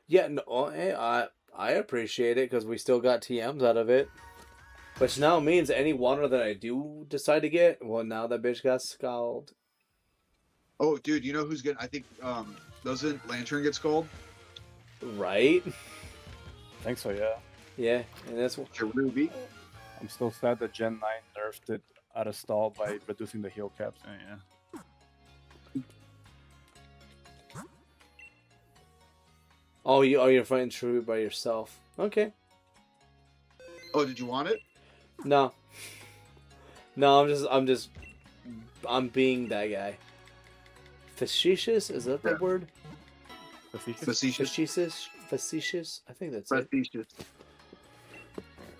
A: Yeah, no, hey, I appreciate it because we still got TMs out of it. Which now means any water that I do decide to get, well, now that bitch got scalded.
B: Oh, dude, you know who's good? I think, doesn't Lantern get scalded?
A: Right?
C: I think so, yeah.
A: Yeah, and that's what.
B: Ruby.
C: I'm still sad that Gen 9 nerfed it out of stall by reducing the heal caps. Yeah.
A: Oh, you're fighting True by yourself. Okay.
B: Oh, did you want it?
A: No. No, I'm being that guy. Facetious? Is that the word?
C: Facetious?
A: Facetious? I think that's
B: Facetious.
A: it.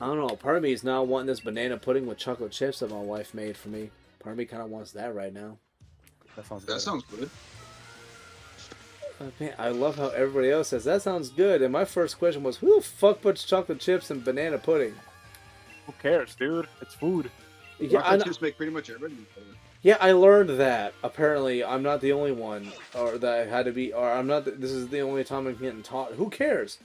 A: I don't know. Part of me is now wanting this banana pudding with chocolate chips that my wife made for me. Part of me kind of wants that right now.
B: That sounds good.
A: Man, I love how everybody else says that sounds good. And my first question was, who the fuck puts chocolate chips in banana pudding?
C: Who cares, dude? It's food.
B: Yeah, chocolate chips make pretty much everything.
A: Yeah, I learned that. Apparently, I'm not the only one, or that I had to be, or I'm not. This is the only time I'm getting taught. Who cares?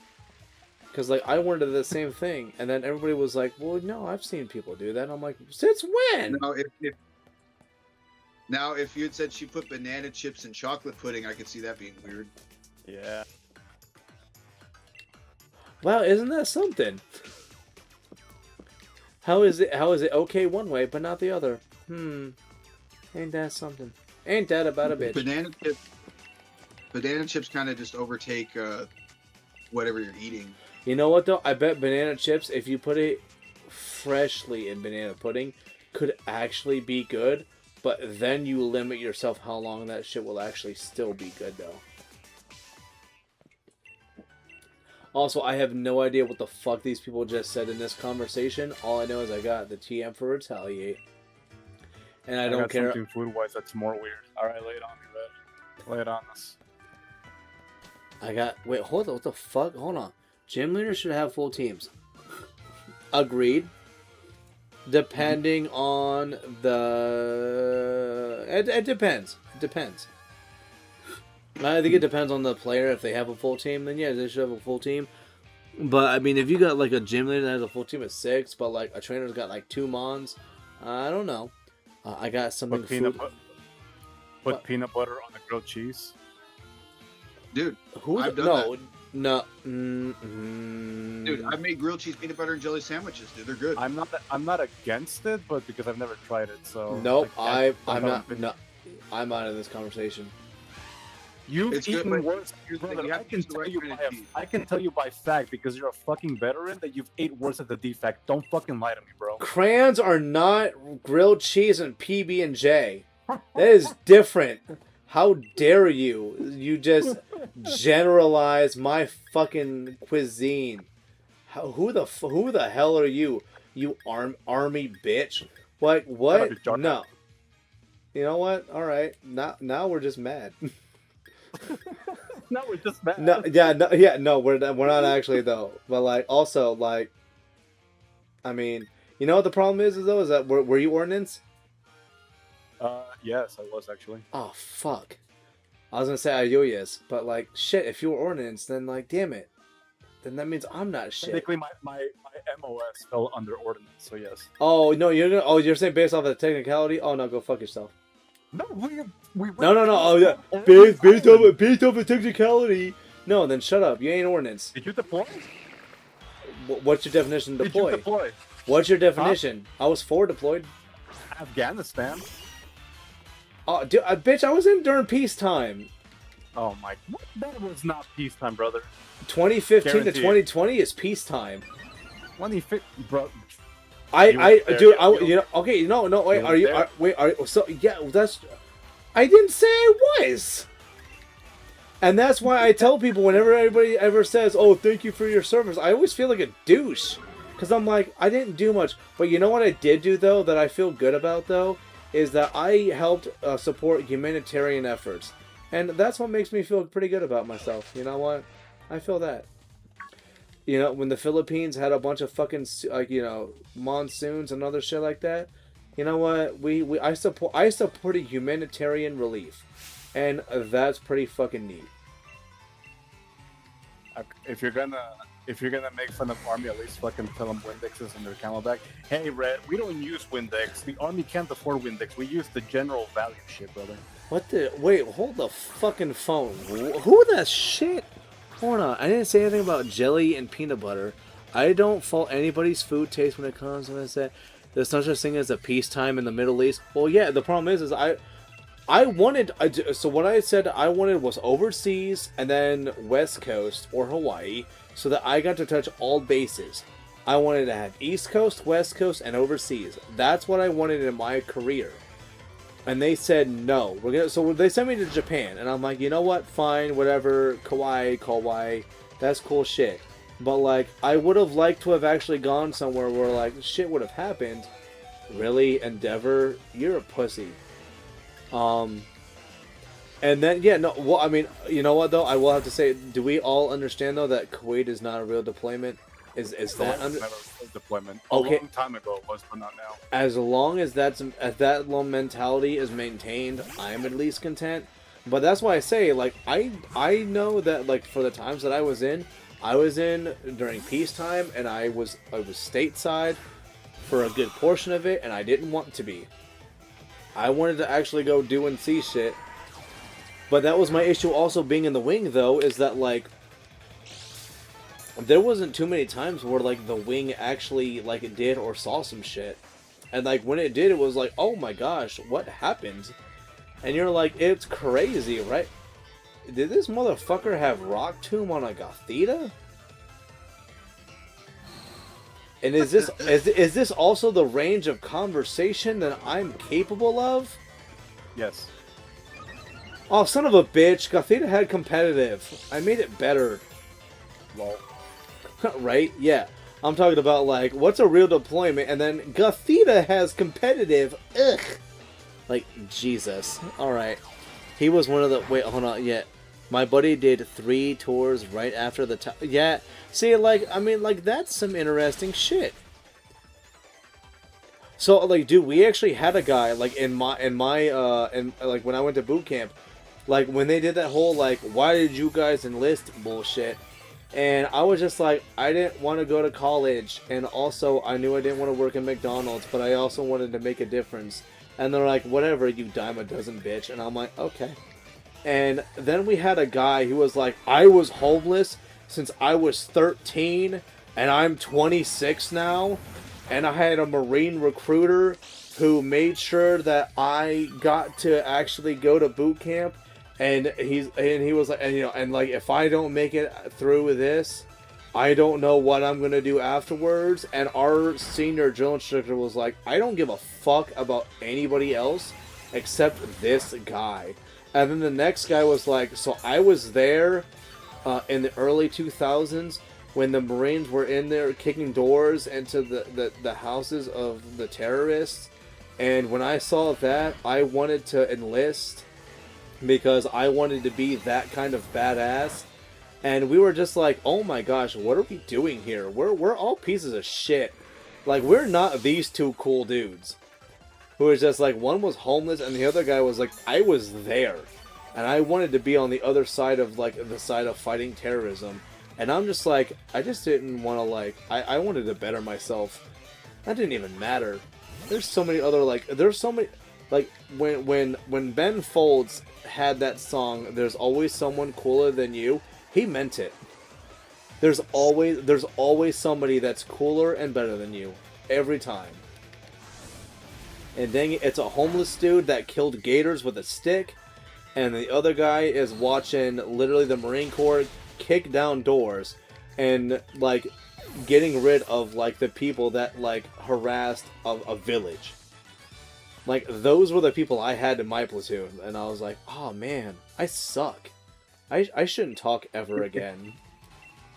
A: Because, like, I wanted the same thing. And then everybody was like, well, no, I've seen people do that. And I'm like, since when?
B: Now, if you had said she put banana chips in chocolate pudding, I could see that being weird.
C: Yeah.
A: Wow, isn't that something? How is it okay one way, but not the other? Ain't that something? Ain't that about a bitch?
B: Banana chips kind of just overtake whatever you're eating.
A: You know what, though? I bet banana chips, if you put it freshly in banana pudding, could actually be good. But then you limit yourself how long that shit will actually still be good, though. Also, I have no idea what the fuck these people just said in this conversation. All I know is I got the TM for retaliate. And I don't care.
C: Something food-wise that's more weird. Alright, lay it on me, Red. Lay it on us.
A: I got... Wait, hold on. What the fuck? Hold on. Gym leaders should have full teams. Agreed. Depending on the... It depends. It depends. I think it depends on the player. If they have a full team, then yeah, they should have a full team. But, I mean, if you got, like, a gym leader that has a full team of 6, but, like, a trainer's got, like, 2 mons, I don't know. I got something...
C: Put peanut butter on the grilled cheese.
B: Dude,
C: I've
B: done
A: that.
B: No. Dude, I made grilled cheese peanut butter and jelly sandwiches, dude. They're good.
C: I'm not against it, but because I've never tried it, so...
A: Nope, I'm not... No, I'm out of this conversation.
C: You've eaten worse. Brother, I can tell you by fact, because you're a fucking veteran, that you've ate worse at the defect. Don't fucking lie to me, bro.
A: Crayons are not grilled cheese and PB&J. That is different. How dare you? You just generalize my fucking cuisine. Who the hell are you? You army bitch. What? No. You know what? All right. Now we're just mad.
C: No, we're just mad.
A: No, we're not actually though. But like, also like, I mean, you know what the problem is though? Is that were you ordnance?
C: Yes, I was actually.
A: Oh fuck! I was gonna say yes, but like, shit. If you were ordnance, then like, damn it, then that means I'm not shit.
C: Technically, my MOS fell under ordnance, so yes.
A: Oh no, you're saying based off of the technicality? Oh no, go fuck yourself.
C: No,
A: no. Oh yeah, based off of technicality. No, then shut up. You ain't ordnance.
C: Did you deploy?
A: What's your definition of deploy?
C: Did you deploy?
A: What's your definition? Huh? I was 4 deployed.
C: Afghanistan.
A: Oh, dude, bitch, I was in during peacetime.
C: Oh my, that was not peacetime, brother.
A: 2015
C: Guaranteed.
A: to 2020 is peacetime.
C: 2015, bro.
A: Okay, no, wait, so, yeah, that's, I didn't say I was. And that's why I tell people whenever anybody ever says, oh, thank you for your service, I always feel like a douche. Because I'm like, I didn't do much. But you know what I did do, though, that I feel good about, though? Is that I helped support humanitarian efforts. And that's what makes me feel pretty good about myself. You know what? I feel that. You know, when the Philippines had a bunch of fucking, like, you know, monsoons and other shit like that, you know what? I supported humanitarian relief. And that's pretty fucking neat.
C: If you're gonna make fun of Army, at least fucking tell them Windexes in their camelback. Hey, Red, we don't use Windex. The Army can't afford Windex. We use the general value shit, brother.
A: What the? Wait, hold the fucking phone. Who the shit? Hold on. I didn't say anything about jelly and peanut butter. I don't fault anybody's food taste when it comes to this. There's no such thing as a peacetime in the Middle East. Well, yeah, the problem is so what I said I wanted was overseas and then West Coast or Hawaii, so that I got to touch all bases. I wanted to have East Coast, West Coast, and overseas. That's what I wanted in my career. And they said no. So they sent me to Japan, and I'm like, you know what? Fine, whatever. Kawaii, that's cool shit. But like, I would have liked to have actually gone somewhere where like shit would have happened. Really, Endeavor, you're a pussy. And then, yeah, no, well, I mean, you know what, though? I will have to say, do we all understand, though, that Kuwait is not a real deployment? Is that under...
C: Never a deployment.
A: Okay.
C: A long time ago it was, but not now.
A: As long as that long mentality is maintained, I'm at least content. But that's why I say, like, I know that, like, for the times that I was in, I was in during peacetime, and I was stateside for a good portion of it, and I didn't want to be. I wanted to actually go do and see shit. But that was my issue also being in the wing, though, is that, like, there wasn't too many times where, like, the wing actually, like, it did or saw some shit. And, like, when it did, it was like, oh my gosh, what happened? And you're like, it's crazy, right? Did this motherfucker have Rock Tomb on a Gothita? And is this also the range of conversation that I'm capable of?
C: Yes.
A: Oh, son of a bitch. Gothita had competitive. I made it better.
C: Lol.
A: Right? Yeah. I'm talking about, like, what's a real deployment? And then Gothita has competitive. Ugh. Like, Jesus. Alright. He was one of the... Wait, hold on. Yeah. My buddy did 3 tours right after the... Yeah. See, like, I mean, like, that's some interesting shit. So, like, dude, we actually had a guy, like, like, when I went to boot camp, like, when they did that whole, like, why did you guys enlist bullshit, and I was just like, I didn't want to go to college, and also, I knew I didn't want to work at McDonald's, but I also wanted to make a difference, and they're like, whatever, you dime a dozen, bitch, and I'm like, okay. And then we had a guy who was like, I was homeless since I was 13, and I'm 26 now, and I had a Marine recruiter who made sure that I got to actually go to boot camp, and he was like, and you know, and like, if I don't make it through with this, I don't know what I'm gonna do afterwards. And our senior drill instructor was like, I don't give a fuck about anybody else except this guy. And then the next guy was like, so I was there in the early 2000s when the Marines were in there kicking doors into the houses of the terrorists. And when I saw that, I wanted to enlist because I wanted to be that kind of badass. And we were just like, oh my gosh, what are we doing here? We're all pieces of shit. Like, we're not these two cool dudes. Who was just like, one was homeless and the other guy was like, I was there. And I wanted to be on the other side of, like, the side of fighting terrorism. And I'm just like, I just didn't want to, like, I wanted to better myself. That didn't even matter. There's so many other, like, there's so many, like, when Ben Folds had that song, There's Always Someone Cooler Than You, he meant it. There's always somebody that's cooler and better than you. Every time. And dang it, it's a homeless dude that killed gators with a stick, and the other guy is watching literally the Marine Corps kick down doors and, like, getting rid of, like, the people that, like, harassed a village. Like, those were the people I had in my platoon, and I was like, oh man, I suck. I shouldn't talk ever again.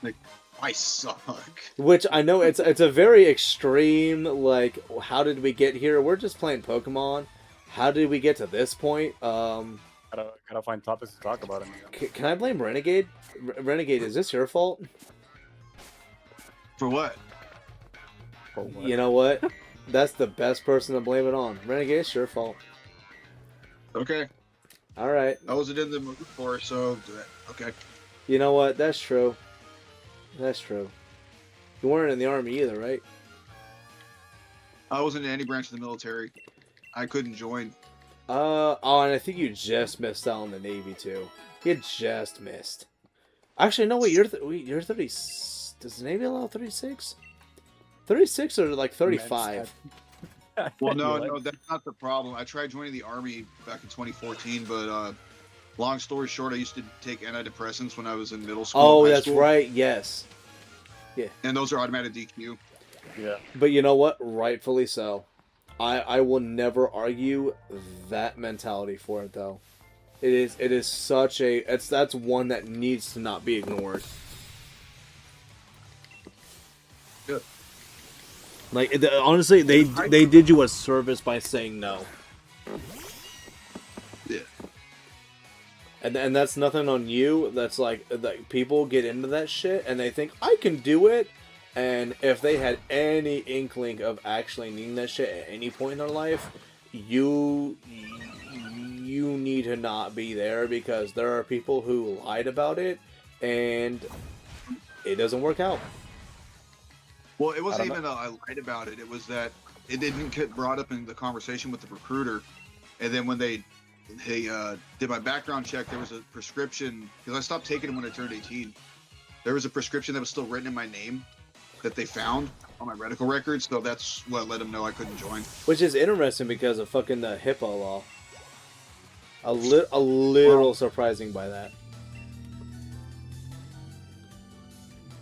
B: Like, I suck.
A: Which I know it's a very extreme, like, how did we get here? We're just playing Pokemon. How did we get to this point?
C: Gotta find topics to talk about.
A: Can I blame Renegade? Renegade, is this your fault?
B: For what?
A: You know what? That's the best person to blame it on. Renegade, it's your fault.
B: Okay.
A: Alright.
B: I wasn't in the movie before, so okay.
A: You know what? That's true. That's true. You weren't in the army either, right?
B: I wasn't in any branch of the military. I couldn't join.
A: Oh, and I think you just missed out on the Navy too. You just missed. Actually, no, wait, you're 30. Does the Navy allow 36? 36 or like 35?
B: Well, no, that's not the problem. I tried joining the Army back in 2014, but long story short, I used to take antidepressants when I was in middle school.
A: Oh, that's right, yes. Yeah.
B: And those are automatic DQ.
C: Yeah.
A: But you know what? Rightfully so. I will never argue that mentality for it, though. It is such a... That's one that needs to not be ignored.
B: Good.
A: Like, honestly, they did you a service by saying no.
B: Yeah.
A: And that's nothing on you. That's like people get into that shit and they think, I can do it. And if they had any inkling of actually needing that shit at any point in their life, you need to not be there, because there are people who lied about it and it doesn't work out.
B: Well, it wasn't even I lied about it. It was that it didn't get brought up in the conversation with the recruiter, and then when they did my background check, there was a prescription because I stopped taking them when I turned 18. There was a prescription that was still written in my name that they found on my medical records, so that's what let them know I couldn't join.
A: Which is interesting because of fucking the HIPAA law. A little surprising by that.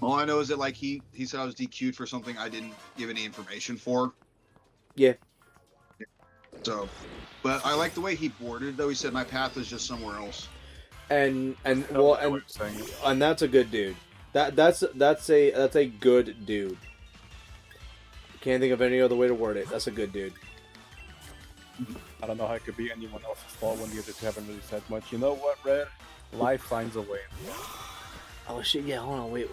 B: All I know is that like he said I was DQ'd for something I didn't give any information for.
A: Yeah.
B: So, but I like the way he worded though. He said my path is just somewhere else.
A: And that's a good dude. That's a good dude. Can't think of any other way to word it. That's a good dude.
C: I don't know how it could be anyone else's fault when the other two haven't really said much. You know what, Red? Life finds a way.
A: Oh shit! Yeah, hold on, wait.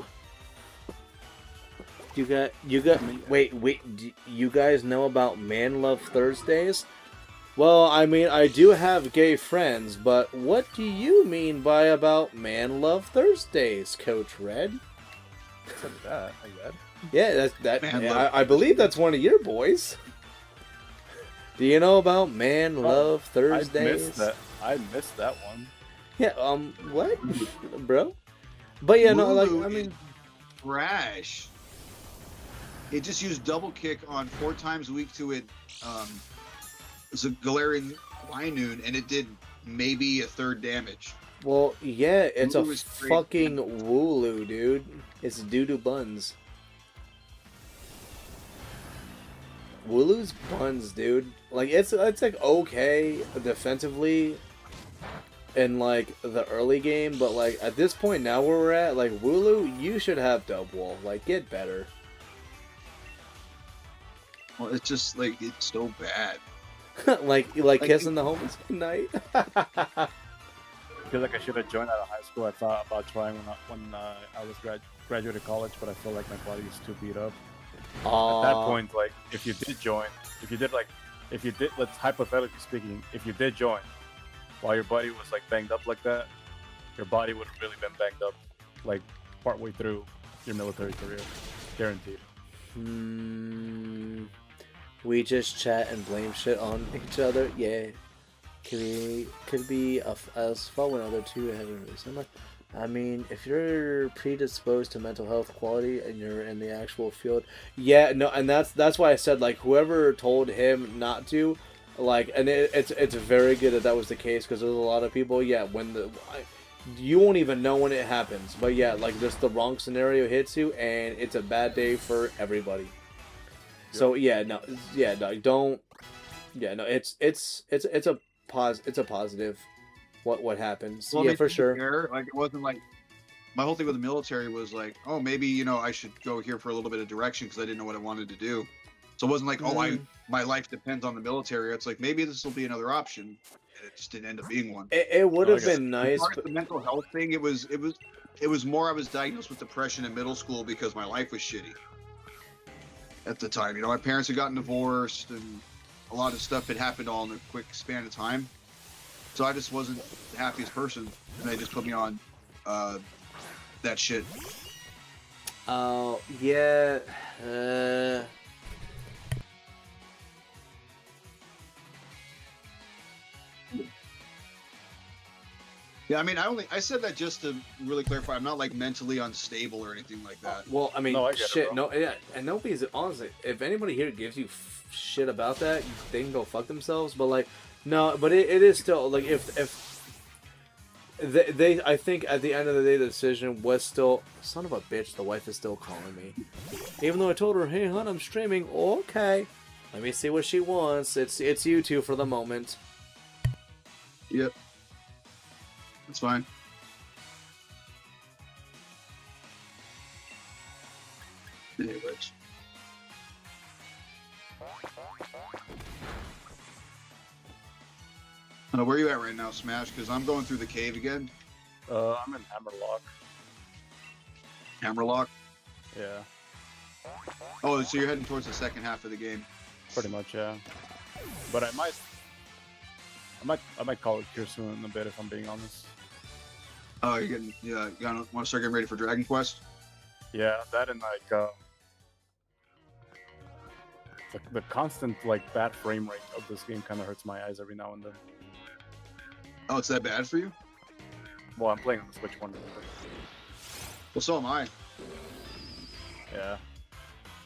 A: Wait. You guys know about Man Love Thursdays? Well, I mean, I do have gay friends, but what do you mean by about Man Love Thursdays, Coach Red?
C: Said that, I read.
A: Yeah, I believe that's one of your boys. Do you know about Man Love Thursdays?
C: I missed that one.
A: Yeah, what? Bro? But yeah, no, like, I mean...
B: Trash. It just used double kick on 4 times a week to it, it's a Galarian Linoon, and it did maybe a third damage.
A: Well, yeah, it's
B: Wooloo
A: a fucking Wooloo, dude. It's doo-doo buns. Wooloo's buns, dude. Like, it's like okay defensively in like the early game, but like at this point now where we're at, like Wooloo, you should have Dub Wall. Like, get better.
B: Well, it's just like it's so bad.
A: like kissing the homies goodnight.
C: I feel like I should have joined out of high school. I thought about trying when I was graduated college, but I feel like my body is too beat up. At that point, like if you did, let's hypothetically speaking, if you did join while your body was like banged up like that, your body would have really been banged up like partway through your military career, guaranteed.
A: We just chat and blame shit on each other. Yeah, could be as fun when other two haven't really said much. I mean, if you're predisposed to mental health quality and you're in the actual field, yeah, no, and that's why I said like whoever told him not to, like, and it's very good that was the case because there's a lot of people, yeah, you won't even know when it happens, but yeah, like just the wrong scenario hits you and it's a bad day for everybody. So yeah, no, don't, yeah, no, it's a positive. What happens?
B: Well,
A: yeah, for sure.
B: Fair, like it wasn't like my whole thing with the military was like, oh, maybe I should go here for a little bit of direction because I didn't know what I wanted to do. So it wasn't like, my life depends on the military. It's like maybe this will be another option, and it just didn't end up being one.
A: It would have been nice.
B: But the mental health thing, it was more. I was diagnosed with depression in middle school because my life was shitty at the time. My parents had gotten divorced, and a lot of stuff had happened all in a quick span of time. So I just wasn't the happiest person, and they just put me on that shit.
A: Oh, yeah.
B: Yeah, I mean, I said that just to really clarify. I'm not like mentally unstable or anything like that.
A: Well, I mean,
C: no, I get
A: shit,
C: it,
A: no, yeah, and nobody's honestly. If anybody here gives you shit about that, they can go fuck themselves. But like, no, but it is still like if they I think at the end of the day the decision was still, son of a bitch, the wife is still calling me, even though I told her, hey hon, I'm streaming. Okay, let me see what she wants. It's you two for the moment.
B: Yep. That's fine. Anyways. Where are you at right now, Smash? Because I'm going through the cave again.
C: I'm in Hammerlock.
B: Hammerlock?
C: Yeah.
B: Oh, so you're heading towards the second half of the game.
C: Pretty much, yeah. But I might call it here soon in a bit if I'm being honest.
B: Oh, you're getting, yeah, you want to start getting ready for Dragon Quest?
C: Yeah, that and the constant like bad frame rate of this game kind of hurts my eyes every now and then.
B: Oh, it's that bad for you?
C: Well, I'm playing on the Switch one.
B: Well, so am I.
C: Yeah.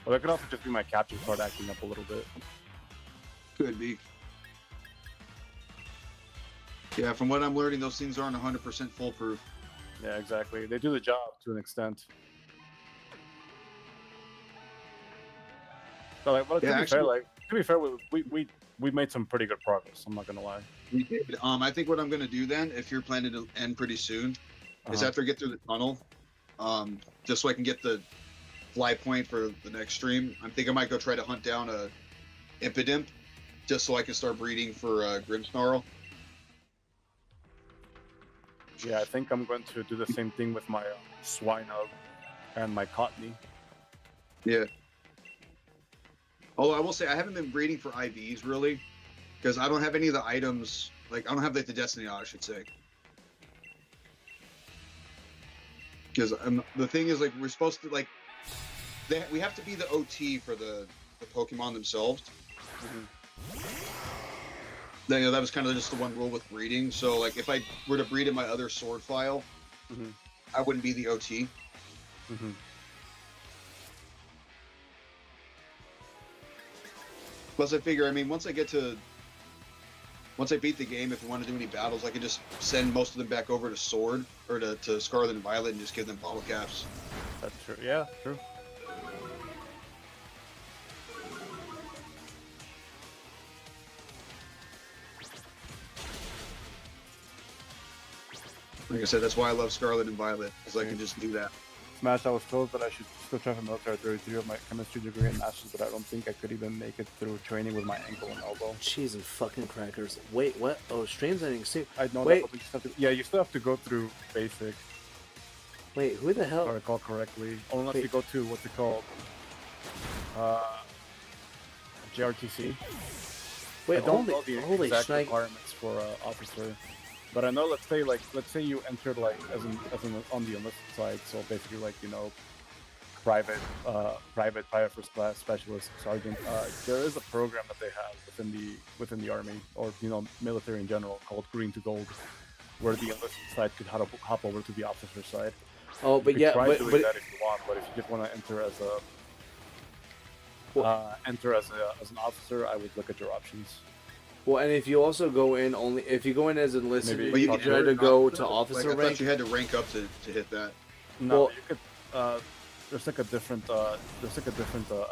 C: Well, that could also just be my capture card acting up a little bit.
B: Could be. Yeah, from what I'm learning, those things aren't 100% foolproof.
C: Yeah, exactly. They do the job to an extent. So, like, well,
B: Yeah,
C: to be fair, we made some pretty good progress. I'm not gonna lie.
B: We did. I think what I'm gonna do then, if you're planning to end pretty soon, is after I get through the tunnel, just so I can get the fly point for the next stream. I think I might go try to hunt down a Impidimp, just so I can start breeding for Grimmsnarl.
C: Yeah, I think I'm going to do the same thing with my Swinub and my Cottony.
B: Yeah. Although I will say I haven't been breeding for IVs really, because I don't have any of the items. Like I don't have like the Destiny I should say. Because the thing is, like, we're supposed to like, we have to be the OT for the Pokemon themselves.
C: Mm-hmm.
B: Then, that was kind of just the one rule with breeding. So, like, if I were to breed in my other sword file,
C: Mm-hmm.
B: I wouldn't be the OT.
C: Mm-hmm.
B: Plus, I figure, I mean, once I beat the game, if we want to do any battles, I can just send most of them back over to Sword or to Scarlet and Violet and just give them bottle caps.
C: That's true. Yeah, true.
B: Like I said, that's why I love Scarlet and Violet, because I can just do that.
C: Smash, I was told that I should still try for military 33 of my chemistry degree and masters, but I don't think I could even make it through training with my ankle and elbow.
A: Cheese and fucking crackers. Wait, what? Oh, stream's ending soon.
C: I know
A: Wait.
C: that, but you still have to, yeah, you still have to go through basic,
A: Wait, who the
C: if I
A: hell?
C: recall correctly. Unless
A: Wait.
C: you go to, what's it called? JRTC.
A: Wait,
C: I don't
A: holy,
C: know the
A: holy
C: exact
A: shite.
C: requirements for officer, but I know. Let's say you entered like as an on the enlisted side, so basically like private first class specialist sergeant. There is a program that they have within the army or military in general called Green to Gold, where the enlisted side could hop over to the officer side.
A: Oh, but yeah,
C: try
A: but
C: doing that if you want, but if you just want to enter as an officer, I would look at your options.
A: well, and if you also go in if you go in as enlisted,
C: Maybe-
B: But
A: you
B: you
A: try to go to officer
B: like, I
A: rank.
B: thought you had to rank up to hit that.
C: No,
A: Well-
C: you could. There's like a different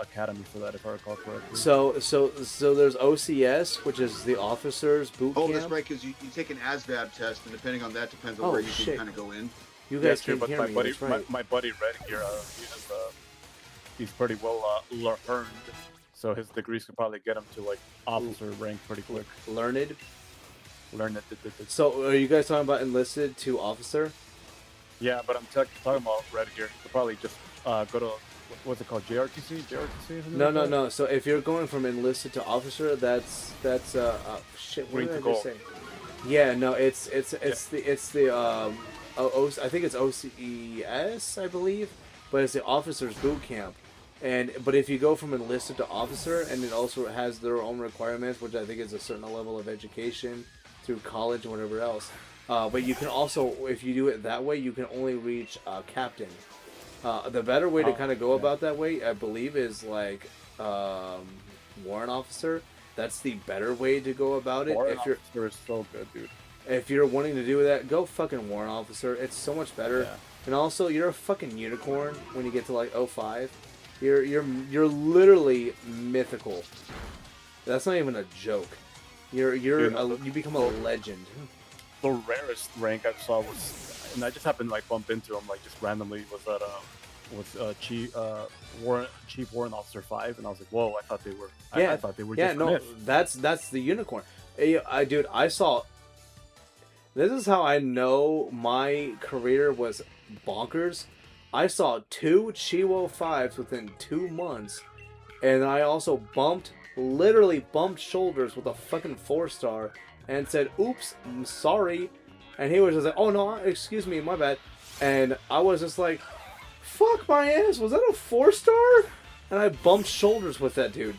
C: academy for that, if I recall correctly.
A: So there's OCS, which is the officers boot
B: Oh,
A: camp.
B: that's right, because you take an ASVAB test, and depending on that, depends on
A: Oh,
B: where you
A: shit.
B: can kind of go in.
A: You
C: Yeah,
A: guys
C: true,
A: can
C: but
A: hear
C: my
A: me.
C: buddy,
A: That's right.
C: my buddy Red here, he's pretty well learned, so his degrees could probably get him to like officer rank pretty quick.
A: Learned.
C: Learn it.
A: So are you guys talking about enlisted to officer?
C: Yeah, but I'm talking about Red here. He'll probably just go to what's it called, JRTC?
A: No. So if you're going from enlisted to officer, that's shit. What
C: Green
A: did
C: to
A: I
C: gold.
A: just say? Yeah, no, it's the I think it's OCES, I believe, but it's the officers boot camp. But if you go from enlisted to officer, and it also has their own requirements, which I think is a certain level of education through college and whatever else. But you can also, if you do it that way, you can only reach captain. The better way to kind of go about that way, I believe, is like warrant officer. That's the better way to go about it.
C: Warrant
A: If you're
C: officer is so good, dude.
A: if you're wanting to do that, go fucking warrant officer. It's so much better.
C: Yeah.
A: And also, you're a fucking unicorn when you get to like 05. You're literally mythical. That's not even a joke. You become a legend.
C: The rarest rank I saw was, and I just happened to like bump into him like just randomly, was that Chief Warrant Officer 5, and I was like, whoa, I thought they were.
A: Yeah,
C: I thought they were.
A: Yeah,
C: just
A: no,
C: myth.
A: that's the unicorn. Dude, I saw. This is how I know my career was bonkers. I saw 2 Chiwo 5s within 2 months, and I also literally bumped shoulders with a fucking 4-star, and said, "Oops, I'm sorry," and he was just like, "Oh no, excuse me, my bad," and I was just like, fuck my ass, was that a 4-star? And I bumped shoulders with that dude.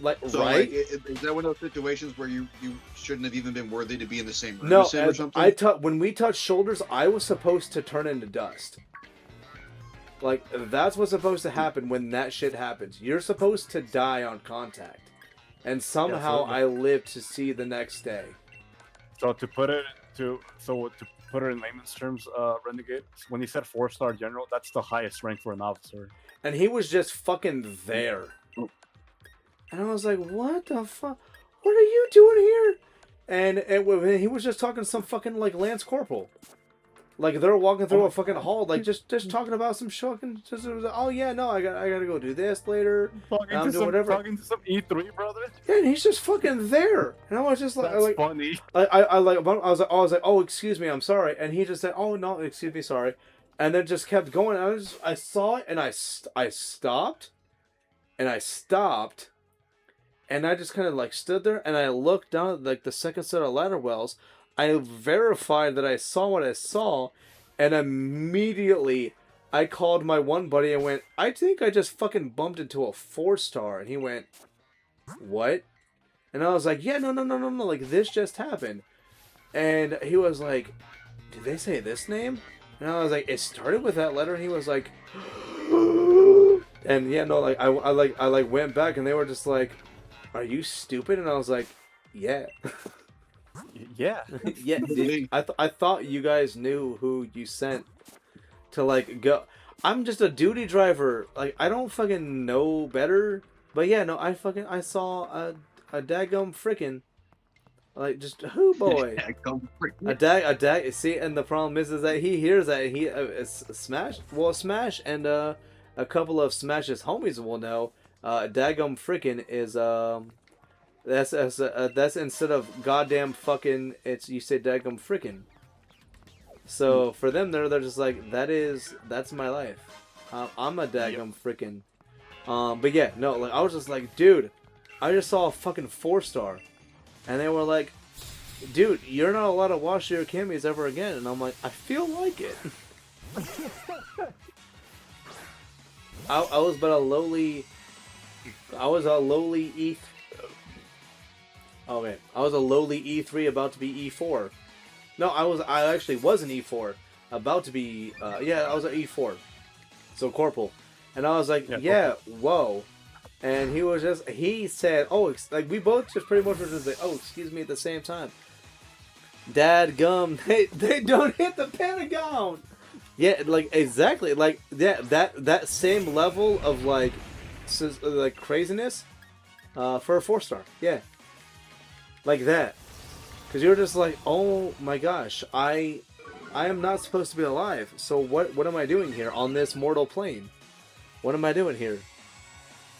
A: Like,
B: So,
A: right?
B: like, is that one of those situations where you shouldn't have even been worthy to be in the same room
A: No,
B: as him or something?
A: when we touched shoulders, I was supposed to turn into dust. Like, that's what's supposed to happen when that shit happens. You're supposed to die on contact. And somehow I lived to see the next day.
C: So to put it in layman's terms, Renegade, when he said 4-star general, that's the highest rank for an officer.
A: And he was just fucking there. And I was like, what the fuck? What are you doing here? And he was just talking to some fucking, like, Lance Corporal. Like, they're walking through a fucking hall, like, just talking about some fucking, oh yeah, no, I gotta go do this later.
C: Talking to some E3 brother.
A: Yeah, and he's just fucking there. And I was just like,
C: That's funny.
A: I was like, oh, excuse me, I'm sorry. And he just said, oh no, excuse me, sorry. And then just kept going. I saw it, and I stopped. And I stopped. And I just kind of, like, stood there, and I looked down at, like, the second set of ladder wells. I verified that I saw what I saw, and immediately I called my one buddy and went, I think I just fucking bumped into a 4-star. And he went, what? And I was like, yeah, no, like, this just happened. And he was like, did they say this name? And I was like, it started with that letter. And he was like, and yeah, no, like, I went back, and they were just like, are you stupid? And I was like, yeah.
C: Yeah.
A: Yeah. I thought you guys knew who you sent to, like, go. I'm just a duty driver. Like, I don't fucking know better. But yeah, no, I saw a daggum frickin'. Like, just, who boy? a dag. See, and the problem is that he hears that he Smash. Well, Smash and a couple of Smash's homies will know. Daggum frickin' is that's instead of goddamn fucking, it's, you say daggum frickin'. So for them, they're just like, that's my life. I'm a daggum frickin'. But yeah, no, like, I was just like, dude, I just saw a fucking 4-star, and they were like, dude, you're not allowed to wash your camis ever again. And I'm like, I feel like it. I was but a lowly E. Okay, I was a lowly E3 about to be E4. No, I actually was an E4 about to be. Yeah, I was an E4. So corporal, and I was like, yeah, whoa. And he said, oh, like, we both just pretty much were just like, oh, excuse me, at the same time. Dad gum, they don't hit the Pentagon. Yeah, like, exactly, like, yeah, that same level of, like craziness, for a 4-star, yeah, like that, because you're just like, oh my gosh, I am not supposed to be alive. So what am I doing here on this mortal plane? What am I doing here?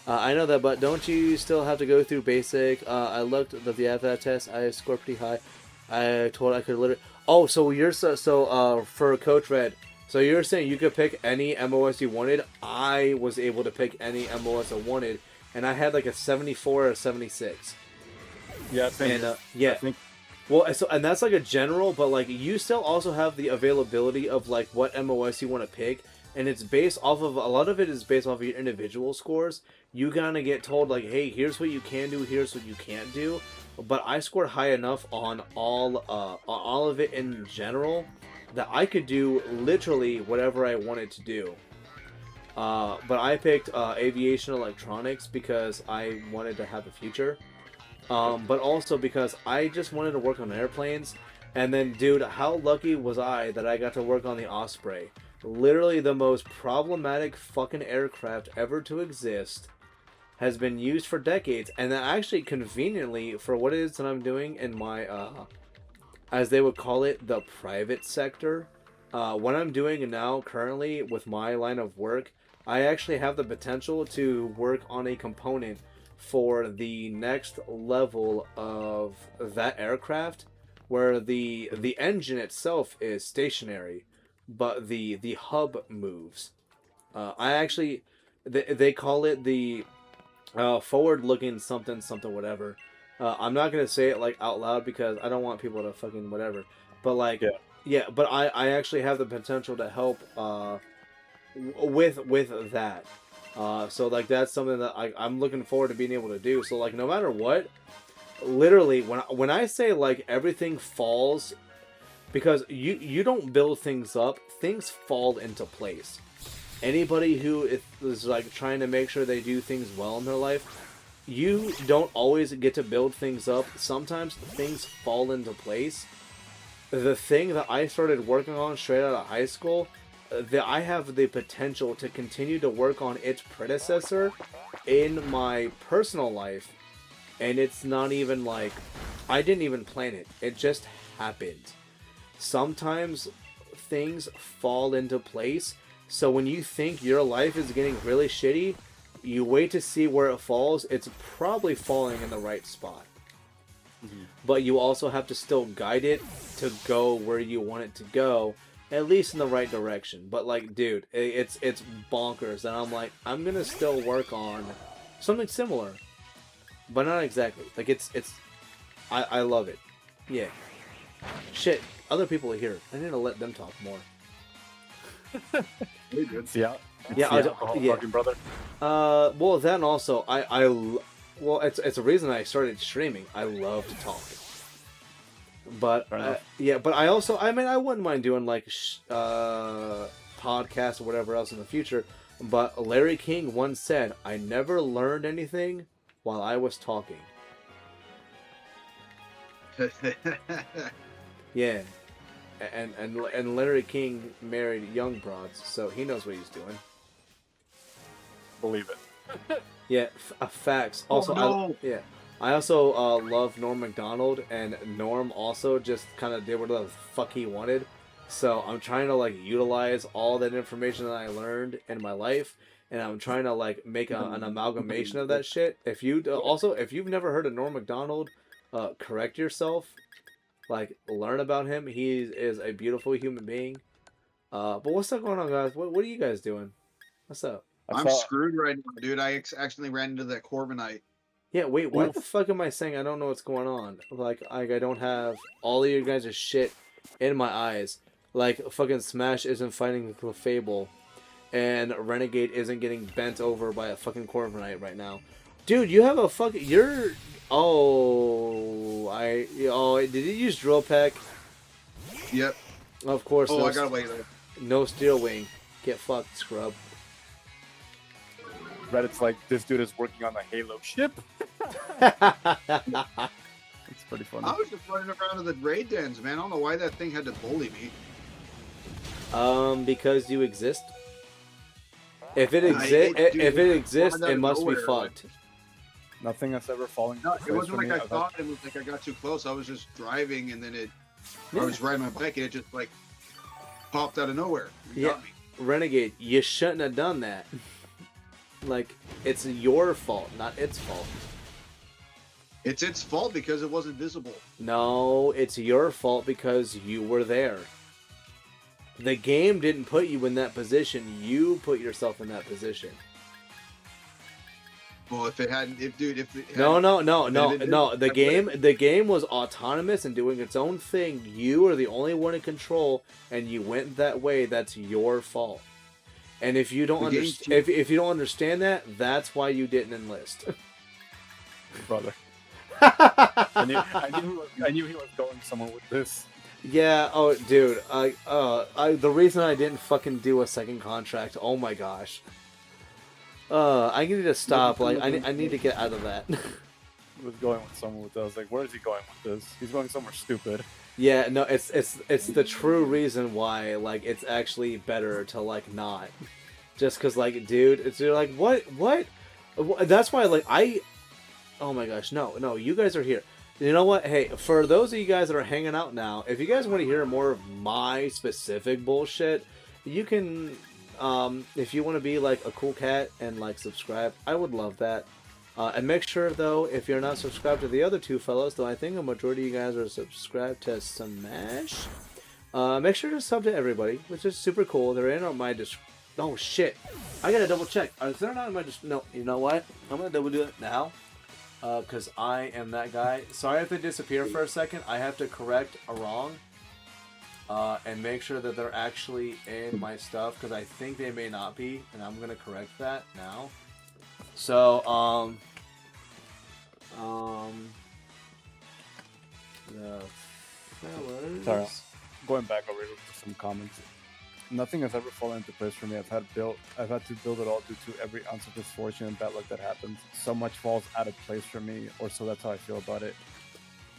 A: I know that, but don't you still have to go through basic? I looked at the FF test. I scored pretty high. I told I could literally. Oh, so you're for Coach Red. So you're saying you could pick any MOS you wanted? I was able to pick any MOS I wanted, and I had like a 74 or a 76.
C: Yeah, I think.
A: And yeah. Well, and that's like a general, but like you still also have the availability of like what MOS you want to pick, and it's based off of, a lot of it is based off of your individual scores. You kind of get told like, hey, here's what you can do, here's what you can't do. But I scored high enough on all of it in general that I could do literally whatever I wanted to do. But I picked aviation electronics because I wanted to have a future. But also because I just wanted to work on airplanes. And then, dude, how lucky was I that I got to work on the Osprey? Literally the most problematic fucking aircraft ever to exist. Has been used for decades. And then actually, conveniently, for what it is that I'm doing in my, as they would call it, the private sector. What I'm doing now, currently, with my line of work, I actually have the potential to work on a component for the next level of that aircraft, where the engine itself is stationary, but the hub moves. I actually, they call it the forward-looking something whatever. I'm not gonna say it like out loud because I don't want people to fucking whatever. But like, Yeah, but I actually have the potential to help with that. So like that's something that I'm looking forward to being able to do. So like no matter what, literally when I say like everything falls, because you don't build things up, things fall into place. Anybody who is like trying to make sure they do things well in their life, you don't always get to build things up. Sometimes things fall into place. The thing that I started working on straight out of high school, that I have the potential to continue to work on its predecessor in my personal life, and it's not even like I didn't even plan it. It just happened. Sometimes things fall into place, so when you think your life is getting really shitty, you wait to see where it falls. It's probably falling in the right spot. Mm-hmm. But you also have to still guide it to go where you want it to go, at least in the right direction. But like, dude, it's bonkers, and I'm like, I'm gonna still work on something similar, but not exactly. Like I love it. Yeah. Shit, other people are here. I need to let them talk more.
C: Yeah.
A: Yeah,
C: yeah. Brother.
A: Well, then also, well, it's a reason I started streaming. I love to talk. But yeah, but I also, I mean, I wouldn't mind doing like podcasts or whatever else in the future. But Larry King once said, "I never learned anything while I was talking." Yeah, and Larry King married young broads, so he knows what he's doing.
C: Believe it.
A: Yeah, facts. Also,
B: no.
A: I also love Norm Macdonald, and Norm also just kind of did whatever the fuck he wanted. So I'm trying to like utilize all that information that I learned in my life, and I'm trying to like make an amalgamation of that shit. If you also, if you've never heard of Norm Macdonald, correct yourself. Like, learn about him. He is a beautiful human being. But what's up going on, guys? What are you guys doing? What's up?
B: I'm screwed right now, dude. I accidentally ran into that Corbinite.
A: Yeah, wait, why the fuck am I saying I don't know what's going on? Like I don't have all of you guys' shit in my eyes. Like, fucking Smash isn't fighting the Fable, and Renegade isn't getting bent over by a fucking Corviknight right now. Dude, you have a fucking... You're... Oh, did you use Drill Peck?
B: Yep.
A: Of course.
B: Oh, I gotta wait.
A: No Steel Wing. Get fucked, scrub.
C: Reddit's like, this dude is working on a Halo ship. It's pretty funny.
B: I was just running around in the raid dens, man. I don't know why that thing had to bully me.
A: Because you exist. If it exists, it must be fucked.
C: Nothing that's ever fallen.
B: No, it wasn't like I thought. It was like I got too close. I was just driving, and then I was riding my bike, and it just like popped out of nowhere. Got me.
A: Renegade, you shouldn't have done that. Like, it's your fault, not its fault.
B: It's its fault because it wasn't visible.
A: No, it's your fault because you were there. The game didn't put you in that position. You put yourself in that position.
B: Well, if it hadn't,
A: No. The game was autonomous and doing its own thing. You are the only one in control, and you went that way. That's your fault. And if you don't if you don't understand that, that's why you didn't enlist.
C: Brother. I knew he was going somewhere with this.
A: Yeah, oh dude, the reason I didn't fucking do a second contract, oh my gosh. I need to stop, like, I need to get out of that.
C: He was going with someone with this. I was like, where is he going with this? He's going somewhere stupid.
A: Yeah, no, it's the true reason why, like, it's actually better to, like, not. Just cause, like, dude, you're like, what? That's why, like, oh my gosh, no, you guys are here. You know what? Hey, for those of you guys that are hanging out now, if you guys want to hear more of my specific bullshit, you can, if you want to be, like, a cool cat and, like, subscribe, I would love that. And make sure, though, if you're not subscribed to the other two fellows, though I think a majority of you guys are subscribed to Smash, make sure to sub to everybody, which is super cool. They're in on my oh, shit. I gotta double check. Is there not in my no, you know what? I'm gonna double do it now. Because I am that guy. Sorry if they disappear for a second. I have to correct a wrong. and make sure that they're actually in my stuff, because I think they may not be, and I'm gonna correct that now. So, the fellas.
C: Sorry, going back over here to some comments. Nothing has ever fallen into place for me. I've had to build it all due to every ounce of misfortune and bad luck that happens. So much falls out of place for me, or so that's how I feel about it.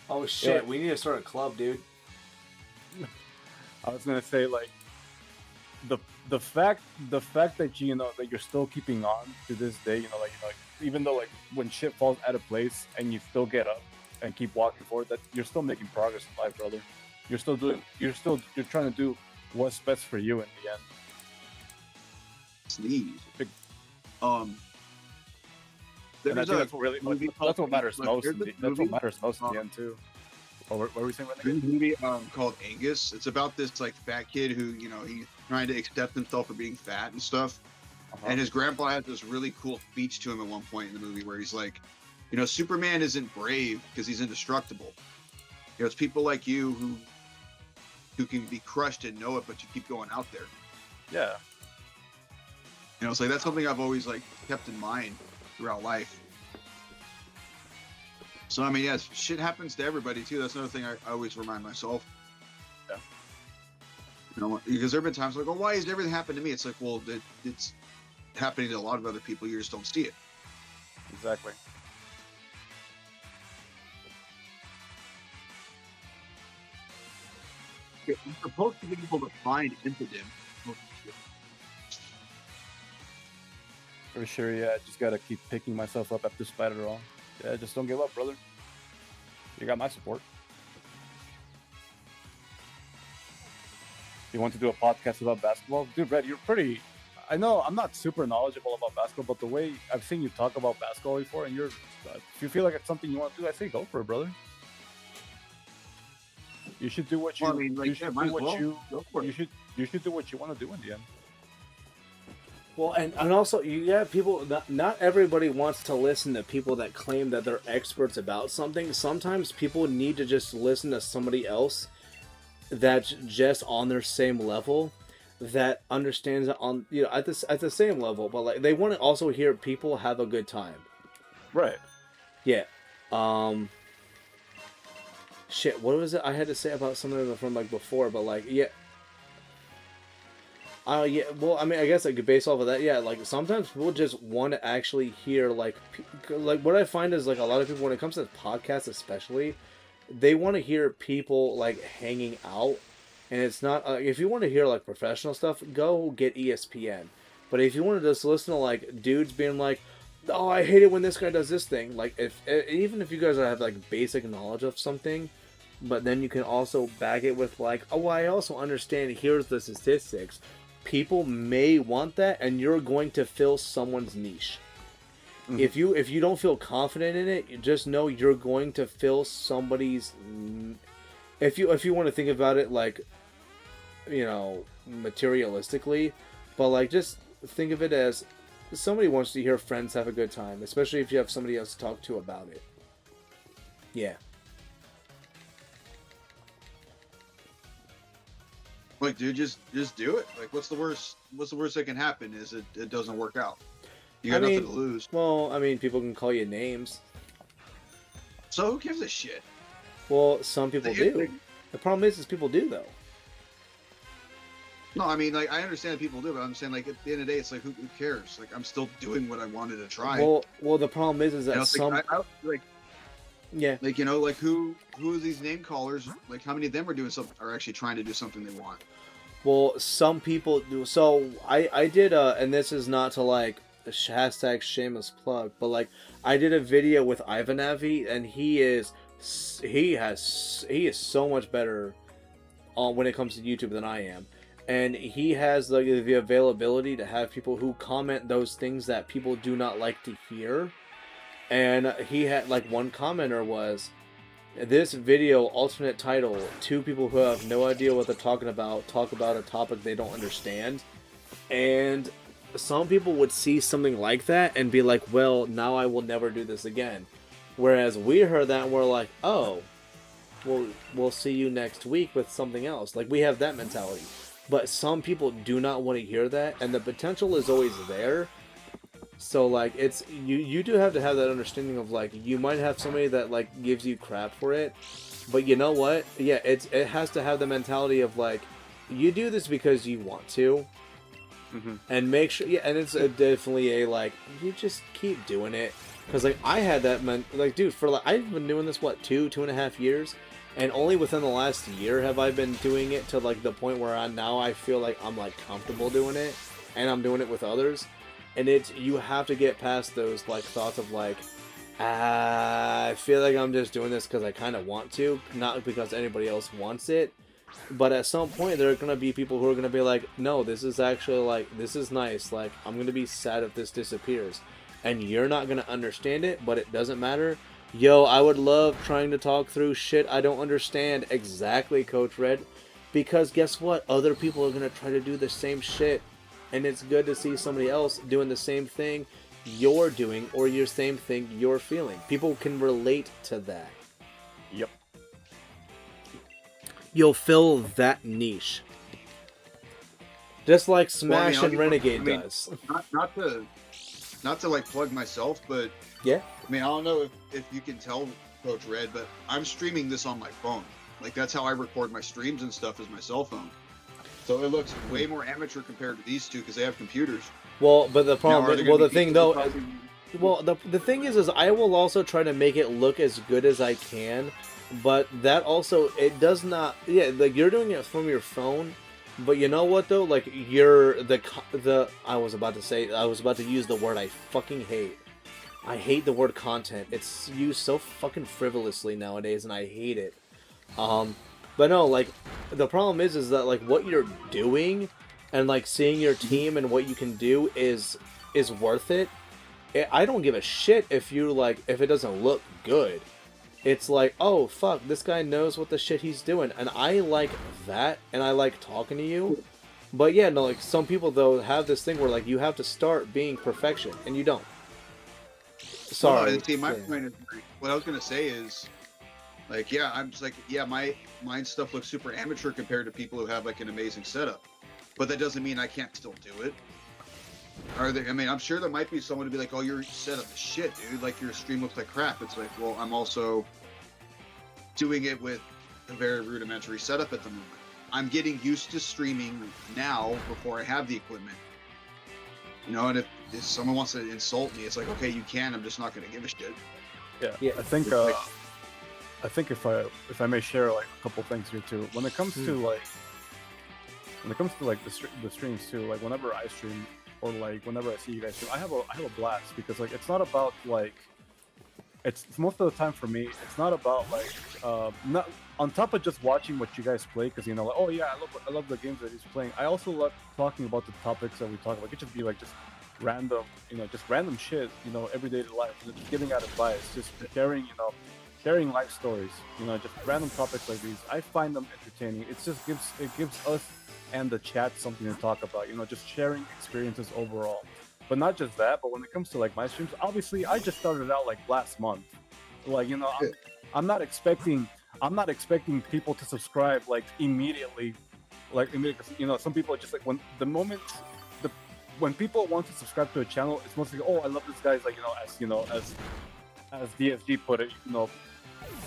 A: Oh shit, we need to start a club, dude.
C: I was gonna say, like, the fact that you know that you're still keeping on to this day, like even though like when shit falls out of place and you still get up and keep walking forward, that you're still making progress in life, brother. You're trying to do what's best for you in the end.
B: Sneeze.
C: And I think that's what matters most. That's what matters most in the end too. Oh, what were we saying?
B: There's a movie called Angus. It's about this like fat kid who, he's trying to accept himself for being fat and stuff. And his grandpa has this really cool speech to him at one point in the movie where he's like, Superman isn't brave because he's indestructible. It's people like you who can be crushed and know it, but you keep going out there.
C: Yeah.
B: It's like that's something I've always like kept in mind throughout life. So I mean, yeah, shit happens to everybody too. That's another thing I always remind myself. Yeah. Because there have been times like, oh, why has everything happened to me? It's like, well, it's happening to a lot of other people. You just don't see it.
C: Exactly.
B: You're supposed to be able to find impotent.
C: For sure, yeah. I just gotta keep picking myself up despite it all. Yeah, just don't give up, brother. You got my support. You want to do a podcast about basketball? Dude, Red, you're pretty... I know I'm not super knowledgeable about basketball, but the way I've seen you talk about basketball before, and if you feel like it's something you want to do, I say go for it, brother. You should do what you... you should do what you want to do in the end.
A: Well, and also, you have people, not everybody wants to listen to people that claim that they're experts about something. Sometimes people need to just listen to somebody else that's just on their same level, that understands it on, at the same level, but like they want to also hear people have a good time.
C: Right.
A: Yeah. Shit, what was it I had to say about something from like before, but like, yeah. Yeah, well, I mean, I guess I could base off of that. Yeah, like sometimes people just want to actually hear like what I find is like a lot of people when it comes to podcasts, especially, they want to hear people like hanging out, and it's not. If you want to hear like professional stuff, go get ESPN. But if you want to just listen to like dudes being like, "Oh, I hate it when this guy does this thing," like even if you guys have like basic knowledge of something, but then you can also back it with like, "Oh, I also understand. Here's the statistics." People may want that, and you're going to fill someone's niche. Mm-hmm. If you don't feel confident in it, you just know you're going to fill somebody's. If you want to think about it like, materialistically, but like just think of it as somebody wants to hear friends have a good time, especially if you have somebody else to talk to about it. Yeah.
B: Like, dude, just do it. Like, what's the worst that can happen is it doesn't work out. You got nothing to lose.
A: Well, I mean, people can call you names.
B: So who gives a shit?
A: Well, some people do. The problem is people do, though.
B: No, I mean, like, I understand that people do, but I'm saying, like, at the end of the day, it's like, who cares? Like, I'm still doing what I wanted to try.
A: Well, the problem is that some...
B: Yeah. Like, like who are these name callers? Like, how many of them are actually trying to do something they want?
A: Well, some people do. So I did and this is not to like hashtag shameless plug, but like I did a video with Ivan Avi, and he is so much better when it comes to YouTube than I am. And he has like the availability to have people who comment those things that people do not like to hear. And he had, like, one commenter was, this video, alternate title, two people who have no idea what they're talking about, talk about a topic they don't understand. And some people would see something like that and be like, well, now I will never do this again. Whereas we heard that and we're like, oh, we'll see you next week with something else. Like, we have that mentality. But some people do not want to hear that, and the potential is always there. So, like, it's you do have to have that understanding of, like, you might have somebody that, like, gives you crap for it, but you know what? Yeah, it has to have the mentality of, like, you do this because you want to, and make sure, yeah, and it's definitely a, like, you just keep doing it. Because, like, I had that, like, dude, for, like, I've been doing this, what, 2.5 years? And only within the last year have I been doing it to, like, the point where I feel like I'm, like, comfortable doing it, and I'm doing it with others. And you have to get past those, like, thoughts of, like, I feel like I'm just doing this because I kind of want to, not because anybody else wants it. But at some point, there are going to be people who are going to be like, no, this is actually, like, this is nice. Like, I'm going to be sad if this disappears. And you're not going to understand it, but it doesn't matter. Yo, I would love trying to talk through shit I don't understand. Exactly, Coach Red. Because guess what? Other people are going to try to do the same shit. And it's good to see somebody else doing the same thing you're doing or your same thing you're feeling. People can relate to that.
C: Yep.
A: You'll fill that niche. Just like Smash and Renegade does.
B: Not to like plug myself, but
A: yeah.
B: I mean, I don't know if you can tell Coach Red, but I'm streaming this on my phone. Like, that's how I record my streams and stuff, is my cell phone. So it looks way more amateur compared to these two because they have computers.
A: Well, but the problem, well, the thing though, well, the thing is I will also try to make it look as good as I can, but that also, it does not, yeah, like, you're doing it from your phone, but you know what though, like, I was about to use the word I fucking hate. I hate the word content. It's used so fucking frivolously nowadays, and I hate it. But no, like, the problem is that, like, what you're doing and, like, seeing your team and what you can do is worth it. I don't give a shit if it doesn't look good. It's like, oh, fuck, this guy knows what the shit he's doing. And I like that, and I like talking to you. But yeah, no, like, some people, though, have this thing where, like, you have to start being perfection, and you don't. Sorry.
B: No, see, my point is, what I was going to say is, like, yeah, I'm just like, yeah, mine stuff looks super amateur compared to people who have, like, an amazing setup. But that doesn't mean I can't still do it. I mean, I'm sure there might be someone to be like, oh, your setup is shit, dude. Like, your stream looks like crap. It's like, well, I'm also doing it with a very rudimentary setup at the moment. I'm getting used to streaming now before I have the equipment. You know, and if someone wants to insult me, it's like, okay, you can. I'm just not going to give a shit.
C: Yeah. I think if I may share, like, a couple things here too. When it comes to the streams too, like, whenever I stream or, like, whenever I see you guys stream, I have a blast because, like, it's not about, like, it's most of the time for me, it's not about, like, not on top of just watching what you guys play, because, you know, like, oh yeah, I love the games that he's playing. I also love talking about the topics that we talk about. It could just be, like, just random, you know, just random shit, you know, everyday life, just giving out advice, just sharing life stories, you know, just random topics like these. I find them entertaining. It gives us and the chat something to talk about, you know, just sharing experiences overall. But not just that, but when it comes to, like, my streams, obviously I just started out, like, last month. Like, you know, I'm not expecting people to subscribe, like, immediately. Like, you know, some people are just like, when people want to subscribe to a channel, it's mostly, oh, I love this guy's, like, as DSG put it, you know,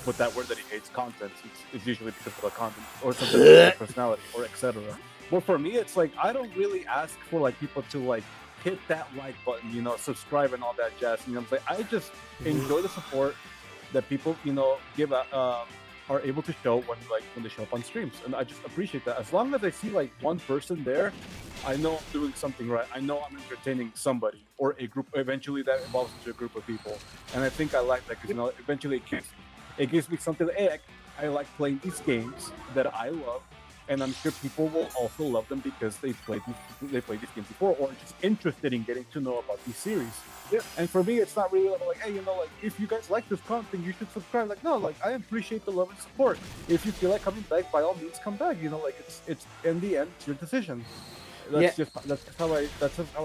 C: with that word that he hates, content. It's usually because of the content or something like personality or etc. But for me, it's like, I don't really ask for, like, people to, like, hit that like button, you know, subscribe and all that jazz. You know what I'm saying? I just enjoy the support that people, you know, give are able to show when they show up on streams, and I just appreciate that. As long as I see, like, one person there, I know I'm doing something right. I know I'm entertaining somebody or a group. Eventually, that evolves into a group of people, and I think I like that because, you know, eventually it gives me something that, hey, I like playing these games that I love, and I'm sure people will also love them because they played these games before, or just interested in getting to know about these series. Yeah. And for me, it's not really like, hey, you know, like, if you guys like this content, you should subscribe. Like, no, like, I appreciate the love and support. If you feel like coming back, by all means, come back. You know, like, it's in the end, it's your decision. That's just how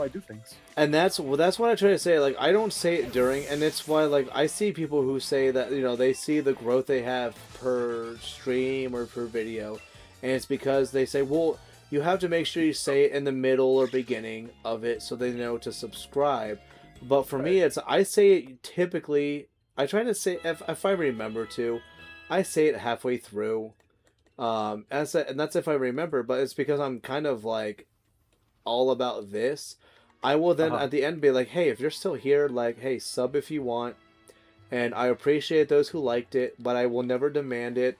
C: I do things.
A: And that's what I try to say. Like, I don't say it during, and it's why, like, I see people who say that, you know, they see the growth they have per stream or per video, and it's because they say, well, you have to make sure you say it in the middle or beginning of it so they know to subscribe. But for me, it's, I say it typically, I try to say, if I remember to, I say it halfway through. And that's if I remember, but it's because I'm kind of, like, all about this. I will then at the end be like, hey, if you're still here, like, hey, sub if you want. And I appreciate those who liked it, but I will never demand it.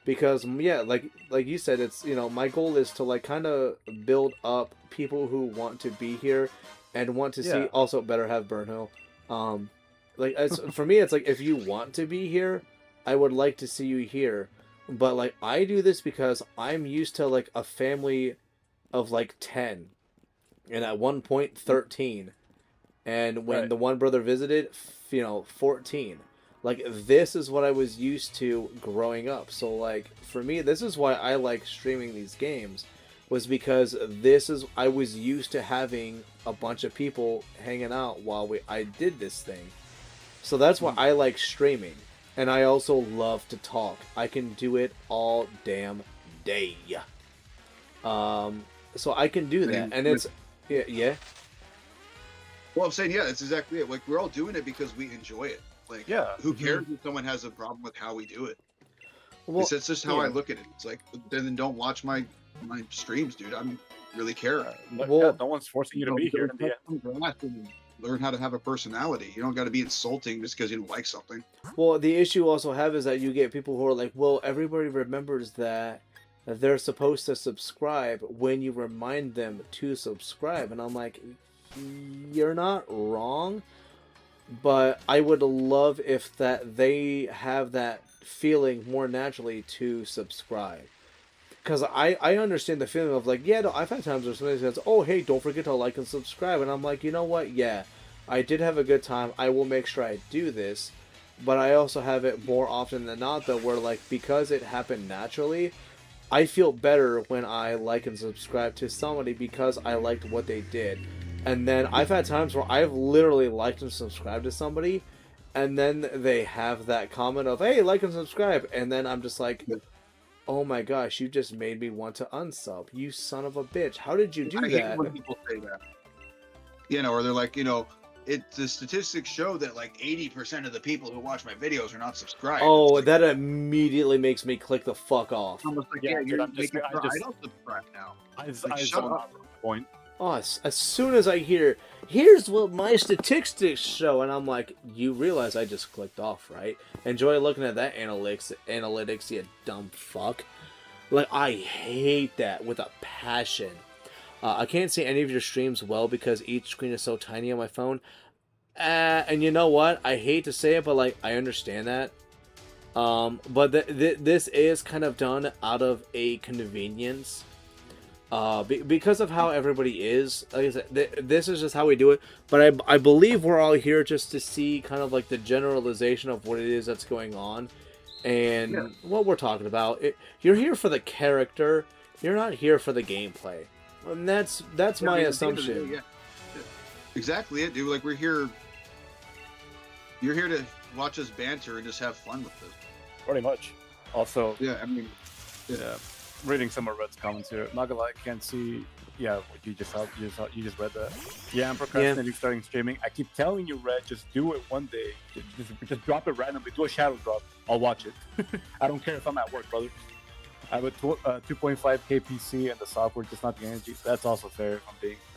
A: Because, yeah, like you said, it's, you know, my goal is to, like, kind of build up people who want to be here and want to see, also better have Burnhill. Like, for me, it's like, if you want to be here, I would like to see you here. But, like, I do this because I'm used to, like, a family of, like, 10. And at one point, 13. And when the one brother visited, you know, 14. Like, this is what I was used to growing up. So, like, for me, this is why I like streaming these games. Was because I was used to having a bunch of people hanging out while I did this thing. So that's why I like streaming. And I also love to talk. I can do it all damn day. So I can do that. And it's... Yeah.
B: Well, I'm saying, yeah, that's exactly it. Like, we're all doing it because we enjoy it. Like, who cares if someone has a problem with how we do it? Well, it's just how I look at it. It's like, then don't watch my streams, dude. I don't really care.
C: Well, no one's forcing you to be here.
B: Learn how to have a personality. You don't got to be insulting just because you don't like something.
A: Well, the issue you also have is that you get people who are like, well, everybody remembers that they're supposed to subscribe when you remind them to subscribe. And I'm like, you're not wrong, but I would love if that they have that feeling more naturally to subscribe. Because I understand the feeling of, like, yeah, no, I've had times where somebody says, oh, hey, don't forget to like and subscribe. And I'm like, you know what? Yeah, I did have a good time. I will make sure I do this. But I also have it more often than not, though, where, like, because it happened naturally, I feel better when I like and subscribe to somebody because I liked what they did. And then I've had times where I've literally liked and subscribed to somebody, and then they have that comment of, hey, like and subscribe. And then I'm just like... oh my gosh, you just made me want to unsub. You son of a bitch. How did you do that?
B: I hate when people say that. You know, or they're like, you know, the statistics show that like 80% of the people who watch my videos are not subscribed.
A: Oh,
B: like,
A: that immediately makes me click the fuck off.
B: I'm like, yeah, I don't subscribe now.
C: Shut up. Point.
A: Oh, as soon as I hear, here's what my statistics show, and I'm like, you realize I just clicked off, right? Enjoy looking at that analytics, you dumb fuck. Like, I hate that with a passion. I can't see any of your streams well because each screen is so tiny on my phone. And you know what? I hate to say it, but, like, I understand that. But this is kind of done out of a convenience. Because of how everybody is, like I said, this is just how we do it. But I believe we're all here just to see kind of like the generalization of what it is that's going on, and what we're talking about. You're here for the character. You're not here for the gameplay, and that's my assumption.
B: Yeah. Exactly it, dude. Like, we're here. You're here to watch us banter and just have fun with this.
C: Pretty much. Also.
B: Yeah, I mean.
C: Yeah. Reading some of Red's comments here. Not gonna lie, I can't see. Yeah, what you just read that. Yeah, I'm procrastinating starting streaming. I keep telling you, Red, just do it one day. Just drop it randomly. Do a shadow drop. I'll watch it. I don't care if I'm at work, brother. I have a 2.5K PC and the software just not the energy. That's also fair, if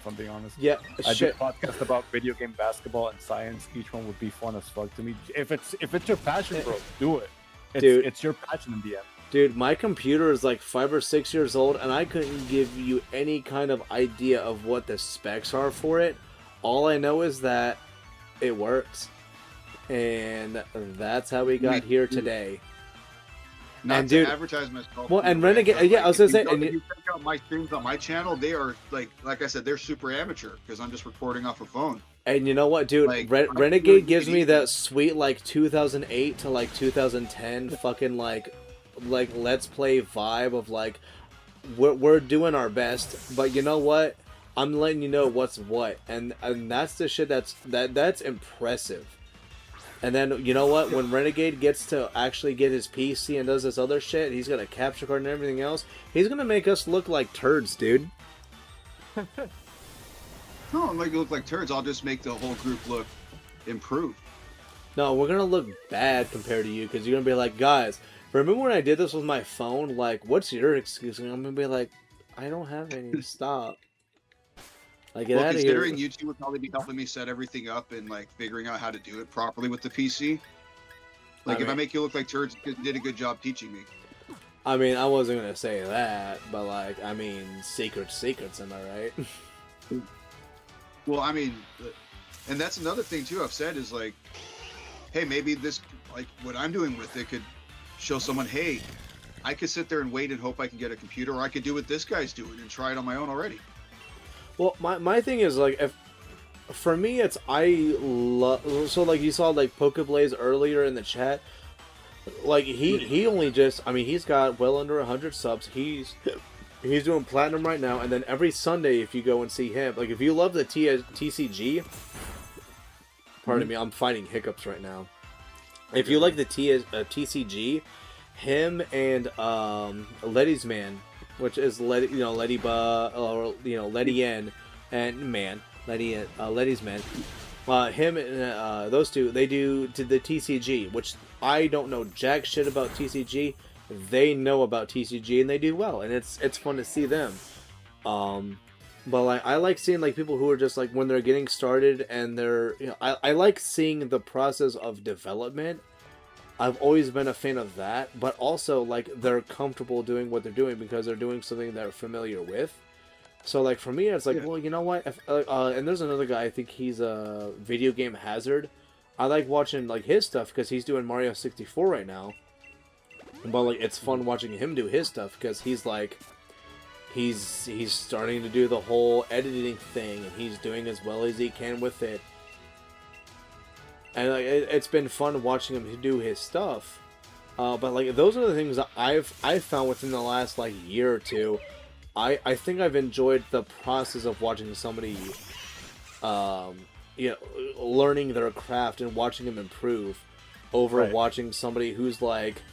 C: I'm being honest.
A: Yeah,
C: I did a podcast about video game, basketball, and science. Each one would be fun as fuck to me. If it's your passion, bro, do it. It's your passion in the end.
A: Dude, my computer is like 5 or 6 years old, and I couldn't give you any kind of idea of what the specs are for it. All I know is that it works. And that's how we got here today.
B: Not and to dude, advertise myself.
A: Well, and Renegade, yeah, I was gonna say,
B: and you check out my streams on my channel, they are like I said, they're super amateur because I'm just recording off a phone.
A: And you know what, dude? Like, Renegade gives me that sweet like 2008 to like 2010 fucking like Let's Play vibe of like we're doing our best, but you know what? I'm letting you know what's what, and that's the shit that's impressive. And then you know what? When Renegade gets to actually get his PC and does this other shit, he's got a capture card and everything else. He's gonna make us look like turds, dude.
B: No, I'm not gonna look like turds. I'll just make the whole group look improved.
A: No, we're gonna look bad compared to you because you're gonna be like, guys, remember when I did this with my phone? Like, what's your excuse? And I'm gonna be like, I don't have any. Stop. Like, get out of here.
B: Considering you two would probably be helping me set everything up and like figuring out how to do it properly with the PC. Like, if I make you look like turds, you did a good job teaching me.
A: I mean, I wasn't gonna say that, but like, I mean, secrets, am I right?
B: Well, I mean, and that's another thing too. I've said is like, hey, maybe this, like, what I'm doing with it could show someone, hey, I could sit there and wait and hope I can get a computer, or I could do what this guy's doing and try it on my own already.
A: Well, my thing is like, if for me, it's so like you saw like Pokeblaze earlier in the chat. Like he only just, I mean, he's got well under 100 subs. He's doing platinum right now, and then every Sunday if you go and see him, like if you love the TCG, pardon me, I'm fighting hiccups right now. If you like the TCG, him and Letty's Man, which is Letty N and Man, Letty's Man. Him and those two, they do to the TCG, which I don't know jack shit about TCG. They know about TCG and they do well, and it's fun to see them. But like I like seeing like people who are just like when they're getting started and they're, you know, I like seeing the process of development. I've always been a fan of that, but also like they're comfortable doing what they're doing because they're doing something they're familiar with. So like for me, it's like, well, you know what? And there's another guy. I think he's a Video Game Hazard. I like watching like his stuff because he's doing Mario 64 right now. But like it's fun watching him do his stuff because he's like, he's starting to do the whole editing thing and he's doing as well as he can with it. And like it's been fun watching him do his stuff. But like those are the things that I've found within the last like year or two. I think I've enjoyed the process of watching somebody, you know, learning their craft and watching them improve, over watching somebody who's like,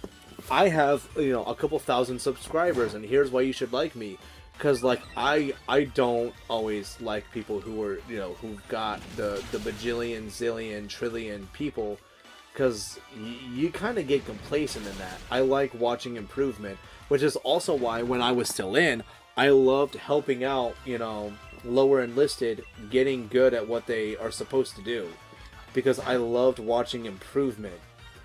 A: I have, you know, a couple thousand subscribers, and here's why you should like me, because like I don't always like people who are, you know, who've got the bajillion, zillion, trillion people, because you kind of get complacent in that. I like watching improvement, which is also why when I was still in, I loved helping out, you know, lower enlisted getting good at what they are supposed to do, because I loved watching improvement,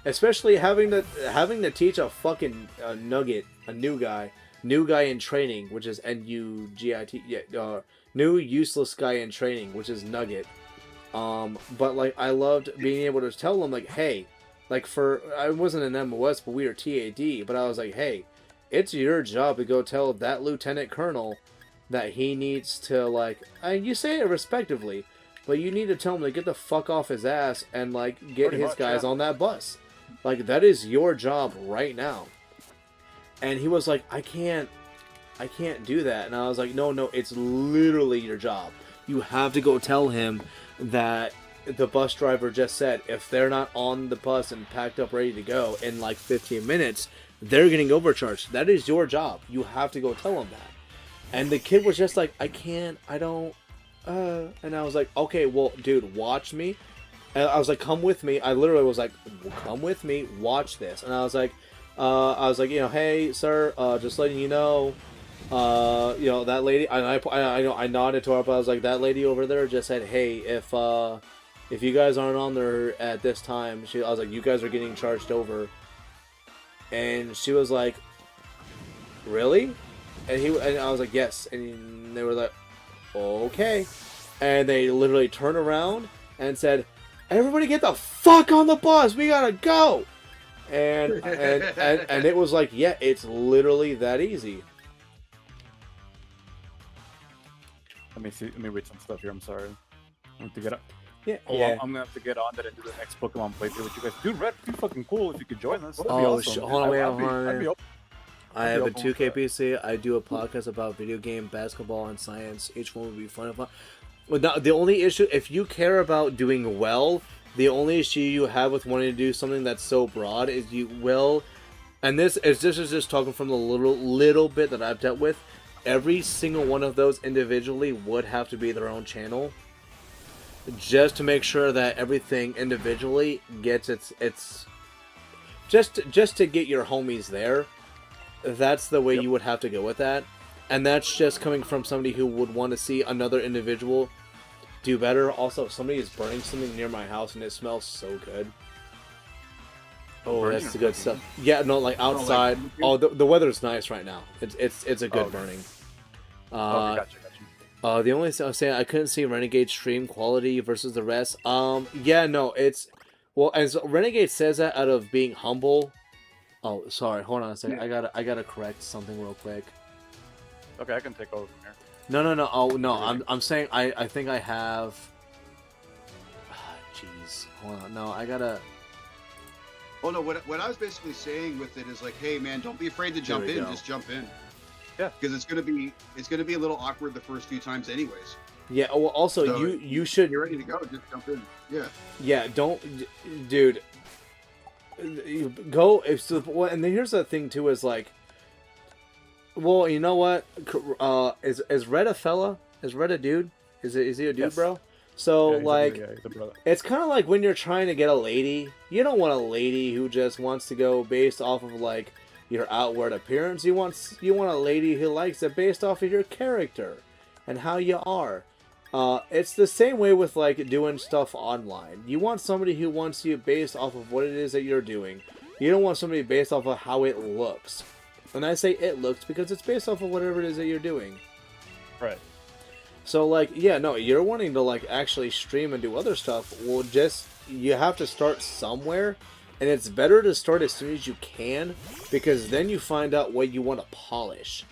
A: especially having to teach a fucking nugget, a new guy in training, which is NUGIT, new useless guy in training, which is Nugget. But like I loved being able to tell them like, hey, like I wasn't an MOS, but we were TAD, but I was like, hey, it's your job to go tell that lieutenant colonel that he needs to, like, you say it respectively, but you need to tell him to get the fuck off his ass and, like, get his guys on that bus. Like, that is your job right now. And he was like, I can't do that. And I was like, no, it's literally your job. You have to go tell him that the bus driver just said if they're not on the bus and packed up ready to go in, like, 15 minutes... they're getting overcharged. That is your job. You have to go tell them that. And the kid was just like, I don't, and I was like, okay, well, dude, watch me. And I was like, come with me. I literally was like, come with me, watch this. And I was like, you know, hey, sir, just letting you know, you know, that lady, and I nodded to her, but I was like, that lady over there just said, hey, if you guys aren't on there at this time, I was like, you guys are getting charged over. And she was like, really? And I was like, yes. And they were like, okay. And they literally turned around and said, everybody get the fuck on the bus. We gotta go. And it was like, yeah, it's literally that easy.
C: Let me read some stuff here. I'm sorry. I have to get up.
A: Yeah.
C: I'm gonna have to get on that and do the next Pokemon playthrough with you guys. Dude, Red, it'd be fucking cool if you could join us. That'd be
A: Oh,
C: awesome.
A: hold on, wait, hold on. I have a 2K PC. I do a podcast about video game, basketball, and science. Each one would be fun. But the only issue, if you care about doing well, the only issue you have with wanting to do something that's so broad is you will, and this is just talking from the little bit that I've dealt with. Every single one of those individually would have to be their own channel, just to make sure that everything individually gets its just to get your homies there. That's the way you would have to go with that, and that's just coming from somebody who would want to see another individual do better. Also, somebody is burning something near my house, and it smells so good. Oh, that's the good stuff. Yeah, no, like outside. Oh, the weather's nice right now. It's a good burning.
C: Gotcha.
A: The only thing I was saying, I couldn't see Renegade stream quality versus the rest. Yeah, no, it's well, as Renegade says that out of being humble. Oh, sorry. Hold on a second.
C: Yeah.
A: I gotta correct something real quick.
C: Okay, I can take over from here.
A: No. Oh no, I'm saying I think I have. Jeez, hold on. No, I gotta.
B: Oh no, what I was basically saying with it is like, hey man, don't be afraid to jump in. Just jump in.
C: Yeah.
B: Because it's gonna be a little awkward the first few times, anyways.
A: Yeah. Well, also
B: So
A: you should.
B: You're ready to go. Just jump in. Yeah.
A: Yeah. Don't, dude. You go if so, and then here's the thing too is like. Well, you know what? Is Red a fella? Is Red a dude? Is he a dude,
C: Yes.
A: bro? So
C: Yeah,
A: like,
C: he's a brother.
A: it's kind of like when you're trying to get a lady. You don't want a lady who just wants to go based off of like your outward appearance. You want a lady who likes it based off of your character and how you are. It's the same way with like doing stuff online. You want somebody who wants you based off of what it is that you're doing. You don't want somebody based off of how it looks. And I say it looks because it's based off of whatever it is that you're doing.
C: Right.
A: So, like, yeah, no, you're wanting to, like, actually stream and do other stuff. Well, you have to start somewhere. And it's better to start as soon as you can. Because then you find out what you want to polish.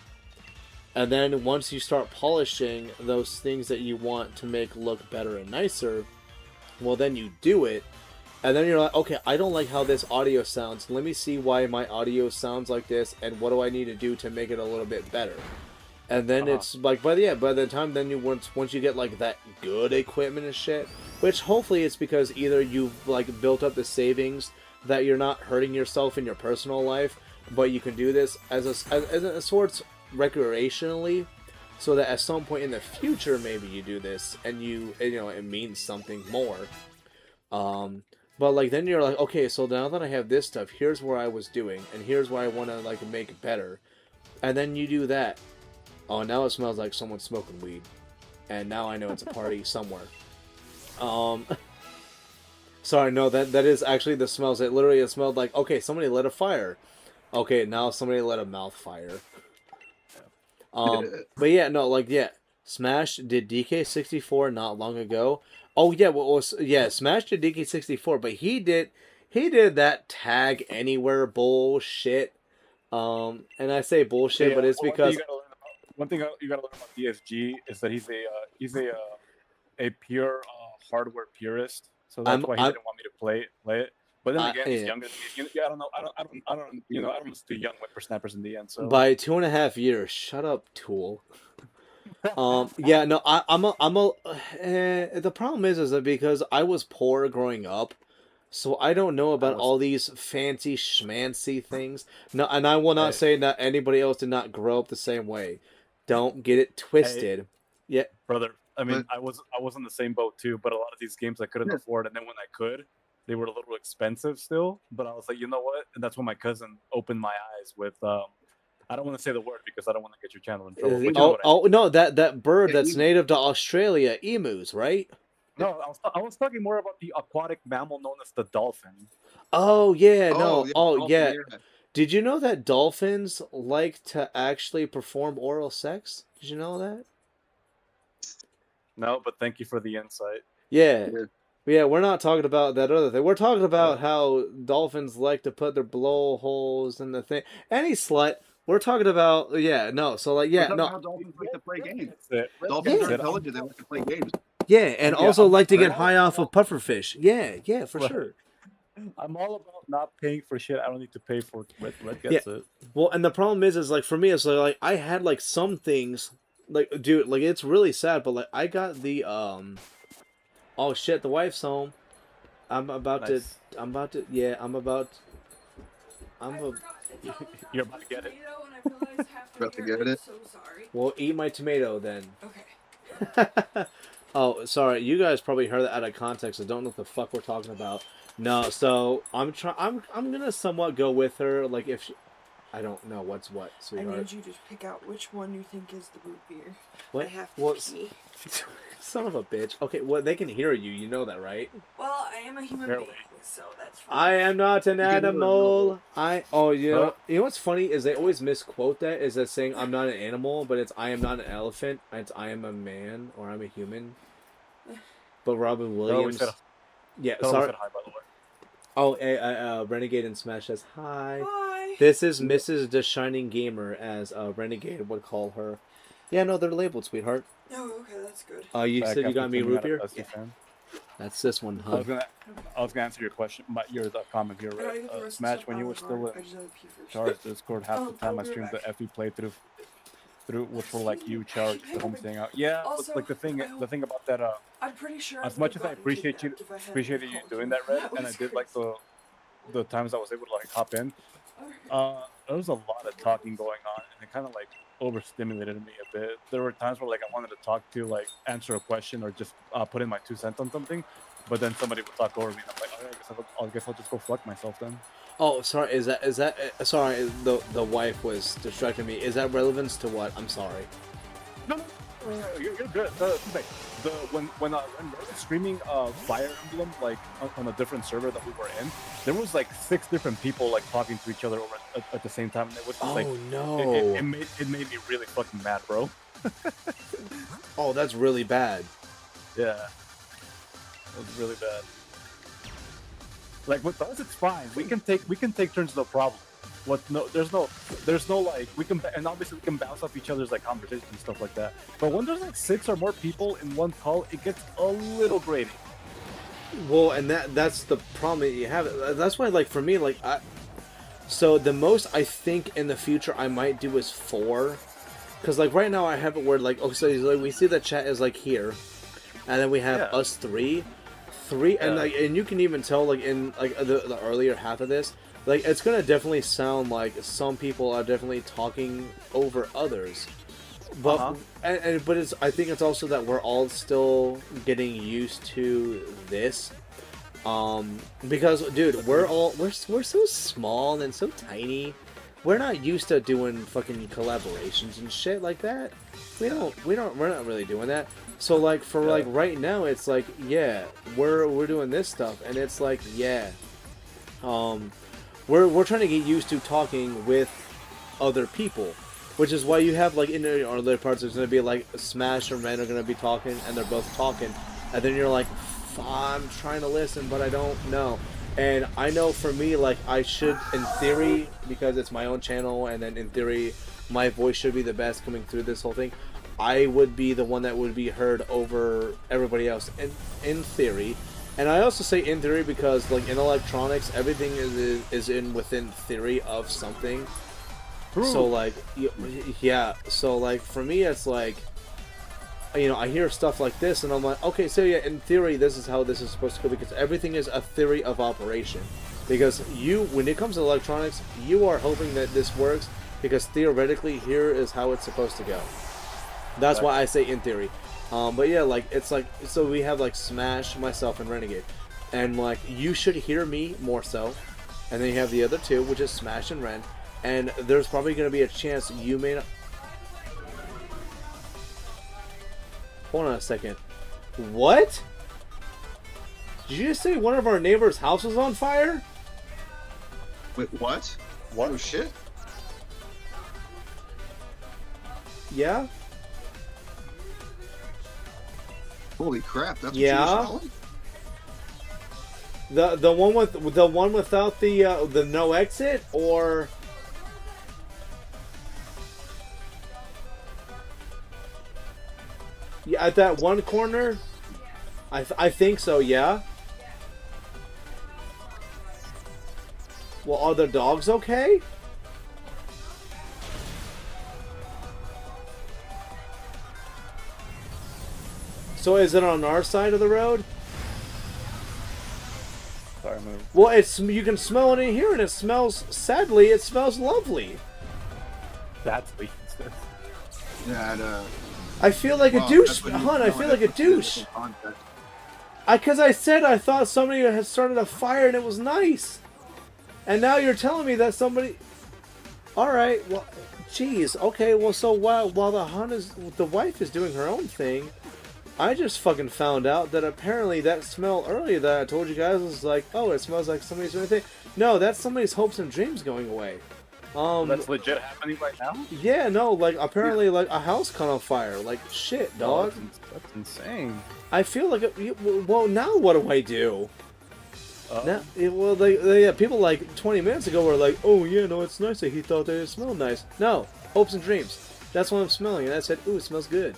A: And then once you start polishing those things that you want to make look better and nicer, well, then you do it. And then you're like, okay, I don't like how this audio sounds. Let me see why my audio sounds like this, and what do I need to do to make it a little bit better. And then it's like by the time then you once you get like that good equipment and shit, which hopefully it's because either you've like built up the savings that you're not hurting yourself in your personal life, but you can do this as a sorts recreationally, so that at some point in the future maybe you do this and it means something more. But like then you're like, okay, so now that I have this stuff, here's where I was doing, and here's where I want to like make better, and then you do that. Oh, now it smells like someone's smoking weed, and now I know it's a party somewhere. Sorry, no, that is actually the smells. It smelled like, okay, somebody lit a fire. Okay, now somebody lit a mouth fire. But yeah, no, like yeah, Smash did DK64 not long ago. Oh yeah, Smash did DK64, but he did that tag anywhere bullshit. And I say bullshit, but it's because
C: one thing you gotta learn about DSG is that he's a pure hardware purist. So that's why he didn't want me to play it. But then again, he's younger than me. I don't know. I don't see young whippersnappers in the end. So
A: by 2.5 years, shut up, tool. Yeah, no, the problem is that because I was poor growing up, so I don't know about all these fancy schmancy things. No, and I will not say that anybody else did not grow up the same way. Don't get it twisted. Yeah,
C: brother. I mean, I was in the same boat too, but a lot of these games I couldn't afford, and then when I could, they were a little expensive still. But I was like, you know what? And that's when my cousin opened my eyes with. I don't want to say the word because I don't want to get your channel in trouble.
A: No, that bird that's native to Australia, emus, right?
C: No, I was talking more about the aquatic mammal known as the dolphin.
A: Oh yeah, no,
B: dolphin,
A: yeah. Did you know that dolphins like to actually perform oral sex? Did you know that?
C: No, but thank you for the insight.
A: Yeah, we're not talking about that other thing. We're talking about how dolphins like to put their blowholes in the thing. Any slut. We're talking about, so like,
B: How dolphins like to play games. Dolphins are intelligent, they like to play games.
A: Yeah, and also like to get high off of pufferfish. Yeah, for sure.
C: I'm all about not paying for shit I don't need to pay for. Red
A: Yeah.
C: gets it.
A: Well, and the problem is like for me, it's like I had like some things, like dude, like it's really sad, but like I got the oh shit, the wife's home. I'm about to,
C: Nice.
A: I'm about to, yeah, I'm about, I'm a,
C: You're about to get it.
B: About to get it.
D: So sorry.
A: well, eat my tomato then.
D: Okay.
A: Oh, sorry, you guys probably heard that out of context. I don't know what the fuck we're talking about. No, so I'm gonna somewhat go with her. Like if she, I don't know what's what,
D: I
A: sweetheart.
D: need you to pick out which one you think is the root beer.
A: What?
D: I have to
A: Well,
D: pee.
A: son of a bitch. Okay, well they can hear you. You know that, right?
D: Well, I am a human
C: Barely.
D: being, so that's fine.
A: I am not an
B: You can do it,
A: animal. You know
C: Huh?
A: you know what's funny is they always misquote that is that saying I'm not an animal, but it's I am not an elephant. It's I am a man or I'm a human. But Robin
C: Tell her we
A: Williams,
C: said,
A: yeah,
C: tell her we
A: sorry.
C: said hi, by the way.
A: Oh, Renegade and Smash says hi.
D: Bye.
A: This is Mrs. DaShiningGamer, as Renegade would call her. Yeah, no, they're labeled, sweetheart.
D: Oh, okay, that's good.
A: You
C: Back
A: said you
C: after
A: me
C: coming
A: root
C: out of
A: beer?
C: Dusty
D: Yeah.
C: Fan.
A: That's this one,
C: I
A: huh?
C: was gonna answer your question, the comment here,
D: I
C: right?
D: get the rest of
C: Smash,
D: stuff
C: when
D: out
C: you
D: of
C: were
D: the
C: still
D: car.
C: in
D: I just have to pee first.
C: Char's Discord, half the
D: Oh,
C: time I
D: I'll be
C: streamed
D: right
C: the
D: back.
C: FE playthrough, which were like you, Charge, the home staying out. Yeah, but
D: Also,
C: like the thing
D: I hope-
C: about that,
D: I'm pretty sure.
C: as
D: I
C: much
D: would've
C: as I
D: gotten
C: appreciate you,
D: kidnapped if I hadn't
C: appreciated you
D: called
C: doing that, Red,
D: That
C: and I
D: was
C: did like
D: crazy.
C: the times I was able to like hop in. There was a lot of talking going on, and it kind of like overstimulated me a bit. There were times where like I wanted to talk to, like answer a question or just put in my 2 cents on something, but then somebody would talk over me, and I'm like, all right, I guess I'll just go fuck myself then.
A: Oh, sorry. Is that? Sorry, the wife was distracting me. Is that relevance to what? I'm sorry.
C: No, you're good. When Red was streaming Fire Emblem like on a different server that we were in, there was like 6 different people like talking to each other over at the same time, and it was just like
A: no!
C: it made me really fucking mad, bro.
A: Oh, that's really bad.
C: Yeah, it was really bad. Like with us, it's fine. We can take turns, no problem. There's no like and obviously we can bounce off each other's like conversations and stuff like that. But when there's like 6 or more people in one call, it gets a little grating.
A: Well, and that's the problem that you have. That's why, like for me, like so the most I think in the future I might do is 4, because like right now I have it where like so like, we see the chat is like here, and then we have us 3, and like and you can even tell like in like the earlier half of this. Like, it's gonna definitely sound like some people are definitely talking over others, but but it's I think it's also that we're all still getting used to this, because dude, we're so small and so tiny, we're not used to doing fucking collaborations and shit like that. We're not really doing that. So like for like right now, it's like we're doing this stuff, and it's like We're trying to get used to talking with other people, which is why you have like in the other parts there's gonna be like Smash and Ren are gonna be talking, and they're both talking, and then you're like, I'm trying to listen, but I don't know. And I know for me, like I should, in theory, because it's my own channel, and then in theory, my voice should be the best coming through this whole thing. I would be the one that would be heard over everybody else, in theory. And I also say in theory because, like, in electronics, everything is within theory of something. True. So, like, yeah. So, like, for me, it's like, you know, I hear stuff like this, and I'm like, okay, so yeah, in theory, this is how this is supposed to go, because everything is a theory of operation. Because when it comes to electronics, you are hoping that this works, because theoretically, here is how it's supposed to go. That's why I say in theory. But yeah, like, it's like, so we have like Smash, myself, and Renegade. And like, you should hear me more so. And then you have the other 2, which is Smash and Ren. And there's probably going to be a chance you may not... Hold on a second. What? Did you just say one of our neighbor's house was on fire?
B: Wait, what? What? Oh shit.
A: Yeah?
B: Holy crap! That's what
A: Yeah.
B: you were calling?
A: The one without the no exit, or yeah, at that one corner. I think so. Yeah. Well, are the dogs okay? So is it on our side of the road?
C: Sorry, I'm gonna...
A: Well, it's you can smell it in here, and it smells. Sadly, it smells lovely.
C: That's leaking stuff.
B: Yeah,
A: I feel like a
B: well,
A: douche,
B: that's what you
A: hon. I
B: know,
A: feel
B: that's
A: like a
B: what you do in
A: douche.
B: context.
A: Because I said I thought somebody had started a fire and it was nice, and now you're telling me that somebody. All right, well, geez, okay, well, so while the wife is doing her own thing, I just fucking found out that apparently that smell earlier that I told you guys was like, oh, it smells like somebody's doing a thing. No, that's somebody's hopes and dreams going away.
C: That's legit happening right now?
A: Yeah, no, like, apparently, like, a house caught on fire. Like, shit, dog.
C: That's insane.
A: I feel like, well, now what do I do? Now, well, people like 20 minutes ago were like, oh, yeah, no, it's nice that he thought that it smelled nice. No, hopes and dreams. That's what I'm smelling, and I said, ooh, it smells good.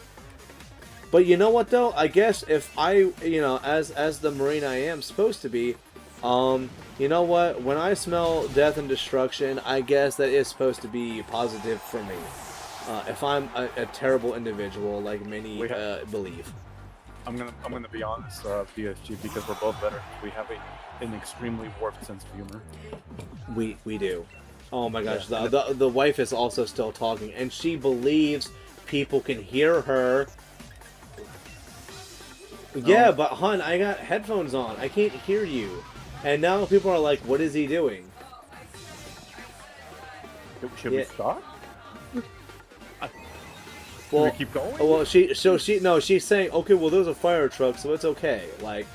A: But you know what, though? I guess if I, as the Marine I am supposed to be, you know what? When I smell death and destruction, I guess that is supposed to be positive for me. If I'm a terrible individual, like many believe.
C: I'm gonna be honest, PSG, because we're both veterans. We have an extremely warped sense of humor.
A: We do. Oh my gosh,
C: Yeah.
A: the wife is also still talking, and she believes people can hear her. Yeah, but hon, I got headphones on. I can't hear you. And now people are like, what is he doing?
C: Should we stop?
A: Well,
C: we keep going?
A: Well, she's saying, okay, well, there's a fire truck, so it's okay. Like,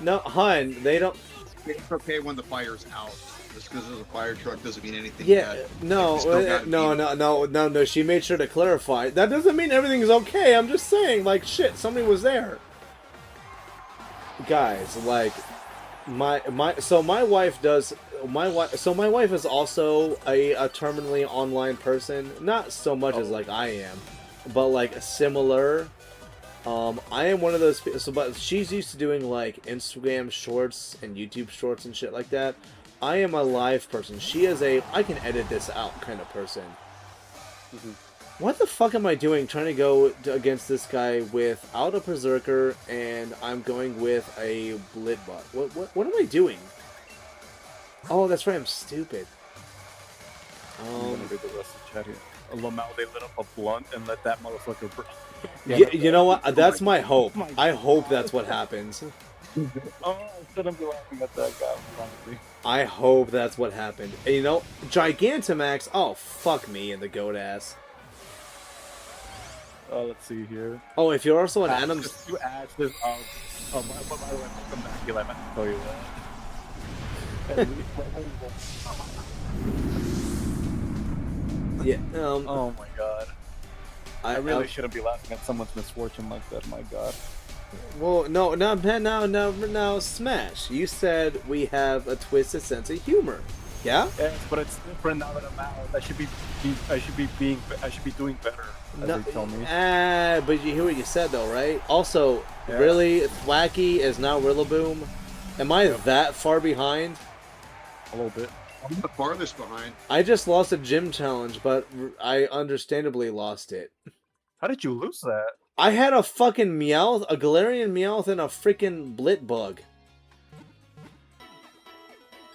A: no, hon, they don't.
B: It's okay when the fire's out. Just because there's a fire truck doesn't mean anything.
A: Yeah,
B: bad.
A: no,
B: Like, you still gotta
A: no. She made sure to clarify. That doesn't mean everything's okay. I'm just saying, like, shit, somebody was there. Guys, like, my wife is also a terminally online person. Not so much as like I am, but like similar. I am one of those people. So, but she's used to doing like Instagram shorts and YouTube shorts and shit like that. I am a live person. She is I can edit this out kind of person.
C: Mm-hmm.
A: What the fuck am I doing trying to go against this guy without a Berserker, and I'm going with a Blitbot? What am I doing? Oh, that's right, I'm stupid.
C: I'm gonna read the rest of the chat here. Lamau, they lit up a blunt and let that motherfucker burn.
A: You know what? That's my hope. I hope that's what happens.
C: Oh, I shouldn't be laughing at that guy, honestly.
A: I hope that's what happened. And you know, Gigantamax, oh, fuck me in the goat ass.
C: Let's see here.
A: Oh, if you're also an Adams...
C: You asked this, by the way, welcome back, Eli, I meant to tell you that.
A: Yeah,
C: oh my god. I really shouldn't be laughing at someone's misfortune like that, my god.
A: Well, no, Smash. You said we have a twisted sense of humor. Yeah?
C: Yes, but it's different now that I'm out. I should be doing better, as they tell me.
A: But you hear what you said though, right? Also,
C: Yeah.
A: really, Thwacky is now Rillaboom. Am I that far behind?
C: A little bit.
B: I'm the farthest behind.
A: I just lost a gym challenge, but I understandably lost it.
C: How did you lose that?
A: I had a fucking Meowth, a Galarian Meowth, and a freaking Blitbug.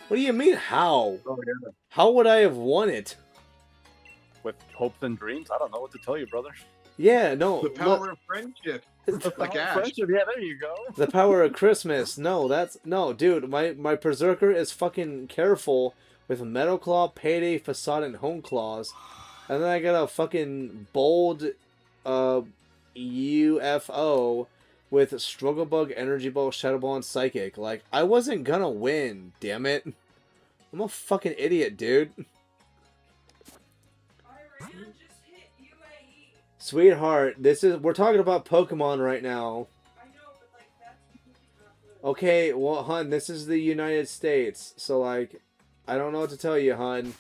A: What do you mean, how?
B: Oh, yeah.
A: How would I have won it?
C: With hopes and dreams? I don't know what to tell you, brother.
A: Yeah, no.
B: The power of friendship. Like Ash.
C: Friendship, yeah, there you go.
A: The power of Christmas. No, no, dude. My Berserker is fucking careful with Metal Claw, Payday, Facade, and Home Claws, and then I got a fucking bold, UFO with Struggle Bug, Energy Ball, Shadow Ball, and Psychic. Like, I wasn't gonna win. Damn it. I'm a fucking idiot, dude. Sweetheart, we're talking about Pokemon right now. Okay, well, hun, this is the United States, so, like, I don't know what to tell you, hun.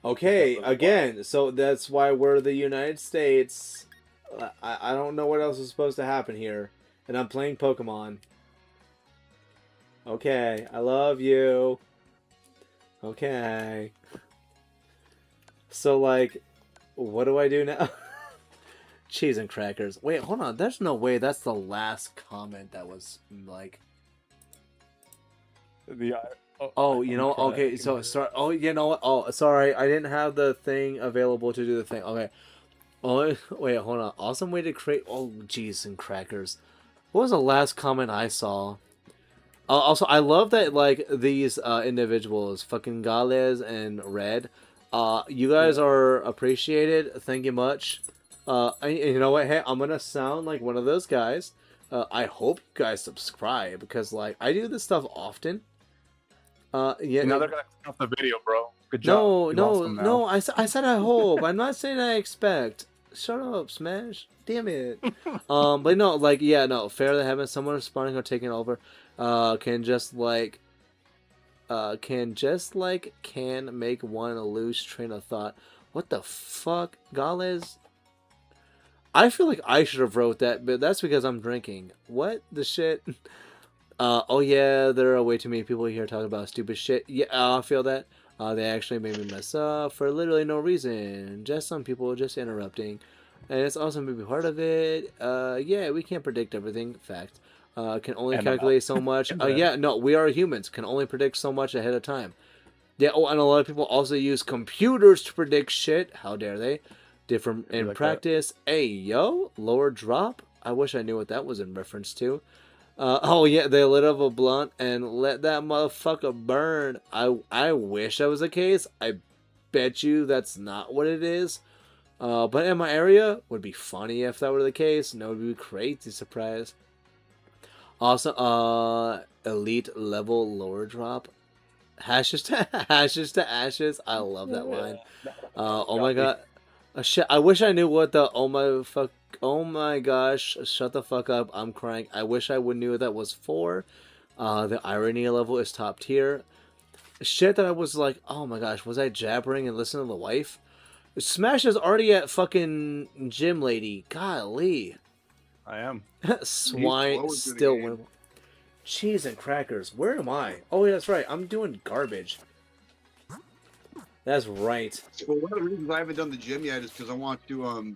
A: Okay, again, so that's why we're the United States. I don't know what else is supposed to happen here, and I'm playing Pokemon. Okay, I love you. Okay. So, like, what do I do now? Cheese and crackers. Wait, hold on. There's no way that's the last comment that was, like... Oh, you know, okay, so, sorry. Oh, you know what? Oh, sorry. I didn't have the thing available to do the thing. Okay. Oh, wait, hold on. Awesome way to create... Oh, cheese and crackers. What was the last comment I saw? Also, I love that, like, these individuals, fucking Gales and Red, you guys are appreciated. Thank you much. You know what? Hey, I'm gonna sound like one of those guys. I hope you guys subscribe, because, like, I do this stuff often. Yeah.
C: Now they're gonna cut off the video, bro. Good
A: No,
C: job.
A: no. I said I hope. I'm not saying I expect. Shut up, Smash. Damn it. But no, like, yeah, no. Fair to having someone responding or taking over, can make one lose train of thought. What the fuck, Gales? I feel like I should have wrote that, but that's because I'm drinking. What the shit? Oh yeah, there are way too many people here talking about stupid shit. Yeah, I feel that. They actually made me mess up for literally no reason. Just some people just interrupting. And it's awesome to be part of it. Yeah, we can't predict everything. Fact. Can only calculate so much. Yeah, no, we are humans. Can only predict so much ahead of time. Yeah, oh, and a lot of people also use computers to predict shit. How dare they? Different in practice. Hey, yo, lower drop. I wish I knew what that was in reference to. Oh yeah, they lit up a blunt and let that motherfucker burn. I wish that was the case. I bet you that's not what it is. But in my area, would be funny if that were the case. No, it would be crazy surprise. Also, elite level lower drop. Hashes to ashes. I love that line. Oh my god. Shit, I wish I knew what the oh my gosh, shut the fuck up, I'm crying. I wish I would knew what that was for. The irony level is top tier. Shit that I was like, oh my gosh, was I jabbering and listening to the wife? Smash is already at fucking gym lady. Golly.
C: I am.
A: Swine still win. Cheese and crackers. Where am I? Oh, yeah, that's right. I'm doing garbage. That's right.
B: Well, one of the reasons I haven't done the gym yet is because I want to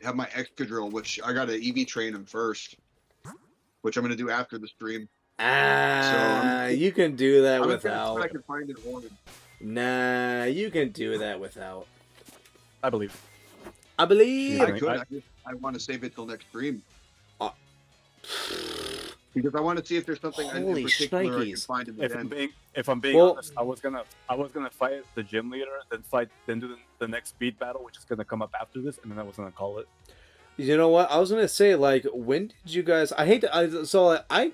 B: have my extra drill, which I got to EV train him first, which I'm going to do after the stream.
A: You can do that
B: I'm
A: without.
B: I can find it one.
A: Nah, you can do that without.
C: I believe.
B: I could. I want to save it till next stream. Because I want to see if there's something in particular I can find in the den.
C: If I'm being honest, I was gonna fight the gym leader, then do the next speed battle, which is gonna come up after this, and then I was gonna call it.
A: You know what? I was gonna say, like, when did you guys? I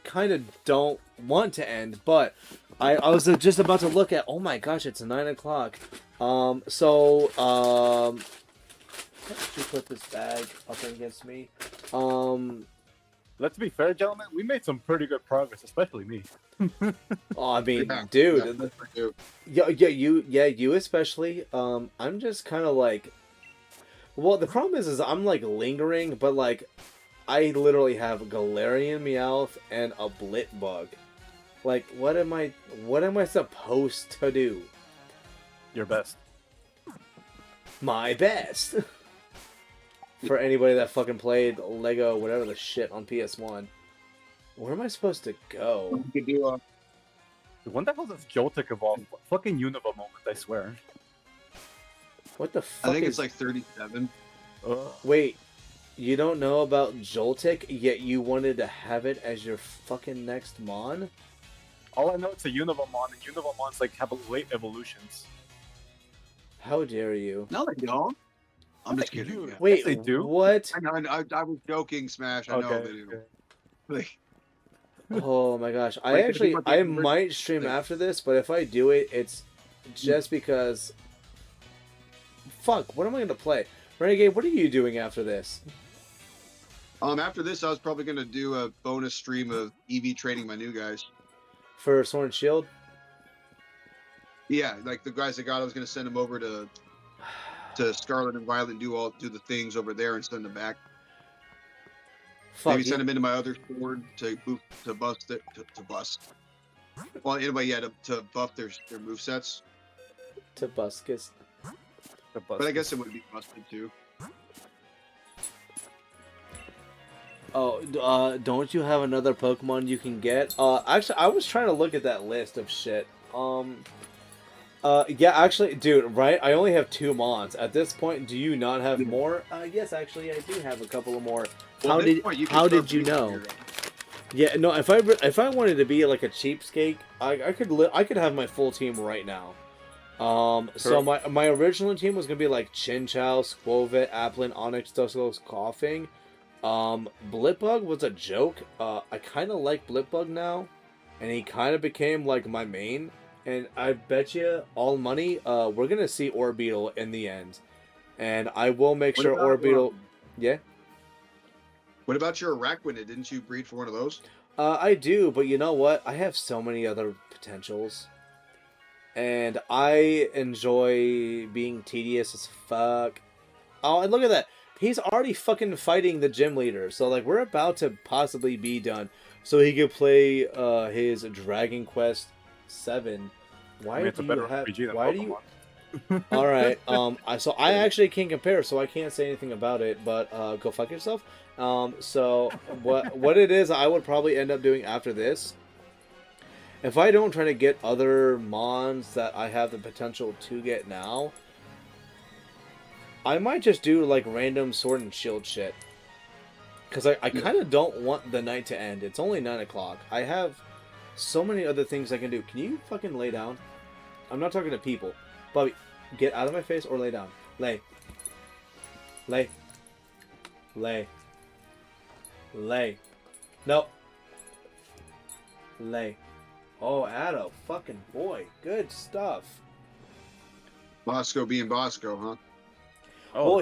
A: kind of don't want to end, but I was just about to look at. Oh my gosh, it's 9 o'clock. Let's just put this bag up against me.
C: Let's be fair, gentlemen. We made some pretty good progress, especially me.
A: Oh, I mean, dude. You especially. I'm just kind of like. Well, the problem is I'm like lingering, but like, I literally have Galarian Meowth and a Blitbug. Like, what am I supposed to do?
C: Your best.
A: My best. For anybody that fucking played Lego, whatever the shit on PS1. Where am I supposed to go?
B: You could do
C: When the hell does Joltik evolve? Fucking Unova moment, I swear.
A: What the fuck
B: I think it's like 37.
A: Wait, you don't know about Joltik, yet you wanted to have it as your fucking next Mon?
C: All I know is a Unova Mon, and Unova Mons like have late evolutions.
A: How dare you?
B: No, they don't. I'm just kidding. Yeah.
A: Wait,
C: yes, they do.
A: What?
B: I know. I was joking, Smash. I know they do. Like,
A: Oh my gosh. I might stream after this, but if I do it, it's just because... Fuck, what am I going to play? Renegade, what are you doing after this?
B: After this, I was probably going to do a bonus stream of EV training my new guys.
A: For Sword and Shield?
B: Yeah, like the guys that got, I was going to send them over to Scarlet and Violet and do the things over there and send them back.
A: Fuck,
B: maybe send them into my other sword to bust it to bust. Well, anybody, yeah, to buff their movesets.
A: Tobuscus.
B: But I guess it would be busted too.
A: Oh, don't you have another Pokemon you can get? Actually, I was trying to look at that list of shit. Yeah, actually, dude, right? I only have 2 Mons. At this point, do you not have more? Yes, actually, I do have a couple of more.
B: Well,
A: How did you know? Yeah, no. If I wanted to be like a cheapskate, I could have my full team right now. So my original team was gonna be like Chinchou, Squovit, Applin, Onyx, Dusclos, Coughing. Blipbug was a joke. I kind of like Blipbug now, and he kind of became like my main. And I bet you all money, we're gonna see Orbeetle in the end, and I will make sure Orbeetle. Yeah.
B: What about your Araquanid? Didn't you breed for one of those?
A: I do, but you know what? I have so many other potentials. And I enjoy being tedious as fuck. Oh, and look at that. He's already fucking fighting the gym leader. So, like, we're about to possibly be done. So he could play his Dragon Quest 7. Why do you have... Why do you... Alright, so I actually can't compare, so I can't say anything about it, but go fuck yourself. So what it is I would probably end up doing after this, if I don't try to get other Mons that I have the potential to get now, I might just do like random Sword and Shield shit. Because I kind of don't want the night to end. It's only 9 o'clock. I have so many other things I can do. Can you fucking lay down? I'm not talking to people. Bobby, get out of my face or lay down. Lay. Lay. Lay. Lay. No. Lay. Oh, Addo. Fucking boy. Good stuff.
B: Bosco being Bosco, huh?
C: Oh,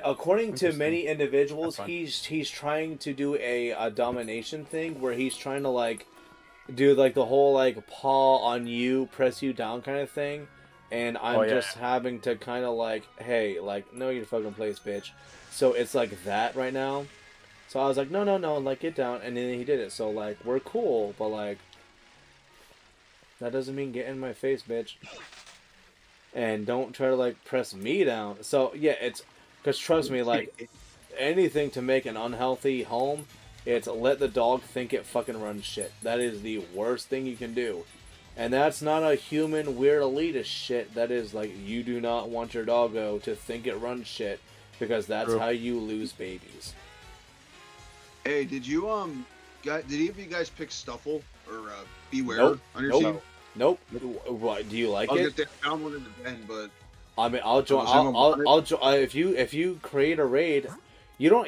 A: according to many individuals, he's trying to do a domination thing where he's trying to like do like the whole like paw on you, press you down kind of thing, and I'm just having to kind of like, hey, like, know your fucking place, bitch. So it's like that right now. So I was like, no, like, get down, and then he did it. So like, we're cool, but like, that doesn't mean get in my face, bitch. And don't try to like press me down. So yeah, it's because trust me, like anything to make an unhealthy home, it's let the dog think it fucking runs shit. That is the worst thing you can do. And that's not a human weird elitist shit. That is like, you do not want your doggo to think it runs shit, because that's how you lose babies.
B: Hey, did you did any of you guys pick Stuffle or Beware on your team?
A: Nope. What, do you like it?
B: I found one in the den, but
A: I mean, I'll join. I'll join. If you create a raid, you don't.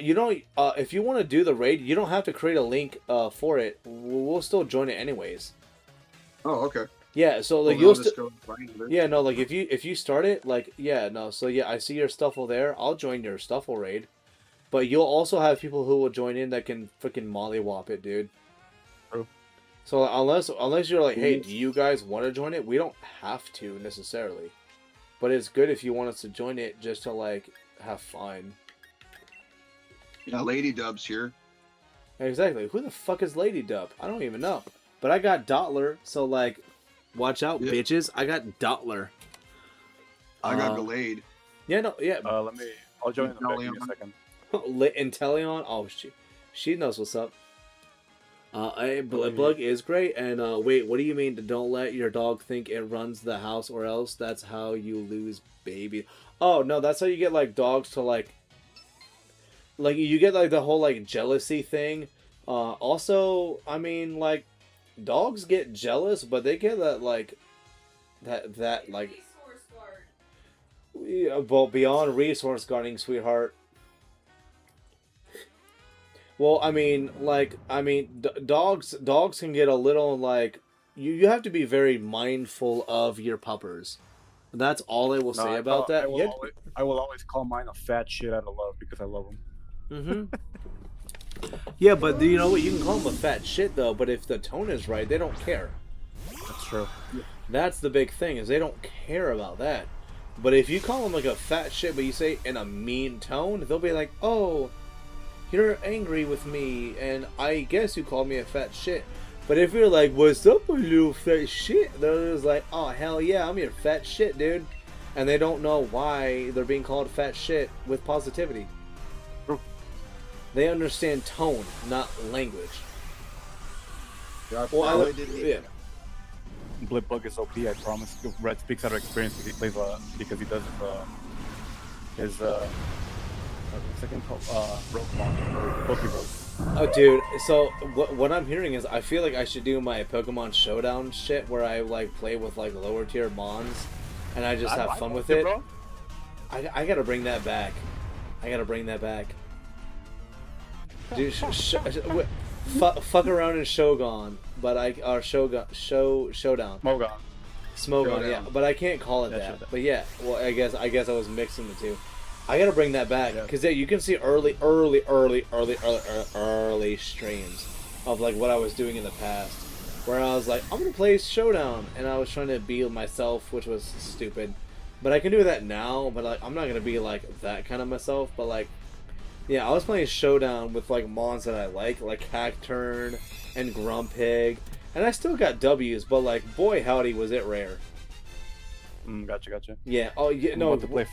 A: If you want to do the raid, you don't have to create a link for it. We'll still join it anyways.
B: Oh, okay.
A: Yeah. So like you'll still. Yeah. No. Like if you start it, like yeah. No. So yeah, I see your Stuffle there. I'll join your Stuffle raid, but you'll also have people who will join in that can freaking mollywop it, dude.
C: True.
A: So unless you're like, hey, do you guys want to join it? We don't have to necessarily, but it's good if you want us to join it just to like have fun.
B: Yeah, Lady Dub's here.
A: Exactly. Who the fuck is Lady Dub? I don't even know. But I got Dottler, so like, watch out, bitches. I got Dottler.
B: I got Gallade.
A: Yeah, no, yeah.
C: I'll join in a second.
A: Inteleon. Oh, she knows what's up. Blipbug is great, and wait, what do you mean? Don't let your dog think it runs the house, or else that's how you lose baby. Oh no, that's how you get like dogs to like you get like the whole like jealousy thing. Also, I mean, like, dogs get jealous, but they get that like that like well, beyond resource guarding, sweetheart. Well, I mean, dogs can get a little, like, you have to be very mindful of your puppers. That's all I will say about that.
C: I will always call mine a fat shit out of love, because I love them.
A: Mm-hmm. Yeah, but you know what? You can call them a fat shit, though, but if the tone is right, they don't care.
C: That's true.
A: That's the big thing, is they don't care about that. But if you call them, like, a fat shit, but you say in a mean tone, they'll be like, oh, you're angry with me, and I guess you called me a fat shit. But if you're like, what's up, my little fat shit? They're just like, oh, hell yeah, I'm your fat shit, dude. And they don't know why they're being called fat shit with positivity.
C: True.
A: They understand tone, not language.
B: Yeah,
A: Well,
B: I didn't
A: yeah.
C: Blipbug is OP, I promise. Red speaks out of experience because he plays because he does his second Pokemon Rogue.
A: Oh, dude. So what I'm hearing is I feel like I should do my Pokemon Showdown shit where I like play with like lower tier Mons, and I just have fun with it.
C: Bro.
A: I gotta bring that back. Dude, fuck around in Shogun, but Showdown. Smogon, yeah, but I can't call it that. But yeah, well, I guess I was mixing the two. I gotta bring that back because you can see early streams of like what I was doing in the past, where I was like, I'm gonna play Showdown, and I was trying to be myself, which was stupid. But I can do that now. But like, I'm not gonna be like that kind of myself. But like, yeah, I was playing Showdown with like mons that I like Cacturn and Grumpig. And I still got W's, but like, boy howdy, was it rare.
C: Gotcha.
A: Yeah. Oh, yeah.
C: I'm
A: No.
C: about to play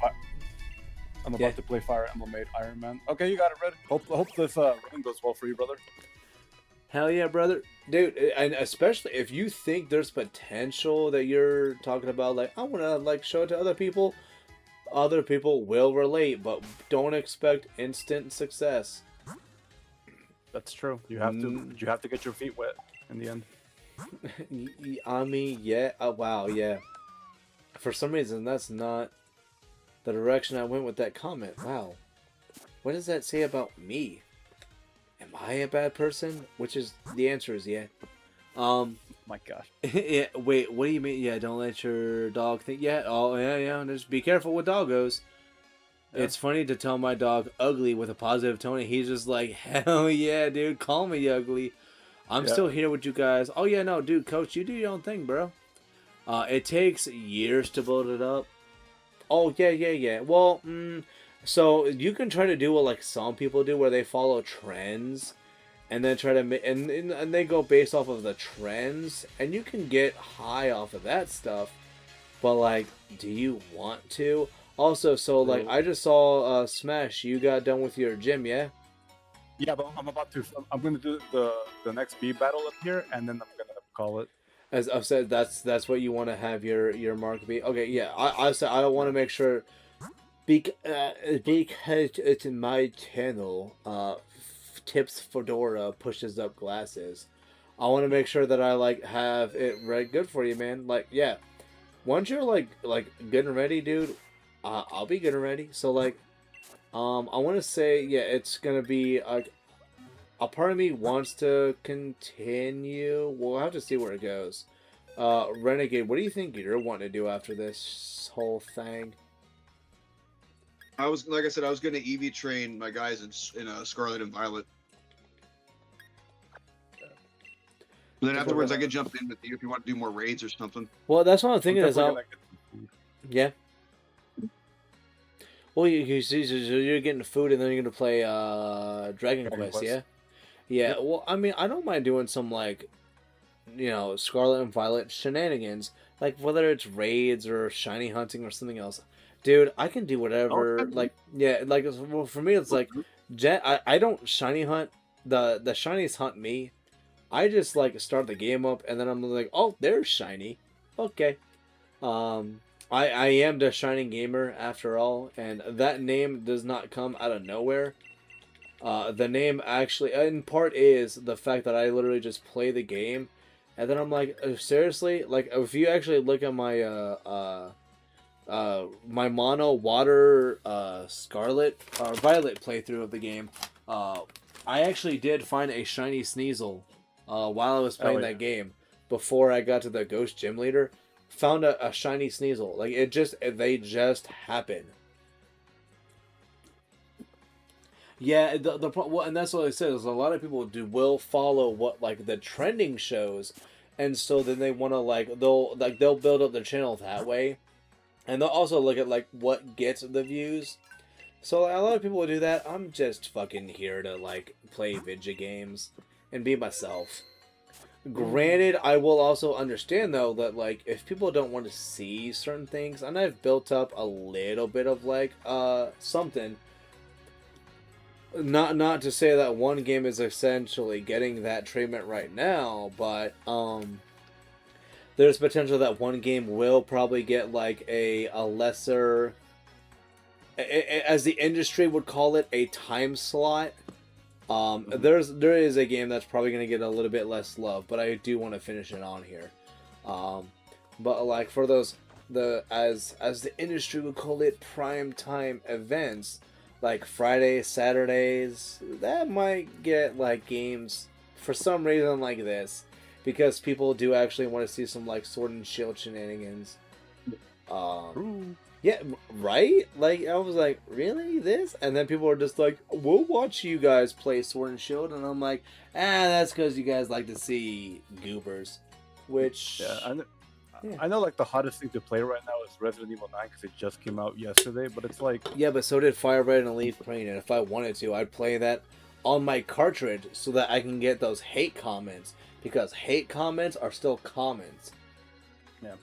C: I'm about to play Fire Emblem 8 Iron Man. Okay, you got it, Red. Hope this running goes well for you, brother.
A: Hell yeah, brother, dude. And especially if you think there's potential that you're talking about, like I want to like show it to other people. Other people will relate, but don't expect instant success.
C: That's true. You have to get your feet wet in the end.
A: I mean, yeah. Oh, wow, yeah. For some reason, that's not the direction I went with that comment. Wow. What does that say about me? Am I a bad person? Which is, the answer is yeah.
C: My gosh.
A: Yeah, wait, what do you mean? Yeah, don't let your dog think. Yeah, oh, yeah. Just be careful with doggos. Yeah. It's funny to tell my dog ugly with a positive tone, and he's just like, hell yeah, dude, call me ugly. I'm still here with you guys. Oh, yeah, no, dude, coach, you do your own thing, bro. It takes years to build it up. Oh, yeah. Well, so you can try to do what, like, some people do, where they follow trends, and then try to and they go based off of the trends, and you can get high off of that stuff. But, like, do you want to? Also, so, like, I just saw Smash, you got done with your gym, yeah?
C: Yeah, but I'm going to do the next B battle up here, and then I'm going to call it.
A: As I've said, that's what you want to have your mark be. Okay, yeah, I said I don't want to make sure because it's my channel. Tips Fedora pushes up glasses. I want to make sure that I like have it right good for you, man. Like, yeah, once you're like getting ready, dude, I'll be getting ready. So like, I want to say, yeah, it's gonna be like. A part of me wants to continue. We'll have to see where it goes. Renegade, what do you think you're wanting to do after this whole thing?
B: Like I said, I was going to EV train my guys in Scarlet and Violet. And then afterwards, I could jump in with you if you want to do more raids or something.
A: Well, that's what I'm thinking. Yeah. Well, you see, so you're getting food, and then you're gonna play Dragon Quest, yeah. Yeah, well, I mean, I don't mind doing some, like, you know, Scarlet and Violet shenanigans. Like, whether it's raids or shiny hunting or something else. Dude, I can do whatever. Like, yeah, like, well, for me, it's like, I don't shiny hunt. The shinies hunt me. I just, like, start the game up, and then I'm like, oh, there's shiny. Okay. I am DaShiningGamer, after all, and that name does not come out of nowhere. The name actually, in part, is the fact that I literally just play the game, and then I'm like, seriously? Like, if you actually look at my, my mono water, Scarlet, or Violet playthrough of the game, I actually did find a shiny Sneasel, while I was playing that game, before I got to the Ghost Gym Leader. Found a shiny Sneasel. Like, they just happen. Yeah, well, and that's what I said, is a lot of people will follow what, like, the trending shows, and so then they want to, like, they'll build up their channel that way, and they'll also look at, like, what gets the views. So, like, a lot of people will do that. I'm just fucking here to, like, play video games and be myself. Granted, I will also understand though that like if people don't want to see certain things, and I've built up a little bit of like something. Not to say that one game is essentially getting that treatment right now, but there's potential that one game will probably get like a lesser, as the industry would call it, a time slot. There is a game that's probably going to get a little bit less love, but I do want to finish it on here. But like for those as the industry would call it, prime time events, like Fridays, Saturdays, that might get like games for some reason like this, because people do actually want to see some like Sword and Shield shenanigans. Yeah, right? Like, I was like, really? This? And then people were just like, we'll watch you guys play Sword and Shield. And I'm like, that's because you guys like to see goobers. Which...
C: Yeah, I know like the hottest thing to play right now is Resident Evil 9 because it just came out yesterday, but it's like...
A: Yeah, but so did Fire Red and Leaf Green. And if I wanted to, I'd play that on my cartridge so that I can get those hate comments. Because hate comments are still comments.
C: Yeah.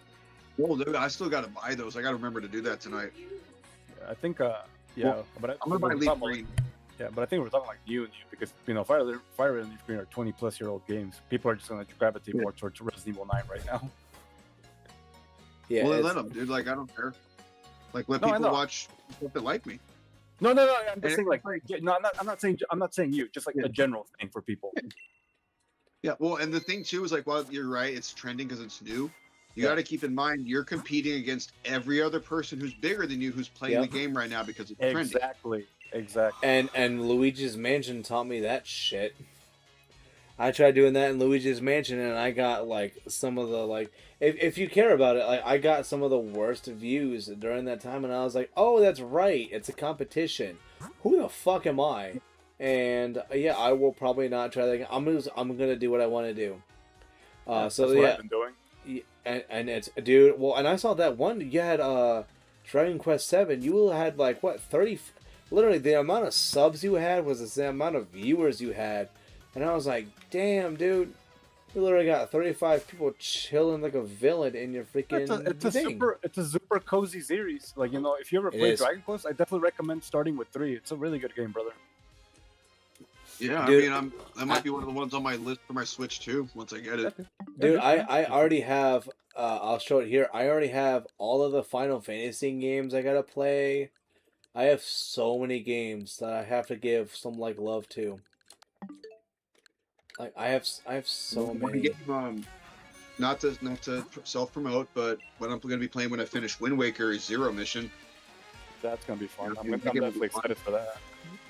B: Well, dude, I still got to buy those. I got to remember to do that tonight.
C: I think,
B: Well,
C: but
B: I'm gonna buy Leaf Green.
C: Yeah, but I think we're talking like new because Fire Red and Leaf Green are 20-plus-year-old games. People are just gonna gravitate more towards Resident Evil 9 right now.
A: Yeah.
B: Well, then let them, dude. Like, I don't care. Like, let people watch stuff that like me.
C: No. I'm just saying, like, I'm not saying you. Just like a general thing for people.
B: Yeah. Well, and the thing too is like, well, you're right. It's trending because it's new. You got to keep in mind you're competing against every other person who's bigger than you who's playing the game right now because it's trending.
C: Exactly.
A: And Luigi's Mansion taught me that shit. I tried doing that in Luigi's Mansion, and I got like some of the like, if you care about it, like I got some of the worst views during that time, and I was like, oh, that's right, it's a competition. Who the fuck am I? And yeah, I will probably not try that. I'm gonna do what I want to do.
C: That's what I've been doing.
A: And it's, dude, well, and I saw that one, you had Dragon Quest 7, you had like what, 30, literally the amount of subs you had was the same amount of viewers you had. And I was like, damn, dude, you literally got 35 people chilling like a villain in your freaking
C: it's a super cozy series. Like, if you ever play Dragon Quest, I definitely recommend starting with 3. It's a really good game, brother.
B: Yeah,
A: dude,
B: I mean, that might be one of the ones on my list for my Switch too. Once I get it,
A: dude, I already have. I'll show it here. I already have all of the Final Fantasy games I gotta play. I have so many games that I have to give some like love to. Like I have so many.
B: Not to self promote, but what I'm gonna be playing when I finish Wind Waker is Zero Mission.
C: That's gonna be fun. I'm definitely excited for that.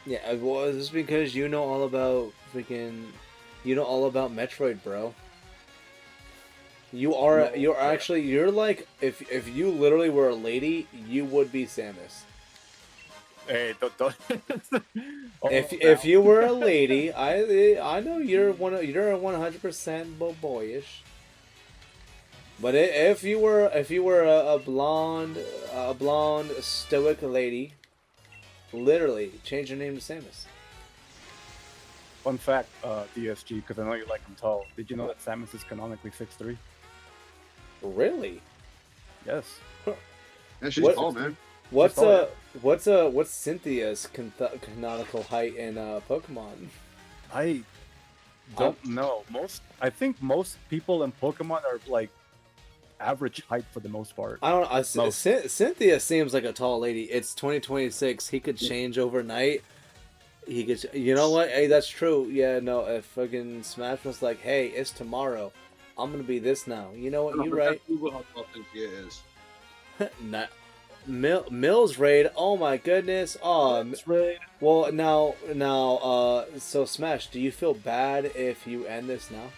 A: Yeah, well, this is because you know all about Metroid, bro. You're like, if you literally were a lady, you would be Samus.
C: Hey, don't.
A: If you were a lady, I know you're 100% boyish. But if you were a blonde stoic lady, literally change your name to Samus.
C: Fun fact, DSG, because I know you like him tall. Did you know that Samus is canonically 6'3"?
A: Really?
C: Yes.
B: Yeah, she's tall, man.
A: What's Cynthia's canonical height in Pokemon?
C: I don't know. I think most people in Pokemon are like average height for the most part.
A: I don't know. Cynthia seems like a tall lady. It's 2026. He could change overnight. He could. You know what? Hey, that's true. Yeah, no. If fucking Smash was like, hey, it's tomorrow. I'm gonna be this now. You know what? You're right.
B: Google how tall Cynthia is.
A: Not. Mills raid. Oh my goodness. Oh,
C: raid.
A: Well, now. So Smash, do you feel bad if you end this now?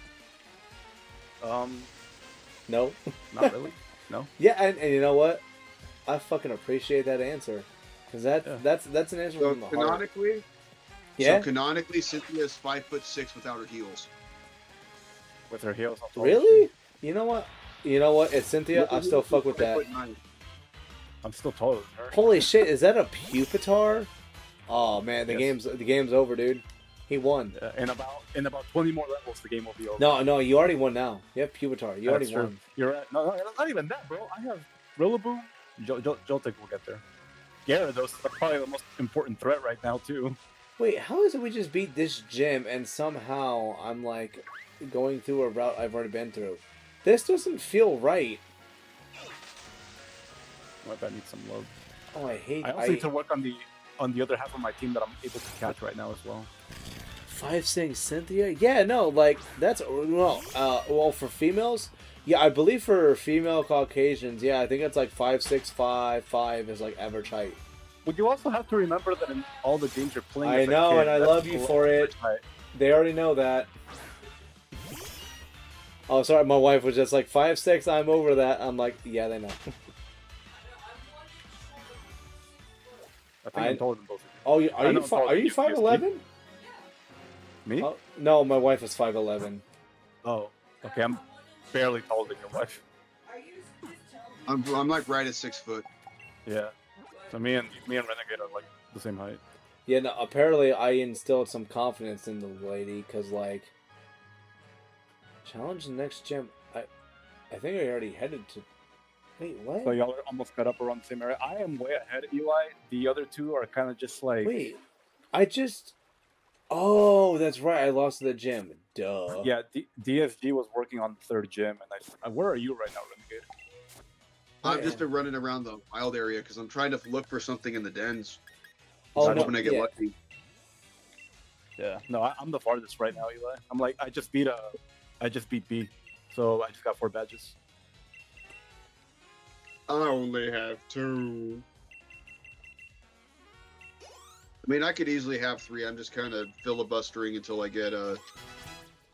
A: No.
C: Not really. No.
A: Yeah, and you know what? I fucking appreciate that answer, because that's an answer
B: So
A: from the heart.
B: canonically,
A: Yeah.
B: So canonically, Cynthia is 5'6" without her heels.
C: With her heels.
A: Really? You know what? It's Cynthia. I still fuck with that.
B: 5'9".
C: I'm still taller than her.
A: Holy shit! Is that a Pupitar? Oh man, the game's over, dude. He won.
C: In about 20 more levels, the game will be over.
A: No, you already won now. You have Pupitar. You already won.
C: You're right. No, not even that, bro. I have Rillaboom. Joltik will get there. Gyarados is probably the most important threat right now, too.
A: Wait, how is it we just beat this gym and somehow I'm like going through a route I've already been through? This doesn't feel right.
C: What, that needs some love.
A: Oh,
C: I also need to work on the other half of my team that I'm able to catch right now as well.
A: 5'6" Cynthia? Yeah, no, like that's well for females. Yeah, I believe for female Caucasians, yeah, I think it's like 5'6", 5'5" is like average height.
C: But you also have to remember that in all the games you're playing,
A: I know, and I love you for it. They already know that. Oh, sorry, my wife was just like 5'6", I'm over that. I'm like, yeah, they know.
C: I think I'm taller than both of you.
A: Oh, are you 5'11"?
C: Me?
A: No, my wife is 5'11".
C: Oh, okay. I'm barely taller than your wife.
B: I'm like right at 6 foot.
C: Yeah. So me and Renegade are like the same height.
A: Yeah, no, apparently I instilled some confidence in the lady, because, like, challenge the next gym. I think I already headed to... Wait, what?
C: So y'all are almost cut up around the same area. I am way ahead, Eli. The other two are kind of just like...
A: Wait, I just... Oh, that's right, I lost to the gym. Duh.
C: Yeah, DSG was working on the third gym, and where are you right now, Renegade?
B: I've just been running around the wild area because I'm trying to look for something in the dens.
A: Oh,
B: I'm hoping I get lucky.
C: Yeah, no, I'm the farthest right now, Eli. I'm like, I just beat B, so I just got 4 badges.
B: I only have 2. I mean, I could easily have 3. I'm just kind of filibustering until I get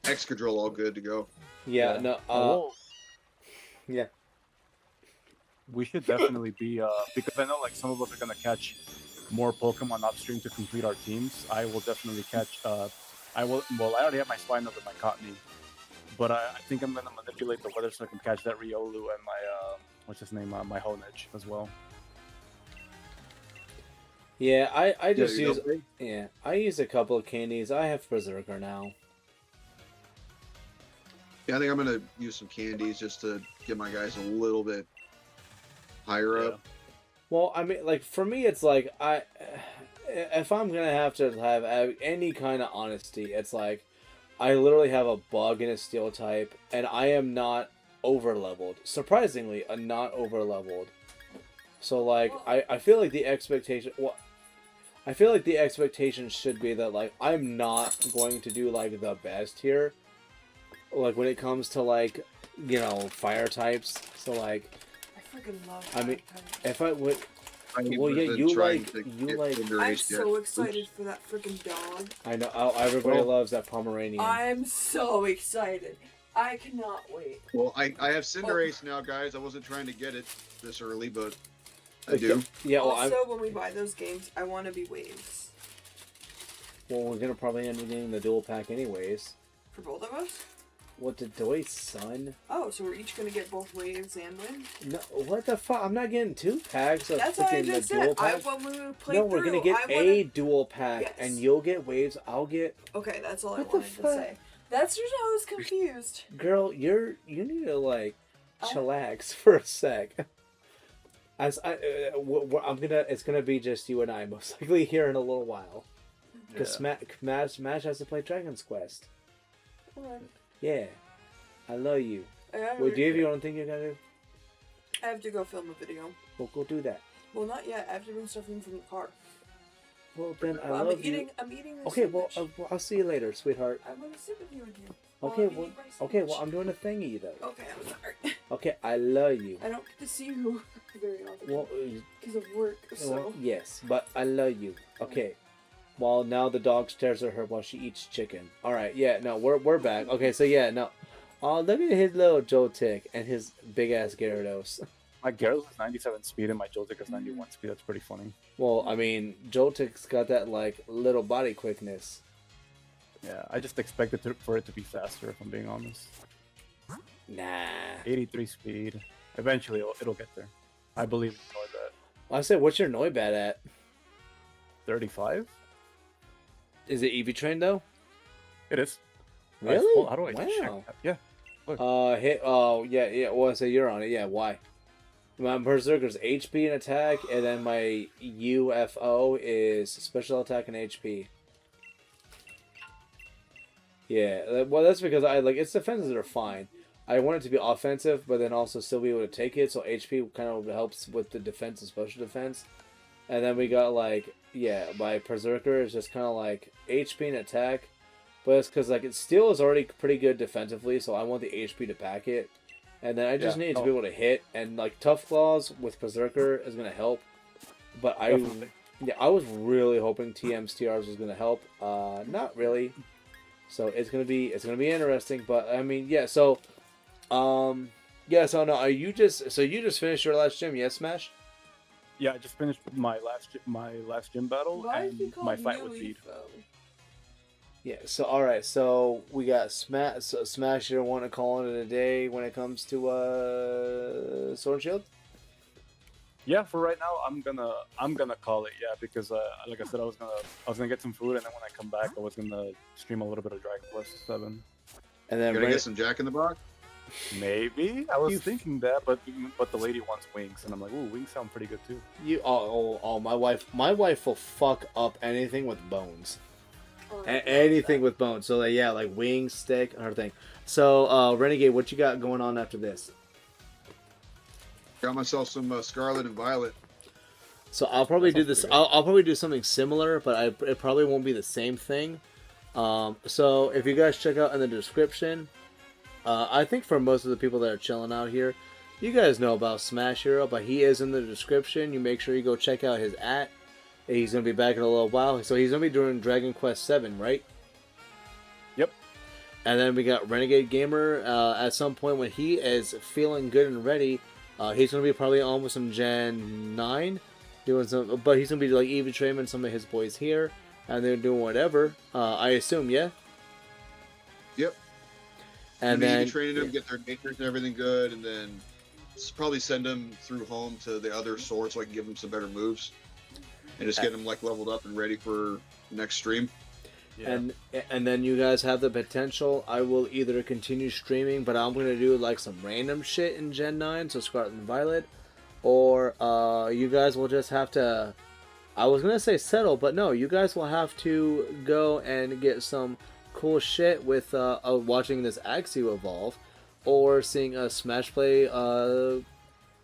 B: Excadrill all good to go.
A: Yeah, no, yeah.
C: We should definitely be, because I know like some of us are going to catch more Pokemon upstream to complete our teams. I will definitely catch, I already have my Spinoff and my Cottony, but I think I'm going to manipulate the weather so I can catch that Riolu and my, what's his name, my Honedge as well.
A: Yeah, I just use, I used a couple of candies. I have Berserker now.
B: Yeah, I think I'm going to use some candies just to get my guys a little bit higher up.
A: Well, I mean, like, for me, it's like, if I'm going to have any kind of honesty, it's like, I literally have a bug in a steel type, and I am not over-leveled. Surprisingly, I'm not over-leveled. So, like, I feel like the expectation, I feel like the expectation should be that, like, I'm not going to do, like, the best here. Like, when it comes to, like, you know, fire types. So, like,
D: I freaking love
A: I mean,
D: types.
A: if I would... Well, yeah, you like...
D: I'm so excited for that freaking dog.
A: I know, everybody loves that Pomeranian.
D: I'm so excited. I cannot wait.
B: Well, I have Cinderace now, guys. I wasn't trying to get it this early, but I do.
A: Yeah, well,
D: also, when we buy those games, I want to be waves.
A: Well, we're gonna probably end up getting the dual pack anyways.
D: For both of us?
A: What the doy, son?
D: Oh, so we're each gonna get both waves and win?
A: No, what the fuck? I'm not getting 2 packs of
D: That's what I
A: freaking the
D: just
A: dual
D: said.
A: pack.
D: When we play
A: No, we're gonna get a dual pack,
D: Yes.
A: and you'll get waves. I'll get.
D: Okay, that's all I
A: What the
D: wanted to
A: fuck?
D: say. That's just how I was confused.
A: Girl, you need to like chillax for a sec. As it's gonna be just you and I most likely here in a little while. Because Smash has to play Dragon's Quest.
D: Alright.
A: Yeah, I love you.
D: Yeah,
A: Wait, do you have your own thing you're gonna do?
D: I have to go film a video.
A: Well, go do that.
D: Well, not yet. I have to bring stuff in from the car.
A: Well, then I
D: I'm
A: love
D: eating.
A: you.
D: I'm eating this.
A: Okay, well, I'll see you later, sweetheart.
D: I'm gonna sit with you again.
A: Okay, well, I'm doing a thingy though.
D: Okay, I'm sorry.
A: Okay, I love you.
D: I don't get to see you very often
A: Well,
D: because of work. So
A: well, yes, but I love you. Okay. Well, now the dog stares at her while she eats chicken. All right, yeah, no, we're back. Okay, so yeah, no. Oh, look at his little Joltik and his big ass Gyarados.
C: My Gyarados is 97 speed and my Joltik is 91 speed. That's pretty funny.
A: Well, I mean, Joltik's got that like little body quickness.
C: Yeah, I just expected for it to be faster, if I'm being honest.
A: Nah.
C: 83 speed. Eventually, it'll get there. I believe in Noibat.
A: I said, what's your Noibat at?
C: 35?
A: Is it EV Train though?
C: It is.
A: Really?
C: Well, how do I check
A: Wow.
C: that? Yeah.
A: Hit. Oh, yeah. Well, I say you're on it. Yeah. Why? My Berserker's HP and attack, and then my UFO is special attack and HP. Yeah. Well, that's because I like its defenses are fine. I want it to be offensive, but then also still be able to take it. So HP kind of helps with the defense and special defense. And then we got like, yeah, my Berserker is just kind of like HP and attack. But it's because like its steel is already pretty good defensively, so I want the HP to back it. And then I just need to be able to hit, and like Tough Claws with Berserker is gonna help. But I was really hoping TM's TRs was gonna help. Not really. So it's gonna be interesting. But I mean, yeah. So, yeah. So no, you just finished your last gym? Yes, Smash.
C: Yeah, I just finished my last gym battle
D: Why is he
C: and
D: called
C: my fight with
D: Yui,
C: Bede.
D: though?
A: Yeah, so alright, so we got Smash here want to call it a day when it comes to Sword and Shield?
C: Yeah, for right now, I'm gonna call it, yeah, because like I said, I was gonna get some food, and then when I come back, I was gonna stream a little bit of Dragon Quest 7.
A: And then
B: You're gonna get some Jack in the Box?
C: Maybe I was thinking that, but the lady wants wings, and I'm like, ooh, wings sound pretty good too.
A: My wife will fuck up anything with bones. Anything with bones. So yeah, like wings, steak, everything. So Renegade, what you got going on after this?
B: Got myself some Scarlet and Violet.
A: So I'll probably do this. I'll probably do something similar, but it probably won't be the same thing. So if you guys check out in the description, I think for most of the people that are chilling out here, you guys know about Smash Hero, but he is in the description. You make sure you go check out his @ He's going to be back in a little while. So he's going to be doing Dragon Quest 7, right?
C: Yep.
A: And then we got Renegade Gamer. At some point when he is feeling good and ready, he's going to be probably on with some Gen 9. Doing some, but he's going to be like EV Trainman, some of his boys here. And they're doing whatever. I assume, yeah?
B: Yep.
A: And then
B: training them, get their natures and everything good, and then probably send them through home to the other store so I can give them some better moves. And just get them like leveled up and ready for next stream.
C: Yeah.
A: And then you guys have the potential. I will either continue streaming, but I'm gonna do like some random shit in Gen 9, so Scarlet and Violet, or you guys will just have to. I was gonna say settle, but no, you guys will have to go and get some cool shit with watching this Axio evolve, or seeing a Smash play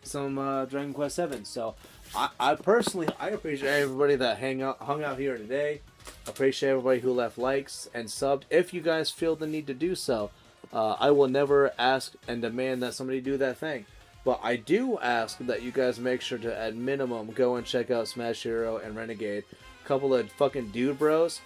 A: some Dragon Quest 7. So. I personally appreciate everybody that hung out here today. Appreciate everybody who left likes and subbed. If you guys feel the need to do so, I will never ask and demand that somebody do that thing. But I do ask that you guys make sure to, at minimum, go and check out Smash Hero and Renegade. Couple of fucking dude bros.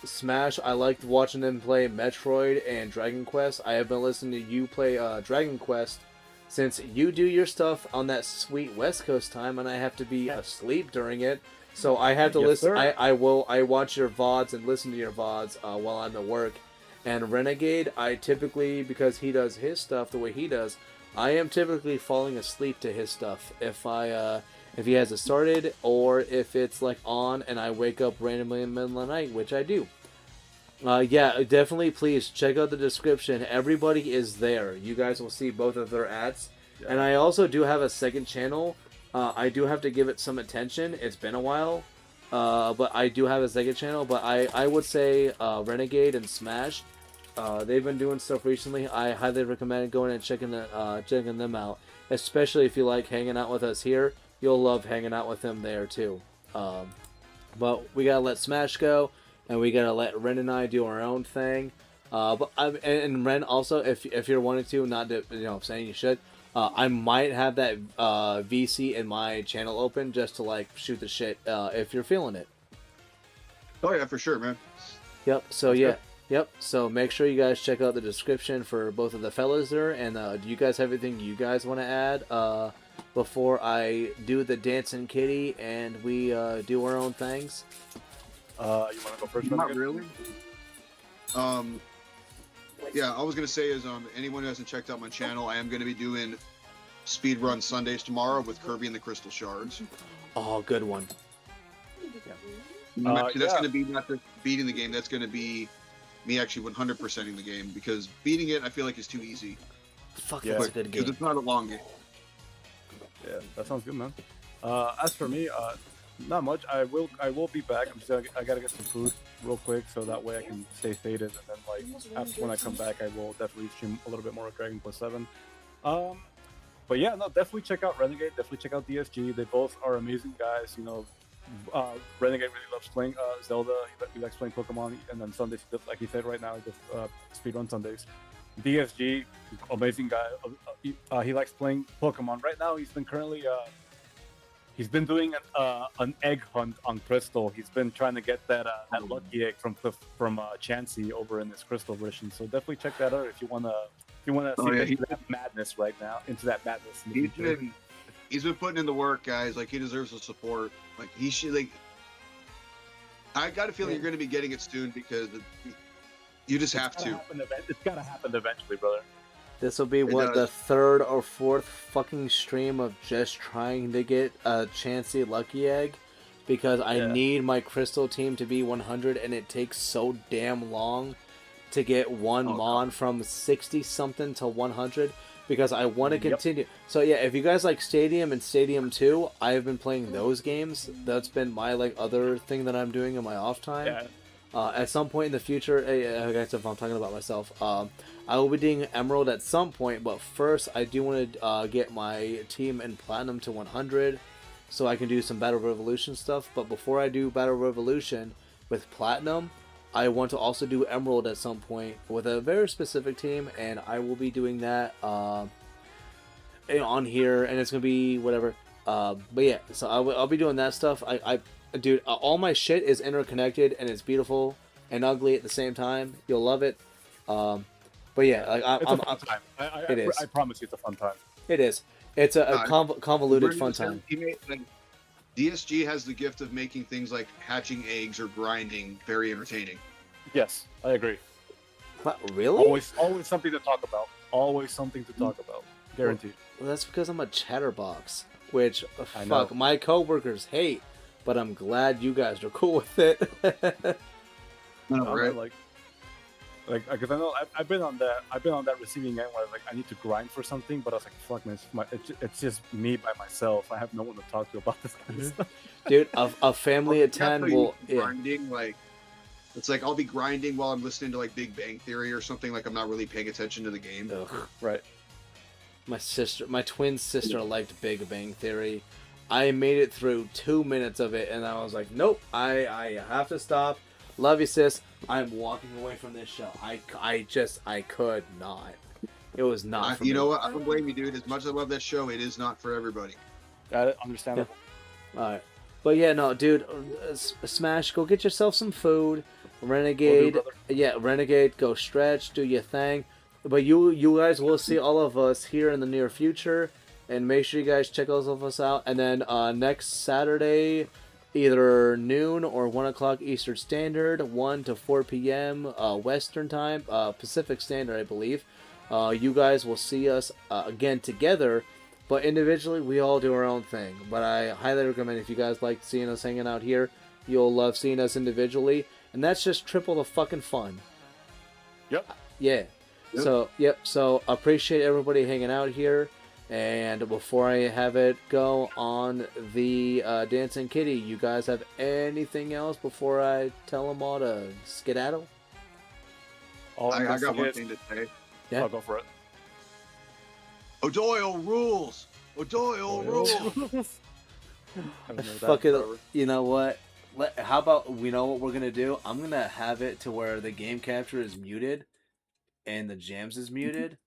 A: Smash, I liked watching them play Metroid and Dragon Quest. I have been listening to you play Dragon Quest since you do your stuff on that sweet West Coast time, and I have to be asleep during it, so I have to listen. I watch your VODs and listen to your VODs while I'm at work. And Renegade, I typically, because he does his stuff the way he does, I am typically falling asleep to his stuff if he has it started, or if it's like on and I wake up randomly in the middle of the night, which I do. Yeah, definitely please check out the description. Everybody is there. You guys will see both of their ads. Yeah. And I also do have a second channel. I do have to give it some attention. It's been a while. But I do have a second channel. But I would say Renegade and Smash, they've been doing stuff recently. I highly recommend going and checking them out. Especially if you like hanging out with us here. You'll love hanging out with them there too. But we gotta let Smash go. And we gotta let Ren and I do our own thing. And Ren also, if you're wanting to, not to, saying you should, I might have that VC in my channel open just to like shoot the shit if you're feeling it.
B: Oh yeah, for sure, man.
A: Yep. So yeah. Yep. So make sure you guys check out the description for both of the fellas there. And do you guys have anything you guys want to add before I do the dancing kitty and we do our own things?
C: You want to go first?
B: Not really. Yeah, all I was gonna say is anyone who hasn't checked out my channel, I am gonna be doing speedrun Sundays tomorrow with Kirby and the Crystal Shards.
A: Oh, good one.
B: Actually, that's
C: yeah.
B: going to be not just beating the game. That's going to be me actually 100%ing the game because beating it, I feel like is too easy.
A: Fuck,
C: Yeah.
A: that's a good
B: Because
A: game.
B: it's not a long game.
C: Yeah, that sounds good, man. As for me, not much. I will be back. I gotta get some food real quick so that way I can stay faded, and then after when I come back, I will definitely stream a little bit more of Dragon Quest 7. But yeah, no, definitely check out Renegade. Definitely check out DSG. They both are amazing guys. Renegade really loves playing Zelda. He likes playing Pokemon, and then Sundays, like he said right now, he does speedrun Sundays. DSG, amazing guy. He likes playing Pokemon. Right now, he's been doing an egg hunt on Crystal. He's been trying to get that lucky egg from Chansey over in this Crystal version. So definitely check that out if you wanna see into that madness right now. Into that madness.
B: He's been putting in the work, guys. Like he deserves the support. Like he should. Like I got a feeling you're going to be getting it soon because you just have to.
C: It's gotta happen eventually, brother.
A: This will be the third or fourth fucking stream of just trying to get a Chansey Lucky Egg because I need my Crystal team to be 100 and it takes so damn long to get one Mon from 60 something to 100 because I want to continue. So yeah, if you guys like Stadium and Stadium 2, I have been playing those games. That's been my other thing that I'm doing in my off time.
C: Yeah.
A: At some point in the future, I guess if I'm talking about myself, I will be doing Emerald at some point, but first I do want to get my team in Platinum to 100 so I can do some Battle Revolution stuff. But before I do Battle Revolution with Platinum, I want to also do Emerald at some point with a very specific team, and I will be doing that on here, and it's going to be whatever. But yeah, so I'll be doing that stuff. Dude, all my shit is interconnected, and it's beautiful and ugly at the same time. You'll love it. But yeah,
C: it's a fun time.
A: It is.
C: I promise you, it's a fun time.
A: It is. It's a convoluted fun time.
B: DSG has the gift of making things like hatching eggs or grinding very entertaining.
C: Yes, I agree.
A: What, really?
C: Always something to talk about. Always something to talk about. Guaranteed.
A: Well, that's because I'm a chatterbox, which my coworkers hate. But I'm glad you guys are cool with it.
B: Right?
C: Because I know I've been on that receiving end where I need to grind for something, but I was like, fuck man, it's just me by myself. I have no one to talk to about this kind of stuff.
A: Dude, a family of 10 will
B: grinding it's like I'll be grinding while I'm listening to Big Bang Theory or something. Like I'm not really paying attention to the game.
A: Ugh.
C: Right.
A: My twin sister liked Big Bang Theory. I made it through 2 minutes of it, and I was like, nope, I have to stop. Love you, sis. I'm walking away from this show. I could not. It was not for me.
B: You know what? I don't blame you, dude. As much as I love that show, it is not for everybody.
C: Got it? Understandable.
A: Yeah. All right. But yeah, no, dude, Smash, go get yourself some food. Renegade, Renegade, go stretch, do your thing. But you guys will see all of us here in the near future. And make sure you guys check all of us out. And then next Saturday, either noon or 1 o'clock Eastern Standard, 1 to 4 p.m. Western Time, Pacific Standard, I believe. You guys will see us again together. But individually, we all do our own thing. But I highly recommend if you guys like seeing us hanging out here, you'll love seeing us individually. And that's just triple the fucking fun.
C: Yep.
A: Yeah. Yep. So appreciate everybody hanging out here. And before I have it go on the Dancing Kitty, you guys have anything else before I tell them all to skedaddle?
B: I got one thing to say.
A: Yeah.
C: I'll go for it.
B: O'Doyle rules! O'Doyle rules!
A: Fuck it. You know what? How about, we know what we're going to do? I'm going to have it to where the game capture is muted and the jams is muted.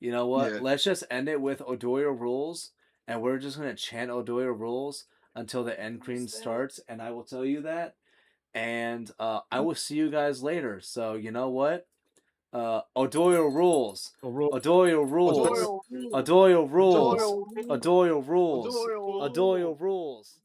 A: You know what? Yeah. Let's just end it with O'Doyle rules, and we're just going to chant O'Doyle rules until the end screen starts, and I will tell you that. And I will see you guys later. So, you know what? O'Doyle rules. O'Doyle rules. O'Doyle rules. O'Doyle rules. O'Doyle rules.